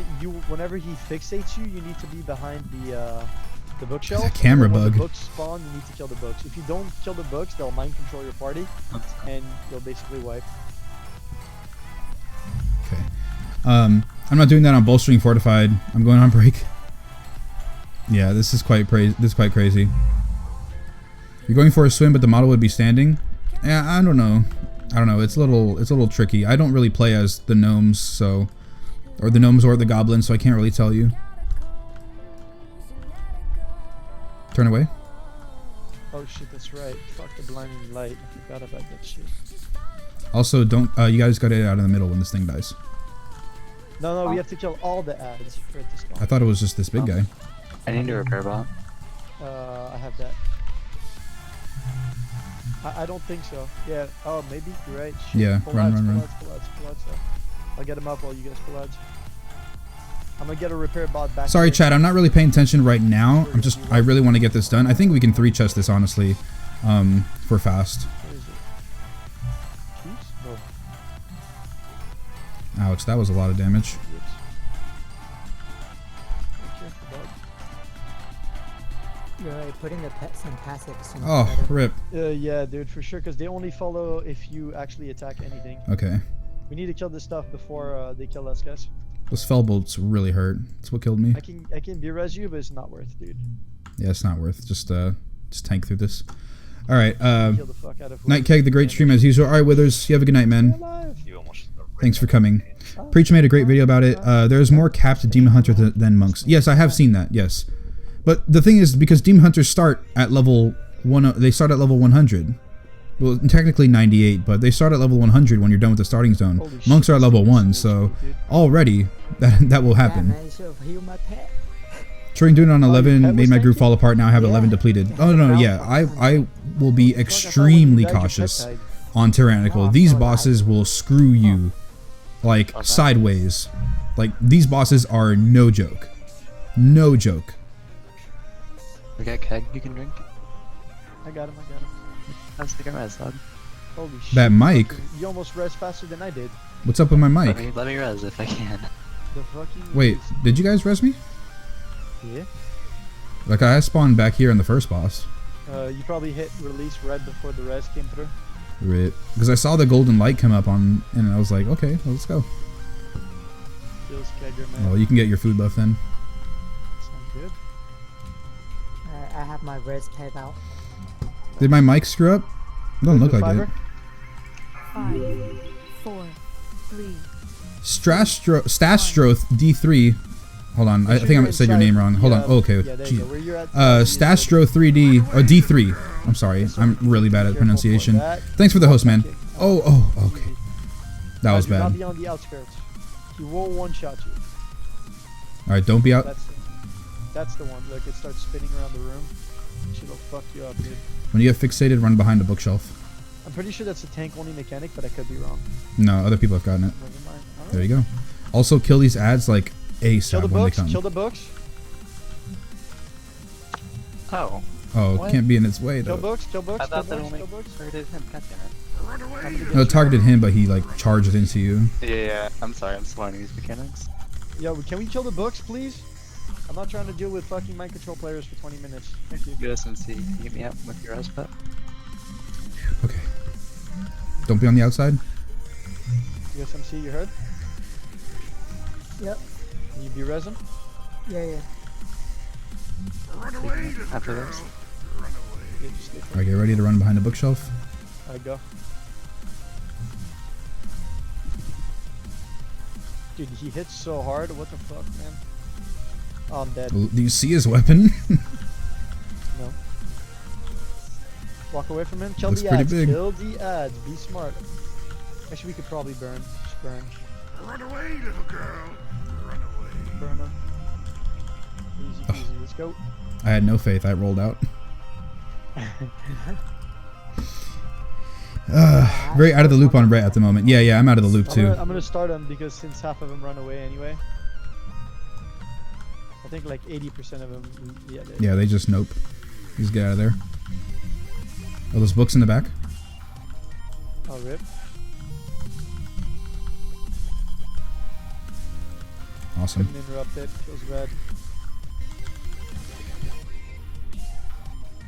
whenever he fixates you, you need to be behind the bookshelf. It's a camera and when bug. The books spawn, you need to kill the books. If you don't kill the books, they'll mind control your party, and you'll basically wipe. Okay. I'm not doing that on bolstering fortified. I'm going on break. Yeah, this is quite crazy. You're going for a swim, but the model would be standing. Yeah, I don't know. It's a little tricky. I don't really play as the gnomes, or the goblins, so I can't really tell you. Turn away. Oh shit, that's right. Fuck the blinding light. I forgot about that shit. Also, don't. You guys got to get out in the middle when this thing dies. No, we have to kill all the ads for it to spawn. I thought it was just this big guy. I need to repair bot. I have that. I don't think so. Yeah. Oh, maybe you're right. Shit. Yeah. Pull Run. outs. I'll get him up while you guys pull outs. I'm gonna get a repair bot back. Sorry, chat. I'm not really paying attention right now. I really want to get this done. I think we can 3-chest this honestly, for fast. Where is it? Chiefs? No. Ouch, that was a lot of damage. You're putting the pets on passive. Oh, rip. Yeah, dude, for sure, because they only follow if you actually attack anything. Okay. We need to kill this stuff before they kill us, guys. Those Spellbolts really hurt. That's what killed me. I can be-res you, but it's not worth, dude. Yeah, it's not worth. Just tank through this. All right. Kill the fuck out of Night Keg, the great stream as usual. All right, Withers, you have a good night, man. Thanks for coming. Preach made a great video about it. There's more capped Demon Hunter than monks. Yes, I have seen that. Yes, but the thing is, because Demon Hunters start at level 1, they start at level 100. Well, technically 98, but they start at level 100 when you're done with the starting zone. Monks are at level 1, so already that will happen. Trying doing it on 11 made my group fall apart. Now I have 11 depleted. Oh no, yeah. I will be extremely cautious on Tyrannical. These bosses will screw you like sideways. Like these bosses are no joke. No joke. We got keg you can drink. I got him. That's the res, dog. Holy shit. That mic. You almost res faster than I did. What's up with my mic? Let me res if I can. The fucking. Wait, did you guys res me? Yeah. Like I spawned back here in the first boss. You probably hit release red before the res came through. Right. Because I saw the golden light come up on, and I was like, okay, well, let's go. Feels kegger, man. Well, you can get your food buff then. Sounds good. I have my res pad out. Did my mic screw up? Doesn't look like it. 5, 4, 3. Stastroth D3. Hold on, I think I said your name wrong. Hold on. Oh, okay. Stastro 3D or D3. I'm sorry. I'm really bad at pronunciation. Thanks for the host, man. Oh, okay. That was bad. Not be on the outskirts. He won't one-shot you. All right, don't be out. That's the one. Look, it starts spinning around the room. Shit'll fuck you up, dude. When you get fixated, run behind a bookshelf. I'm pretty sure that's a tank-only mechanic, but I could be wrong. No, other people have gotten it. There you go. Also, kill these ads like ASAP when they come. Kill the books. Oh. Oh, what? Can't be in its way though. Kill books. I thought that only targeted him. God damn it. No, it targeted him, but he like charged into you. Yeah, I'm sorry. I'm just learning these mechanics. Yo, can we kill the books, please? I'm not trying to deal with fucking mind control players for 20 minutes. Thank you. USMC, can you get me out with your pet? Okay. Don't be on the outside. USMC, you heard? Yep. Can you be resin? Yeah. Run away, after this. Alright, get ready to run behind a bookshelf. I go. Dude, he hits so hard. What the fuck, man? Oh, I'm dead. Do you see his weapon? No. Walk away from him. Kill Looks the pretty ads. big. Kill the ads. Be smart. Actually, we could probably burn. Just burn. Run away, little girl. Run away. Burn him. Easy peasy. Let's go. I had no faith. I rolled out. Very out of the loop on Rhett at the moment. Yeah, I'm out of the loop too. I'm gonna start him because since half of them run away anyway. I think like 80% of them. Yeah, they just nope. Just get out of there. Oh, those books in the back. Oh, rip. Awesome. Couldn't interrupt it. Feels bad.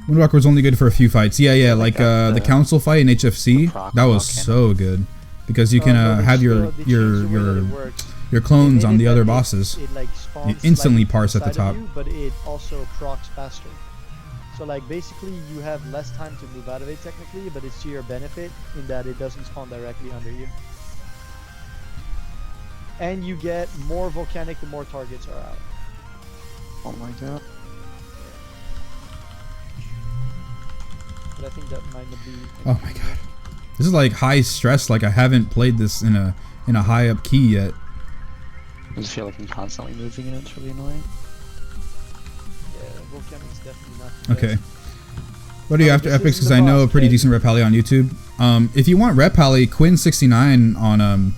Moonwalker was only good for a few fights. Yeah, like the council fight in HFC. That was so good because you can have your clones on the other bosses. It like you instantly parse at the top. But it also procs faster. So like basically you have less time to move out of it technically, but it's to your benefit in that it doesn't spawn directly under you. And you get more volcanic the more targets are out. Oh my god. But I think that might not be. Oh my god. This is like high stress. Like I haven't played this in a high up key yet. I just feel like I'm constantly moving and it's really annoying. Yeah, volcanic is definitely not. Okay. What are you after epics? Because I know a pretty decent rep pally on YouTube. If you want rep pally, Quinn69 on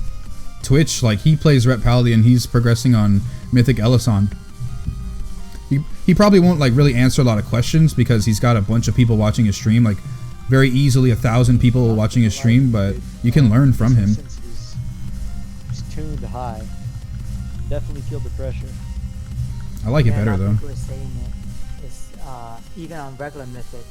Twitch, like he plays rep pally and he's progressing on Mythic Ellison. He probably won't like really answer a lot of questions because he's got a bunch of people watching his stream, like very easily 1,000 people watching his stream, but you can learn from him. Since he's tuned high, definitely feel the pressure. I like it better though. People are saying it's even on regular Mythic.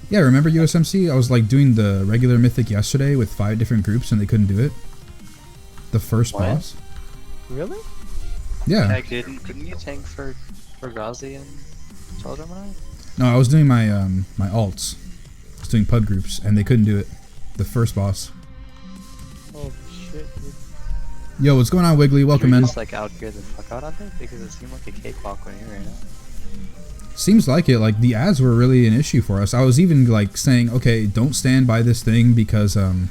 Yeah, remember USMC? I was like doing the regular Mythic yesterday with 5 different groups and they couldn't do it. The first boss. Really? Yeah. Couldn't you tank for Ghazi and Children? No, I was doing my my alts. I was doing pug groups and they couldn't do it. The first boss. Oh shit, dude. Yo, what's going on, Wiggly? Welcome in. Just like outgear the fuck out of it because it seemed like a cakewalk when you were in it. Seems like it. Like the ads were really an issue for us. I was even like saying, okay, don't stand by this thing because you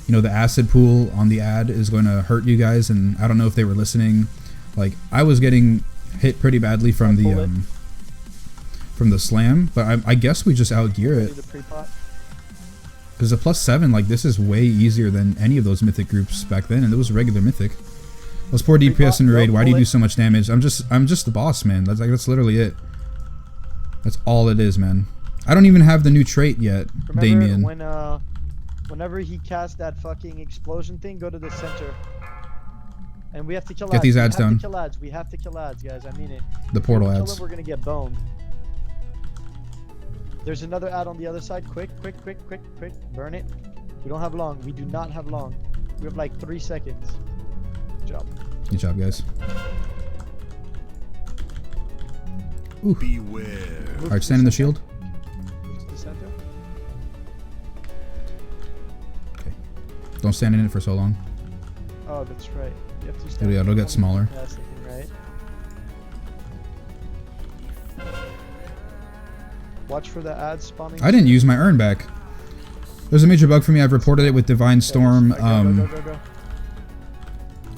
know the acid pool on the ad is going to hurt you guys, and I don't know if they were listening. Like I was getting hit pretty badly from the slam, but I guess we just outgear it. Because a +7, like, this is way easier than any of those mythic groups back then, and it was a regular mythic. Let's pour DPS in raid. Why do you do so much damage? I'm just the boss, man. That's literally it. That's all it is, man. I don't even have the new trait yet, Damien. Whenever he casts that fucking explosion thing, go to the center. And we have to kill ads. Get these ads down. We have to kill ads, guys. I mean it. The portal Kill ads. them, we're gonna get boned. There's another ad on the other side. Quick. Burn it. We don't have long. We do not have long. We have like 3 seconds. Good job. Good job, guys. Ooh. Beware. Alright, stand in the shield. Move to the center. Okay. Don't stand in it for so long. Oh, that's right. You have to stand. Yeah, it'll get smaller. That's the thing, right? Watch for the ads spawning. I didn't use my urn back. There's a major bug for me. I've reported it with Divine Storm. Go.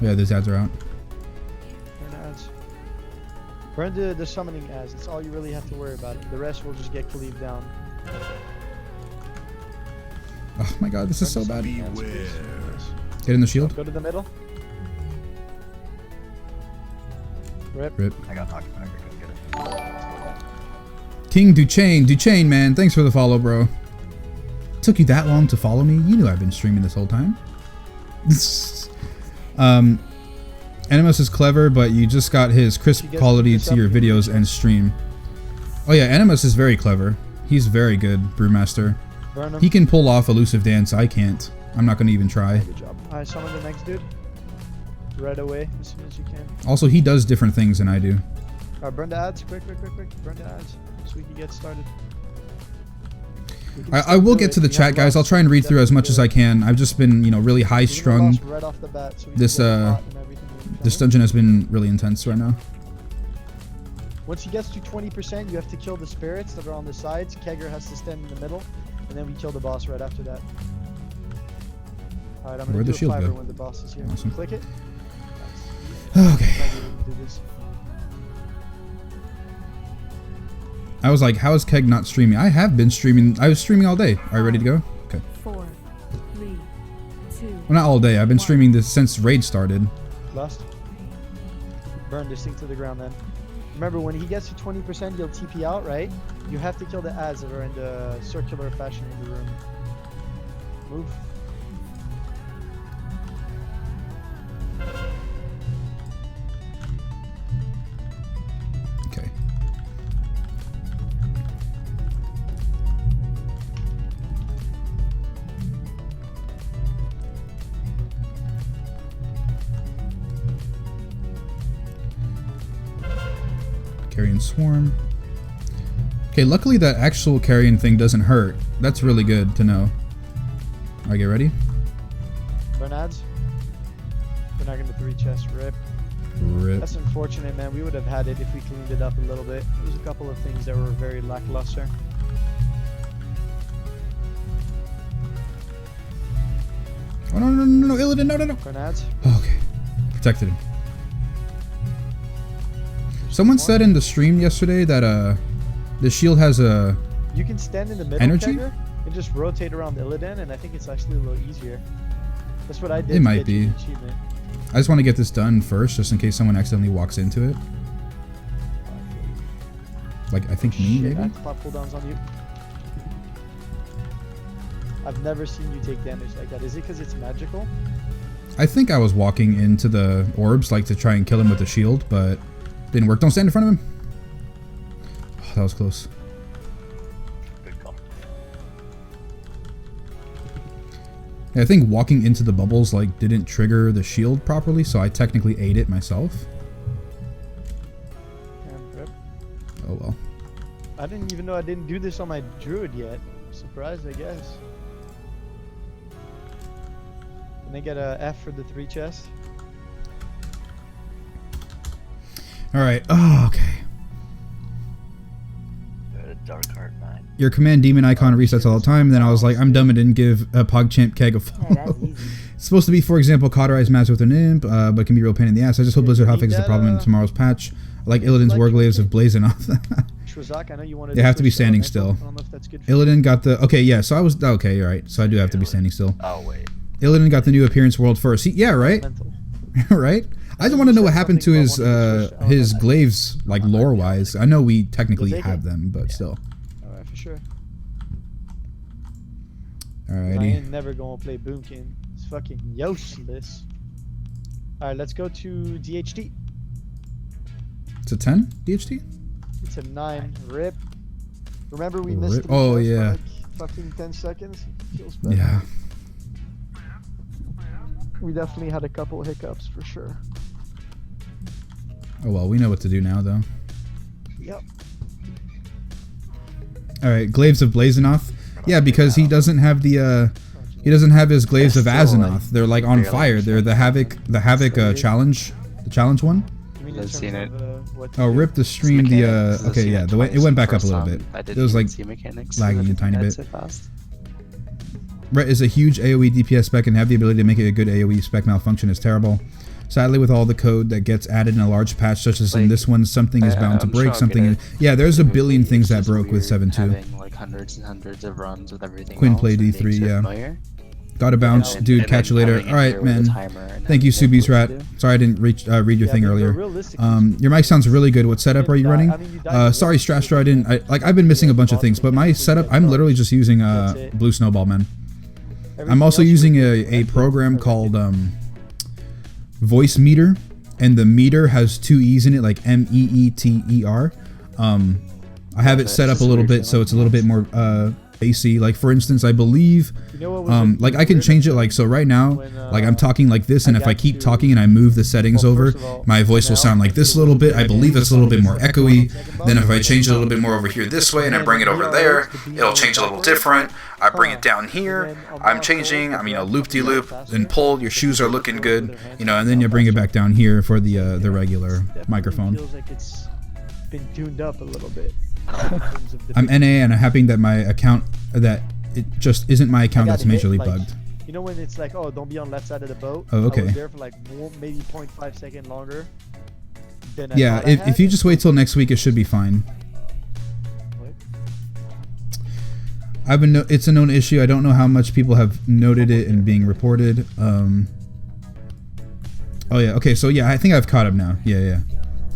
Yeah, those ads are out. Burn ads. Burn the summoning ads. That's all you really have to worry about. The rest will just get cleaved down. Oh my god, this is so bad. Beware. Get in the shield. Go to the middle. Rip. I got knocked back. I couldn't get it. King Duchesne, man, thanks for the follow, bro. Took you that long to follow me? You knew I've been streaming this whole time. Animus is clever, but you just got his crisp quality to your videos and stream. Oh yeah, Animus is very clever. He's very good, Brewmaster. He can pull off elusive dance. I can't. I'm not gonna even try. Good job. Alright, summon the next dude. Right away, as soon as you can. Also, he does different things than I do. Alright, burn the ads. Quick. Burn the ads. So we can get started. I will get to the chat, guys. I'll try and read through as much as I can. I've just been, you know, really high strung. Right off the bat, so this dungeon has been really intense right now. Once he gets to 20%, you have to kill the spirits that are on the sides. Kegger has to stand in the middle, and then we kill the boss right after that. Alright, I'm gonna do a fiver when the boss is here. Awesome. Click it. Nice. Okay. I was like, how is Keg not streaming? I have been streaming. I was streaming all day. Are you ready to go? Okay. 4, 3, 2. Well, not all day. I've been streaming this since Raid started. Last. Burn this thing to the ground then. Remember, when he gets to 20%, he'll TP out, right? You have to kill the ads that are in the circular fashion in the room. Move. Okay. Carrion Swarm. Okay, luckily that actual carrion thing doesn't hurt. That's really good to know. Alright, get ready. Burn ads. We're not gonna 3 chest rip. That's unfortunate, man. We would have had it if we cleaned it up a little bit. There's a couple of things that were very lackluster. Oh no, Illidan, no. Burn ads. Okay. Protected him. Someone said in the stream yesterday that the shield has a You can stand in the middle, energy? Kegger, and just rotate around Illidan, and I think it's actually a little easier. That's what I did. It to might get you be. the achievement. I just want to get this done first, just in case someone accidentally walks into it. Like, I think me, maybe? Axe pop cooldowns on you. I've never seen you take damage like that. Is it because it's magical? I think I was walking into the orbs, like, to try and kill him with the shield, but didn't work. Don't stand in front of him. Oh, that was close. Yeah, I think walking into the bubbles, like, didn't trigger the shield properly, so I technically ate it myself. Oh well. I didn't even know I didn't do this on my druid yet. Surprised, I guess. Can I get a F for the 3 chest? Alright, oh, okay. Dark Heart 9. Your command demon icon resets all the time, and then I was like, I'm dumb and didn't give a PogChamp Keg a follow. It's supposed to be, for example, cauterize master with an imp, but can be a real pain in the ass. I just hope Blizzard hotfixes the problem in tomorrow's patch. like Illidan's Warglaives of blazing off. Shrazak, I know you wanted They have to be switch to standing elemental. still. I don't know if that's good for you. Illidan got the okay, yeah. So I was okay. You're right. So I do have to be standing still. Oh wait. Illidan got the new appearance world first. Yeah, right. right. I just want to know what happened to his glaives, like lore wise. I know we technically have them, but still. All right, for sure. I Alrighty. ain't never gonna play Boomkin. It's fucking useless. All right, let's go to DHT. It's a 10 DHT. It's a 9. Rip. Remember we Rip. missed the Oh, shows yeah. for like fucking 10 seconds? Feels bad. Yeah. We definitely had a couple hiccups for sure. Oh well, we know what to do now though. Yep. All right, Glaives of Blazenoth. Yeah, because he doesn't have the he doesn't have his Glaives of Azanoth. They're like on fire. They're the Havoc challenge, the challenge one. I've seen it. Oh, rip the stream. The okay, yeah, the way it went back up a little bit. It was like lagging a tiny bit. Ret is a huge AoE DPS spec and have the ability to make it a good AoE spec. Malfunction is terrible. Sadly, with all the code that gets added in a large patch, such as in this one, something is bound to break. Yeah, there's a billion things that broke with 7.2. Having like hundreds and hundreds of runs with everything. Quinn else played and E3, being so yeah. familiar. Gotta bounce, dude. Catch you later. All right, man. Thank you, Subies Rat. Sorry I didn't read your thing earlier. Your mic sounds really good. What setup are you running? Sorry, Strastro, I didn't. I've been missing a bunch of things, but my setup, I'm literally just using Blue Snowball, man. I'm also using a program called Voice Meter, and the meter has 2 E's in it, like MEETER. I have it set up a little bit so it's a little bit more AC. Like for instance, I believe like I can change it like so right now, like I'm talking like this, and if I keep talking and I move the settings over, my voice will sound like this a little bit. I believe it's a little bit more echoey. Then if I change it a little bit more over here this way and I bring it over there, it'll change a little different. I bring it down here, I'm changing, loop-de-loop, then pull, your shoes are looking good, and then you bring it back down here for the regular microphone. Feels like it's been tuned up a little bit. I'm NA and I'm happy that my account, that it just isn't my account that's majorly bugged. You know when it's like, oh, don't be on left side of the boat? Oh, okay. I was there for like maybe 0.5 second longer. Than Yeah, if you just wait till next week, it should be fine. It's a known issue. I don't know how much people have noted it and being reported. Oh yeah, okay, so yeah, I think I've caught up now. Yeah.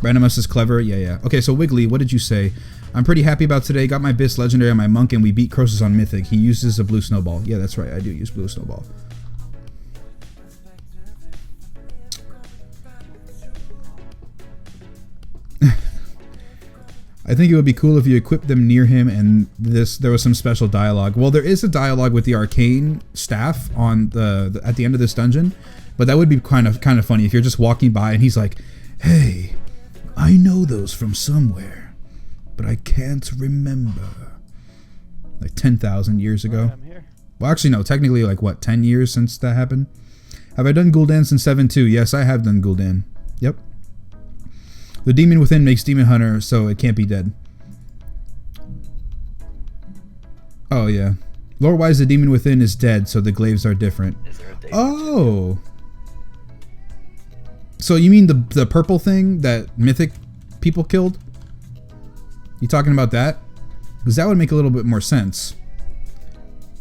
Randomus is clever. Yeah. Okay, so Wiggly, what did you say? I'm pretty happy about today. Got my Bis Legendary on my Monk, and we beat Croesus on Mythic. He uses a Blue Snowball. Yeah, that's right. I do use Blue Snowball. I think it would be cool if you equipped them near him and there was some special dialogue. Well, there is a dialogue with the arcane staff on at the end of this dungeon, but that would be kind of funny if you're just walking by and he's like, "Hey, I know those from somewhere, but I can't remember." Like 10,000 years ago. I'm here. Well, actually no, technically like what, 10 years since that happened? Have I done Gul'dan since 7.2? Yes, I have done Gul'dan. Yep. The demon within makes Demon Hunter, so it can't be dead. Oh, yeah. Lore-wise, the demon within is dead, so the glaives are different. Oh! So you mean the purple thing that Mythic people killed? You talking about that? Because that would make a little bit more sense.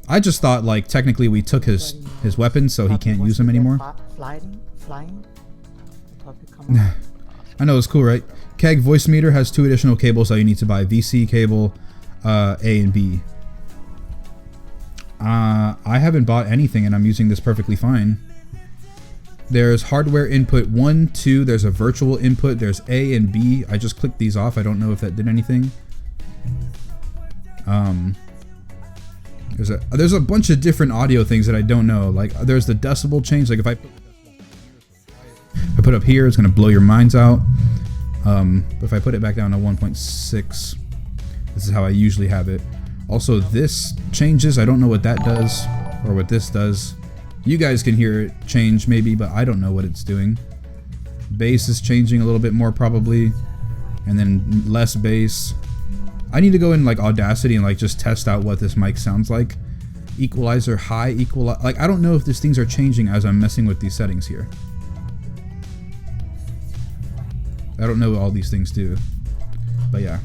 I just thought, like, technically we took his weapons, so he can't use them anymore. Flying. I know, it's cool, right? Keg Voice Meter has 2 additional cables that you need to buy. VC cable, A and B. I haven't bought anything and I'm using this perfectly fine. There's hardware input 1, 2, there's a virtual input, there's A and B. I just clicked these off, I don't know if that did anything. There's a bunch of different audio things that I don't know. Like there's the decibel change, like if I put up here, it's gonna blow your minds out. But if I put it back down to 1.6, this is how I usually have it. Also, this changes. I don't know what that does or what this does. You guys can hear it change maybe, but I don't know what it's doing. Bass is changing a little bit more probably, and then less bass. I need to go in like Audacity and like just test out what this mic sounds like. Equalizer high, like I don't know if these things are changing as I'm messing with these settings here. I don't know all these things too. But yeah.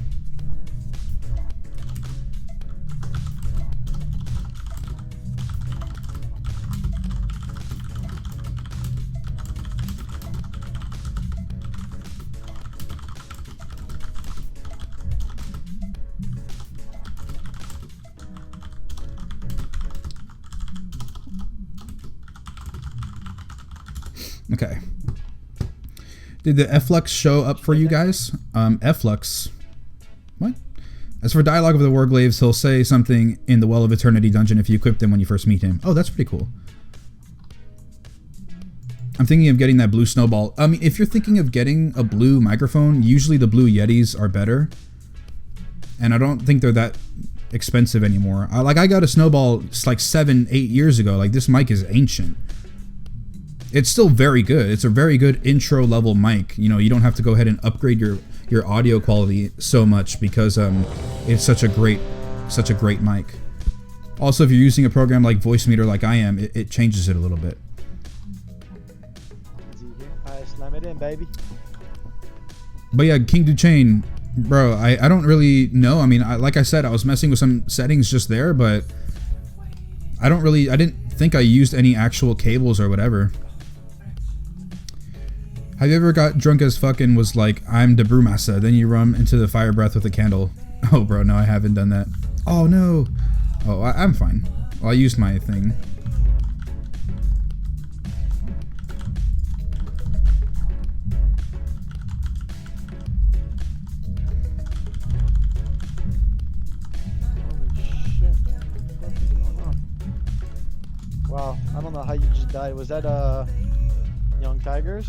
Okay. Did the Efflux show up for you guys? Efflux. What? As for Dialogue of the Warglaives, he'll say something in the Well of Eternity dungeon if you equip them when you first meet him. Oh, that's pretty cool. I'm thinking of getting that blue snowball. I mean, if you're thinking of getting a blue microphone, usually the blue Yetis are better. And I don't think they're that expensive anymore. I got a snowball like 7-8 years ago. Like, this mic is ancient. It's still very good. It's a very good intro level mic. You know, you don't have to go ahead and upgrade your audio quality so much because it's such a great mic. Also, if you're using a program like Voicemeeter like I am, it changes it a little bit. Slam it in, baby. But yeah, King Duchain, bro, I don't really know. I mean, like I said, I was messing with some settings just there, but I didn't think I used any actual cables or whatever. Have you ever got drunk as fuck and was like, I'm the Brewmaster, then you run into the fire breath with a candle? Oh, bro, no, I haven't done that. Oh, no. Oh, I'm fine. Well, I used my thing. Wow, I don't know how you just died. Was that Young Tigers?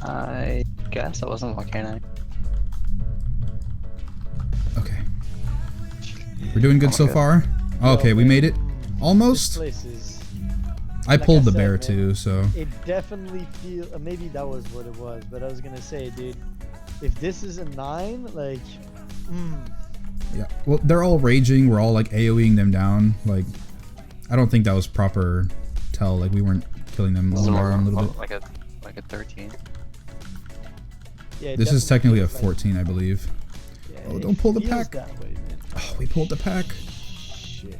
I guess it wasn't volcanic. Okay. We're doing good so far? Okay, we made it. Almost? I pulled the bear too, so. It definitely feels. Maybe that was what it was, but I was gonna say, dude, if this is a 9, like. Yeah. Well, they're all raging. We're all like AoEing them down. Like, I don't think that was proper tell. Like, we weren't killing them one by one a little bit. Like a 13. Yeah, this is technically a 14, I believe. Yeah, oh, don't pull the pack. That way, man. Oh, we pulled the pack. Shit.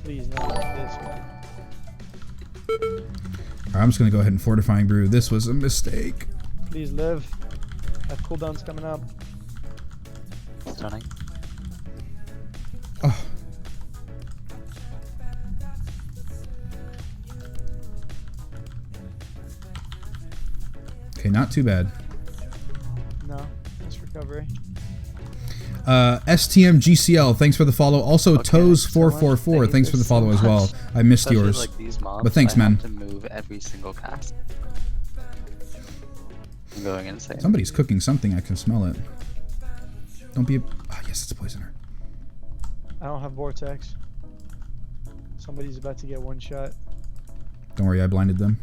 Please not like this one. Alright, I'm just gonna go ahead and Fortifying Brew. This was a mistake. Please live. That cooldown's coming up. Stunning. Oh. Okay, not too bad. No, nice recovery. STMGCL, thanks for the follow. Also, Toes444, thanks for the follow as well. I missed yours. Like these mobs, but thanks, man. I have to move every single cast. I'm going insane. Somebody's cooking something. I can smell it. Don't be a... Oh, yes, it's a poisoner. I don't have Vortex. Somebody's about to get one shot. Don't worry, I blinded them.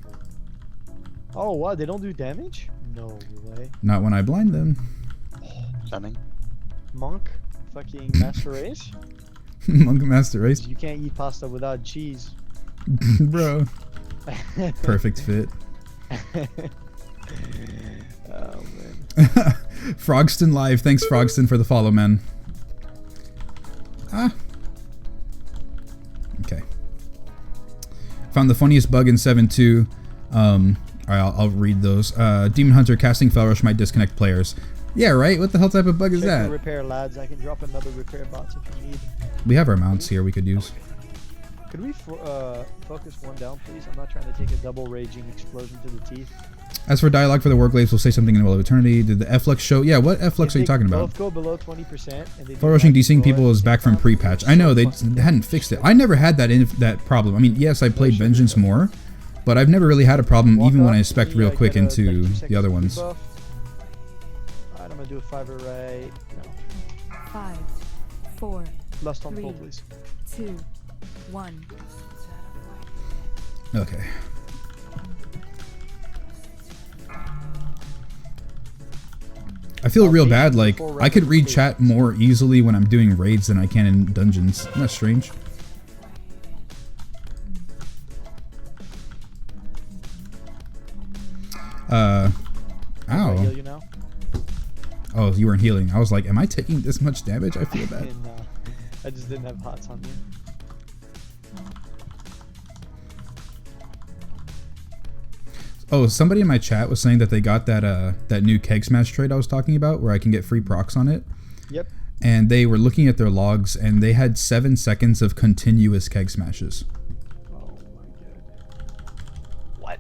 Oh, wow, they don't do damage? No way. Not when I blind them. Stunning. Monk? Fucking Master Race? Monk Master Race? You can't eat pasta without cheese. Bro. Perfect fit. Oh, man. Frogston Live, thanks Frogston for the follow, man. Ah. Okay. Found the funniest bug in 7.2. Alright, I'll read those. Demon Hunter casting Fell Rush might disconnect players. Yeah, right? What the hell type of bug is Check that? your repair, lads. I can drop another repair box if you need. We have our mounts here we could use. Could we focus one down, please? I'm not trying to take a double raging explosion to the teeth. As for Dialogue for the Warglaives, we'll say something in the Well of Eternity. Did the Efflux show? Yeah, what Efflux are you talking about? Both go below 20%. Fell rushing desync people is back from pre-patch. I know, they hadn't fixed it. I never had that problem. I mean, yes, I played Vengeance more, but I've never really had a problem even when I spec'd real quick into the other ones. Alright, I'm gonna do a 5er right now. 5, 4, Lust on 3, pull, please. 2, 1. Okay. I feel real bad, like, I could read chat more easily when I'm doing raids than I can in dungeons. Isn't that strange? Do I Ow. heal you now? Oh, you weren't healing. I was like, am I taking this much damage? I feel bad. And, I just didn't have hots on you. Oh, somebody in my chat was saying that they got that that new keg smash trade I was talking about, where I can get free procs on it. Yep. And they were looking at their logs, and they had 7 seconds of continuous keg smashes. Oh my god. What?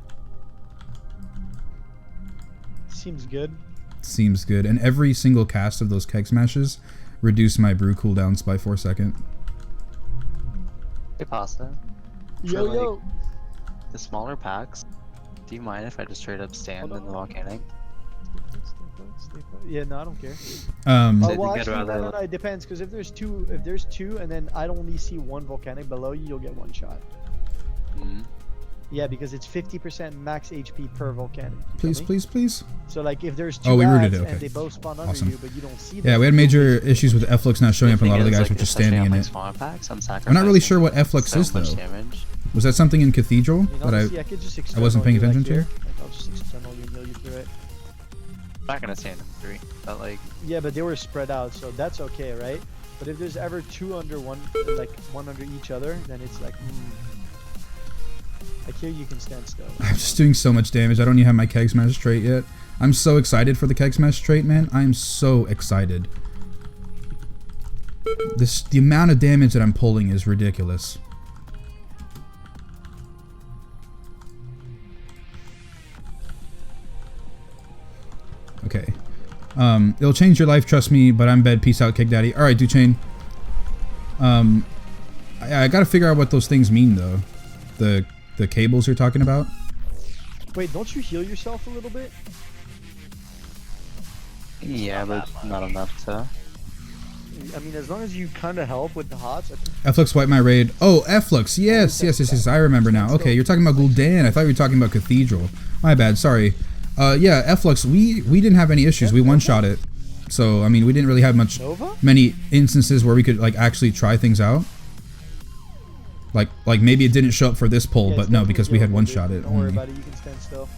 Seems good. Seems good. And every single cast of those keg smashes reduced my brew cooldowns by 4 seconds. Hey, Pasta. Yo, For, yo. like, the smaller packs, do you mind if I just straight up stand in the volcanic? Yeah, no, I don't care. So Well, I'd actually, rather- no, it depends. Because if there's two, and then I only see one volcanic below you, you'll get one shot. Mhm. Yeah, because it's 50% max HP per volcanic. You Please, feel me? please, please. So like, if there's two Oh, we rooted ads it, okay. and they both spawn under Awesome. you, but you don't see them. Yeah, we had major issues with F-Lux not showing up, and a lot of the guys were just standing in it. I'm not really sure what F-Lux is, though. Was that something in Cathedral I mean, that honestly, I could just I wasn't paying external you, attention like, to? here. Like, I'll just external you and heal you through it. I'm not gonna stand in 3, but like, Yeah, but they were spread out, so that's okay, right? But if there's ever two under one, like one under each other, then it's like, Like here you can stand still. I'm just doing so much damage. I don't even have my keg smash trait yet. I'm so excited for the keg smash trait, man. I'm so excited. The amount of damage that I'm pulling is ridiculous. Okay. It'll change your life, trust me, but I'm bed. Peace out, Kick Daddy. Alright, Duchain. I gotta figure out what those things mean, though. The cables you're talking about. Wait, don't you heal yourself a little bit? yeah, but not enough to. I mean, as long as you kind of help with the hots. I think F-Lux wipe my raid. Oh, F-Lux. Yes. I remember now. Okay, you're talking about Gul'dan. I thought you were talking about Cathedral. My bad. Sorry. Yeah, F-Lux. We didn't have any issues. We one-shot it. So, I mean, we didn't really have many instances where we could, like, actually try things out. Like maybe it didn't show up for this pull, yeah, but no, because we had one-shot it Don't worry only. about it. You can stand still.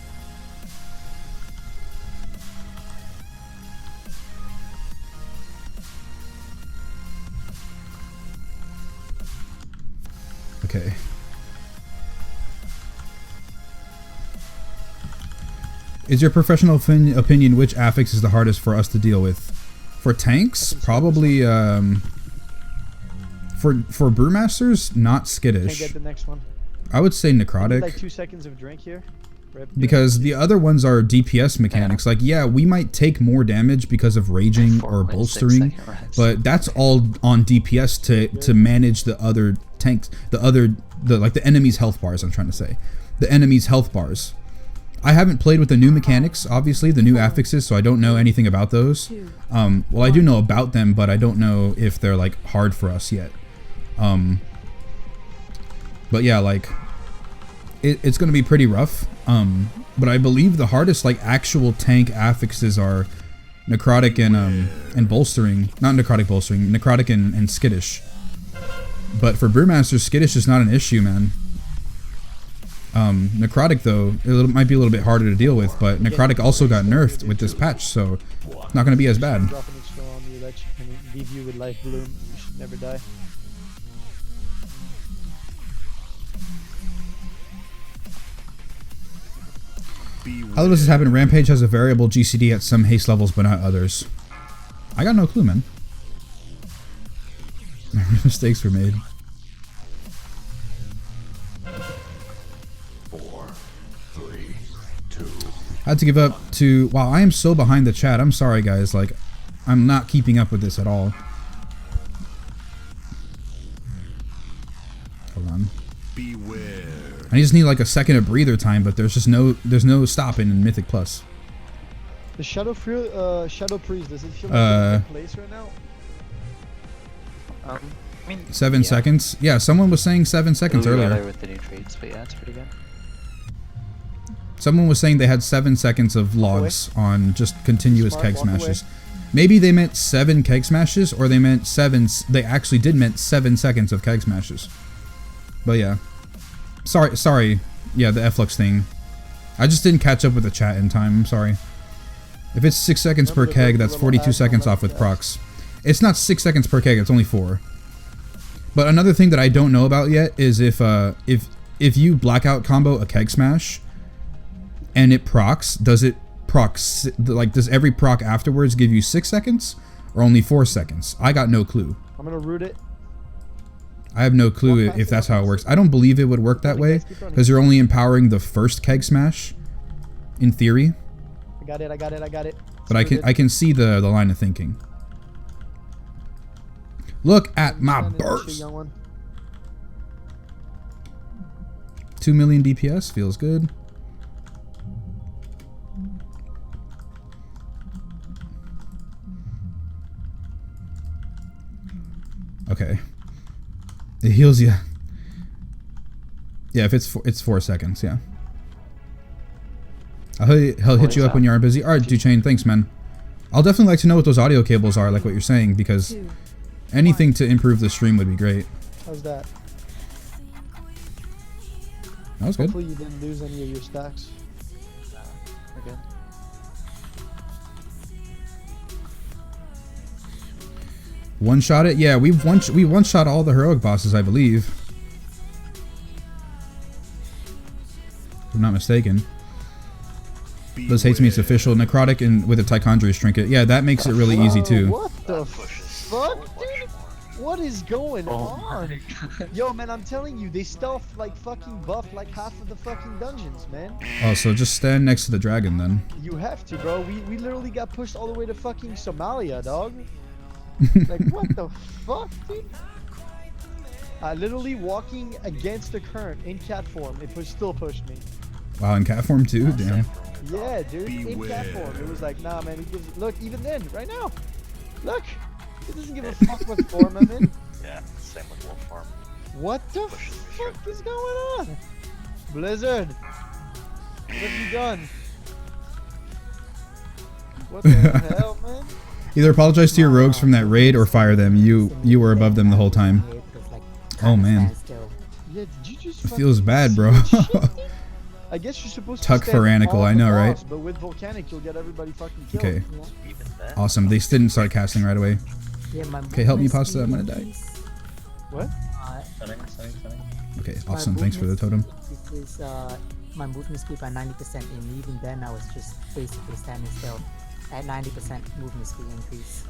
Okay. Is your professional opinion which affix is the hardest for us to deal with? For tanks, probably for brewmasters, not skittish. Can I get the next one? I would say I need, necrotic. like 2 seconds of drink here. Right, Because the other ones are DPS mechanics. Like, yeah, we might take more damage because of raging or bolstering, but that's all on DPS to manage the other tanks, the enemy's health bars. I'm trying to say, the enemy's health bars. I haven't played with the new mechanics, obviously, the new affixes, so I don't know anything about those. Well, I do know about them, but I don't know if they're like hard for us yet. But yeah, like it's gonna be pretty rough. But I believe the hardest like actual tank affixes are necrotic and bolstering. Not necrotic bolstering, necrotic and skittish. But for brewmasters, skittish is not an issue, man. Necrotic though, might be a little bit harder to deal with, but necrotic also got nerfed with this patch, so it's not gonna be as bad. Dropping it slow on you, that can leave you with life bloom. You should never die. How does this happen? Rampage has a variable GCD at some haste levels, but not others. I got no clue, man. Mistakes were made. 4, 3, 2. I had to give up to... Wow, I am so behind the chat. I'm sorry, guys. Like, I'm not keeping up with this at all. Hold on. Beware. I just need like a second of breather time, but there's no stopping in Mythic Plus. The Shadow Priest, does it feel like a good place right now? I mean, 7 seconds? Yeah, someone was saying 7 seconds It'll be earlier. better with the new traits, but yeah, it's pretty good. Someone was saying they had 7 seconds of logs on just continuous Smart, keg walk smashes. away. Maybe they meant 7 keg smashes, or they meant 7. They actually did meant 7 seconds of keg smashes. But yeah, sorry. Yeah, the F-Lux thing. I just didn't catch up with the chat in time. I'm sorry. If it's 6 seconds per keg, that's 42 seconds off with procs. It's not 6 seconds per keg. It's only 4. But another thing that I don't know about yet is if you blackout combo a keg smash and it procs, does it proc like does every proc afterwards give you 6 seconds or only 4 seconds? I got no clue. I'm gonna root it. I have no clue if that's how it works. I don't believe it would work that way because you're only empowering the first keg smash, in theory. I got it. But I can see the line of thinking. Look at my burst. 2 million DPS feels good. Okay. It heals you. Yeah, if it's 4 seconds, yeah. He'll hit you up when you aren't busy. Alright, Duchain, thanks, man. I'll definitely like to know what those audio cables are, like what you're saying, because anything to improve the stream would be great. How's that? That was good. Hopefully you didn't lose any of your stacks. Okay. One shot it? Yeah, we one shot all the heroic bosses, I believe. If I'm not mistaken. Liz hates me, it's official. Necrotic and with a Tichondrius trinket. Yeah, that makes it really easy too. What the fuck, dude? What is going on? Yo, man, I'm telling you, they stealth like fucking buff like half of the fucking dungeons, man. Oh, so just stand next to the dragon then. You have to, bro. We literally got pushed all the way to fucking Somalia, dog. Like, what the fuck, dude? Literally walking against the current in cat form, it still pushed me. Wow, in cat form too? Damn. Yeah, dude, in cat form. It was like, nah, man, he gives, look, even then, right now. Look, it doesn't give a fuck what form I'm in. Yeah, same with wolf form. What the fuck is going on? Blizzard, what have you done? What the hell, man? Either apologize to your rogues from that raid or fire them. You were above them the whole time. Oh man. Yeah, did you just it feels bad, bro. I guess you're supposed to Tuck Feranical, I know, right? But with Volcanic, you'll get everybody fucking killed. Okay. Awesome. They didn't start casting right away. Okay, help me pasta. I'm gonna die. What? Okay, awesome. Thanks for the totem. This is my movement speed by 90%, and even then I was just basically standing still at 90% movement speed increase.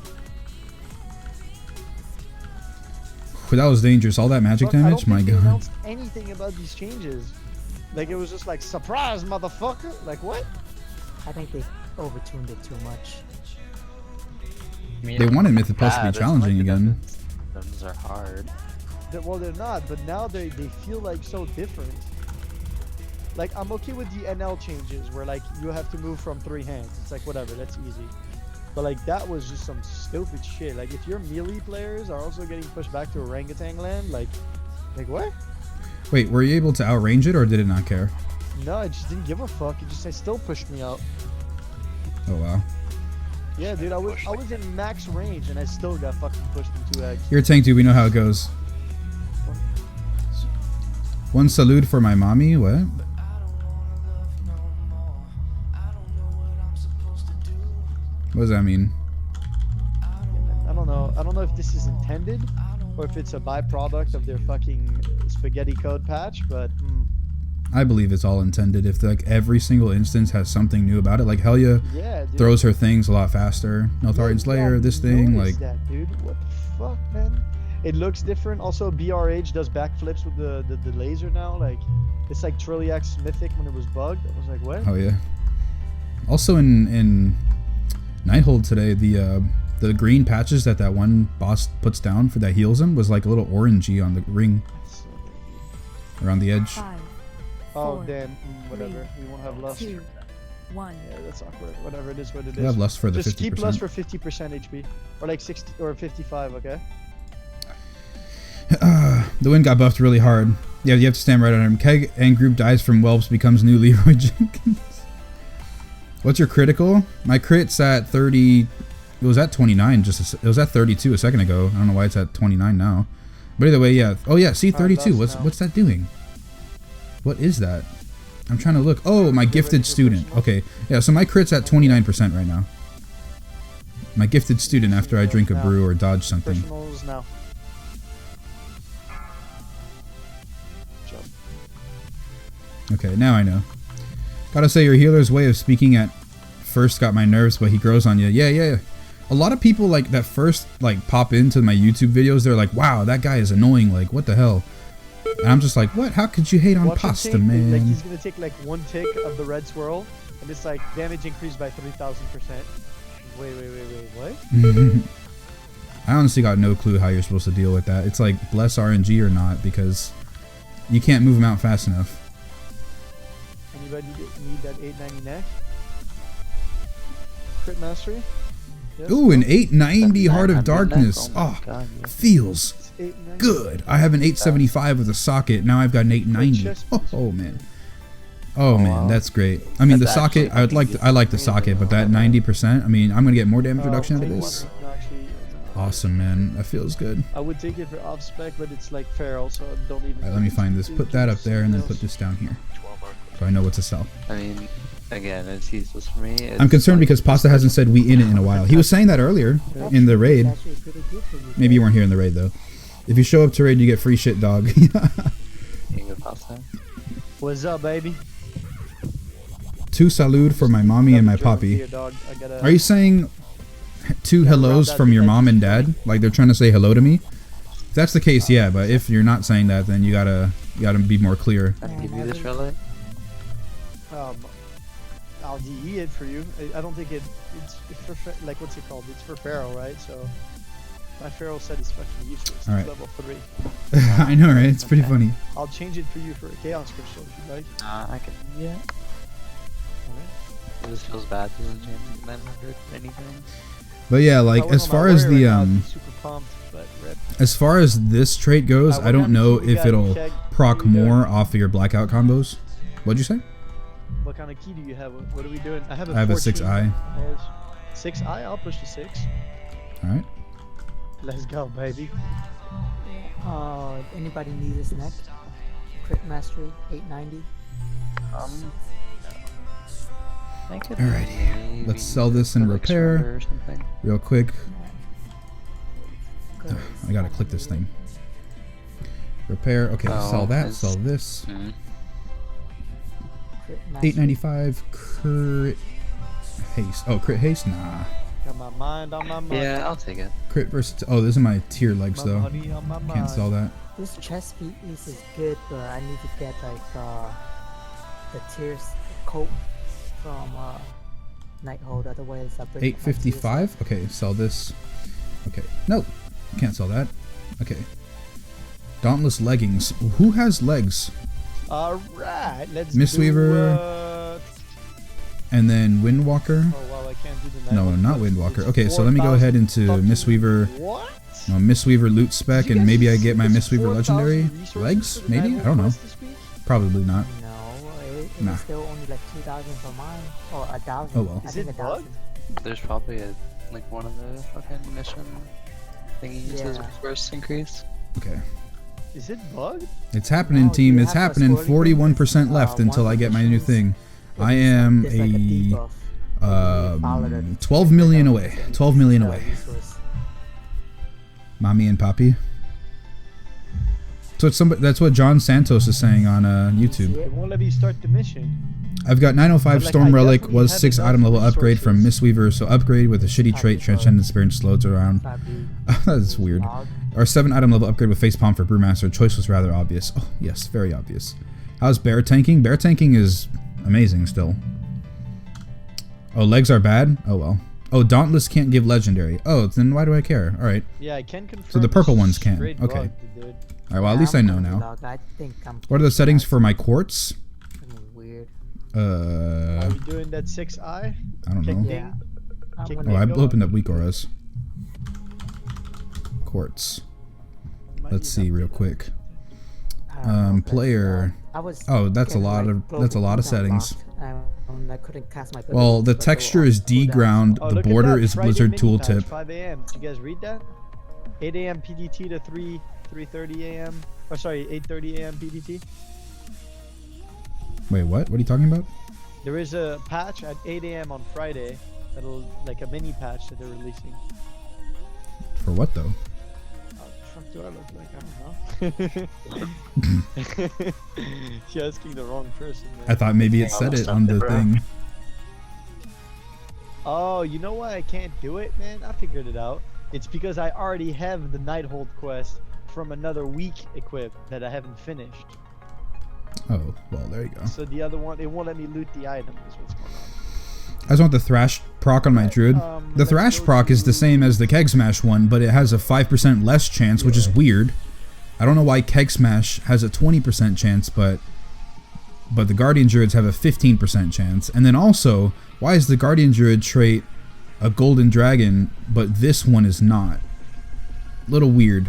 That was dangerous. All that magic damage? My They god. announced anything about these changes. Like, it was just like, surprise, motherfucker. Like, what? I think they overtuned it too much. They wanted Mythic Plus to be challenging again. Those are hard. Well, they're not, but now they feel like so different. Like, I'm okay with the NL changes where like you have to move from 3 hands. It's like, whatever, that's easy. But like, that was just some stupid shit. Like, if your melee players are also getting pushed back to orangutan land, like what? Wait, were you able to outrange it or did it not care? No, I just didn't give a fuck. It still pushed me out. Oh wow. Yeah, dude, I was in max range and I still got fucking pushed in 2x. You're a tank dude, we know how it goes. One salute for my mommy, what? What does that mean? I don't know. I don't know if this is intended or if it's a byproduct of their fucking spaghetti code patch, but I believe it's all intended. If like every single instance has something new about it, like Helya throws her things a lot faster. Notharian's Lair, this thing, like. That, dude. What the fuck, man? It looks different. Also, BRH does backflips with the laser now. Like, it's like Trilliax Mythic when it was bugged. I was like, what? Oh yeah. Also in Nighthold today, the green patches that one boss puts down for that heals him was like a little orangey on the ring around the edge. 5, Oh 4, damn, whatever. 3, We won't have lust. 2, 1. Yeah, that's awkward. Whatever, it is what it is. You have lust for the Just 50%. keep lust for 50% HP, or like 60 or 55. Okay. The wind got buffed really hard. Yeah, you have to stand right on him. Keg and group dies from whelps, becomes new Leroy Jenkins. What's your critical? My crit's at 30. It was at 29. It was at 32 a second ago. I don't know why it's at 29 now. But either way, yeah. Oh yeah, see 32. What's that doing? What is that? I'm trying to look. Oh, my gifted student. Okay. Yeah, so my crit's at 29% right now. My gifted student after I drink a brew or dodge something. Personals now. Okay, now I know. Gotta say, your healer's way of speaking at first got my nerves, but he grows on you. Yeah. A lot of people like that first like pop into my YouTube videos. They're like, "Wow, that guy is annoying. Like, what the hell?" And I'm just like, "What? How could you hate on pasta, man?" Like he's gonna take like one tick of the red swirl, and it's like damage increased by 3,000%. Wait, what? I honestly got no clue how you're supposed to deal with that. It's like bless RNG or not, because you can't move him out fast enough. Anybody need that 890 neck? Crit mastery? Yes. Ooh, an 890 Heart of Darkness. Oh, feels good. I have an 875 with a socket. Now I've got an 890. Oh man. Oh man, that's great. I mean, the socket. I like the socket, but that 90%. I mean, I'm gonna get more damage reduction out of this. Awesome, man. That feels good. I would take it for off spec, but it's like feral, so don't even. All right, let me find this. Put that up there, and then put this down here, so I know what to sell. I mean, again, it's useless for me. I'm concerned because Pasta hasn't said we in it in a while. He was saying that earlier in the raid. Maybe you weren't here in the raid though. If you show up to raid, you get free shit, dog. What's up, baby? Two salud for my mommy and my poppy. Are you saying two hellos from your mom and dad? Like they're trying to say hello to me? If that's the case, yeah. But if you're not saying that, then you gotta be more clear. I'll give you this relic. I'll DE it for you. I don't think it's for like what's it called? It's for feral, right? So my feral set is fucking useless. All right. It's level 3. I know, right? It's pretty funny. I'll change it for you for a chaos crystal if you like. I can. Yeah. This feels bad. This isn't changing 900 or anything. But yeah, like as far as the as far as this trait goes, I don't know if it'll proc more off of your blackout combos. What'd you say? What kind of key do you have? What are we doing? I have a 6i. 6i? I'll push to 6. Alright. Let's go, baby. Anybody need this neck? Crit mastery, 890. Alrighty, let's sell this and repair real quick. I gotta click this thing. Repair. Okay, sell that. Sell this. 895 crit haste. Oh, crit haste? Nah. Got my mind on my mind. Yeah, I'll take it. Crit versus. Oh, this is my tier legs though. Can't sell that. This chest piece is good, but I need to get like the tears coat from Nighthold, otherwise I'll break 855. Okay, sell this. Okay, no, can't sell that. Okay, Dauntless leggings. Who has legs? All right, let's Mistweaver. And then Windwalker. Oh wow, I can't do the no, not Windwalker. Okay, so let me go ahead into Mistweaver. What? No, Mistweaver loot spec, and maybe I get my Mistweaver legendary legs. Maybe, I don't know. Probably not. It's still only like 2,000 for mine, or 1,000. Oh well. I think 1,000. There's probably like one of the fucking mission thingies is resource increase. Okay. Is it bugged? It's happening, team. It's happening. 41% left until I get my new thing. I am a 12 million away. 12 million away. Mommy and Poppy. So it's that's what John Santos is saying on YouTube. It won't let me start the mission. I've got 905 Storm Relic, was 6 item level upgrade from Mistweaver, so upgrade with a shitty trait, Transcendent Spirit, slows around. That's weird. Or 7 item level upgrade with Facepalm for Brewmaster. Choice was rather obvious. Oh, yes, very obvious. How's bear tanking? Bear tanking is amazing still. Oh, legs are bad? Oh well. Oh, Dauntless can't give legendary. Oh, then why do I care? Alright. Yeah, I can confirm. So the purple ones can. Okay. Alright, well at least I know now. What are the settings for my quartz? Weird. Are we doing that 6i? I don't know. Yeah. Oh, I opened up weak auras. Quartz. Let's see real quick. Player. Oh, that's a lot of settings. I couldn't cast my well, the texture is D-ground. The border is Blizzard tooltip. 5 a.m. Did you guys read that? 8 a.m. PDT to 3:30 a.m. Oh, sorry, 8:30 a.m. PDT. Wait, what? What are you talking about? There is a patch at 8 a.m. on Friday that'll like a mini patch that they're releasing. For what though? What do I look like? I don't know. You're asking the wrong person. Man. I thought maybe it said it on the thing. Oh, you know why I can't do it, man? I figured it out. It's because I already have the Nighthold quest from another week equipped that I haven't finished. Oh, well, there you go. So the other one, it won't let me loot the item, is what's going on. I just want the Thrash proc on my Druid. The Thrash proc is the same as the Keg Smash one, but it has a 5% less chance, which is weird. I don't know why Keg Smash has a 20% chance, but the Guardian Druids have a 15% chance. And then also, why is the Guardian Druid trait a Golden Dragon, but this one is not? Little weird.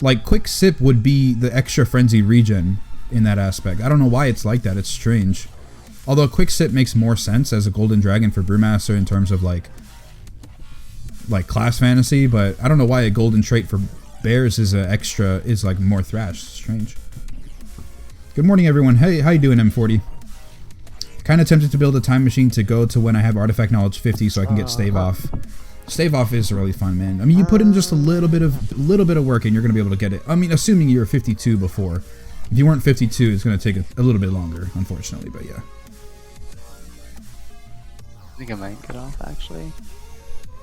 Like, Quick Sip would be the extra Frenzy regen in that aspect. I don't know why it's like that. It's strange. Although Quick Sip makes more sense as a Golden Dragon for Brewmaster in terms of like class fantasy, but I don't know why a golden trait for bears is like more Thrash. Strange. Good morning, everyone. Hey, how you doing, M40? Kind of tempted to build a time machine to go to when I have Artifact Knowledge 50 so I can get Stave Off. Stave Off is really fun, man. I mean, you put in just a little bit of work and you're gonna be able to get it. I mean, assuming you're 52 before. If you weren't 52, it's gonna take a little bit longer, unfortunately. But yeah. I think I might get off, actually.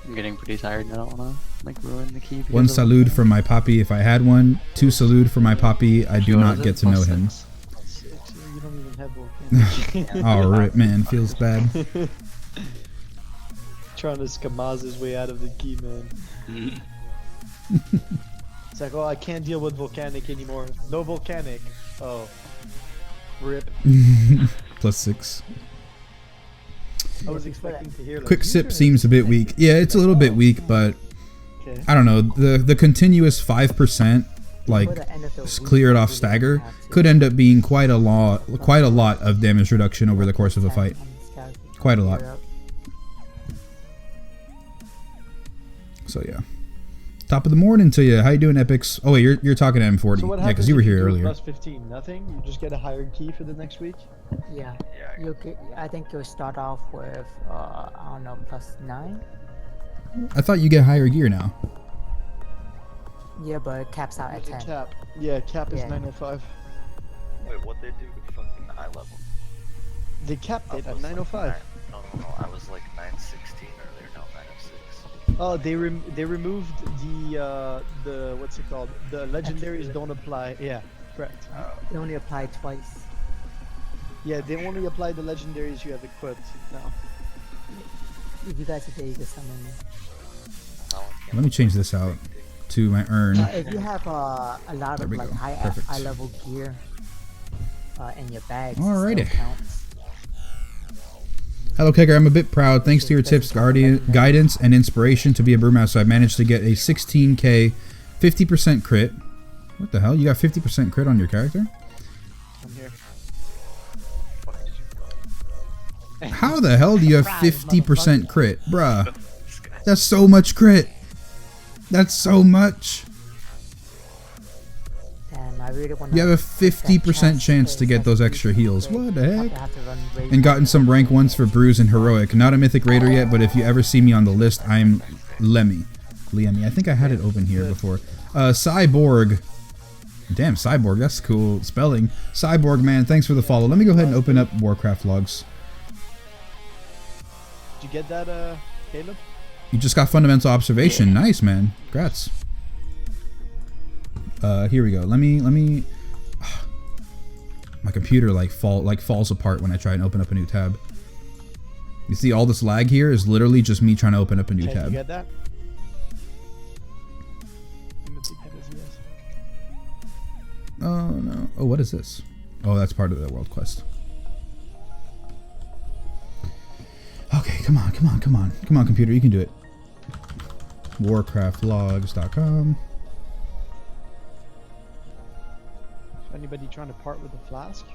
I'm getting pretty tired and I don't want to like ruin the key. One salute from my poppy if I had one. 2 salute for my poppy. I do not get to know him. You don't even have volcanic. Oh, rip, man. Feels bad. Trying to skamaz his way out of the key, man. It's like, oh, I can't deal with volcanic anymore. No volcanic. Oh. Rip. +6. I was expecting to hear like, Quick Sip seems a bit weak. Yeah, it's a little bit weak, but okay. I don't know. The continuous 5% like clear it off stagger could end up being quite a lot of damage reduction over the course of a fight. Quite a lot. So yeah. Top of the morning to you. How you doing, Epics? Oh wait, you're talking to M40. So what yeah, because you were here earlier. +15, nothing. You just get a higher key for the next week. Yeah. I think you'll start off with I don't know, +9. I thought you get higher gear now. Yeah, but it caps out at 10. Cap. Yeah, cap is 905. Wait, what they do with fucking eye level? They capped it at was 905. No, I was like 916 earlier. No, 906. Oh, they removed the what's it called? The legendaries don't apply. Yeah, correct. They only apply twice. Yeah, they only apply the legendaries you have equipped now. If you guys are there, you can summon me. Let me change this out to my urn. If you have a lot of like high level gear in your bags, alrighty. It still counts. Hello, Kegger. I'm a bit proud. Thanks to your tips, guidance, and inspiration to be a brewmaster, I managed to get a 16k 50% crit. What the hell? You got 50% crit on your character? I'm here. How the hell do you have 50% crit? Bruh. That's so much crit. That's so much. Damn, I really want you have a 50% chance to get those extra heals. What the heck? And gotten some rank 1s for Brews and Heroic. Not a Mythic Raider yet, but if you ever see me on the list, I'm Lemmy. I think I had it open here before. Cyborg. Damn, Cyborg. That's cool spelling. Cyborg, man. Thanks for the follow. Let me go ahead and open up Warcraft logs. Did you get that, Caleb? You just got fundamental observation. Nice, man. Congrats. Here we go. Let me. My computer falls apart when I try and open up a new tab. You see, all this lag here is literally just me trying to open up a new tab. You get that? Oh no. Oh, what is this? Oh, that's part of the world quest. Okay, come on, computer, you can do it. Warcraftlogs.com. Anybody trying to part with the flask?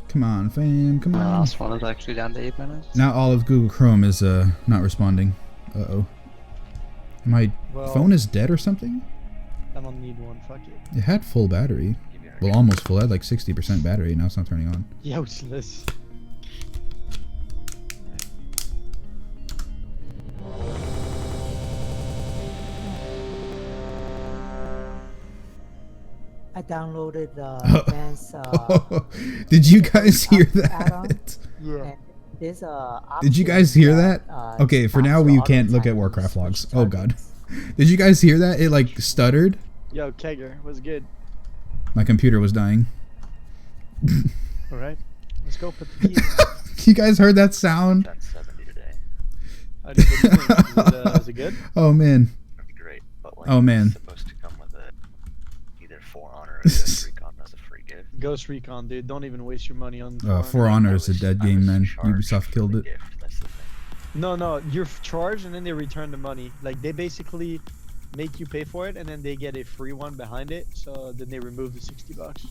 Come on, fam, come on. My last one is actually down to 8 minutes. Now all of Google Chrome is not responding. Uh-oh. My phone is dead or something? I don't need one, fuck it. It had full battery. Well, almost full. I had like 60% battery. Now it's not turning on. Useless. I downloaded advanced. Did you guys hear add-on. that? Yeah. There's Did you guys hear that? Okay, for now we can't look at Warcraft logs. Oh god. Did you guys hear that? It like stuttered. Yo, Kegger, was good. My computer was dying. All right, let's go put the key. You guys heard that sound? 1070 today. What do you think? Is it good? That'd Oh man. be great. But like, Oh man. it's supposed to come with either For Honor or Ghost Recon as a free gift. Ghost Recon, dude. Don't even waste your money on. For Honor is a dead game, man. Ubisoft killed it. No, you're charged and then they return the money. Like they basically make you pay for it and then they get a free one behind it. So then they remove the $60.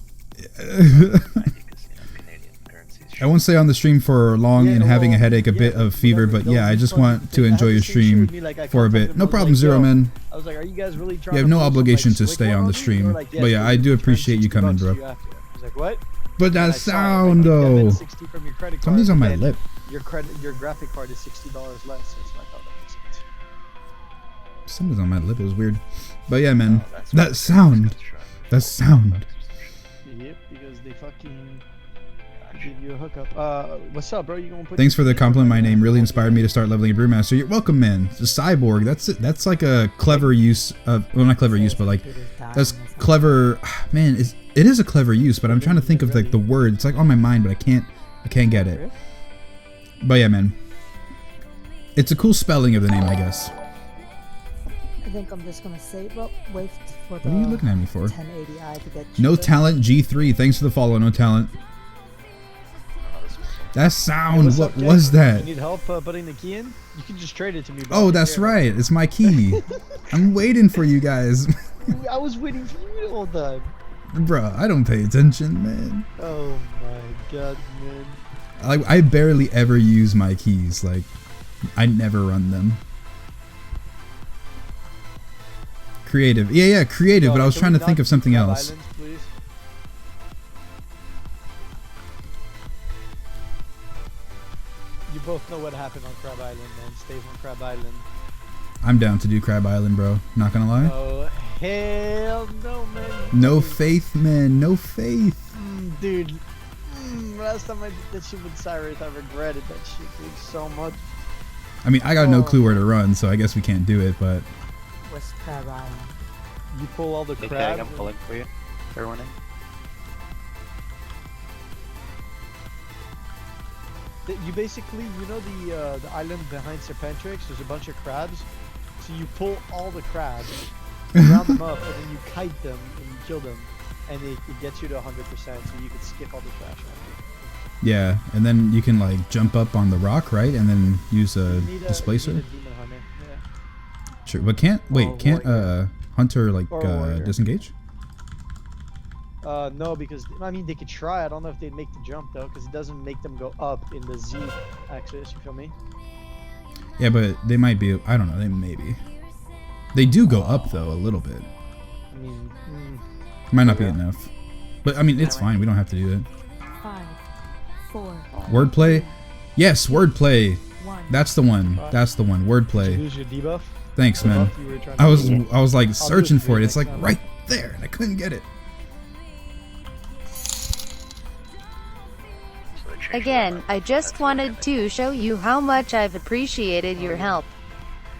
I won't stay on the stream for long and having a headache, a bit of fever, but yeah, I just want to enjoy your stream for a bit. No problem, Zero Man. I was like, are you guys really trying? You have no obligation to stay on the stream, but yeah, I do appreciate you coming, bro. I was like, what? But that sound though. Something's on my lip. Your graphic card is $60 less. So I thought that makes sense. Something's on my lip. It was weird. But yeah, man, that sound. That sound. Yep, because they fucking give you a hookup. What's up, bro? You gonna put? Thanks for the compliment. My name really inspired me to start leveling a Brewmaster. You're welcome, man. It's a cyborg. That's like a clever use of, well, not clever use, but like that's clever. Man, it is a clever use, but I'm trying to think of like the word. It's like on my mind, but I can't get it. But yeah, man, it's a cool spelling of the name, I guess. I think I'm just gonna save up, wait for the. What are you looking at me for? 1080i to get No Talent G3. Thanks for the follow. No Talent. That sound. What was that? You need help putting the key in? You can just trade it to me. Oh, that's right. It's my key. I'm waiting for you guys. I was waiting for you all the time. Bruh, I don't pay attention, man. Oh my god, man. I barely ever use my keys. Like, I never run them. Creative. Yeah, creative, but I was trying to think of something else. Islands, please? You both know what happened on Crab Island, man. Stay on Crab Island. I'm down to do Crab Island, bro. Not gonna lie. Oh, hell no, man. No faith, man. No faith. Dude. Last time I did that shit with Cyrus, I regretted that shit, dude, so much. I mean, I got no clue where to run, so I guess we can't do it, but... What's Crab Island? You pull all the crabs. I'm pulling for you. Fair warning. You basically, you know the island behind Serpentrix, there's a bunch of crabs. So you pull all the crabs, round them up, and then you kite them, and you kill them. And it gets you to 100%, so you can skip all the trash after. Yeah, and then you can like jump up on the rock, right? And then use a displacer. You need a demon hunter, yeah. Sure, but can't Hunter like disengage? No, because I mean they could try. I don't know if they'd make the jump though, because it doesn't make them go up in the Z axis. You feel me? Yeah, but they might be. I don't know. They maybe. They do go up though a little bit. I mean. Might not be enough, but I mean it's fine. We don't have to do it. 5, 4. Wordplay, yes, wordplay. That's the one. That's the one. Wordplay. Did you lose your debuff? Thanks, man. I was like searching for it. It's like right there, and I couldn't get it. Again, I just wanted to show you how much I've appreciated your help.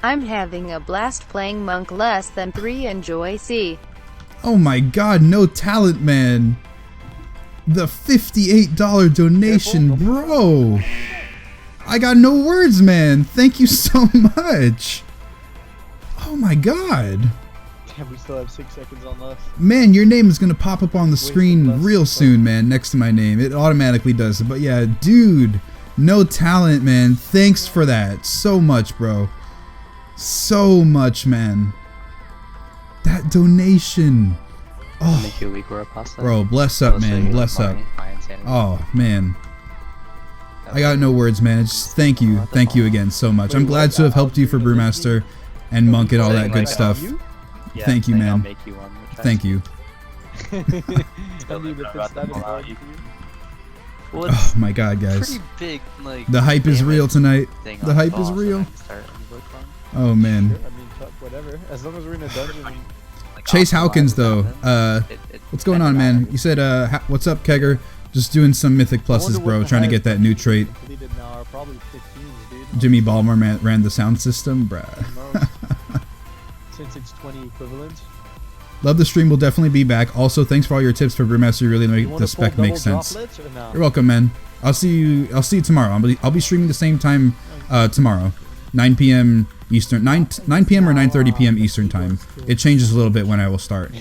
I'm having a blast playing Monk less than 3. Enjoy. See. Oh my god, no talent, man. The $58 donation, bro. I got no words, man. Thank you so much. Oh my god. Damn, we still have 6 seconds on left. Man, your name is going to pop up on the screen real soon, man, next to my name. It automatically does it. But yeah, dude, no talent, man. Thanks for that so much, bro. So much, man. That donation. Oh, bro, bless up, man. Bless up. Oh, man. I got no words, man. It's just thank you again so much. I'm glad to have helped you for Brewmaster and Monk and all that good stuff. Thank you, man. Thank you. I mean, if it's that important to you. Well, Oh my god, guys. pretty big, like, The hype is real tonight. thing The on hype boss is and real. then start a book on. Oh man. Sure, I mean, fuck, whatever. As long as we're in a dungeon. Chase Hawkins though, what's going on, man? You said, what's up, Kegger? Just doing some Mythic pluses, bro. Trying to get that new trait. Completed now are probably 15s, dude. Jimmy Ballmer ran the sound system, bruh. Since it's 20 equivalent. Love the stream. Will definitely be back. Also, thanks for all your tips for Brewmaster. You really make the spec make sense. No? You're welcome, man. I'll see you tomorrow. I'll be streaming the same time tomorrow, 9 p.m. Eastern, 9 p.m. or 9:30 p.m. Eastern time. It changes a little bit when I will start.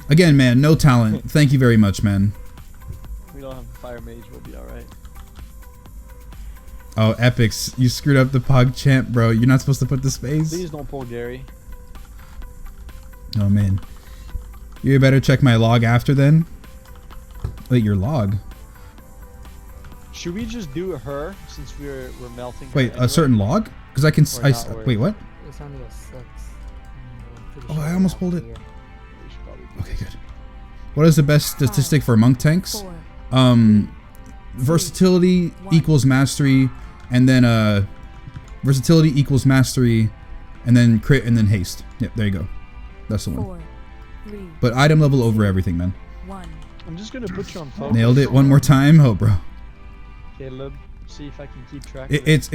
Again, man, no talent. Thank you very much, man. We don't have a fire mage. We'll be all right. Oh, Epics, you screwed up the Pog champ, bro. You're not supposed to put the space. Please don't pull Gary. Oh man, you better check my log after then. Wait, your log? Should we just do her since we're melting? her Wait, anyway? a certain log? Because I can. Or not worth Wait, what? It's only a 6. Oh, I almost pulled it. Okay, good. What is the best statistic for monk tanks? Versatility equals mastery, and then versatility equals mastery, and then crit, and then haste. Yep, there you go. That's the one. But item level over everything, man. I'm just gonna put you on focus. Nailed it one more time. Oh, bro. Caleb, see if I can keep track. It's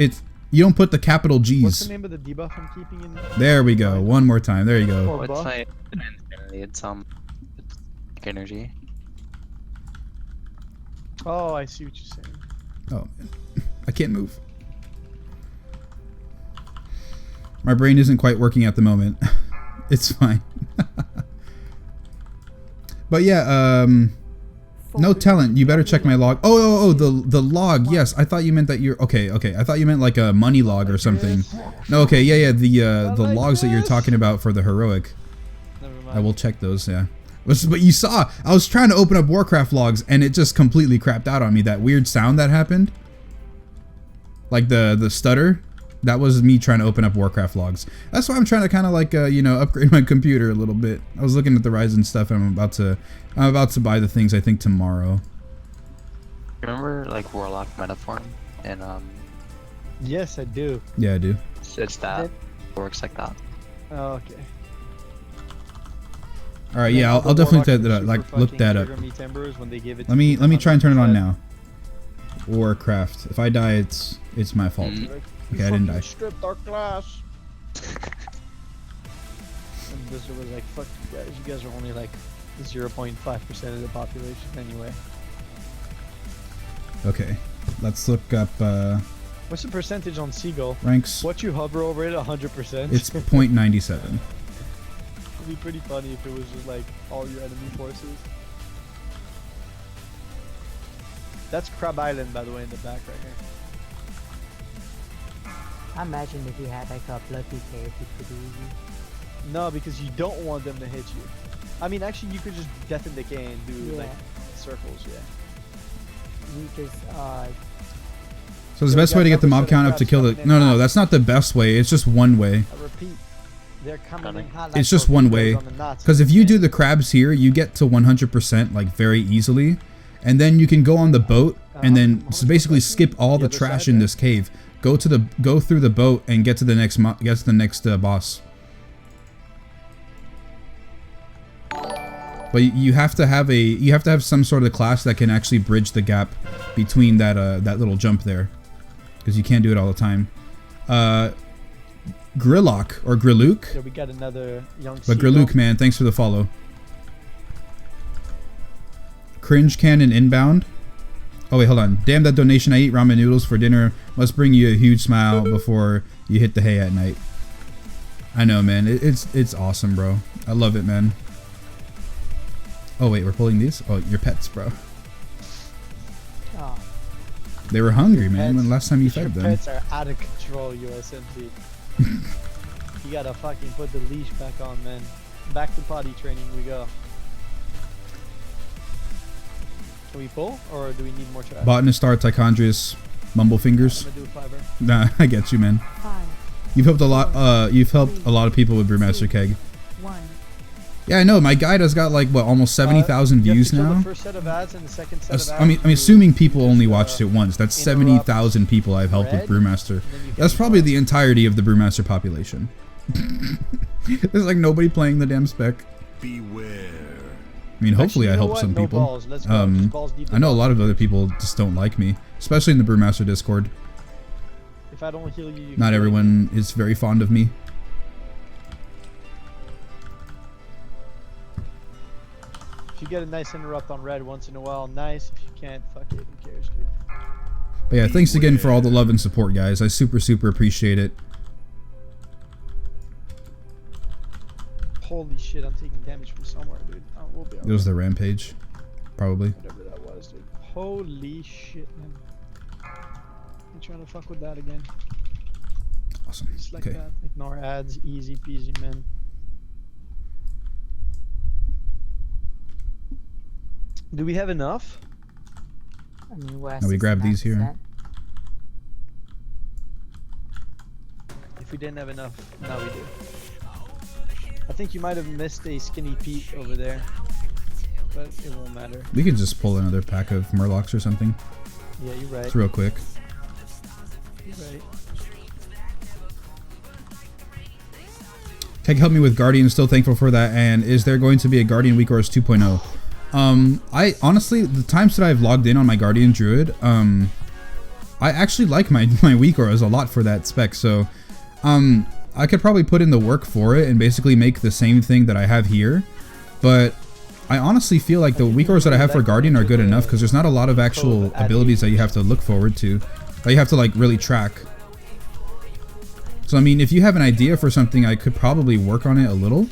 you don't put the capital G's. What's the name of the debuff I'm keeping in? There we go. One more time. There you go. Well, it's not infinity, it's energy. Oh, I see what you're saying. Oh, man. I can't move. My brain isn't quite working at the moment. It's fine. But yeah, no talent. You better check my log. Oh, the log. Yes, I thought you meant that you're okay. I thought you meant like a money log or something. No, okay, yeah. The logs that you're talking about for the heroic. I will check those. Yeah. But you saw, I was trying to open up Warcraft logs and it just completely crapped out on me. That weird sound that happened, like the stutter. That was me trying to open up Warcraft logs. That's why I'm trying to kind of like upgrade my computer a little bit. I was looking at the Ryzen stuff, and I'm about to buy the things I think tomorrow. Remember like Warlock Metaform and Yes, I do. Yeah, I do. It's that. It works like that. Oh, okay. All right, yeah, I'll definitely look that up. Let me try and turn it on now. Warcraft. If I die, it's my fault. Okay, I didn't die. Stripped our class. And Blizzard was like, "Fuck you guys! You guys are only like 0.5% of the population anyway." Okay, let's look up. What's the percentage on Seagull? Ranks. What you hover over it, 100%. It's 0.97. It'd be pretty funny if it was just like all your enemy forces. That's Crab Island, by the way, in the back right here. I imagine if you had like a blood PK, it'd be pretty easy. No, because you don't want them to hit you. I mean, actually, you could just death and decay and do like circles, yeah. You just So the best way to get the mob count up to kill the no, that's not the best way. It's just one way. I repeat, they're coming in hot. It's just one way. Because if you do the crabs here, you get to 100% like very easily, and then you can go on the boat and then basically skip all the trash in this cave. Go through the boat and get to the next boss. But you have to have some sort of class that can actually bridge the gap between that little jump there, because you can't do it all the time. Grillock or Grilluke. Yeah, we got another young. But Grilluke, man, thanks for the follow. Cringe Cannon inbound. Oh wait, hold on. Damn that donation! I eat ramen noodles for dinner. Must bring you a huge smile before you hit the hay at night. I know, man. It's awesome, bro. I love it, man. Oh wait, we're pulling these? Oh, your pets, bro. Oh. They were hungry, man. When last time you fed them? Your pets are out of control, USMP. You gotta fucking put the leash back on, man. Back to potty training we go. Can we pull, or do we need more trash? Botanist, Star, Tichondrius, Mumblefingers. I'm gonna do a 5er. Nah, I get you, man. 5. You've helped a lot. You've helped a lot of people with Brewmaster Keg. 1. Yeah, I know. My guide has got like what, almost 70,000 views now. The first set of ads and the second set of ads. I'm assuming people only watched it once. That's 70,000 people I've helped with Brewmaster. That's probably the entirety of the Brewmaster population. There's like nobody playing the damn spec. Beware. I mean, hopefully I help some people. I know a lot of other people just don't like me, especially in the Brewmaster Discord. If I don't heal you, not everyone is very fond of me. If you get a nice interrupt on red once in a while, nice. If you can't, fuck it, who cares, dude? But yeah, thanks again for all the love and support, guys. I super appreciate it. Holy shit, I'm taking damage from somewhere, dude. Oh, we'll be It was the rampage, probably. Whatever that was, dude. Holy shit, man. I'm trying to fuck with that again. Awesome. Just like that. Ignore ads, easy peasy, man. Do we have enough? I mean, we're now we grab these here. If we didn't have enough, now we do. I think you might have missed a skinny Pete over there, but it won't matter. We could just pull another pack of Murlocs or something. Yeah, you're right. It's real quick. You're right. Keg helped me with Guardian, still thankful for that. And is there going to be a Guardian Week or is 2.0? I honestly, the times that I've logged in on my Guardian Druid, I actually like my weak auras a lot for that spec, so I could probably put in the work for it and basically make the same thing that I have here, but I honestly feel like the weak auras that I have for Guardian are good enough because there's not a lot of actual abilities that you have to look forward to, that you have to like really track. So I mean, if you have an idea for something, I could probably work on it a little.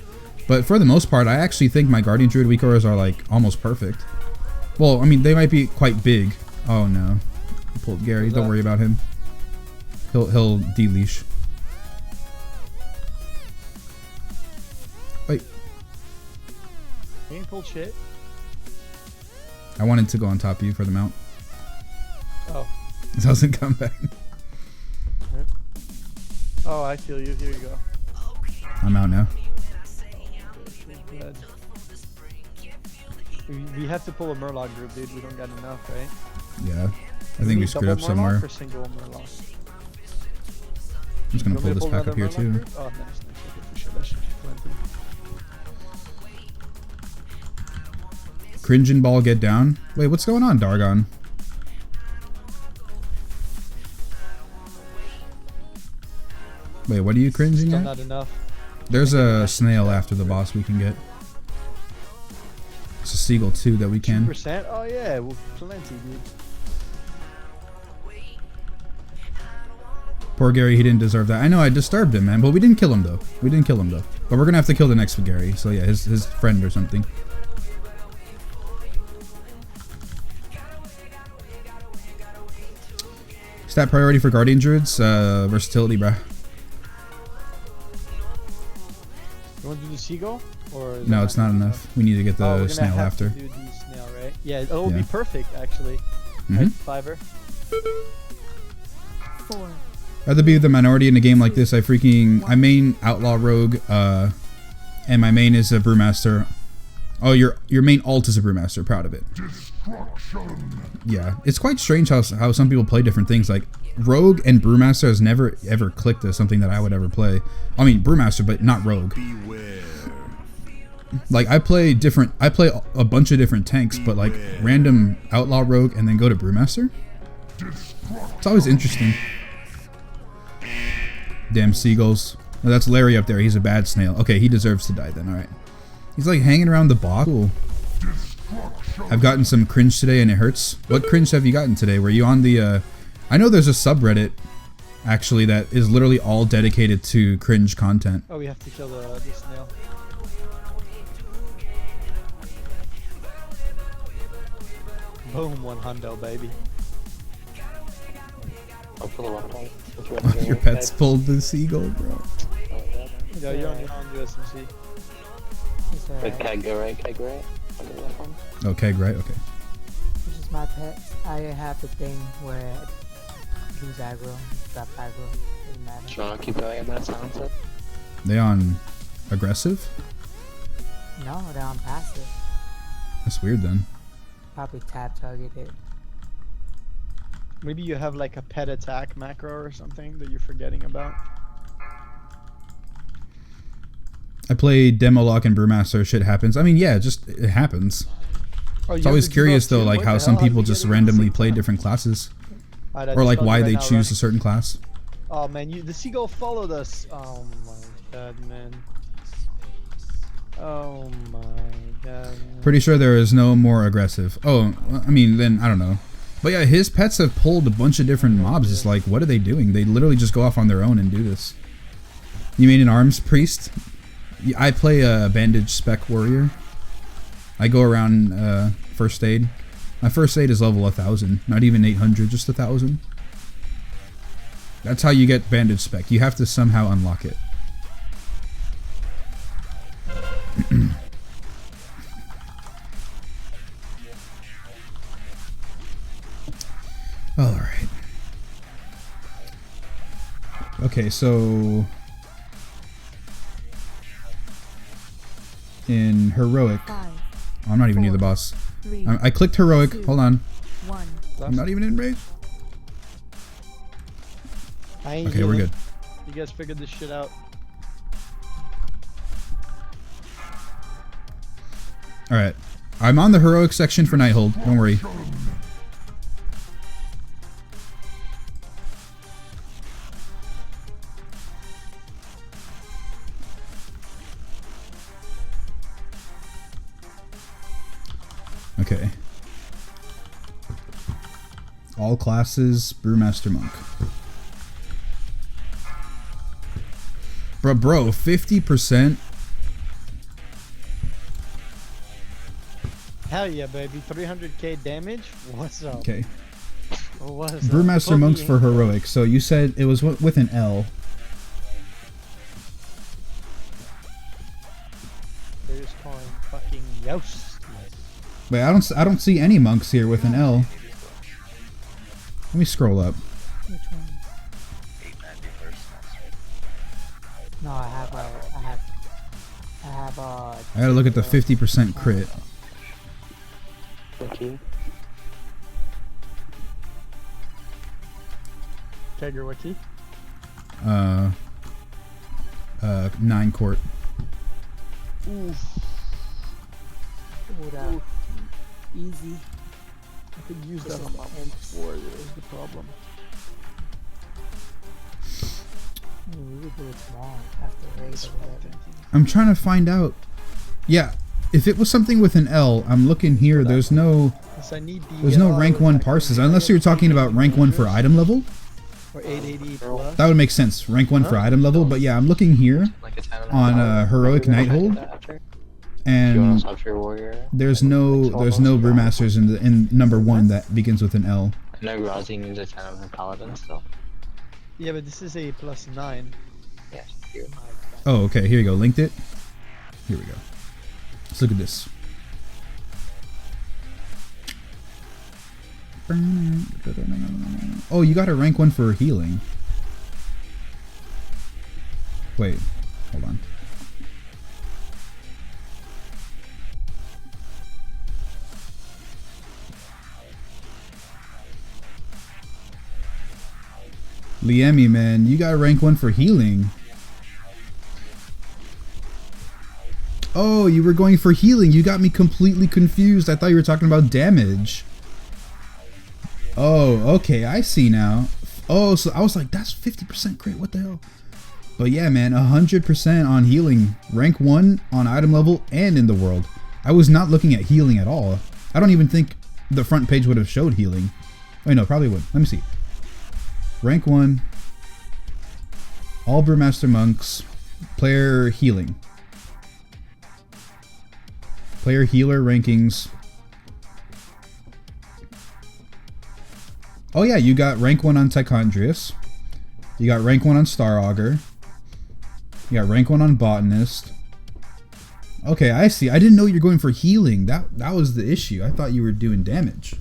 But for the most part, I actually think my Guardian Druid weak auras are like almost perfect. Well, I mean, they might be quite big. Oh no. I pulled Gary, don't worry about him. He'll de-leash. Wait. You ain't pulled shit. I wanted to go on top of you for the mount. Oh. It doesn't come back. Oh, I feel you. Here you go. I'm out now. Good. We have to pull a Murloc group, dude. We don't got enough, right? Yeah. I think we screwed up somewhere. Or single Murloc? I'm just gonna pull this pack up here too. Group? Oh, nice. Okay, for sure. That should be plenty. Cringin' ball, get down. Wait, what's going on, Dargon? Wait, what are you cringing Still at? not enough. There's a snail after the boss we can get. It's a seagull too that we can. 2%? Oh yeah, well, plenty, dude. Poor Gary, he didn't deserve that. I know I disturbed him, man, but we didn't kill him though. We didn't kill him though. But we're gonna have to kill the next Gary. So yeah, his friend or something. Stat priority for Guardian Druids, versatility, bruh. You want to do the seagull? Or No, it's not enough. We need to get the snail after. Do the snail, right? Yeah, it'll be perfect actually. Mm-hmm. Right, Fiverr. 4. Rather be the minority in a game like this. I main Outlaw Rogue, and my main is a Brewmaster. Oh, your main alt is a Brewmaster. Proud of it. Yeah, it's quite strange how some people play different things. Like Rogue and Brewmaster has never ever clicked as something that I would ever play. I mean Brewmaster, but not Rogue. Like I play a bunch of different tanks, but like random Outlaw Rogue and then go to Brewmaster. It's always interesting. Damn seagulls. Oh, that's Larry up there. He's a bad snail. Okay, he deserves to die then. All right. He's like hanging around the boss. Cool. I've gotten some cringe today and it hurts. What cringe have you gotten today? Were you on the I know there's a subreddit actually that is literally all dedicated to cringe content. Oh, we have to kill the snail. Boom, 100, baby. I'll pull the one Your pet's pulled the seagull, bro. Yeah, you're on the SMC. Keg go right. Oh, Keg, right? Okay. This is my pet. I have the thing where it lose aggro, drop aggro, doesn't matter. Sean, keep going in that sound set. They on aggressive? No, they're on passive. That's weird then. Probably tab targeted. Maybe you have like a pet attack macro or something that you're forgetting about. I play Demo Lock and Brewmaster. Shit happens. I mean, yeah, it happens. Oh, It's always curious though, like how some people just randomly play different classes, or like why they choose a certain class. Oh man, the seagull followed us. Oh my god, man. Oh my god. Man. Pretty sure there is no more aggressive. Oh, I mean, then I don't know. But yeah, his pets have pulled a bunch of different mobs. It's like, what are they doing? They literally just go off on their own and do this. You mean an arms priest? I play a bandage spec warrior. I go around first aid. My first aid is level 1000, not even 800, just 1000. That's how you get bandage spec. You have to somehow unlock it. All right. Okay, so in heroic, I'm not even near the boss. I clicked heroic. Hold on. I'm not even in rage. Okay, we're good. You guys figured this shit out. All right, I'm on the heroic section for Nighthold. Don't worry. Okay. All classes, Brewmaster Monk. Bro, 50%? Hell yeah, baby. 300k damage? What's up? Okay. What's up? Brewmaster Monks for heroic. So you said it was with an L. They're just calling fucking Yost. Wait, I don't see any monks here with an L. Let me scroll up. Which one? No, I gotta look at the 50% crit. Okay. Kegger, what key? 9 court. Oof. Oof. Easy. I could use that on my own warrior is the problem. We could do it tomorrow after raid or whatever. I'm trying to find out. Yeah, if it was something with an L, I'm looking here. There's no rank 1 parses unless you're talking about rank 1 for item level. Or 880 plus. That would make sense. Rank 1 for item level, but yeah, I'm looking here on heroic Nighthold. And there's no brewmasters in number 1 that begins with an L. No Grazi needs a 10 of the paladin still. Yeah, but this is a +9. Yes, here. Oh, okay. Here you go. Linked it. Here we go. Let's look at this. Oh, you got a rank 1 for healing. Wait, hold on. Liemi, man, you got rank 1 for healing. Oh, you were going for healing. You got me completely confused. I thought you were talking about damage. Oh, okay, I see now. Oh, so I was like, that's 50% crit. What the hell? But yeah, man, 100% on healing. Rank 1 on item level and in the world. I was not looking at healing at all. I don't even think the front page would have showed healing. Wait, no, probably would. Let me see. Rank 1. All Brewmaster Monks. Player healing. Player healer rankings. Oh yeah, you got rank 1 on Tychondrius. You got rank 1 on Star Augur. You got rank 1 on Botanist. Okay, I see. I didn't know you were going for healing. That was the issue. I thought you were doing damage.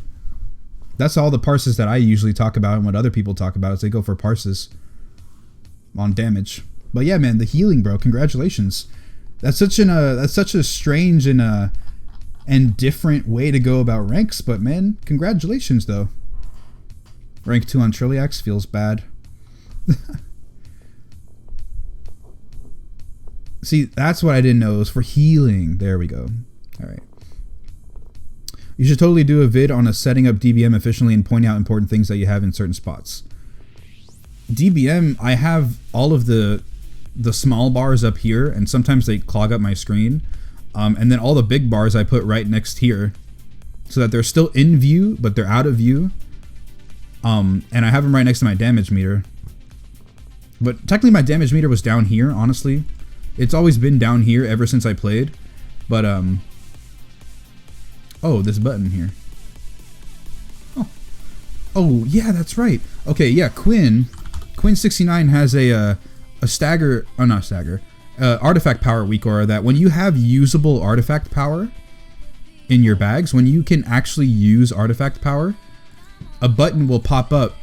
That's all the parses that I usually talk about, and what other people talk about is they go for parses on damage. But yeah, man, the healing, bro. Congratulations. That's such a strange and different way to go about ranks, but man, congratulations though. Rank 2 on Trilliax feels bad. See, that's what I didn't know. It was for healing. There we go. All right. You should totally do a vid on setting up DBM efficiently and point out important things that you have in certain spots. DBM, I have all of the small bars up here, and sometimes they clog up my screen. And then all the big bars I put right next here, so that they're still in view, but they're out of view. And I have them right next to my damage meter. But technically my damage meter was down here, honestly. It's always been down here ever since I played. But, oh, this button here. Oh, yeah, that's right. Okay, yeah, Quinn69 has a stagger, oh, not stagger, artifact power weak aura that when you have usable artifact power in your bags, when you can actually use artifact power, a button will pop up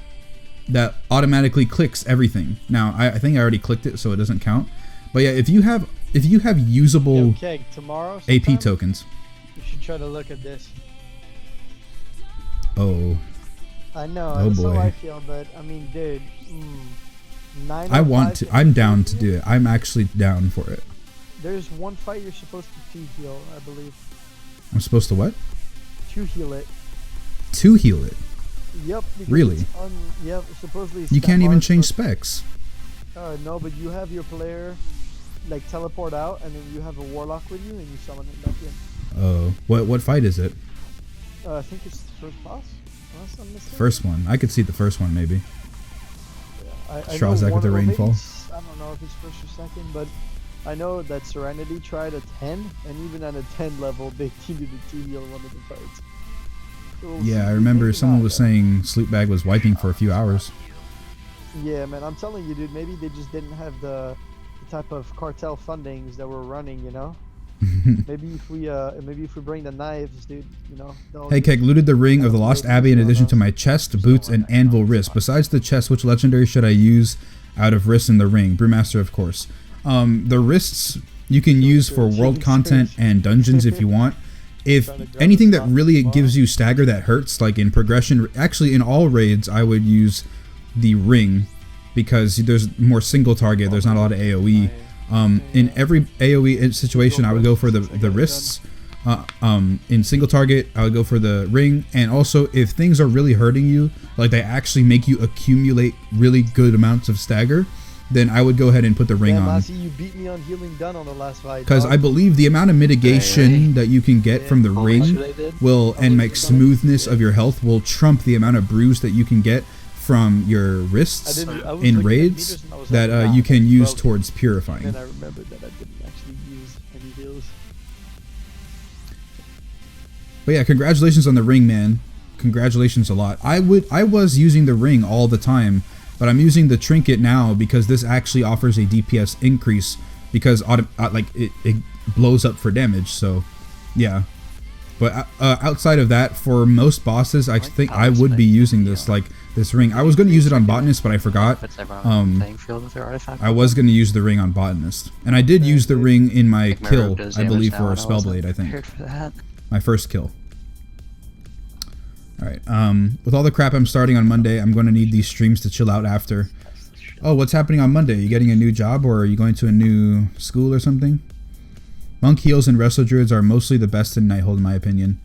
that automatically clicks everything. Now, I think I already clicked it, so it doesn't count. But yeah, if you have usable tomorrow AP tokens, you should try to look at this. Oh. I know. Oh That's boy. how I feel, but I mean, dude. I'm down to do it. I'm actually down for it. There's one fight you're supposed to heal, I believe. I'm supposed to what? To heal it. To heal it? Yep. Really? Yep. Supposedly. You can't even change specs. No, but you have your player like teleport out, and then you have a warlock with you, and you summon it back in. Oh, what fight is it? I think it's the first boss. Unless I'm mistaken. First one. I could see the first one maybe. I Shrazak with the rainfall. I don't know if it's first or second, but I know that Serenity tried a 10, and even at a 10 level, they needed to heal one of the fights. So Yeah, I remember someone was saying Sleepbag was wiping for a few hours. Yeah, man, I'm telling you, dude. Maybe they just didn't have the type of cartel fundings that were running, you know. maybe if we bring the knives, dude, you know. Hey Keg, looted the ring of the Lost Abbey in addition to my chest, boots, and anvil wrist. Besides the chest, which legendary should I use out of wrists in the ring? Brewmaster, of course. The wrists you can use for world content and dungeons if you want. If anything that really gives you stagger that hurts, like in progression, actually in all raids, I would use the ring because there's more single target. There's not a lot of AoE. In every AoE situation, I would go for the wrists. In single target, I would go for the ring. And also, if things are really hurting you, like they actually make you accumulate really good amounts of stagger, then I would go ahead and put the ring on. Lassie, you beat me on healing done on the last fight. Because I believe the amount of mitigation that you can get from the ring will, and make smoothness of your health will trump the amount of bruise that you can get from your wrists in raids that you can use towards purifying. And I remembered that I didn't actually use any heals. But yeah, congratulations on the ring, man. Congratulations a lot. I was using the ring all the time, but I'm using the trinket now because this actually offers a DPS increase because it blows up for damage. So yeah. But outside of that, for most bosses, I think I would be using this this ring. I was going to use it on Botanist, but I forgot. I was going to use the ring on Botanist, and I did use the ring in my kill, I believe, for Spellblade. I think my first kill. All right. With all the crap I'm starting on Monday, I'm going to need these streams to chill out after. Oh, what's happening on Monday? Are you getting a new job, or are you going to a new school or something? Monk heals and Resto Druids are mostly the best in Nighthold, in my opinion.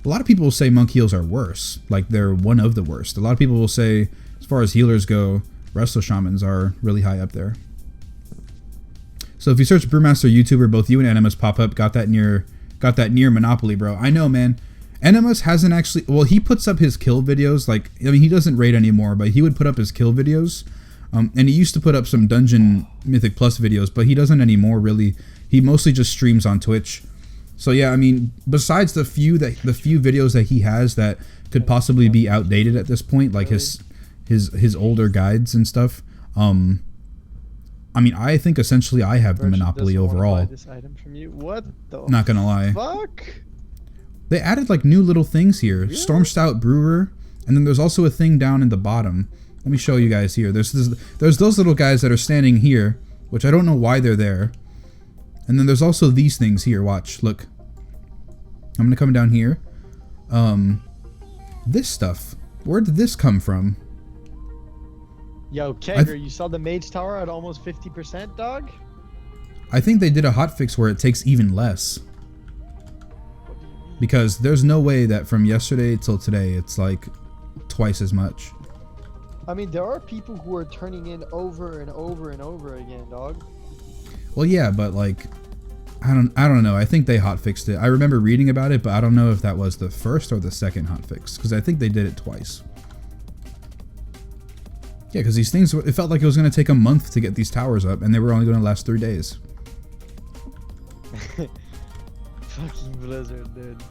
A lot of people will say Monk heals are worse, like they're one of the worst. A lot of people will say, as far as healers go, Resto Shamans are really high up there. So if you search Brewmaster YouTuber, both you and Enemas pop up. Got that near Monopoly, bro. I know, man. Enemas hasn't actually... Well, he puts up his kill videos. He doesn't raid anymore, but he would put up his kill videos. And he used to put up some Dungeon Mythic Plus videos, but he doesn't anymore, really. He mostly just streams on Twitch. So yeah, I mean, besides the few videos that he has that could possibly be outdated at this point, like his older guides and stuff. I mean, I think essentially I have the monopoly overall. This item from you. What the Not gonna lie. Fuck? They added like new little things here. Really? Storm Stout Brewer, and then there's also a thing down in the bottom. Let me show you guys here. There's those little guys that are standing here, which I don't know why they're there. And then there's also these things here. Watch, look. I'm gonna come down here. This stuff. Where did this come from? Yo, Kegger, you saw the Mage Tower at almost 50%, dog? I think they did a hotfix where it takes even less. Because there's no way that from yesterday till today it's like twice as much. I mean, there are people who are turning in over and over and over again, dog. Well, yeah, but like, I don't know. I think they hotfixed it. I remember reading about it, but I don't know if that was the first or the second hotfix, because I think they did it twice. Yeah, because these things, it felt like it was going to take a month to get these towers up, and they were only going to last 3 days. Fucking Blizzard, dude.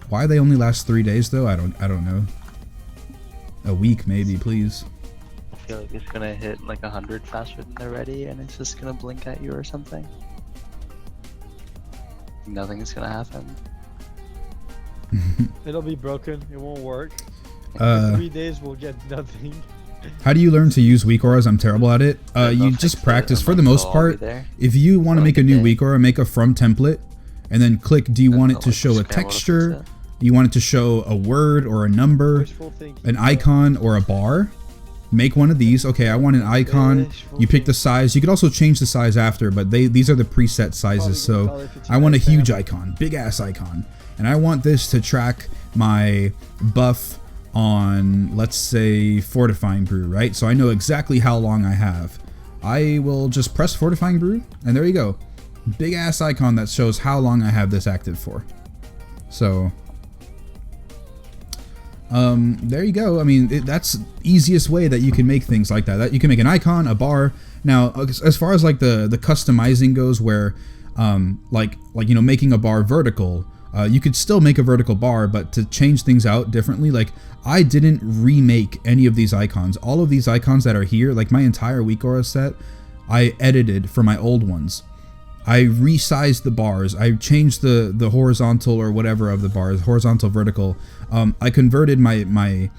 Why they only last 3 days though? I don't know. A week maybe, please. I feel like it's gonna hit like 100 faster than they're ready, and it's just gonna blink at you or something. Nothing's gonna happen. It'll be broken. It won't work. 3 days we'll get nothing. How do you learn to use weak auras? I'm terrible at it. You just practice for the most part. If you want to make a new weak aura, make a from template, and then click. Do you want it to show a texture? Do you want it to show a word or a number, an icon or a bar? Make one of these. Okay, I want an icon. You pick the size. You could also change the size after, but these are the preset sizes. So I want a huge icon, big ass icon, and I want this to track my buff on, let's say, Fortifying Brew, right? So I know exactly how long I have. I will just press Fortifying Brew, and there you go. Big ass icon that shows how long I have this active for. So there you go. I mean, that's the easiest way that you can make things like that. You can make an icon, a bar. Now, as far as like the customizing goes, where like you know, making a bar vertical, you could still make a vertical bar, but to change things out differently, like I didn't remake any of these icons. All of these icons that are here, like my entire weak aura set, I edited for my old ones. I resized the bars. I changed the horizontal or whatever of the bars, horizontal, vertical. I converted my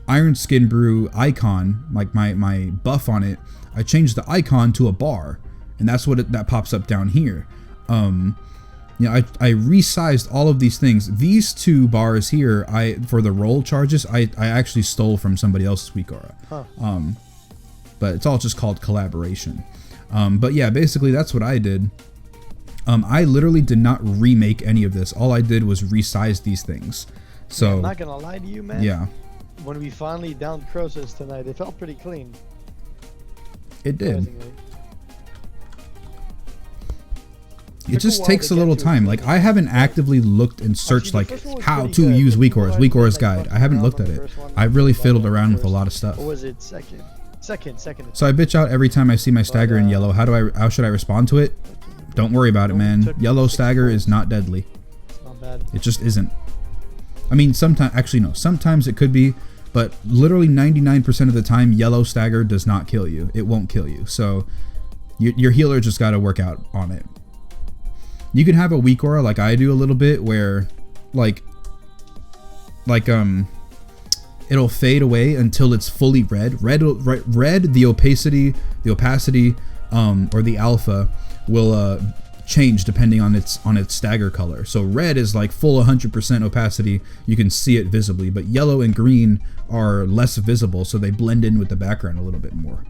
Iron Skin Brew icon, like my buff on it. I changed the icon to a bar, and that's what that pops up down here. You know, I resized all of these things. These two bars here, for the roll charges, I actually stole from somebody else's weak aura. Huh. But it's all just called collaboration. But yeah, basically that's what I did. I literally did not remake any of this. All I did was resize these things. So I'm not gonna lie to you, man. Yeah. When we finally downed Croesus tonight, it felt pretty clean. It did. It just takes a little time. Like, I haven't actively looked and searched like how to use weak auras, weak auras guide. I haven't looked at it. I really fiddled around with a lot of stuff. Or was it second? Second. So I bitch out every time I see my stagger in yellow. How should I respond to it? Don't worry about it, man. Yellow stagger is not deadly. Not bad. It just isn't. I mean, sometimes, actually no, sometimes it could be, but literally 99% of the time, yellow stagger does not kill you. It won't kill you. So your healer just got to work out on it. You can have a weak aura like I do a little bit, where like it'll fade away until it's fully red. Red, the opacity, or the alpha will change depending on its stagger color. So red is like full 100% opacity. You can see it visibly, but yellow and green are less visible, so they blend in with the background a little bit more.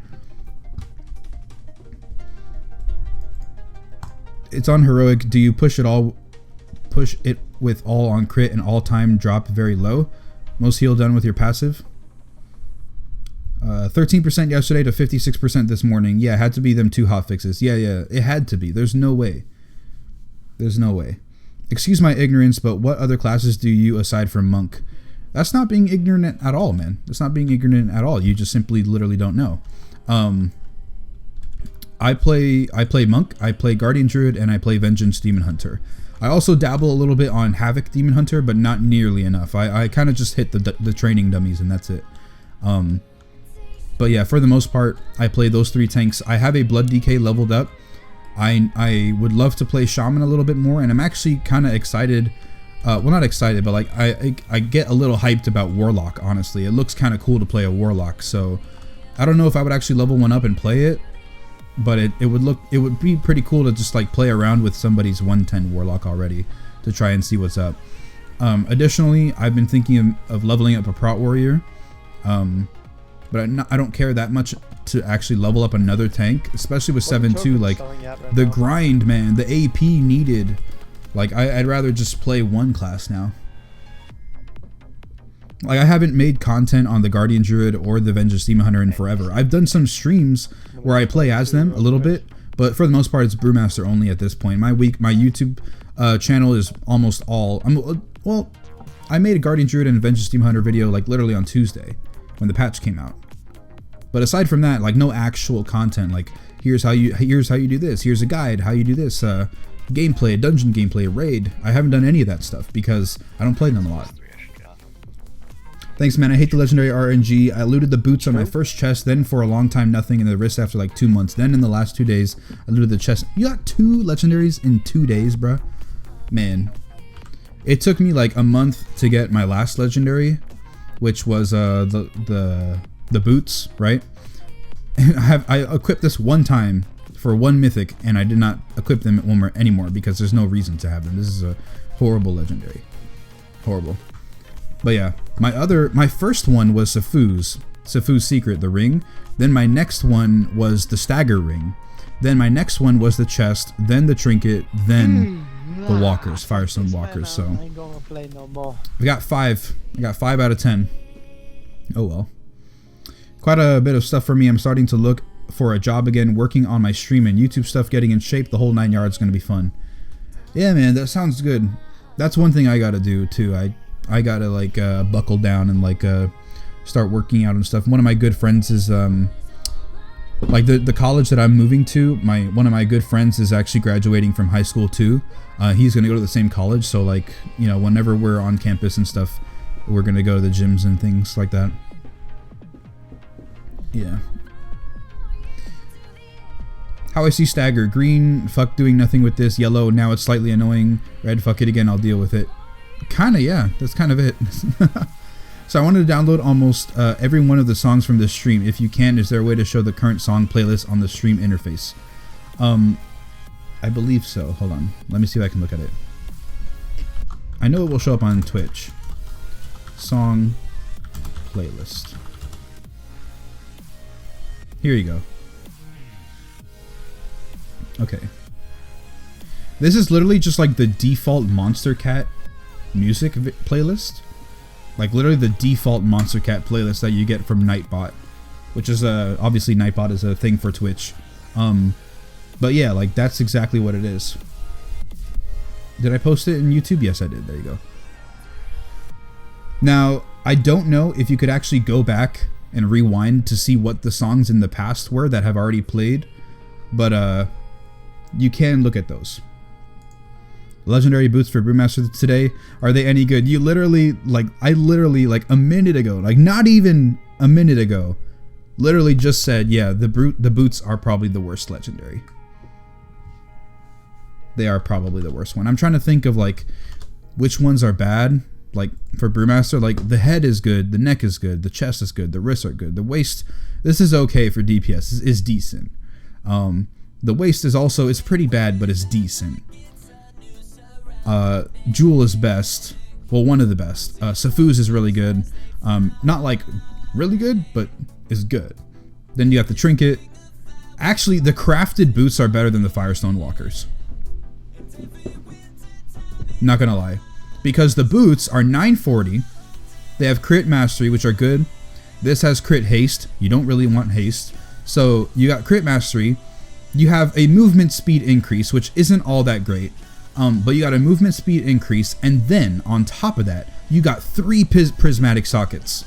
It's on heroic. Do you push it with all on crit and all time drop very low? Most heal done with your passive. 13% yesterday to 56% this morning. Yeah, it had to be them two hotfixes. Yeah, it had to be. There's no way. Excuse my ignorance, but what other classes do you aside from monk? That's not being ignorant at all, man. That's not being ignorant at all. You just simply literally don't know. I play monk, I play guardian druid, and I play vengeance demon hunter. I also dabble a little bit on Havoc Demon Hunter, but not nearly enough. I kind of just hit the training dummies and that's it. But yeah, for the most part, I play those three tanks. I have a Blood DK leveled up. I would love to play Shaman a little bit more, and I'm actually kind of excited. Well, not excited, but like I get a little hyped about Warlock, honestly. It looks kind of cool to play a Warlock, so I don't know if I would actually level one up and play it. but it would be pretty cool to just like play around with somebody's 110 warlock already to try and see what's up. Additionally, I've been thinking of leveling up a prot warrior, but I don't care that much to actually level up another tank, especially with 7-2. Like the grind, man, the AP needed. Like I'd rather just play one class now. Like I haven't made content on the Guardian Druid or the Vengeance Demon Hunter in forever. I've done some streams where I play as them a little bit, but for the most part it's Brewmaster only at this point. My YouTube channel is almost all. Well, I made a Guardian Druid and a Vengeance Demon Hunter video like literally on Tuesday when the patch came out. But aside from that, like no actual content. Like here's how you do this. Here's a guide how you do this. Gameplay, dungeon gameplay, raid. I haven't done any of that stuff because I don't play them a lot. Thanks, man. I hate the legendary RNG. I looted the boots on my first chest, then for a long time nothing, and the wrist after like 2 months. Then in the last 2 days, I looted the chest. You got 2 legendaries in 2 days, bruh. Man, it took me like a month to get my last legendary, which was the boots, right? I equipped this one time for 1 mythic, and I did not equip them anymore because there's no reason to have them. This is a horrible legendary, horrible. But yeah, my first one was Sifu's Secret, the ring. Then my next one was the stagger ring. Then my next one was the chest. Then the trinket. Then the walkers, Firestone walkers. So I ain't gonna play no more. I got 5. I got 5 out of 10. Oh well. Quite a bit of stuff for me. I'm starting to look for a job again, working on my stream and YouTube stuff, getting in shape. The whole 9 yards gonna be fun. Yeah, man, that sounds good. That's one thing I gotta do too. I gotta like buckle down and like start working out and stuff. One of my good friends is like the college that I'm moving to. One of my good friends is actually graduating from high school too. He's gonna go to the same college, so like, you know, whenever we're on campus and stuff, we're gonna go to the gyms and things like that. Yeah. How I see stagger: green, fuck doing nothing with this. Yellow, now it's slightly annoying. Red, fuck it again, I'll deal with it. Kinda, yeah, that's kind of it. So I wanted to download almost every one of the songs from this stream. If you can, is there a way to show the current song playlist on the stream interface? I believe so. Hold on, let me see if I can look at it. I know it will show up on Twitch. Song playlist. Here you go. Okay. This is literally just like the default Monster Cat music playlist. Like literally the default Monster Cat playlist that you get from Nightbot, which is obviously Nightbot is a thing for Twitch. But yeah, like that's exactly what it is. Did I post it in YouTube? Yes, I did. There you go. Now, I don't know if you could actually go back and rewind to see what the songs in the past were that have already played, but you can look at those. Legendary boots for Brewmaster today, are they any good? You literally, like, I literally, like, a minute ago, like, not even a minute ago, literally just said, yeah, the boots are probably the worst legendary. They are probably the worst one. I'm trying to think of, like, which ones are bad, like, for Brewmaster. Like, the head is good, the neck is good, the chest is good, the wrists are good, the waist, this is okay for DPS, this is decent. The waist is also, it's pretty bad, but it's decent. Jewel is best. Well, one of the best. Sifu's is really good. Not like really good, but is good. Then you got the trinket. Actually, the crafted boots are better than the Firestone walkers. Not gonna lie. Because the boots are 940. They have crit mastery, which are good. This has crit haste. You don't really want haste. So you got crit mastery. You have a movement speed increase, which isn't all that great. But you got a movement speed increase, and then on top of that, you got 3 prismatic sockets.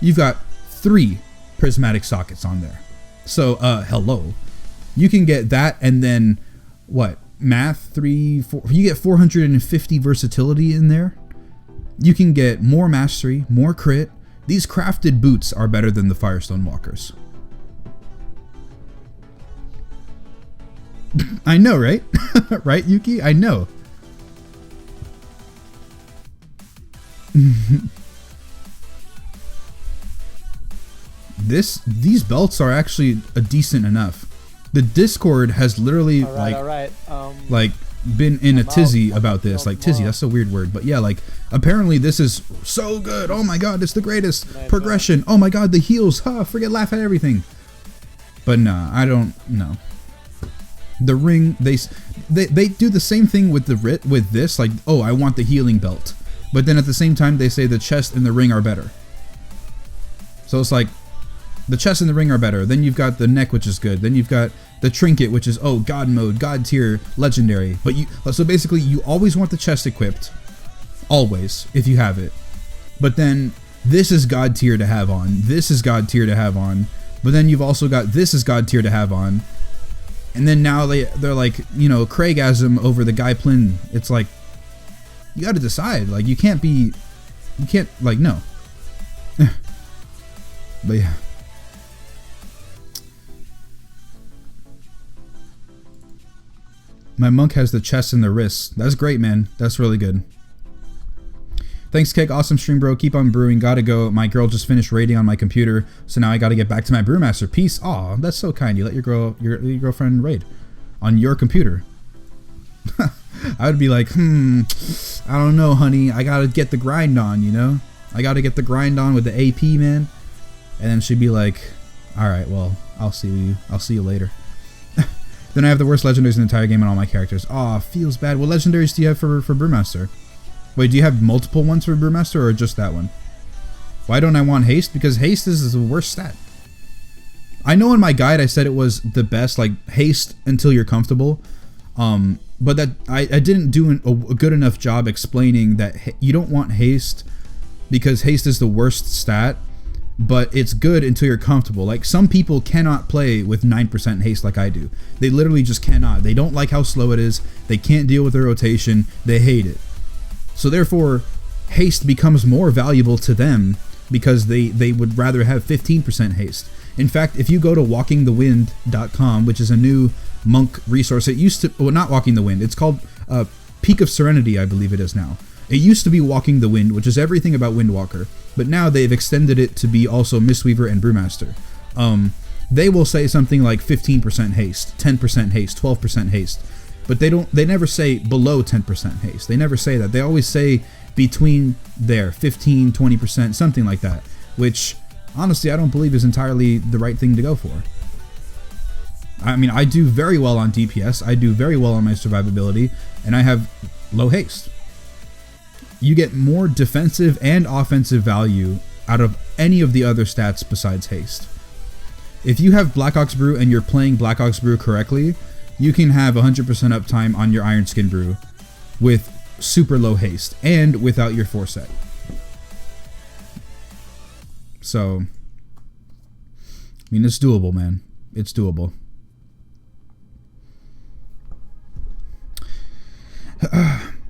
You've got 3 prismatic sockets on there. So, hello. You can get that, and then, what? Math, 3, 4, you get 450 versatility in there. You can get more mastery, more crit. These crafted boots are better than the Firestone walkers. I know, right? Right, Yuki? I know. These belts are actually decent enough. The Discord has literally Alright. like been in a I'm tizzy out. about this. Like tizzy, that's a weird word, but yeah, like apparently this is so good. Oh my god, it's the greatest progression. Oh my god, the heals. Forget laugh at everything. But nah, I don't know. The ring, they do the same thing with with this. Like, oh, I want the healing belt, but then at the same time they say the chest and the ring are better. So it's like the chest and the ring are better. Then you've got the neck, which is good. Then you've got the trinket, which is god mode, god tier, legendary. But so basically you always want the chest equipped, always if you have it. But then this is god tier to have on. This is god tier to have on. But then you've also got this is god tier to have on. And then now they're like, you know, Craigasm over the Guy Plin. It's like, you got to decide. Like, you can't like, no. But yeah. My monk has the chest and the wrists. That's great, man. That's really good. Thanks, Keg. Awesome stream, bro. Keep on brewing. Gotta go. My girl just finished raiding on my computer, so now I gotta get back to my Brewmaster. Peace. Aw, that's so kind. You let your girlfriend raid on your computer. I would be like, I don't know, honey. I gotta get the grind on, you know? I gotta get the grind on with the AP, man. And then she'd be like, all right, well, I'll see you later. Then I have the worst legendaries in the entire game on all my characters. Aw, feels bad. What legendaries do you have for Brewmaster? Wait, do you have multiple ones for Brewmaster or just that one? Why don't I want haste? Because haste is the worst stat. I know in my guide I said it was the best, like haste until you're comfortable. But that I didn't do a good enough job explaining that you don't want haste because haste is the worst stat, but it's good until you're comfortable. Like some people cannot play with 9% haste like I do. They literally just cannot. They don't like how slow it is. They can't deal with the rotation. They hate it. So therefore, haste becomes more valuable to them because they would rather have 15% haste. In fact, if you go to walkingthewind.com, which is a new monk resource, it used to, well, not Walking the Wind, it's called Peak of Serenity, I believe it is now. It used to be Walking the Wind, which is everything about Windwalker, but now they've extended it to be also Mistweaver and Brewmaster. They will say something like 15% haste, 10% haste, 12% haste. But they never say below 10% haste. They never say that. They always say between there, 15, 20%, something like that. Which, honestly, I don't believe is entirely the right thing to go for. I mean, I do very well on DPS. I do very well on my survivability. And I have low haste. You get more defensive and offensive value out of any of the other stats besides haste. If you have Black Ox Brew and you're playing Black Ox Brew correctly, you can have 100% uptime on your Iron Skin Brew with super low haste and without your foreset. So, I mean, it's doable, man. It's doable.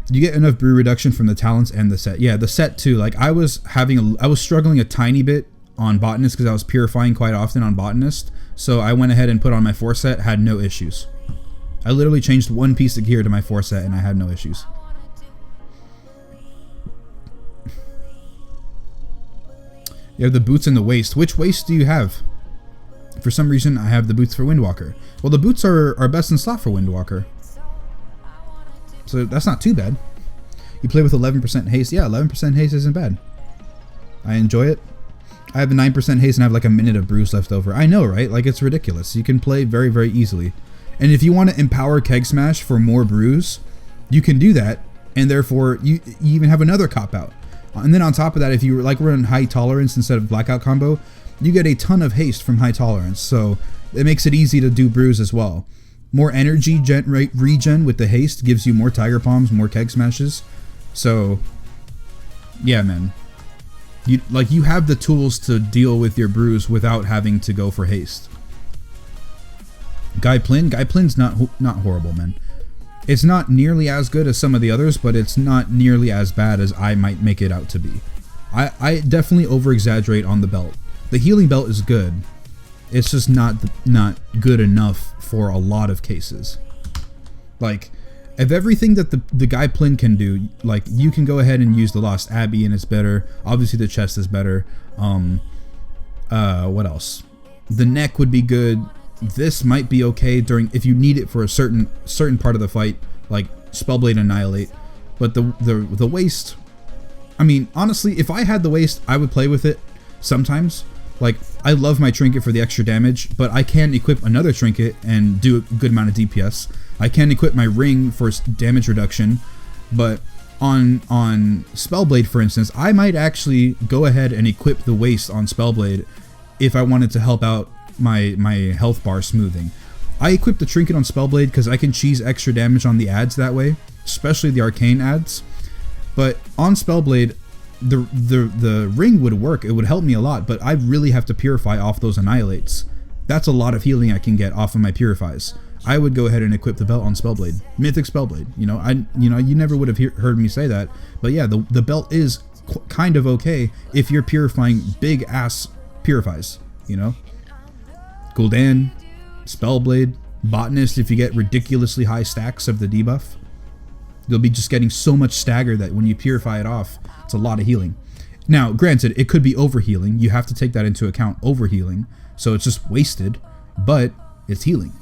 You get enough brew reduction from the talents and the set. Yeah, the set too. Like I was struggling a tiny bit on Botanist because I was purifying quite often on Botanist. So I went ahead and put on my foreset, had no issues. I literally changed one piece of gear to my foreset and I had no issues. You have the boots and the waist. Which waist do you have? For some reason, I have the boots for Windwalker. Well, the boots are best in slot for Windwalker. So that's not too bad. You play with 11% haste. Yeah, 11% haste isn't bad. I enjoy it. I have a 9% haste and I have like a minute of brews left over. I know, right? Like, it's ridiculous. You can play very, very easily. And if you want to empower Keg Smash for more brews, you can do that. And therefore, you even have another cop-out. And then on top of that, if you like run high tolerance instead of blackout combo, you get a ton of haste from high tolerance. So it makes it easy to do brews as well. More energy regen with the haste gives you more Tiger Palms, more Keg Smashes. So, yeah, man. You have the tools to deal with your brews without having to go for haste. Guy Plin's not horrible, man. It's not nearly as good as some of the others, but it's not nearly as bad as I might make it out to be. I definitely over-exaggerate on the belt. The healing belt is good. It's just not good enough for a lot of cases. Like, if everything that the Guy Plin can do, like, you can go ahead and use the Lost Abbey and it's better. Obviously the chest is better. What else? The neck would be good. this might be okay during if you need it for a certain part of the fight, like Spellblade Annihilate. But the waste, I mean, honestly, if I had the waste, I would play with it sometimes. Like, I love my trinket for the extra damage, but I can equip another trinket and do a good amount of DPS. I can equip my ring for damage reduction, but on Spellblade, for instance, I might actually go ahead and equip the waste on Spellblade if I wanted to help out my health bar smoothing. I equipped the trinket on Spellblade because I can cheese extra damage on the ads that way, especially the arcane ads. But on Spellblade, the ring would work. It would help me a lot, but I really have to purify off those annihilates. That's a lot of healing I can get off of my purifies. I would go ahead and equip the belt on Spellblade, Mythic Spellblade. You never would have heard me say that, but yeah, the belt is kind of okay if you're purifying big ass purifies. Gul'dan, Spellblade, Botanist. If you get ridiculously high stacks of the debuff, you'll be just getting so much stagger that when you purify it off, it's a lot of healing. Now, granted, it could be overhealing. You have to take that into account, overhealing. So it's just wasted, but it's healing.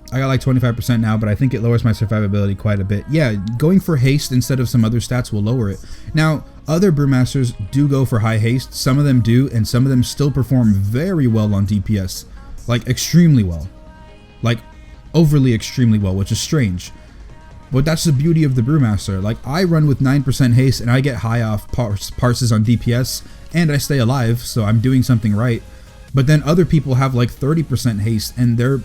I got like 25% now, but I think it lowers my survivability quite a bit. Yeah, going for haste instead of some other stats will lower it. Now, other Brewmasters do go for high haste. Some of them do, and some of them still perform very well on DPS. Like, extremely well. Like, overly extremely well, which is strange. But that's the beauty of the Brewmaster. Like, I run with 9% haste, and I get high off parses on DPS, and I stay alive, so I'm doing something right. But then other people have like 30% haste, and they're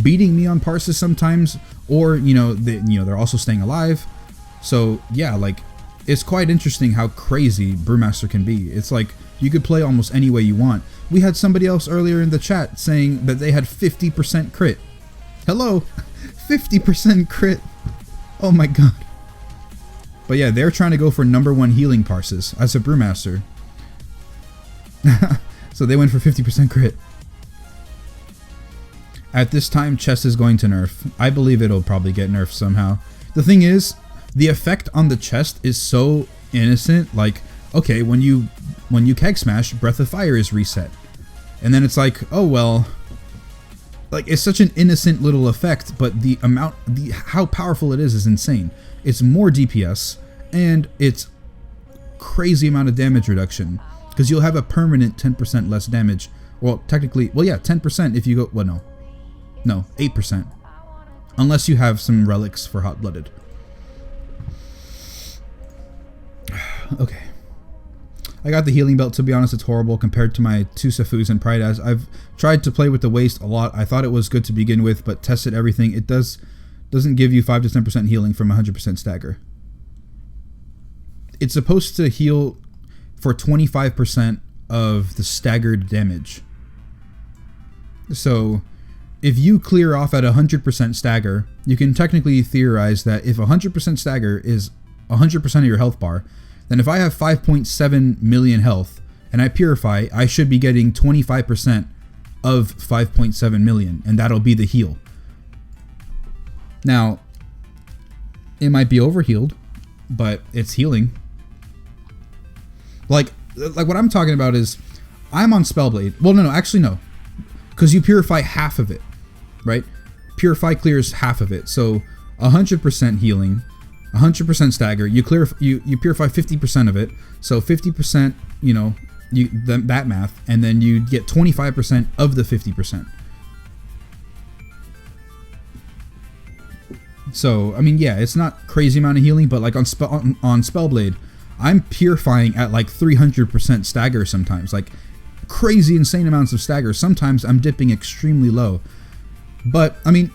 beating me on parses sometimes, or they're also staying alive. So yeah, like, it's quite interesting how crazy Brewmaster can be. It's like you could play almost any way you want. We had somebody else earlier in the chat saying that they had 50% crit. Hello, 50% crit. Oh my god. But yeah, they're trying to go for #1 healing parses as a Brewmaster. So they went for 50% crit. At this time, chest is going to nerf. I believe it'll probably get nerfed somehow. The thing is, the effect on the chest is so innocent. Like, okay, when you keg smash, Breath of Fire is reset. And then it's like, oh well. Like, it's such an innocent little effect, but how powerful it is insane. It's more DPS, and it's crazy amount of damage reduction. Because you'll have a permanent 10% less damage. Well, technically, well yeah, 10% if you go, well no, 8%. Unless you have some relics for hot-blooded. Okay. I got the healing belt. To be honest, it's horrible compared to my 2 Safus and Pride As. I've tried to play with the waste a lot. I thought it was good to begin with, but tested everything. It doesn't give you 5 to 10% healing from 100% stagger. It's supposed to heal for 25% of the staggered damage. So if you clear off at 100% stagger, you can technically theorize that if 100% stagger is 100% of your health bar, then if I have 5.7 million health and I purify, I should be getting 25% of 5.7 million, and that'll be the heal. Now, it might be overhealed, but it's healing. Like what I'm talking about is, I'm on Spellblade. Well, no, actually no. Because you purify half of it, right? Purify clears half of it. So 100% healing, 100% stagger. You purify 50% of it. So 50%, that math, and then you get 25% of the 50%. So I mean, yeah, it's not crazy amount of healing, but like on Spellblade, I'm purifying at like 300% stagger sometimes, like crazy insane amounts of stagger. Sometimes I'm dipping extremely low. But I mean,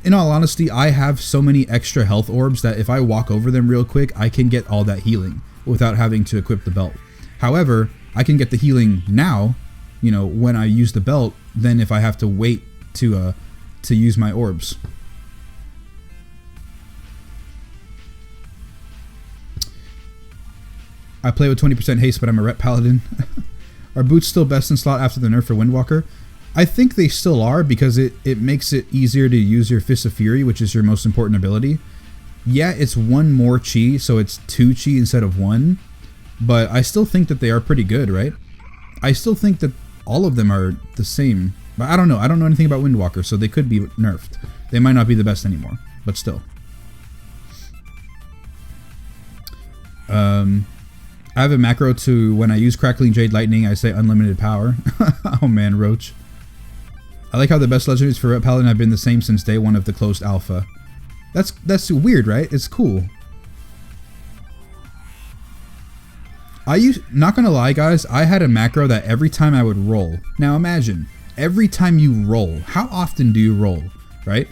in all honesty, I have so many extra health orbs that if I walk over them real quick, I can get all that healing without having to equip the belt. However, I can get the healing now, when I use the belt, than if I have to wait to use my orbs. I play with 20% haste, but I'm a rep paladin. Are boots still best in slot after the nerf for Windwalker? I think they still are, because it makes it easier to use your Fist of Fury, which is your most important ability. Yeah, it's 1 more chi, so it's 2 chi instead of 1. But I still think that they are pretty good, right? I still think that all of them are the same. But I don't know. I don't know anything about Windwalker, so they could be nerfed. They might not be the best anymore, but still. I have a macro to when I use Crackling Jade Lightning, I say unlimited power. Oh man, Roach. I like how the best legendaries for Ret Paladin have been the same since day one of the closed alpha. That's weird, right? It's cool. Not gonna lie, guys, I had a macro that every time I would roll. Now imagine, every time you roll, how often do you roll, right?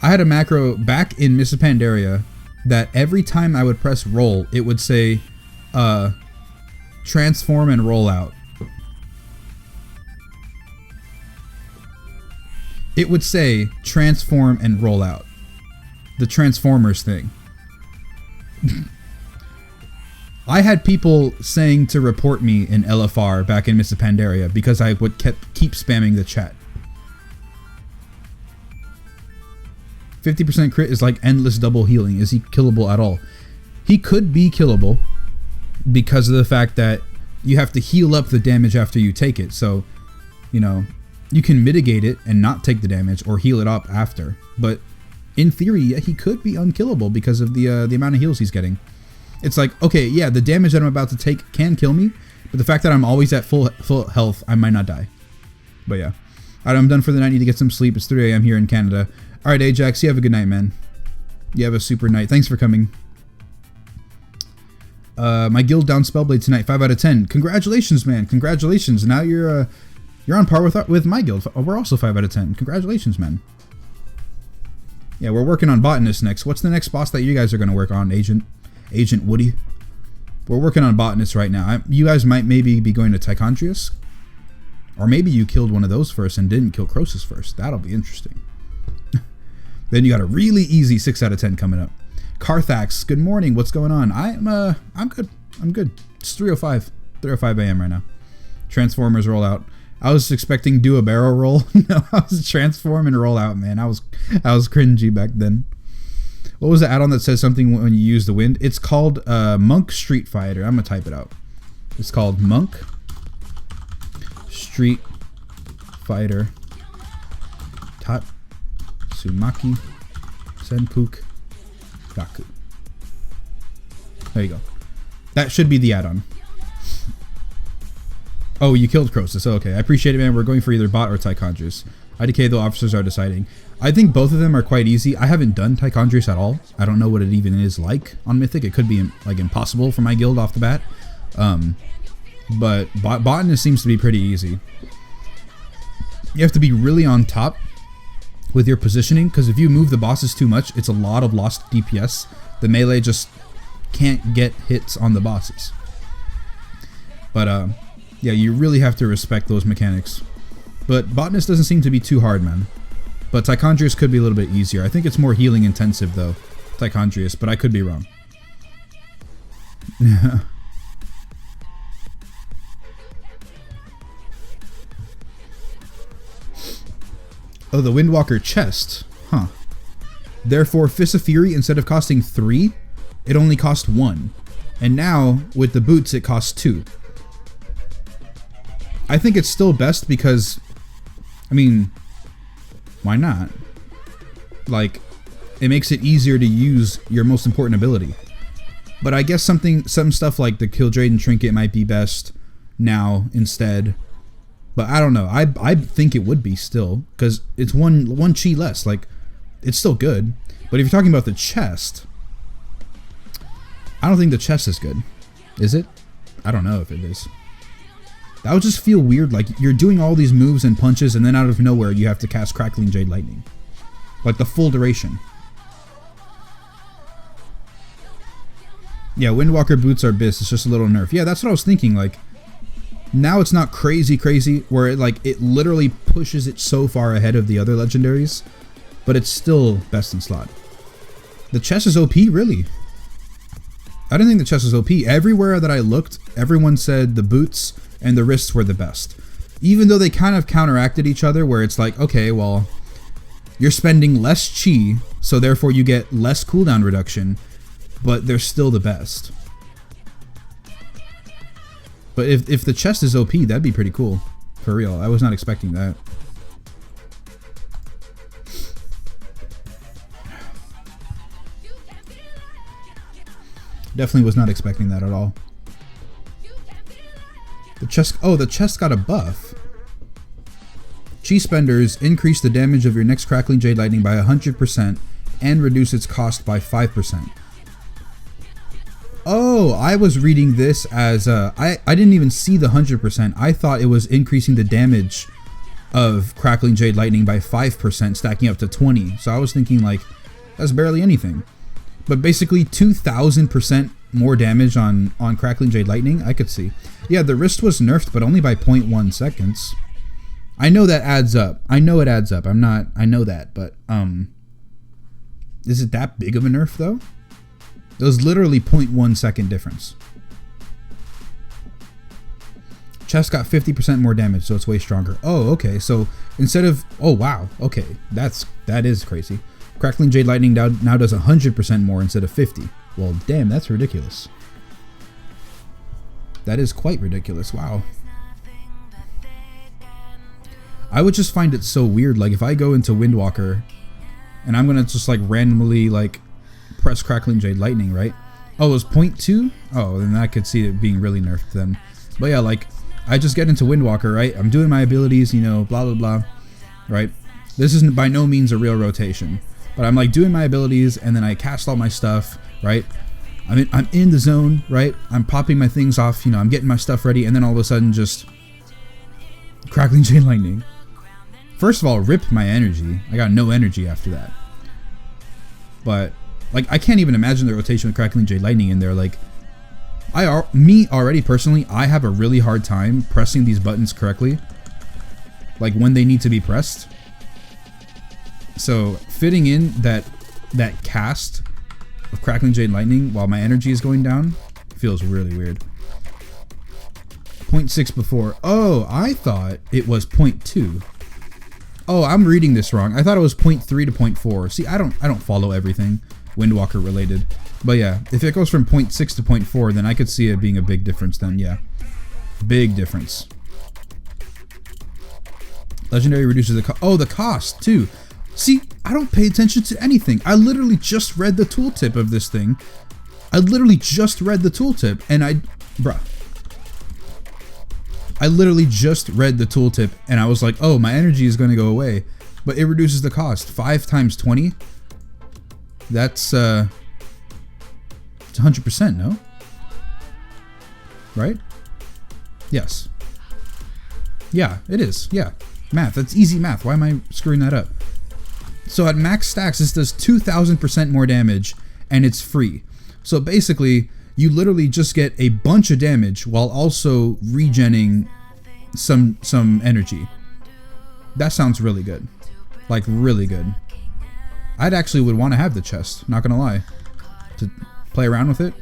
I had a macro back in Mists of Pandaria that every time I would press roll, it would say, transform and roll out. It would say, transform and roll out. The Transformers thing. I had people saying to report me in LFR back in Mists of Pandaria because I would keep spamming the chat. 50% crit is like endless double healing. Is he killable at all? He could be killable because of the fact that you have to heal up the damage after you take it. So, you know, you can mitigate it and not take the damage or heal it up after. But in theory, yeah, he could be unkillable because of the amount of heals he's getting. It's like, okay, yeah, the damage that I'm about to take can kill me, but the fact that I'm always at full health, I might not die. But yeah. Alright, I'm done for the night. Need to get some sleep. It's 3 a.m. here in Canada. Alright, Ajax, you have a good night, man. You have a super night. Thanks for coming. My guild down Spellblade tonight, 5 out of 10. Congratulations, man. Congratulations. Now you're on par with my guild. We're also 5 out of 10. Congratulations, man. Yeah, we're working on Botanist next. What's the next boss that you guys are going to work on, Agent Woody? We're working on Botanist right now. You guys might maybe be going to Tychondrius. Or maybe you killed one of those first and didn't kill Croesus first. That'll be interesting. Then you got a really easy 6 out of 10 coming up. Carthax, good morning. What's going on? I'm good. I'm good. It's 3:05 a.m. right now. Transformers roll out. I was expecting do a barrel roll. No, I was transform and roll out, man. I was cringy back then. What was the add-on that says something when you use the wind? It's called Monk Street Fighter. I'm gonna type it out. It's called Monk Street Fighter Tatsumaki Senpuk Gaku. There you go. That should be the add-on. Oh, you killed Croesus. Oh, okay. I appreciate it, man. We're going for either bot or Tychondrius. IDK, though, officers are deciding. I think both of them are quite easy. I haven't done Tychondrius at all. I don't know what it even is like on Mythic. It could be like impossible for my guild off the bat. But Botanist seems to be pretty easy. You have to be really on top with your positioning, because if you move the bosses too much, it's a lot of lost DPS. The melee just can't get hits on the bosses. But yeah, you really have to respect those mechanics. But Botanist doesn't seem to be too hard, man. But Tychondrius could be a little bit easier. I think it's more healing intensive, though, Tychondrius, but I could be wrong. Oh, the Windwalker chest. Huh. Therefore, Fist of Fury, instead of costing 3, it only cost 1. And now, with the boots, it costs 2. I think it's still best because, I mean, why not? Like, it makes it easier to use your most important ability. But I guess some stuff like the Kil'jaeden Trinket might be best now instead. But I don't know. I think it would be still, because it's one chi less. Like, it's still good. But if you're talking about the chest, I don't think the chest is good. Is it? I don't know if it is. That would just feel weird. Like, you're doing all these moves and punches, and then out of nowhere you have to cast Crackling Jade Lightning. Like, the full duration. Yeah, Windwalker boots are bis. It's just a little nerf. Yeah, that's what I was thinking. Like, now it's not crazy where it literally pushes it so far ahead of the other legendaries, but it's still best in slot. The chest is OP, really. I didn't think the chest was OP. Everywhere that I looked, everyone said the boots and the wrists were the best. Even though they kind of counteracted each other, where it's like, okay, well, you're spending less chi, so therefore you get less cooldown reduction, but they're still the best. But if the chest is OP, that'd be pretty cool. For real. I was not expecting that. Definitely was not expecting that at all. The chest, oh, the chest got a buff. Chi Spenders increase the damage of your next Crackling Jade Lightning by 100% and reduce its cost by 5%. Oh, I was reading this as, I didn't even see the 100%. I thought it was increasing the damage of Crackling Jade Lightning by 5%, stacking up to 20. So I was thinking like, that's barely anything. But basically 2,000% more damage on Crackling Jade Lightning, I could see. Yeah, the wrist was nerfed, but only by 0.1 seconds. I know that adds up. I know it adds up. I know that, but, is it that big of a nerf though? It was literally 0.1 second difference. Chest got 50% more damage, so it's way stronger. Oh, okay. So instead of, oh wow, okay, that is crazy. Crackling Jade Lightning now does 100% more instead of 50. Well, damn, that's ridiculous. That is quite ridiculous. Wow. I would just find it so weird. Like if I go into Windwalker, and I'm gonna just like randomly like press Crackling Jade Lightning, right? Oh, it was 0.2? Oh, then I could see it being really nerfed then. But yeah, like, I just get into Windwalker, right? I'm doing my abilities, you know, blah, blah, blah, right? This isn't by no means a real rotation. But I'm like doing my abilities, and then I cast all my stuff, right? I'm in the zone, right? I'm popping my things off, you know, I'm getting my stuff ready, and then all of a sudden just Crackling Jade Lightning. First of all, rip my energy. I got no energy after that. But like, I can't even imagine the rotation with Crackling Jade Lightning in there. Like, me already personally, I have a really hard time pressing these buttons correctly. Like when they need to be pressed. So fitting in that cast of Crackling Jade Lightning while my energy is going down feels really weird. 0.6 before. Oh, I thought it was 0.2. Oh, I'm reading this wrong. I thought it was 0.3 to 0.4. See, I don't follow everything Windwalker related. But yeah, if it goes from 0.6 to 0.4, then I could see it being a big difference then, yeah. Big difference. Legendary reduces the cost. Oh, the cost too. See, I don't pay attention to anything. I literally just read the tooltip of this thing. I literally just read the tooltip and I literally just read the tooltip and I was like, oh, my energy is going to go away. But it reduces the cost. 5 times 20? That's, it's 100%, no? Right? Yes. Yeah, it is. Yeah. Math. That's easy math. Why am I screwing that up? So at max stacks, this does 2,000% more damage and it's free. So basically, you literally just get a bunch of damage while also regenning some energy. That sounds really good. Like, really good. I'd actually would want to have the chest, not gonna lie. To play around with it.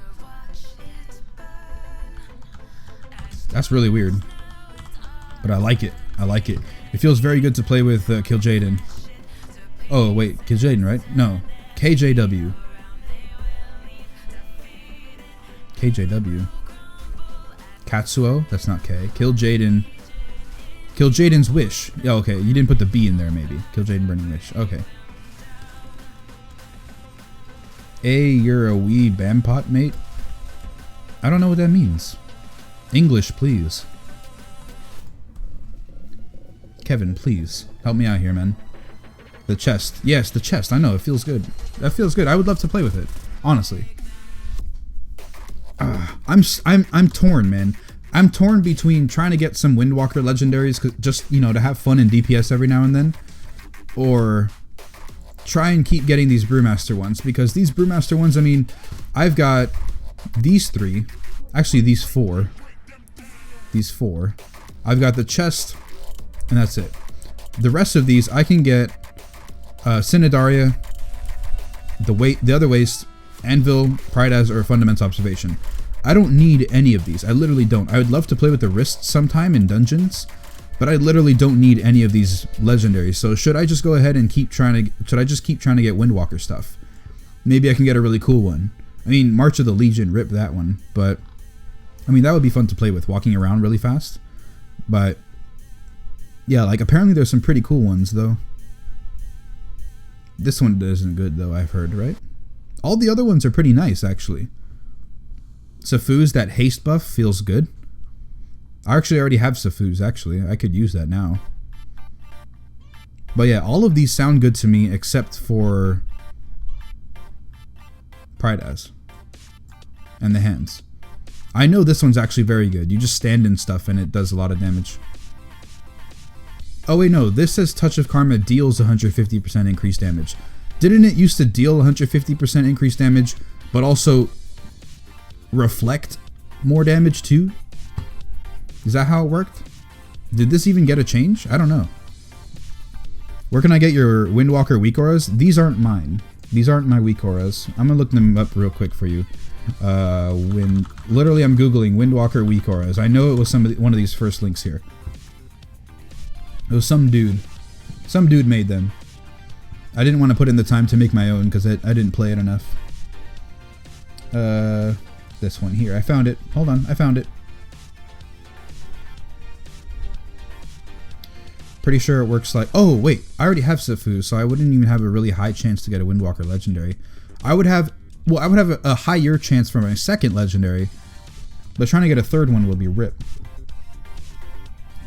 That's really weird. But I like it. I like it. It feels very good to play with Kil'jaeden. Oh, wait. Kil'jaeden, right? No. KJW. KJW. Katsuo? That's not K. Kil'jaeden. Kil'jaeden's Wish. Yeah, okay. You didn't put the B in there, maybe. Kil'jaeden Burning Wish. Okay. You're a wee bampot, mate? I don't know what that means. English, please. Kevin, please. Help me out here, man. The chest. Yes, the chest. I know. It feels good. That feels good. I would love to play with it. Honestly. I'm torn, man. I'm torn between trying to get some Windwalker legendaries, just, you know, to have fun in DPS every now and then, or try and keep getting these Brewmaster ones, because these Brewmaster ones, I mean, I've got these 3, actually these 4. I've got the chest, and that's it. The rest of these, I can get Synodaria, the other waist, Anvil, Pride as, or Fundamental Observation. I don't need any of these. I literally don't. I would love to play with the wrists sometime in dungeons, but I literally don't need any of these legendaries. So should I just go ahead and keep trying to? Should I just keep trying to get Windwalker stuff? Maybe I can get a really cool one. I mean, March of the Legion, rip that one. But I mean, that would be fun to play with, walking around really fast. But yeah, like apparently there's some pretty cool ones though. This one isn't good though, I've heard, right? All the other ones are pretty nice actually. Safuz, that haste buff feels good. I actually already have Safuz actually. I could use that now. But yeah, all of these sound good to me except for Pride As and the hands. I know this one's actually very good. You just stand in stuff and it does a lot of damage. Oh wait, no, this says Touch of Karma deals 150% increased damage. Didn't it used to deal 150% increased damage, but also reflect more damage too? Is that how it worked? Did this even get a change? I don't know. Where can I get your Windwalker weak auras? These aren't mine. These aren't my weak auras. I'm gonna look them up real quick for you. Literally I'm googling Windwalker weak auras. I know it was one of these first links here. It was some dude. Some dude made them. I didn't want to put in the time to make my own because I didn't play it enough. This one here. I found it. Hold on. I found it. Pretty sure it works like... Oh, wait. I already have Sifu, so I wouldn't even have a really high chance to get a Windwalker Legendary. I would have... Well, I would have a higher chance for my second Legendary, but trying to get a third one would be rip.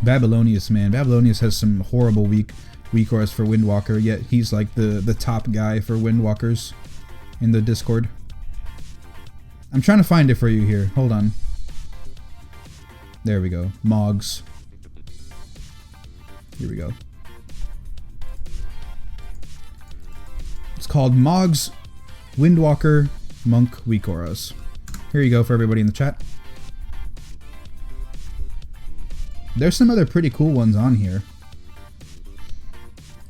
Babylonius, man. Babylonius has some horrible weak auras for Windwalker, yet he's like the top guy for Windwalkers in the Discord. I'm trying to find it for you here. Hold on. There we go. Mogs. Here we go. It's called Mogs Windwalker Monk weak auras. Here you go for everybody in the chat. There's some other pretty cool ones on here.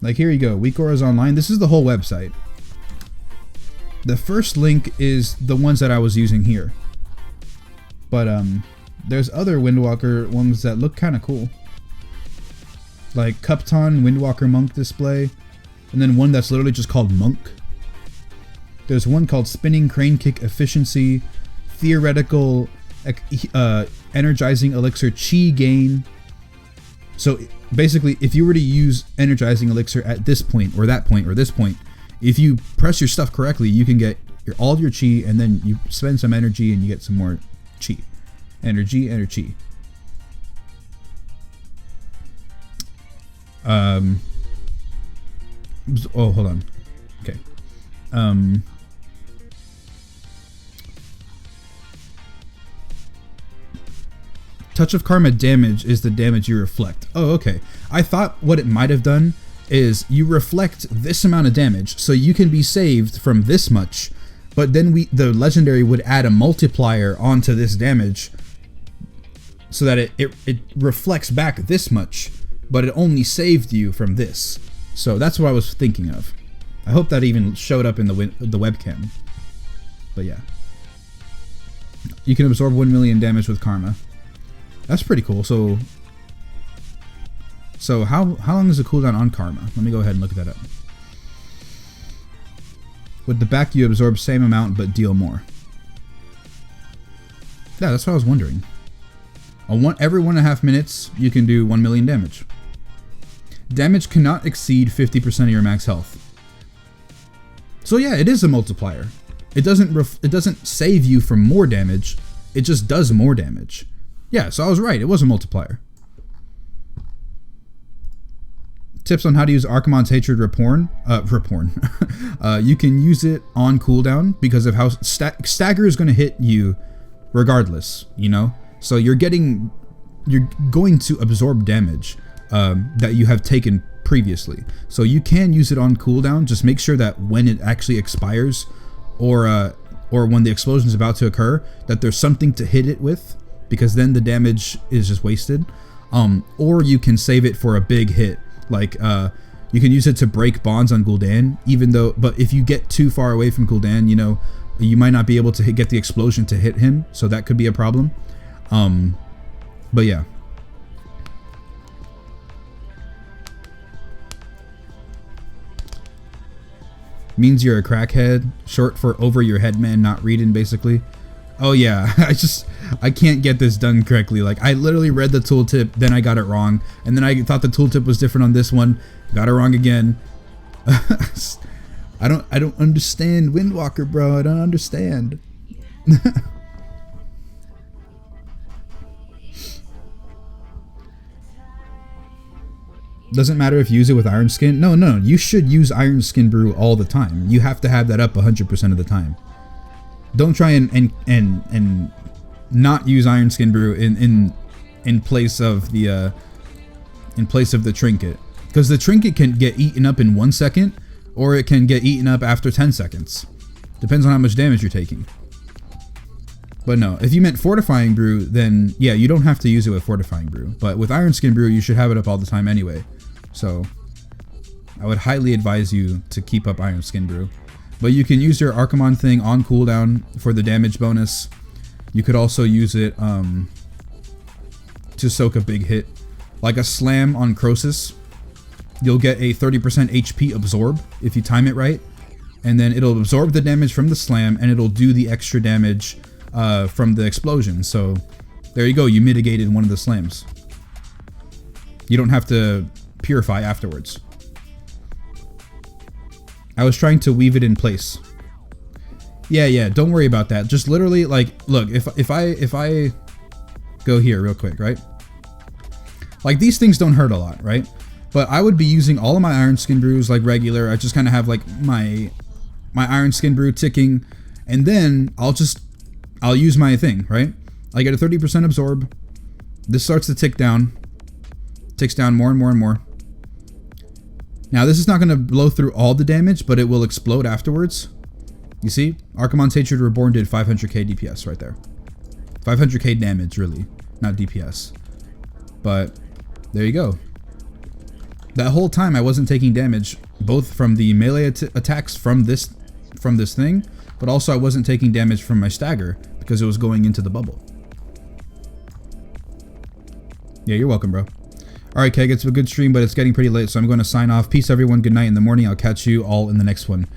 Like here you go, weak auras online. This is the whole website. The first link is the ones that I was using here. But there's other Windwalker ones that look kind of cool. Like Cupton Windwalker Monk display. And then one that's literally just called Monk. There's one called Spinning Crane Kick Efficiency. Theoretical Energizing Elixir Chi Gain. So basically, if you were to use Energizing Elixir at this point, or that point, or this point, if you press your stuff correctly, you can get all your Chi, and then you spend some energy and you get some more Chi. Energy. Oh, hold on. Okay. Touch of Karma damage is the damage you reflect. Oh, okay. I thought what it might have done is you reflect this amount of damage, so you can be saved from this much, but then the legendary would add a multiplier onto this damage so that it reflects back this much, but it only saved you from this. So that's what I was thinking of. I hope that even showed up in the webcam. But yeah. You can absorb 1 million damage with Karma. That's pretty cool. So how long is the cooldown on Karma? Let me go ahead and look that up. With the back, you absorb same amount but deal more. Yeah, that's what I was wondering. Every 1.5 minutes, you can do 1 million damage. Damage cannot exceed 50% of your max health. So yeah, it is a multiplier. It doesn't save you from more damage. It just does more damage. Yeah, so I was right. It was a multiplier. Tips on how to use Archimonde's Hatred Reporn. You can use it on cooldown because of how Stagger is going to hit you regardless, you know? So you're going to absorb damage that you have taken previously. So you can use it on cooldown. Just make sure that when it actually expires or when the explosion is about to occur, that there's something to hit it with, because then the damage is just wasted. Or you can save it for a big hit. Like, you can use it to break bonds on Gul'dan, but if you get too far away from Gul'dan, you know, you might not be able to get the explosion to hit him, so that could be a problem. But yeah. Means you're a crackhead, short for over your head man, not reading, basically. Oh yeah, I can't get this done correctly. Like I literally read the tooltip, then I got it wrong, and then I thought the tooltip was different on this one, got it wrong again. I don't understand Windwalker, bro. I don't understand. Doesn't matter if you use it with Iron Skin. No, you should use Iron Skin Brew all the time. You have to have that up 100% of the time. Don't try and not use Iron Skin Brew in place of the trinket, because the trinket can get eaten up in 1 second, or it can get eaten up after 10 seconds. Depends on how much damage you're taking. But no, if you meant Fortifying Brew, then yeah, you don't have to use it with Fortifying Brew. But with Iron Skin Brew, you should have it up all the time anyway. So I would highly advise you to keep up Iron Skin Brew. But you can use your Archimon thing on cooldown for the damage bonus. You could also use it to soak a big hit. Like a slam on Crosis, you'll get a 30% HP absorb if you time it right. And then it'll absorb the damage from the slam, and it'll do the extra damage from the explosion. So there you go, you mitigated one of the slams. You don't have to purify afterwards. I was trying to weave it in place. Yeah, don't worry about that. Just literally, like, look, if I go here real quick, right? Like, these things don't hurt a lot, right? But I would be using all of my Iron Skin Brews like regular. I just kind of have like my Iron Skin Brew ticking, and then I'll use my thing, right? I get a 30% absorb. This starts to tick down. Ticks down more and more and more. Now, this is not going to blow through all the damage, but it will explode afterwards. You see? Archimon's Hatred Reborn did 500k DPS right there. 500k damage, really. Not DPS. But there you go. That whole time I wasn't taking damage, both from the melee attacks from this thing, but also I wasn't taking damage from my stagger because it was going into the bubble. Yeah, you're welcome, bro. Alright, Keg, it's a good stream, but it's getting pretty late, so I'm going to sign off. Peace, everyone. Good night. In the morning, I'll catch you all in the next one.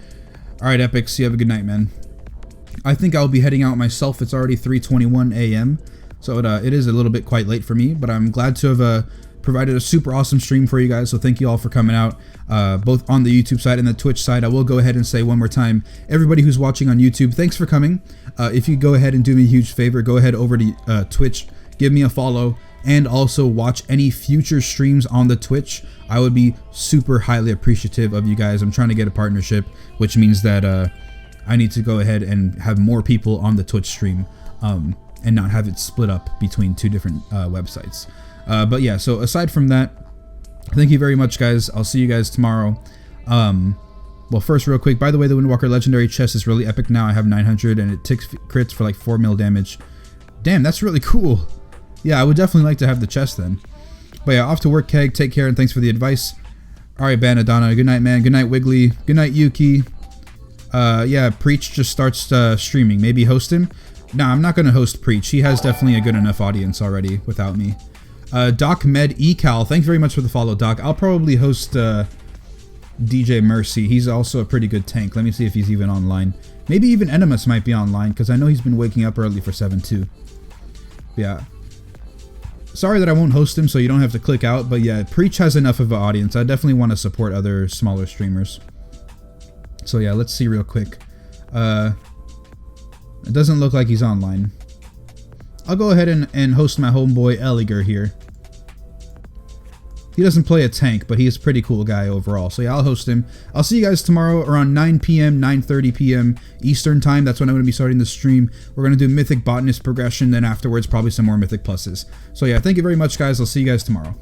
Alright, Epics, you have a good night, man. I think I'll be heading out myself. It's already 3:21 a.m., so it is a little bit quite late for me, but I'm glad to have provided a super awesome stream for you guys, so thank you all for coming out, both on the YouTube side and the Twitch side. I will go ahead and say one more time, everybody who's watching on YouTube, thanks for coming. If you go ahead and do me a huge favor, go ahead over to Twitch, give me a follow, and also watch any future streams on the Twitch. I would be super highly appreciative of you guys. I'm trying to get a partnership, which means that I need to go ahead and have more people on the Twitch stream, and not have it split up between two different websites. But yeah, so aside from that, thank you very much, guys. I'll see you guys tomorrow. Well, first, real quick, by the way, the Windwalker Legendary chest is really epic now. I have 900, and it ticks crits for like 4 mil damage. Damn, that's really cool. Yeah, I would definitely like to have the chest then. But yeah, off to work, Keg. Take care, and thanks for the advice. Alright, Banadonna. Good night, man. Good night, Wiggly. Good night, Yuki. Yeah, Preach just starts streaming. Maybe host him? Nah, I'm not going to host Preach. He has definitely a good enough audience already without me. Doc Med Ecal. Thanks very much for the follow, Doc. I'll probably host DJ Mercy. He's also a pretty good tank. Let me see if he's even online. Maybe even Enemus might be online, because I know he's been waking up early for 7-2. Yeah. Sorry that I won't host him, so you don't have to click out, but yeah, Preach has enough of an audience. I definitely want to support other smaller streamers. So yeah, let's see real quick. It doesn't look like he's online. I'll go ahead and host my homeboy Eliger here. He doesn't play a tank, but he's a pretty cool guy overall. So yeah, I'll host him. I'll see you guys tomorrow around 9 p.m., 9:30 p.m. Eastern time. That's when I'm going to be starting the stream. We're going to do Mythic Botanist progression, then afterwards probably some more Mythic pluses. So yeah, thank you very much, guys. I'll see you guys tomorrow.